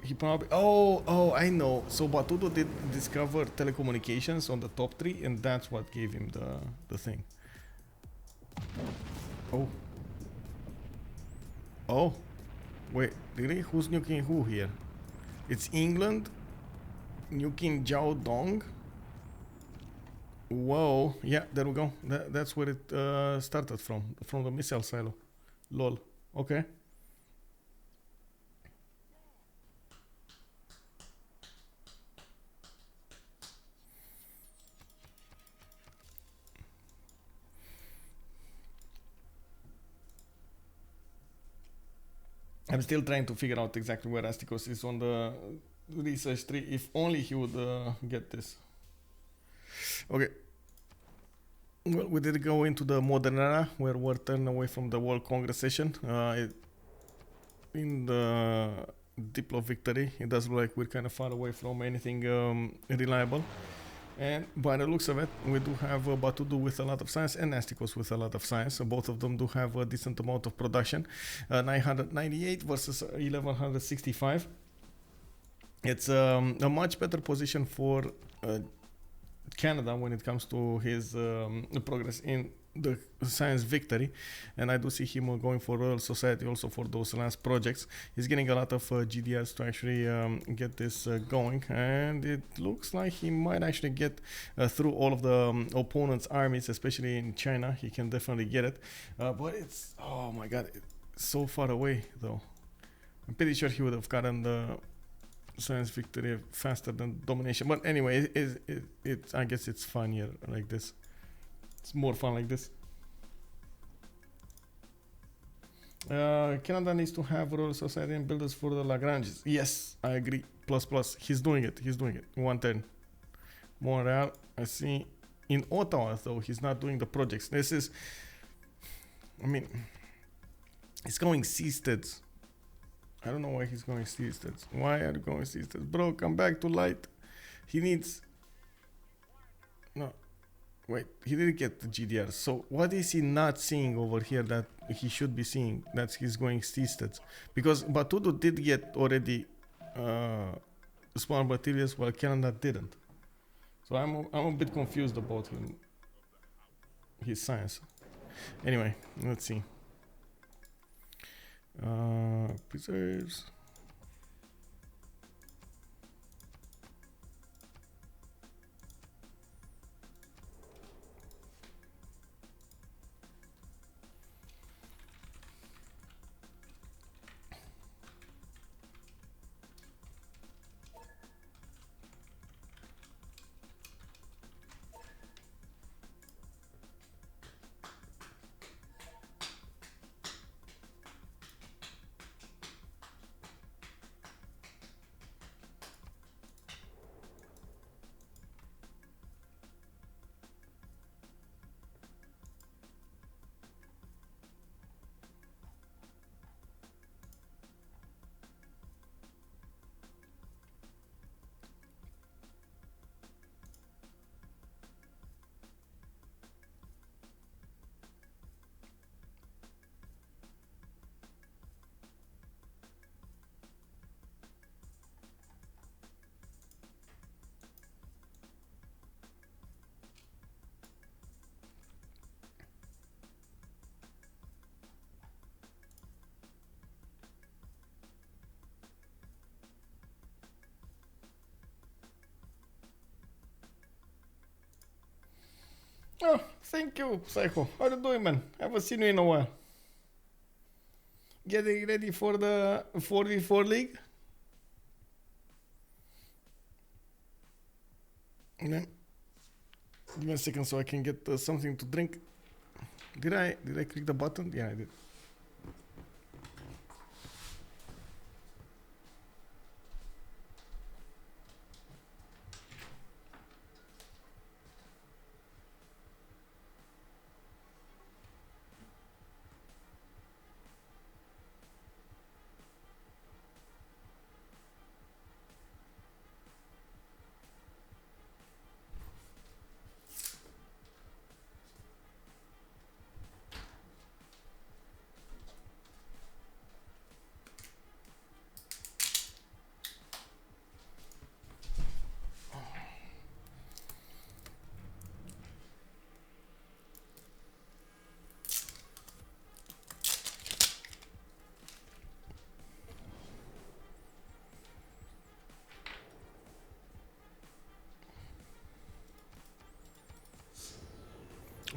he probably... Oh, I know. So Batoudoo did discover telecommunications on the top 3, and that's what gave him the thing. Oh. Wait, really? Who's nuking who here? It's England nuking Jiao Dong. Whoa. Yeah, there we go. That's where it started from the missile silo. Lol. Okay. I'm still trying to figure out exactly where Astikos is on the research tree. If only he would get this. Okay. Well, we did go into the modern era where we're turned away from the World Congress session. In the Diplo victory, it does look like we're kind of far away from anything reliable. And by the looks of it, we do have Batoudoo with a lot of science and Astikos with a lot of science. So both of them do have a decent amount of production. 998 versus 1165. It's a much better position for Canada when it comes to his progress in the science victory, and I do see him going for Royal Society also for those last projects. He's getting a lot of GDRs to actually get this going, and it looks like he might actually get through all of the opponent's armies, especially in China. He can definitely get it, but it's, oh my god, it's so far away though. I'm pretty sure he would have gotten the science victory faster than domination, but anyway, I guess it's funnier like this. It's more fun like this. Canada needs to have Royal Society and builders for the Lagranges. Yes, I agree. Plus. He's doing it. 110. Montreal, I see. In Ottawa, though, he's not doing the projects. This is... I mean... He's going seasteads. I don't know why he's going seasteads. Why are you going seasteads? Bro, come back to light. He needs... No. Wait, he didn't get the GDR. So what is he not seeing over here that he should be seeing? That he's going seasteads. Because Batoudoo did get already small materials while Canada didn't. So I'm a bit confused about his science. Anyway, let's see. Preserves. Oh, thank you, Psycho. How you doing, man? Haven't seen you in a while. Getting ready for the 4v4 league? Yeah. Give me a second so I can get something to drink. Did I click the button? Yeah, I did.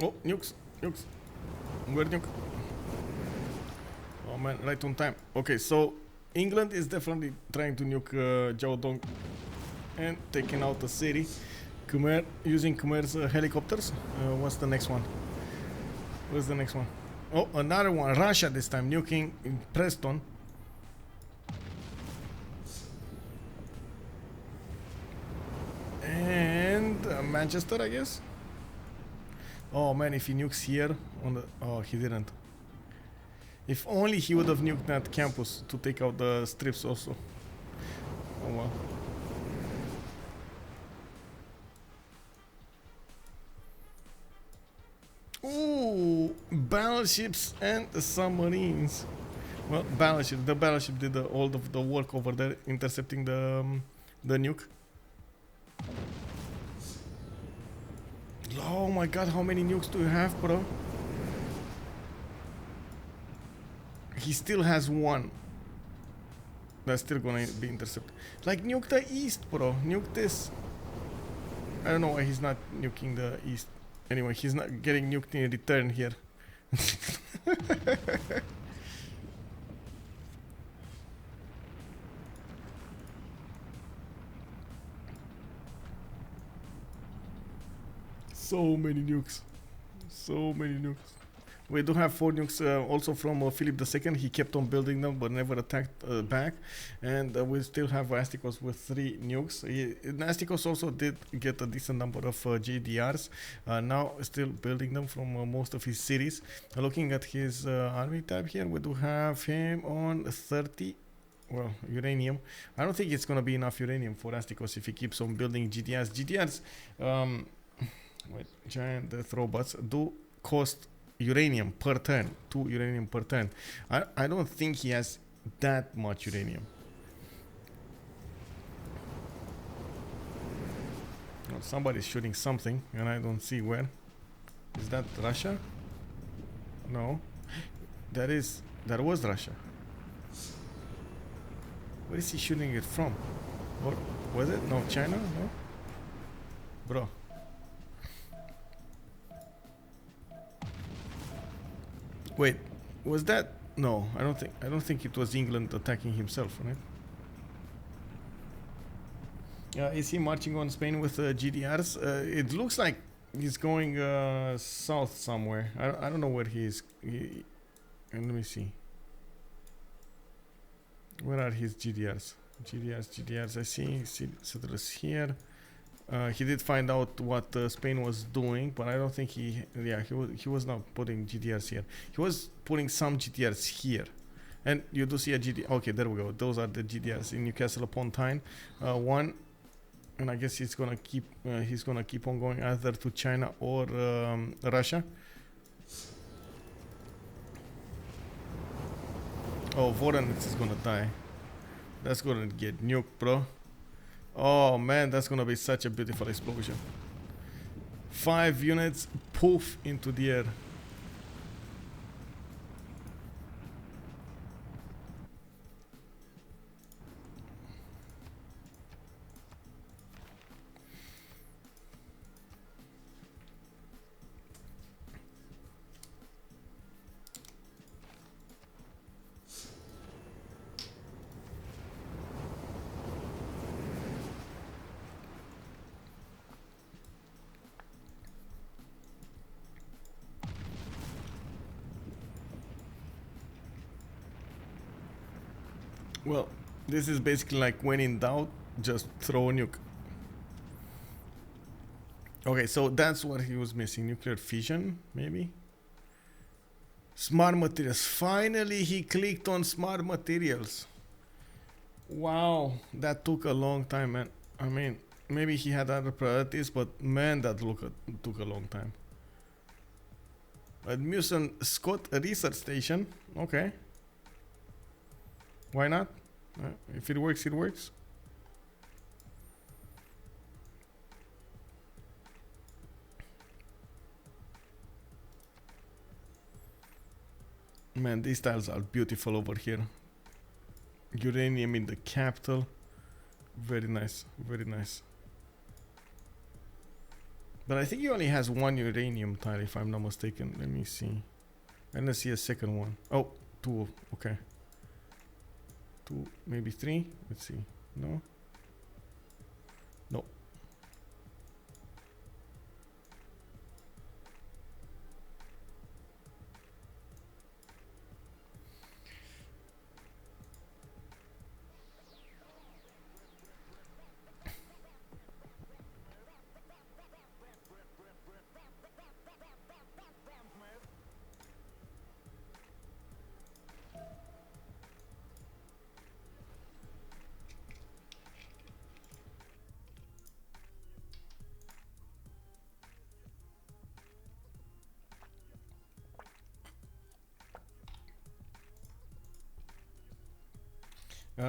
Oh, nukes. Where nuke? Oh man, right on time. Okay, so England is definitely trying to nuke Jiaodong and taking out the city. Khmer using Khmer's helicopters. What's the next one? Where's the next one? Oh, another one. Russia this time nuking in Preston. And Manchester, I guess. Oh man, if he nukes here on the... Oh, he didn't. If only he would have nuked that campus to take out the strips also. Oh well. Ooh, battleships and submarines. Well, battleship. The battleship did all of the work over there, intercepting the nuke. Oh my god, how many nukes do you have, bro? He still has one. That's still gonna be intercepted. Like, nuke the east, bro. Nuke this. I don't know why he's not nuking the east. Anyway, he's not getting nuked in return here. So many nukes. So many nukes. We do have 4 nukes also from Philip II. He kept on building them but never attacked back. And we still have Astikos with 3 nukes. Astikos also did get a decent number of GDRs. Now still building them from most of his cities. Looking at his army tab here, we do have him on 30. Well, uranium. I don't think it's gonna be enough uranium for Astikos if he keeps on building GDRs. GDRs, wait, giant robots do cost uranium per turn, 2 uranium per turn. I don't think he has that much uranium. Well, somebody's shooting something and I don't see where. Is that Russia? No. That was Russia. Where is he shooting it from? Or was it? No, China? No? Bro. Wait, was that? No, I don't think it was England attacking himself, right? Is he marching on Spain with GDRs? It looks like he's going south somewhere. I don't know where he is. Let me see. Where are his GDRs? GDRs. I see settlers here. He did find out what Spain was doing, but I don't think he was not putting GDRs here. He was putting some GDRs here, and you do see a GDR. Okay, there we go. Those are the GDRs in Newcastle upon Tyne. One, and I guess he's gonna keep on going either to China or Russia. Oh, Voronezh is gonna die. That's gonna get nuked, bro. Oh man, that's gonna be such a beautiful explosion. 5 units, poof, into the air. Well, this is basically like when in doubt, just throw a nuke. Okay, so that's what he was missing. Nuclear fission, maybe? Smart materials. Finally, he clicked on smart materials. Wow, that took a long time, man. I mean, maybe he had other priorities, but man, that took a long time. Admission Scott Research Station. Okay. Why not? If it works, it works. Man, these tiles are beautiful over here. Uranium in the capital. Very nice, very nice. But I think he only has 1 uranium tile, if I'm not mistaken. Let me see. And let's see a second one. Oh, 2. Okay. 2, maybe 3. Let's see. No. No.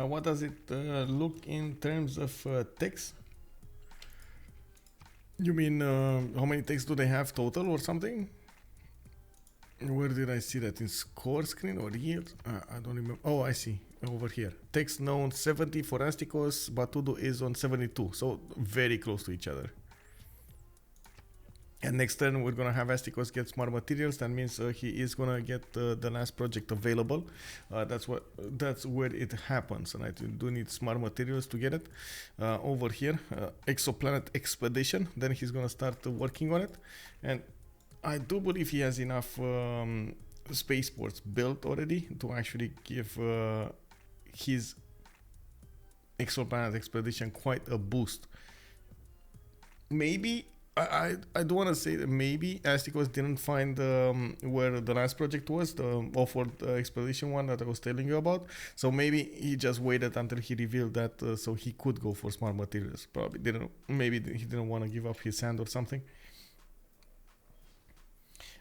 What does it look in terms of text? You mean how many texts do they have total or something? Where did I see that? In score screen or here? I don't remember. Oh, I see. Over here. Text known 70 for Astikos. Batoudoo is on 72. So very close to each other. And next turn we're gonna have Astikos get smart materials. That means he is gonna get the last project available. That's where it happens, right? You do need smart materials to get it. Over here, exoplanet expedition. Then he's gonna start working on it. And I do believe he has enough spaceports built already to actually give his exoplanet expedition quite a boost. Maybe I do want to say that maybe Astikos didn't find where the last project was, the Offworld expedition one that I was telling you about. So maybe he just waited until he revealed that so he could go for smart materials. Probably didn't. Maybe he didn't want to give up his sand or something.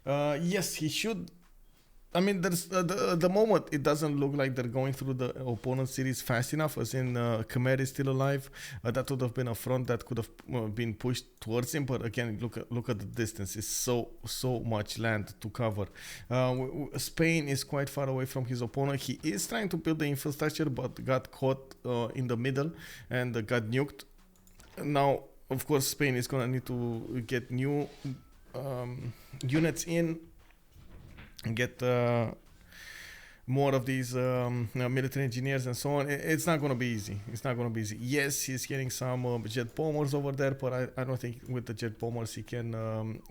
Yes, he should. I mean, there's the moment it doesn't look like they're going through the opponent series fast enough, as in Khmer is still alive. That would have been a front that could have been pushed towards him. But again, look at the distance. It's so much land to cover. Spain is quite far away from his opponent. He is trying to build the infrastructure, but got caught in the middle and got nuked. Now, of course, Spain is gonna need to get new units in. Get more of these military engineers and so on. It's not going to be easy. It's not going to be easy. Yes, he's getting some jet bombers over there, but I don't think with the jet bombers he can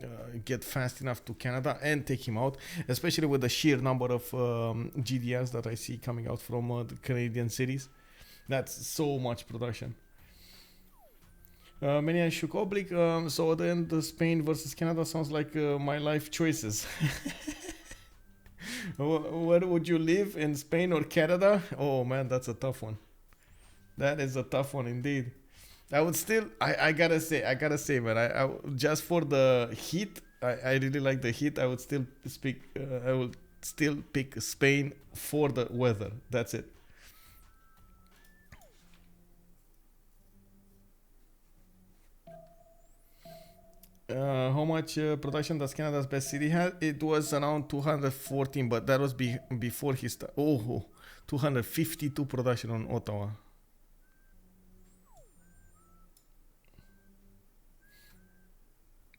get fast enough to Canada and take him out, especially with the sheer number of GDS that I see coming out from the Canadian cities. That's so much production. Many shook oblique. So then the Spain versus Canada sounds like my life choices. Where would you live, in Spain or Canada? Oh man, that's a tough one. That is a tough one indeed. I would still, I gotta say, man, I just for the heat, I really like the heat. I would still pick Spain for the weather. That's it. How much production does Canada's best city have? It was around 214, but that was before he started. Oh, 252 production on Ottawa.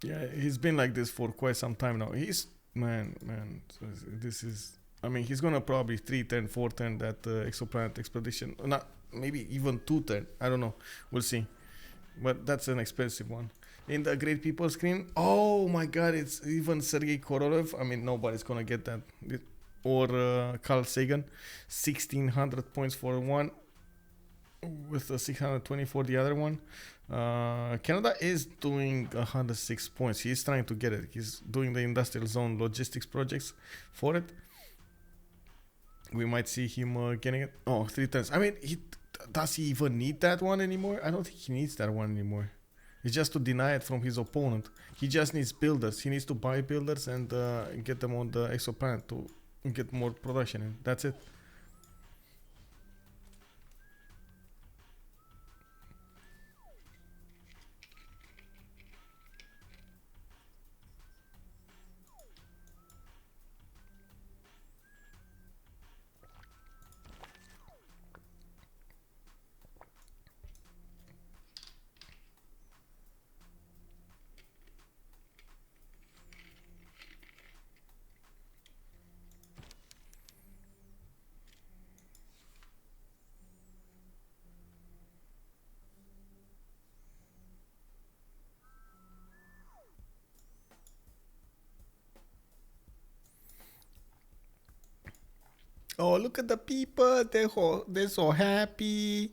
Yeah, he's been like this for quite some time now. He's man. This is. I mean, he's gonna probably 310, 410 that exoplanet expedition. Not maybe even 210. I don't know. We'll see. But that's an expensive one. In the Great People screen, oh my god, it's even Sergei Korolev. I mean, nobody's gonna get that. Or Carl Sagan, 1600 points for one, with 620 for the other one. Canada is doing 106 points. He's trying to get it. He's doing the industrial zone logistics projects for it. We might see him getting it. Oh, 3 times. I mean, does he even need that one anymore? I don't think he needs that one anymore. It's just to deny it from his opponent. He just needs builders. He needs to buy builders and get them on the exoplanet to get more production in. That's it. Oh, look at the people. They're so happy.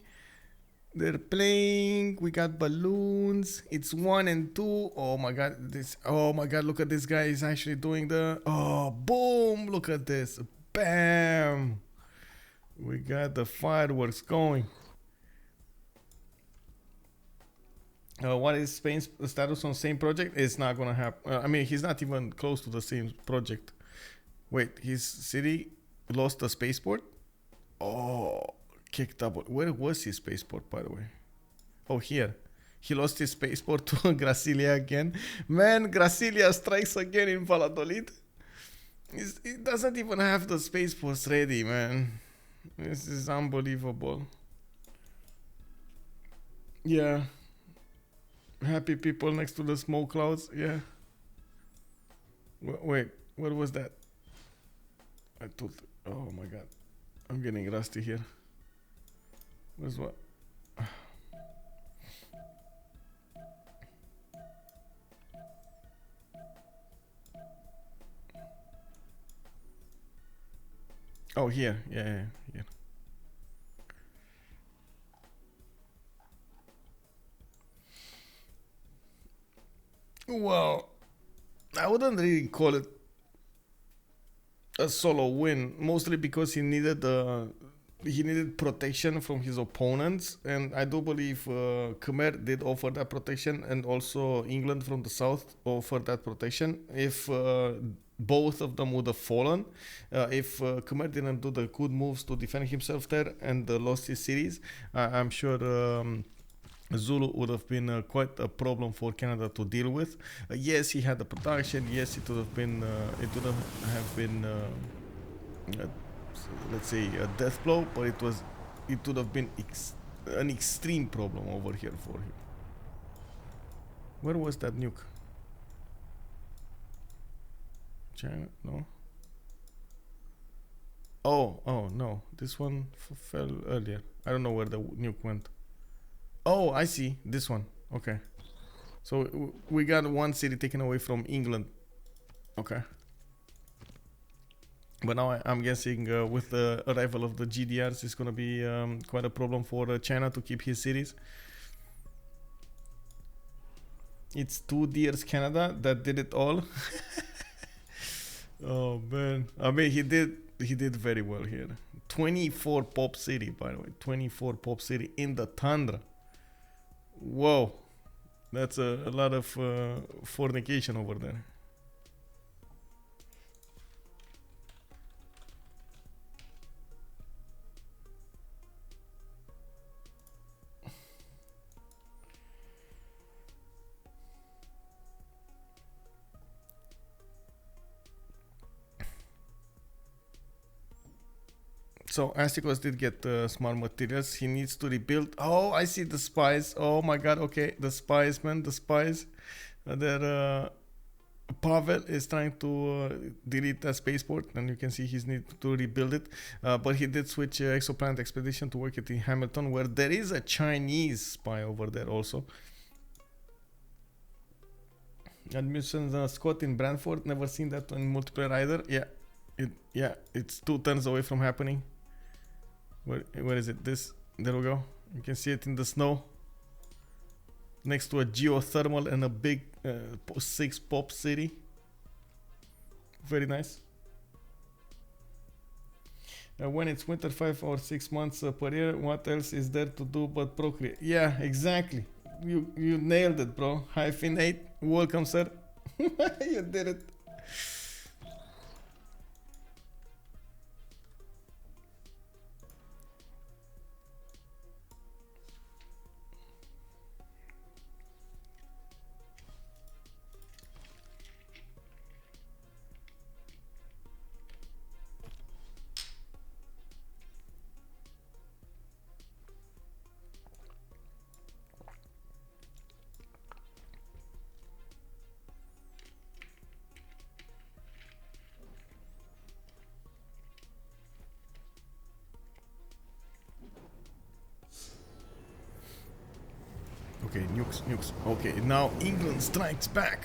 They're playing. We got balloons. It's 1 and 2. Oh my god. Oh my god. Look at this guy. He's actually doing the. Oh, boom. Look at this. Bam. We got the fireworks going. What is Spain's status on same project? It's not gonna happen. I mean, he's not even close to the same project. Wait, his city lost a spaceport? Oh, kicked up. Where was his spaceport, by the way? Oh, here. He lost his spaceport to Grasilia again. Man, Grasilia strikes again in Valladolid. It doesn't even have the spaceports ready, man. This is unbelievable. Yeah. Happy people next to the smoke clouds. Yeah. Wait, what was that? I told. Oh my god. I'm getting rusty here. Where's what? Oh, here. Yeah. Here. Well, I wouldn't really call it a solo win, mostly because he needed protection from his opponents, and I do believe Khmer did offer that protection, and also England from the south offered that protection. If both of them would have fallen, if Khmer didn't do the good moves to defend himself there and lost his cities, I'm sure Zulu would have been quite a problem for Canada to deal with. Yes, he had the production. Yes, it would have been let's say a death blow, but it would have been an extreme problem over here for him. Where was that nuke? China? No. Oh no, this one fell earlier. I don't know where the nuke went. Oh, I see, this one. Okay, so we got one city taken away from England. Okay. But now I'm guessing with the arrival of the GDRs, it's gonna be quite a problem for China to keep his cities. It's 2 Deers Canada that did it all. Oh man, I mean he did very well here. 24 pop city, by the way, 24 pop city in the tundra. Whoa, that's a lot of fornication over there. So Astikos did get smart materials. He needs to rebuild. Oh, I see the spies. Oh my god. Okay, the spies, man. The spies. Pavel is trying to delete that spaceport, and you can see he's need to rebuild it. But he did switch exoplanet expedition to work it in Hamilton, where there is a Chinese spy over there also. Admission Scott in Brantford. Never seen that in multiplayer either. Yeah, it's 2 turns away from happening. Where is it? There we go. You can see it in the snow, next to a geothermal and a big 6 pop city. Very nice. When it's winter 5 or 6 months per year, what else is there to do but procreate? Yeah, exactly. You nailed it, bro. Hyphenate. Welcome, sir. You did it. Okay, nukes. Okay, now England strikes back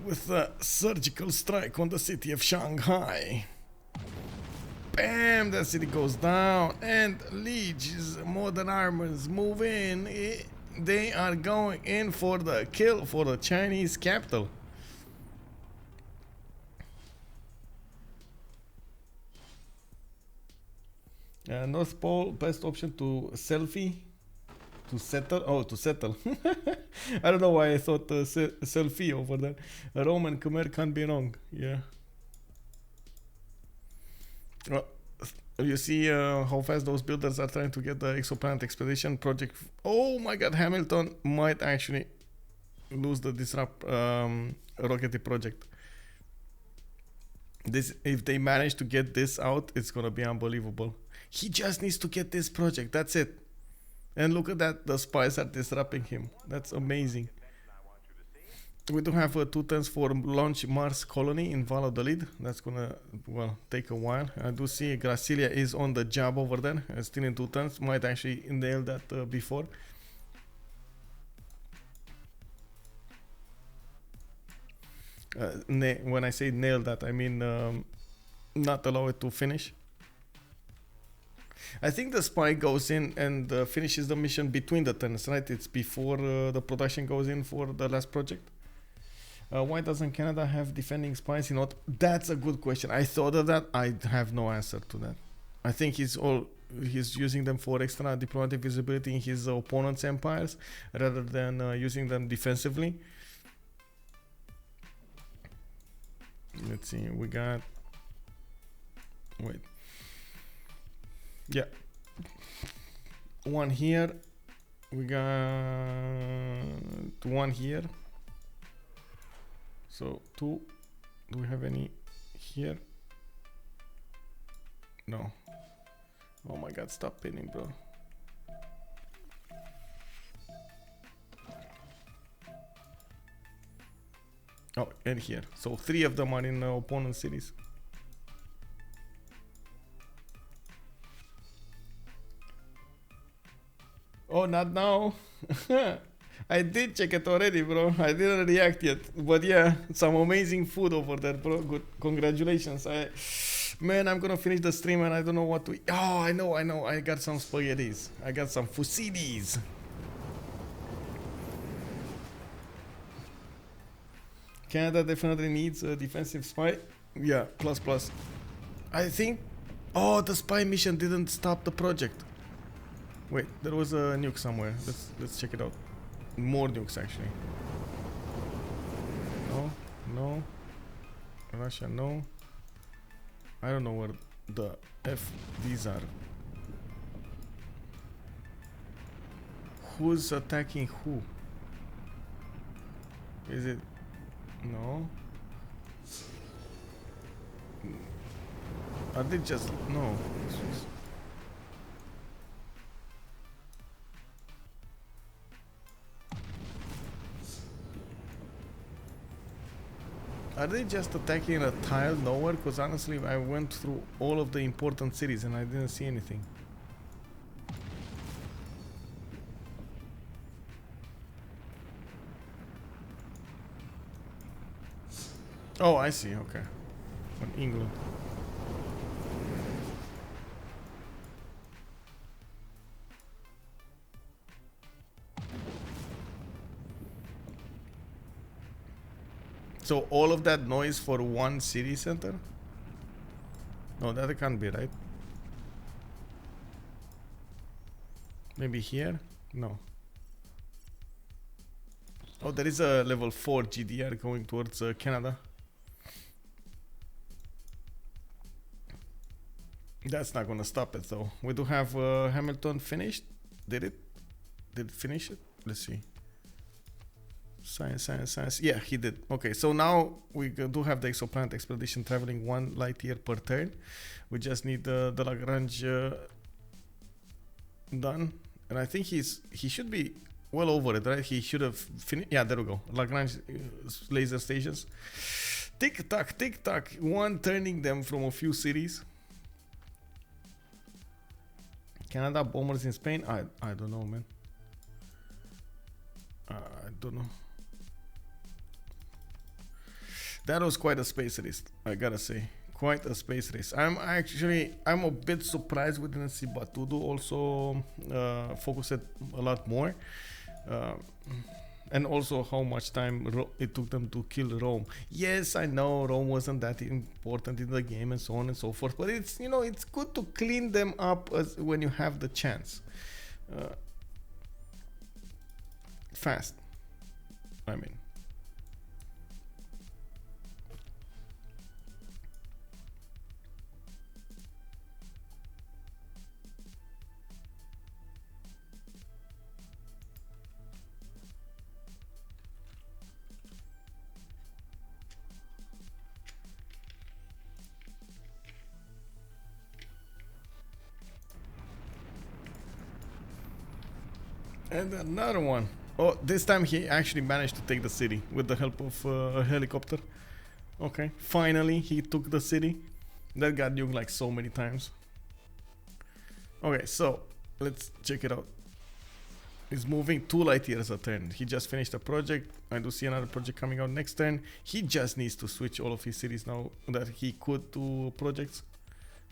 with a surgical strike on the city of Shanghai. Bam! That city goes down, and Lege's modern armors move in. They are going in for the kill for the Chinese capital. North Pole, best option to selfie. To settle? Oh, to settle. I don't know why I thought selfie over there. Roman Khmer can't be wrong. Yeah. You see how fast those builders are trying to get the exoplanet expedition project. Oh my god, Hamilton might actually lose the disrupt rocketry project. If they manage to get this out, it's gonna be unbelievable. He just needs to get this project. That's it. And look at that, the spies are disrupting him. That's amazing. We do have 2 turns for launch Mars colony in Valladolid. That's gonna, well, take a while. I do see Gracilia is on the job over there. Still in 2 turns. Might actually nail that before. When I say nail that, I mean not allow it to finish. I think the spy goes in and finishes the mission between the turns, right? It's before the production goes in for the last project. Why doesn't Canada have defending spies? You know what? That's a good question. I thought of that. I have no answer to that. I think he's using them for extra diplomatic visibility in his opponent's empires rather than using them defensively. Let's see. We got. Wait. Yeah. One here. We got one here. So 2. Do we have any here? No. Oh my god, stop pinning, bro. Oh, and here. So 3 of them are in opponent cities. Oh, not now. I did check it already, bro. I didn't react yet. But yeah, some amazing food over there, bro. Good. Congratulations. Man, I'm gonna finish the stream and I don't know what to eat. Oh, I know. I got some spaghettis. I got some fusillis. Canada definitely needs a defensive spy. Yeah, plus. I think... Oh, the spy mission didn't stop the project. Wait, there was a nuke somewhere. Let's check it out. More nukes, actually. No. Russia, no. I don't know where the F these are. Who's attacking who? Is it... No. Are they just... No. Are they just attacking a tile nowhere? Because honestly, I went through all of the important cities and I didn't see anything. Oh, I see. Okay. On England. So all of that noise for one city center? No, that can't be right. Maybe here? No. Oh, there is a level 4 GDR going towards Canada. That's not gonna stop it though. We do have Hamilton finished. Did it finish it? Let's see. Science. Yeah, he did. Okay, so now we do have the exoplanet expedition traveling 1 light year per turn. We just need the Lagrange done, and I think he should be well over it, right? He should have finished. Yeah, there we go. Lagrange laser stations. Tick tock. One turning them from a few cities. Canada bombers in Spain. I don't know, man. I don't know. That was quite a space race, I gotta say. Quite a space race. I'm a bit surprised we didn't see Batoudoo also focus it a lot more. And also how much time it took them to kill Rome. Yes, I know Rome wasn't that important in the game and so on and so forth, but it's, you know, it's good to clean them up when you have the chance. Fast, I mean. And another one. Oh, this time he actually managed to take the city with the help of a helicopter. Okay, finally he took the city. That got nuked like so many times. Okay, so let's check it out. He's moving 2 light years a turn. He just finished a project. I do see another project coming out next turn. He just needs to switch all of his cities now that he could do projects.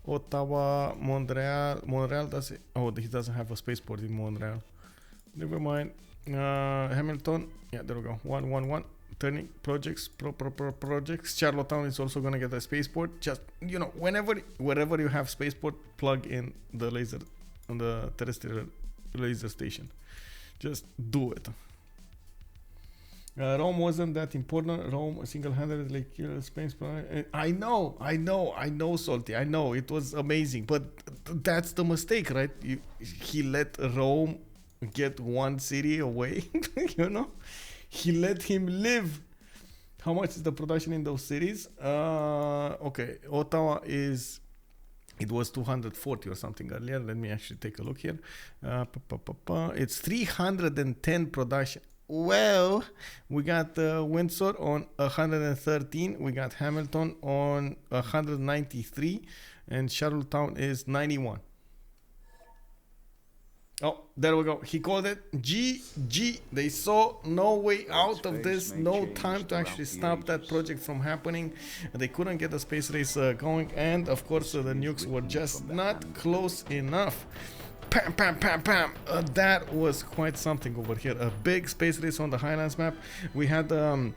Ottawa, Montreal. Montreal does it. Oh, he doesn't have a spaceport in Montreal. Never mind. Hamilton. Yeah, there we go. 111. Turning projects. Projects. Charlottetown is also gonna get a spaceport. Just wherever you have spaceport, plug in the laser on the terrestrial laser station. Just do it. Rome wasn't that important. Rome single-handedly killed Spain. I know, Salty. I know it was amazing, but that's the mistake, right? He let Rome get one city away. He let him live. How much is the production in those cities? Okay, Ottawa is. It was 240 or something earlier. Let me actually take a look here. It's 310 production. Well, we got Windsor on 113. We got Hamilton on 193. And Charlottetown is 91. Oh, there we go. He called it GG. They saw no way out of this. No time to actually stop that project from happening. They couldn't get the space race going. And, of course, the nukes were just not close enough. Pam, pam, pam, pam. That was quite something over here. A big space race on the Highlands map. We had an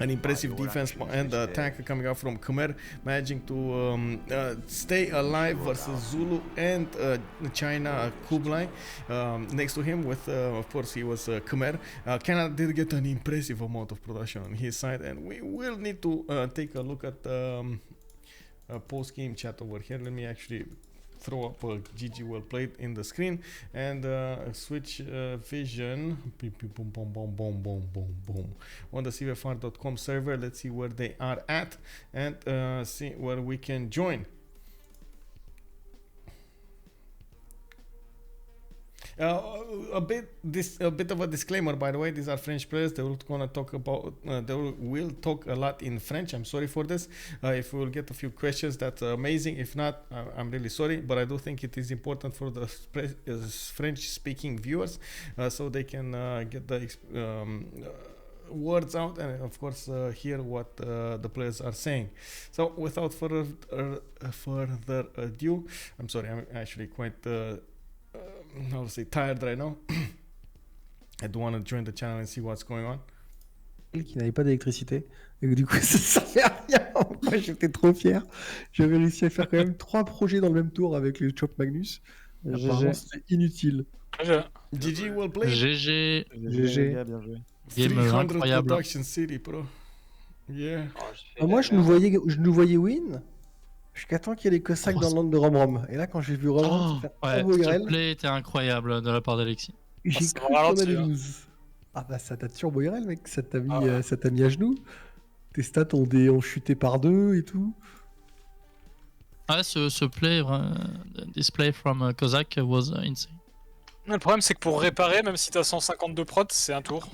impressive defense and attack coming out from Khmer, managing to stay alive versus Zulu and China Kublai. Next to him, with of course, he was Khmer. Canada did get an impressive amount of production on his side, and we will need to take a look at post-game chat over here. Let me actually throw up a GG well played in the screen and switch vision boom, boom, boom, boom, boom, boom, boom on the CivFR.com server. Let's see where they are at and see where we can join. A bit of a disclaimer, by the way. These are French players. They will gonna talk about. They will talk a lot in French. I'm sorry for this. If we will get a few questions, that's amazing. If not, I'm really sorry. But I do think it is important for the French-speaking viewers, so they can get the words out and, of course, hear what the players are saying. So, without further ado, I'm sorry. I'm actually quite. How to say, tired right now. I do want to join the channel and see what's going on. Qui n'avait pas d'électricité et que du coup ça servait à rien. Moi j'étais trop fier. J'avais réussi à faire quand même 3 projets dans le même tour avec les Chop Magnus. Apparemment c'était inutile. GG well played. GG. Bien joué. Game 300 incroyable. production city, bro. Yeah. Moi je nous voyais win jusqu'à temps qu'il y ait les Cossacks dans le land de Romrom. Et là quand j'ai vu Romrom se faire combo ce IRL, play était incroyable de la part d'Alexis. j'ai cru qu'on allait lose. Ah bah ça t'a turbo IRL mec, ça t'a mis à genoux. Tes stats ont chuté par 2 et tout. Ouais, ce play, display from Cossack was insane. Le problème c'est que pour réparer, même si t'as 152 prod, c'est un tour.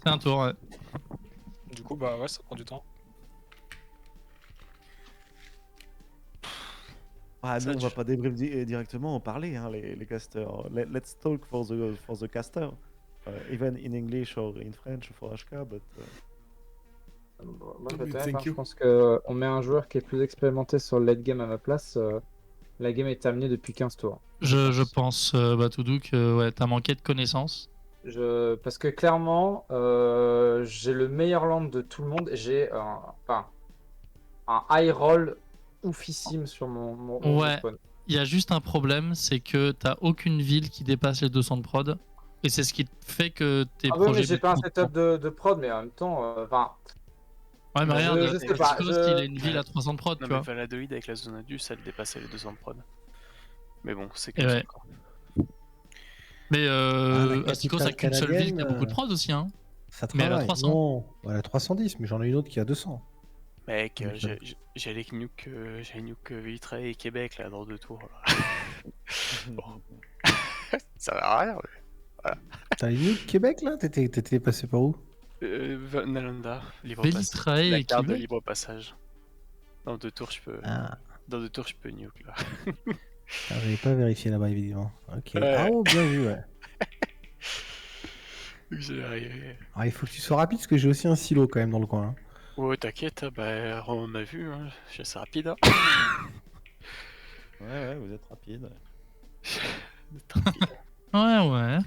C'est un tour, ouais. Du coup bah ouais, ça prend du temps. Ah non, on va pas débrief directement en parler, hein, les casters. Let's talk for the caster, even in English or in French for HK, but. Moi, je pense qu'on met un joueur qui est plus expérimenté sur le late game à ma place. La game est terminée depuis 15 tours. Je pense, Batoudoo, que ouais, t'as manqué de connaissances. Parce que clairement, j'ai le meilleur land de tout le monde. J'ai un high roll oufissime sur mon ouais, spawn. Il y a juste un problème, c'est que t'as aucune ville qui dépasse les 200 de prod. Et c'est ce qui fait que tes projets... Ah ouais, mais j'ai pas un setup de prod, mais en même temps... Ouais, mais regarde, Astikos, il a une ville à 300 de prod, non, tu vois. mais Valadoïde avec la zone Indus, elle dépassait les 200 de prod. Mais bon, c'est que ouais. Quoi. Mais Astikos a qu'une seule ville qui a beaucoup de prod aussi, hein. Ça travaille. Mais elle a 300. Non, elle a 310, mais j'en ai une autre qui a 200. Mec, j'allais nuke Vitré et Québec là dans 2 tours. Là. Bon. Ça va à rien. Mais... Voilà. T'as les nuke Québec là? T'étais passé par où? Nalanda, libre passage. La carte de libre passage. Dans 2 tours, je peux. Ah. Dans 2 tours, je peux nuke là. J'avais pas vérifié là-bas évidemment. Ok. Ah oh, bien vu, ouais. J'ai arrivé. Alors, il faut que tu sois rapide parce que j'ai aussi un silo quand même dans le coin. Hein. Ouais, t'inquiète, bah on a vu, hein. Je suis assez rapide. Hein. Ouais, vous êtes rapide. Ouais.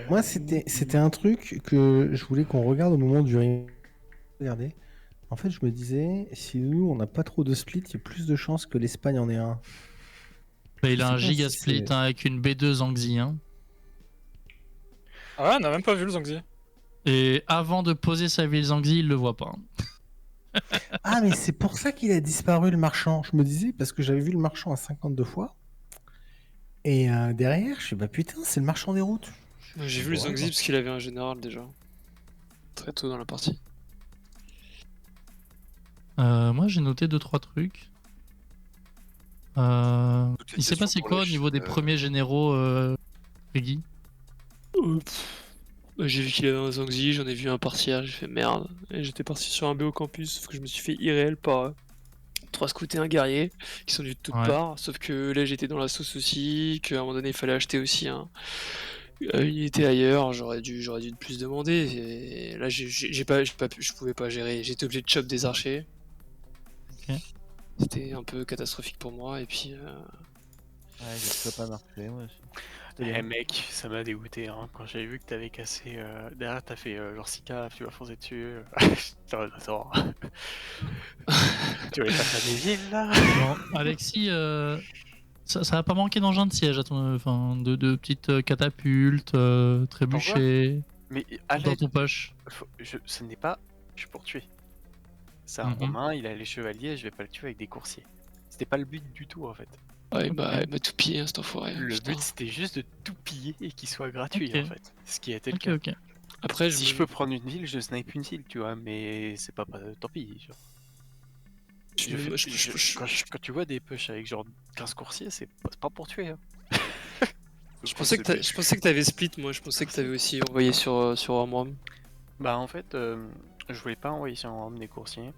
Moi, c'était un truc que je voulais qu'on regarde au moment du regarder. En fait, je me disais, si nous, on n'a pas trop de split, il y a plus de chances que l'Espagne en ait un. Bah, il Je a sais un pas giga si split c'est- hein, avec une B2 Angxi. Hein. Ah ouais, on a même pas vu le Zangzi. Et avant de poser sa ville Zangxi, il le voit pas. Ah, mais c'est pour ça qu'il a disparu, le marchand. Je me disais, parce que j'avais vu le marchand à 52 fois. Et derrière, je suis bah putain, c'est le marchand des routes. J'ai vu le Zangzi parce qu'il avait un général déjà. Très tôt dans la partie. Moi, j'ai noté 2-3 trucs. Il s'est passé quoi au niveau des premiers généraux, Riggy? J'ai vu qu'il avait un Zangzi, j'en ai vu un par-tiers, j'ai fait merde. Et j'étais parti sur un BO campus, sauf que je me suis fait irréel par 3 scouts et un guerrier qui sont venus de toutes Ouais. parts. Sauf que là j'étais dans la sauce aussi, qu'à un moment donné il fallait acheter aussi une unité ailleurs, j'aurais dû plus demander. Et là j'ai pas pu, je pouvais pas gérer, j'étais obligé de chop des archers. Ok. C'était un peu catastrophique pour moi et puis Ouais, ça pas marché, moi. Eh mec, ça m'a dégoûté hein. Quand j'avais vu que t'avais cassé. Derrière, t'as fait genre 6K, tu vas foncer dessus. Attends. Tu voulais pas faire des villes là? Bon, Alexis, ça va pas manquer d'engins de siège, enfin, de petites catapultes, trébuchets, Mais dans Alex, ton poche. ce n'est pas. Je suis pour tuer. C'est un Mhm. Romain, il a les chevaliers, je vais pas le tuer avec des coursiers. C'était pas le but du tout en fait. ouais, il m'a tout pillé cet enfoiré. Le putain. but c'était juste de tout piller et qu'il soit gratuit Ok. en fait. Ce qui a été le Ok, cas. ok. Après, Si je peux prendre une ville, je snipe une ville, tu vois, mais c'est pas tant pis. Genre. Quand tu vois des push avec genre 15 coursiers, c'est pas pour tuer. Hein. Je pensais que t'avais split, moi. Je pensais que t'avais aussi envoyé sur Romrom. Bah en fait, je voulais pas envoyer sur un homme des coursiers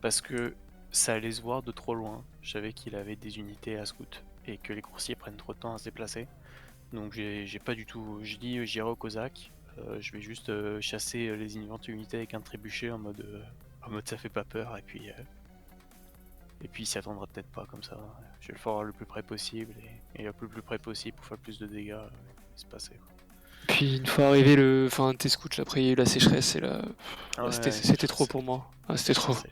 parce que ça allait se voir de trop loin. Je savais qu'il avait des unités à scout et que les coursiers prennent trop de temps à se déplacer. Donc j'ai pas du tout. J'ai dit j'irai au Cosaque. Je vais juste chasser les éventuelles unités avec un trébuchet en mode ça fait pas peur et puis il s'y attendra peut-être pas comme ça. Je vais le faire le plus près possible et le plus près possible pour faire plus de dégâts se passer. Quoi. Puis une fois arrivé tes scouts, là, après il y a eu la sécheresse et là, Ah ouais, c'était trop pour moi. Ah, c'était trop. C'est-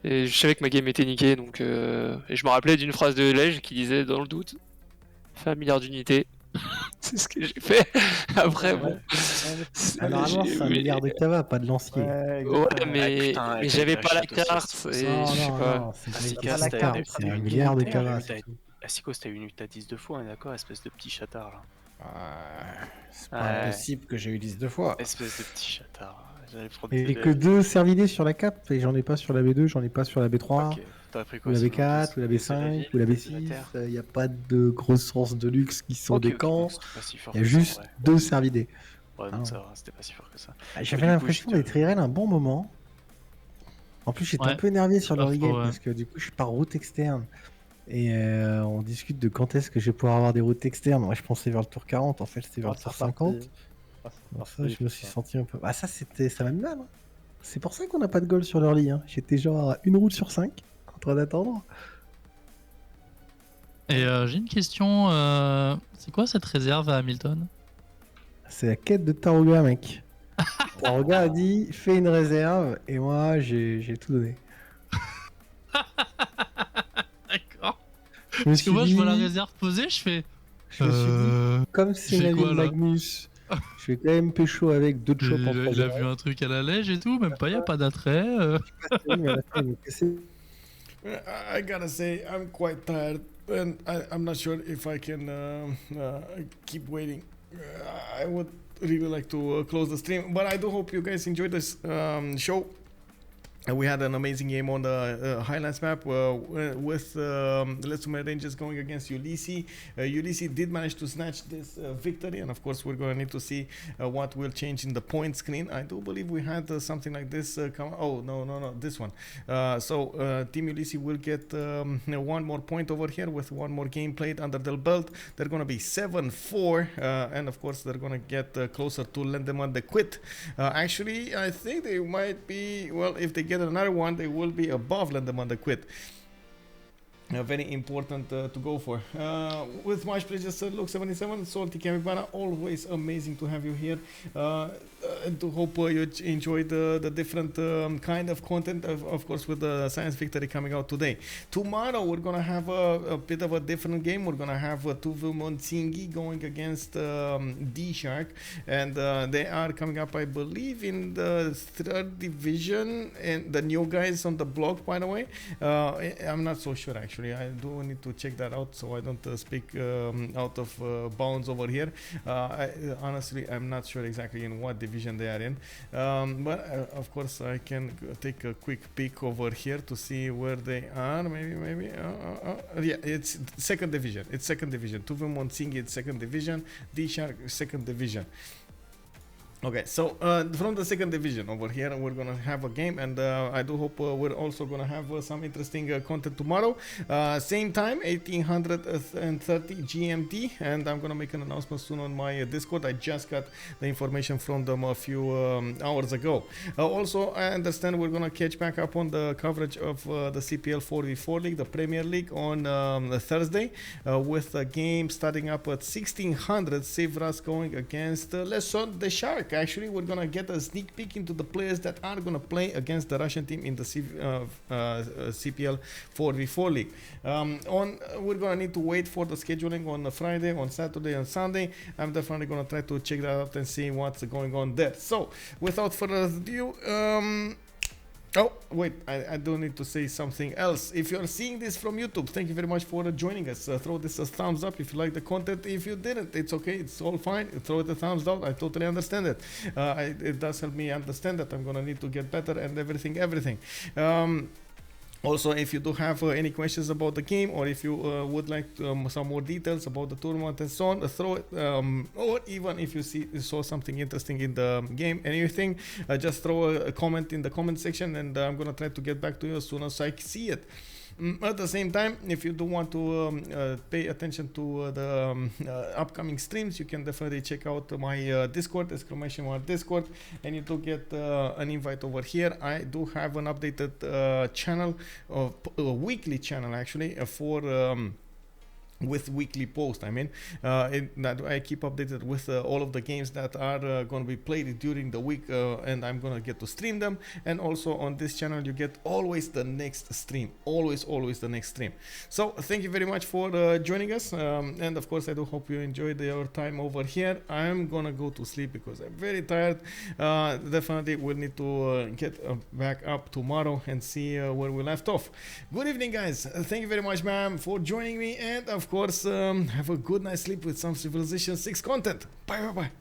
Et je savais que ma game était niquée, donc et je me rappelais d'une phrase de Lege qui disait dans le doute, fais 1 milliard d'unités. C'est ce que j'ai fait. Après bon. Normalement, c'est un milliard de cava, pas de lancier. Ouais, mais, putain, avec j'avais la pas la chatte aussi, carte c'est- et Non, je sais non, pas. non, c'est pas une Astikos, question de t'as carte, une c'est un unité, milliard de t'as cava, une c'est unité. tout. Astikos, t'as une unité à 10 deux fois, on est d'accord, espèce de petit chatard là. C'est pas Ouais. impossible que j'ai eu 10 deux fois. Espèce de petit chatard. J'allais prendre Et des- que 2 cervidés sur la cap, et j'en ai pas sur la B2, j'en ai pas sur la B3, Ok, t'as pris ou quoi la sinon, B4, ou la des B5, villes, ou la des B6, militaires il n'y a pas de grosses sources de luxe qui sont Ok, des ok, camps, donc c'était pas si fort il y a que ça, en juste vrai. 2 cervidés. Ouais, Ah. donc ça va, c'était pas si fort que ça. J'avais du coup, l'impression je te- d'être IRL un bon moment. En plus, j'étais Ouais, un peu énervé sur pas le faux, regate ouais. parce que du coup, je suis par route externe. Et on discute de quand est-ce que je vais pouvoir avoir des routes externes. Moi, je pensais vers le tour 40, en fait, c'était vers le tour 50. Alors ça, je me suis senti un peu. Ah, ça m'a mis mal. Hein. C'est pour ça qu'on n'a pas de goal sur l'early. Hein. J'étais genre à 1 route sur 5 en train d'attendre. Et j'ai une question. C'est quoi cette réserve à Hamilton? C'est la quête de Tarouga, mec. Tarouga a dit fais une réserve et moi j'ai tout donné. D'accord. Je me Parce que suis moi, je vois la dit, réserve posée, je fais. je me suis dit, comme c'est fais la vie quoi, de là Magnus, je vais quand même pécho avec d'autres chops en Il a vu un truc à la Lege et tout, même pas, y a pas d'attrait. I gotta say, I'm quite tired, and I'm not sure if I can keep waiting. I would really like to close the stream, but I do hope you guys enjoyed this show. We had an amazing game on the Highlands map with the Lesumer Rangers going against Ulysse. Ulysse did manage to snatch this victory, and of course we're going to need to see what will change in the point screen. I do believe we had something like this come. Oh, no, this one. So Team Ulysse will get one more point over here with one more game played under their belt. They're going to be 7-4, and of course they're going to get closer to Lendeman the Quit. Actually, I think they might be, well, if they get another one, they will be above Lendeman the Quit. very important to go for. With much pleasure, Sir Luke 77, Salty Capybara, always amazing to have you here. And to hope you enjoyed the different kind of content, of course, with the Science Victory coming out today. Tomorrow, we're gonna have a bit of a different game. We're gonna have Tuvu Monsingi going against D-Shark, and they are coming up, I believe, in the 3rd division, and the new guys on the block, by the way. I'm not so sure, actually. I do need to check that out, so I don't speak out of bounds over here. Honestly, I'm not sure exactly in what division they are in, but of course I can take a quick peek over here to see where they are. Maybe yeah, it's 2nd division. It's 2nd division. Tuvu Monsingi, it's 2nd division. D-Shark, 2nd division. Okay, so from the 2nd division over here, we're gonna have a game, and I do hope we're also gonna have some interesting content tomorrow. Same time, 1830 GMT, and I'm gonna make an announcement soon on my Discord. I just got the information from them a few hours ago. Also, I understand we're gonna catch back up on the coverage of the CPL 4v4 League, the Premier League, on Thursday, with a game starting up at 1600. CivFR going against Leson the Shark. Actually, we're gonna get a sneak peek into the players that are gonna play against the Russian team in the CPL 4v4 League. We're gonna need to wait for the scheduling on Friday, on Saturday, and Sunday. I'm definitely gonna try to check that out and see what's going on there. So, without further ado, oh, wait, I do need to say something else. If you're seeing this from YouTube, thank you very much for joining us. Throw this a thumbs up if you like the content. If you didn't, it's okay. It's all fine. Throw it a thumbs down. I totally understand it. It does help me understand that I'm going to need to get better and everything. Also, if you do have any questions about the game, or if you would like some more details about the tournament and so on, throw it, or even if you saw something interesting in the game, anything, just throw a comment in the comment section, and I'm gonna try to get back to you as soon as I see it. At the same time, if you do want to pay attention to the upcoming streams, you can definitely check out my Discord, !Discord, and you do get an invite over here. I do have an updated channel, a weekly channel actually, for with weekly post. I mean, that I keep updated with all of the games that are going to be played during the week, and I'm going to get to stream them. And also on this channel, you get always the next stream, always the next stream. So thank you very much for joining us, and of course I do hope you enjoyed your time over here. I'm gonna go to sleep because I'm very tired. Definitely we'll need to get back up tomorrow and see where we left off. Good evening, guys. Thank you very much, ma'am, for joining me, and of course, have a good night's sleep with some Civilization 6 content. Bye.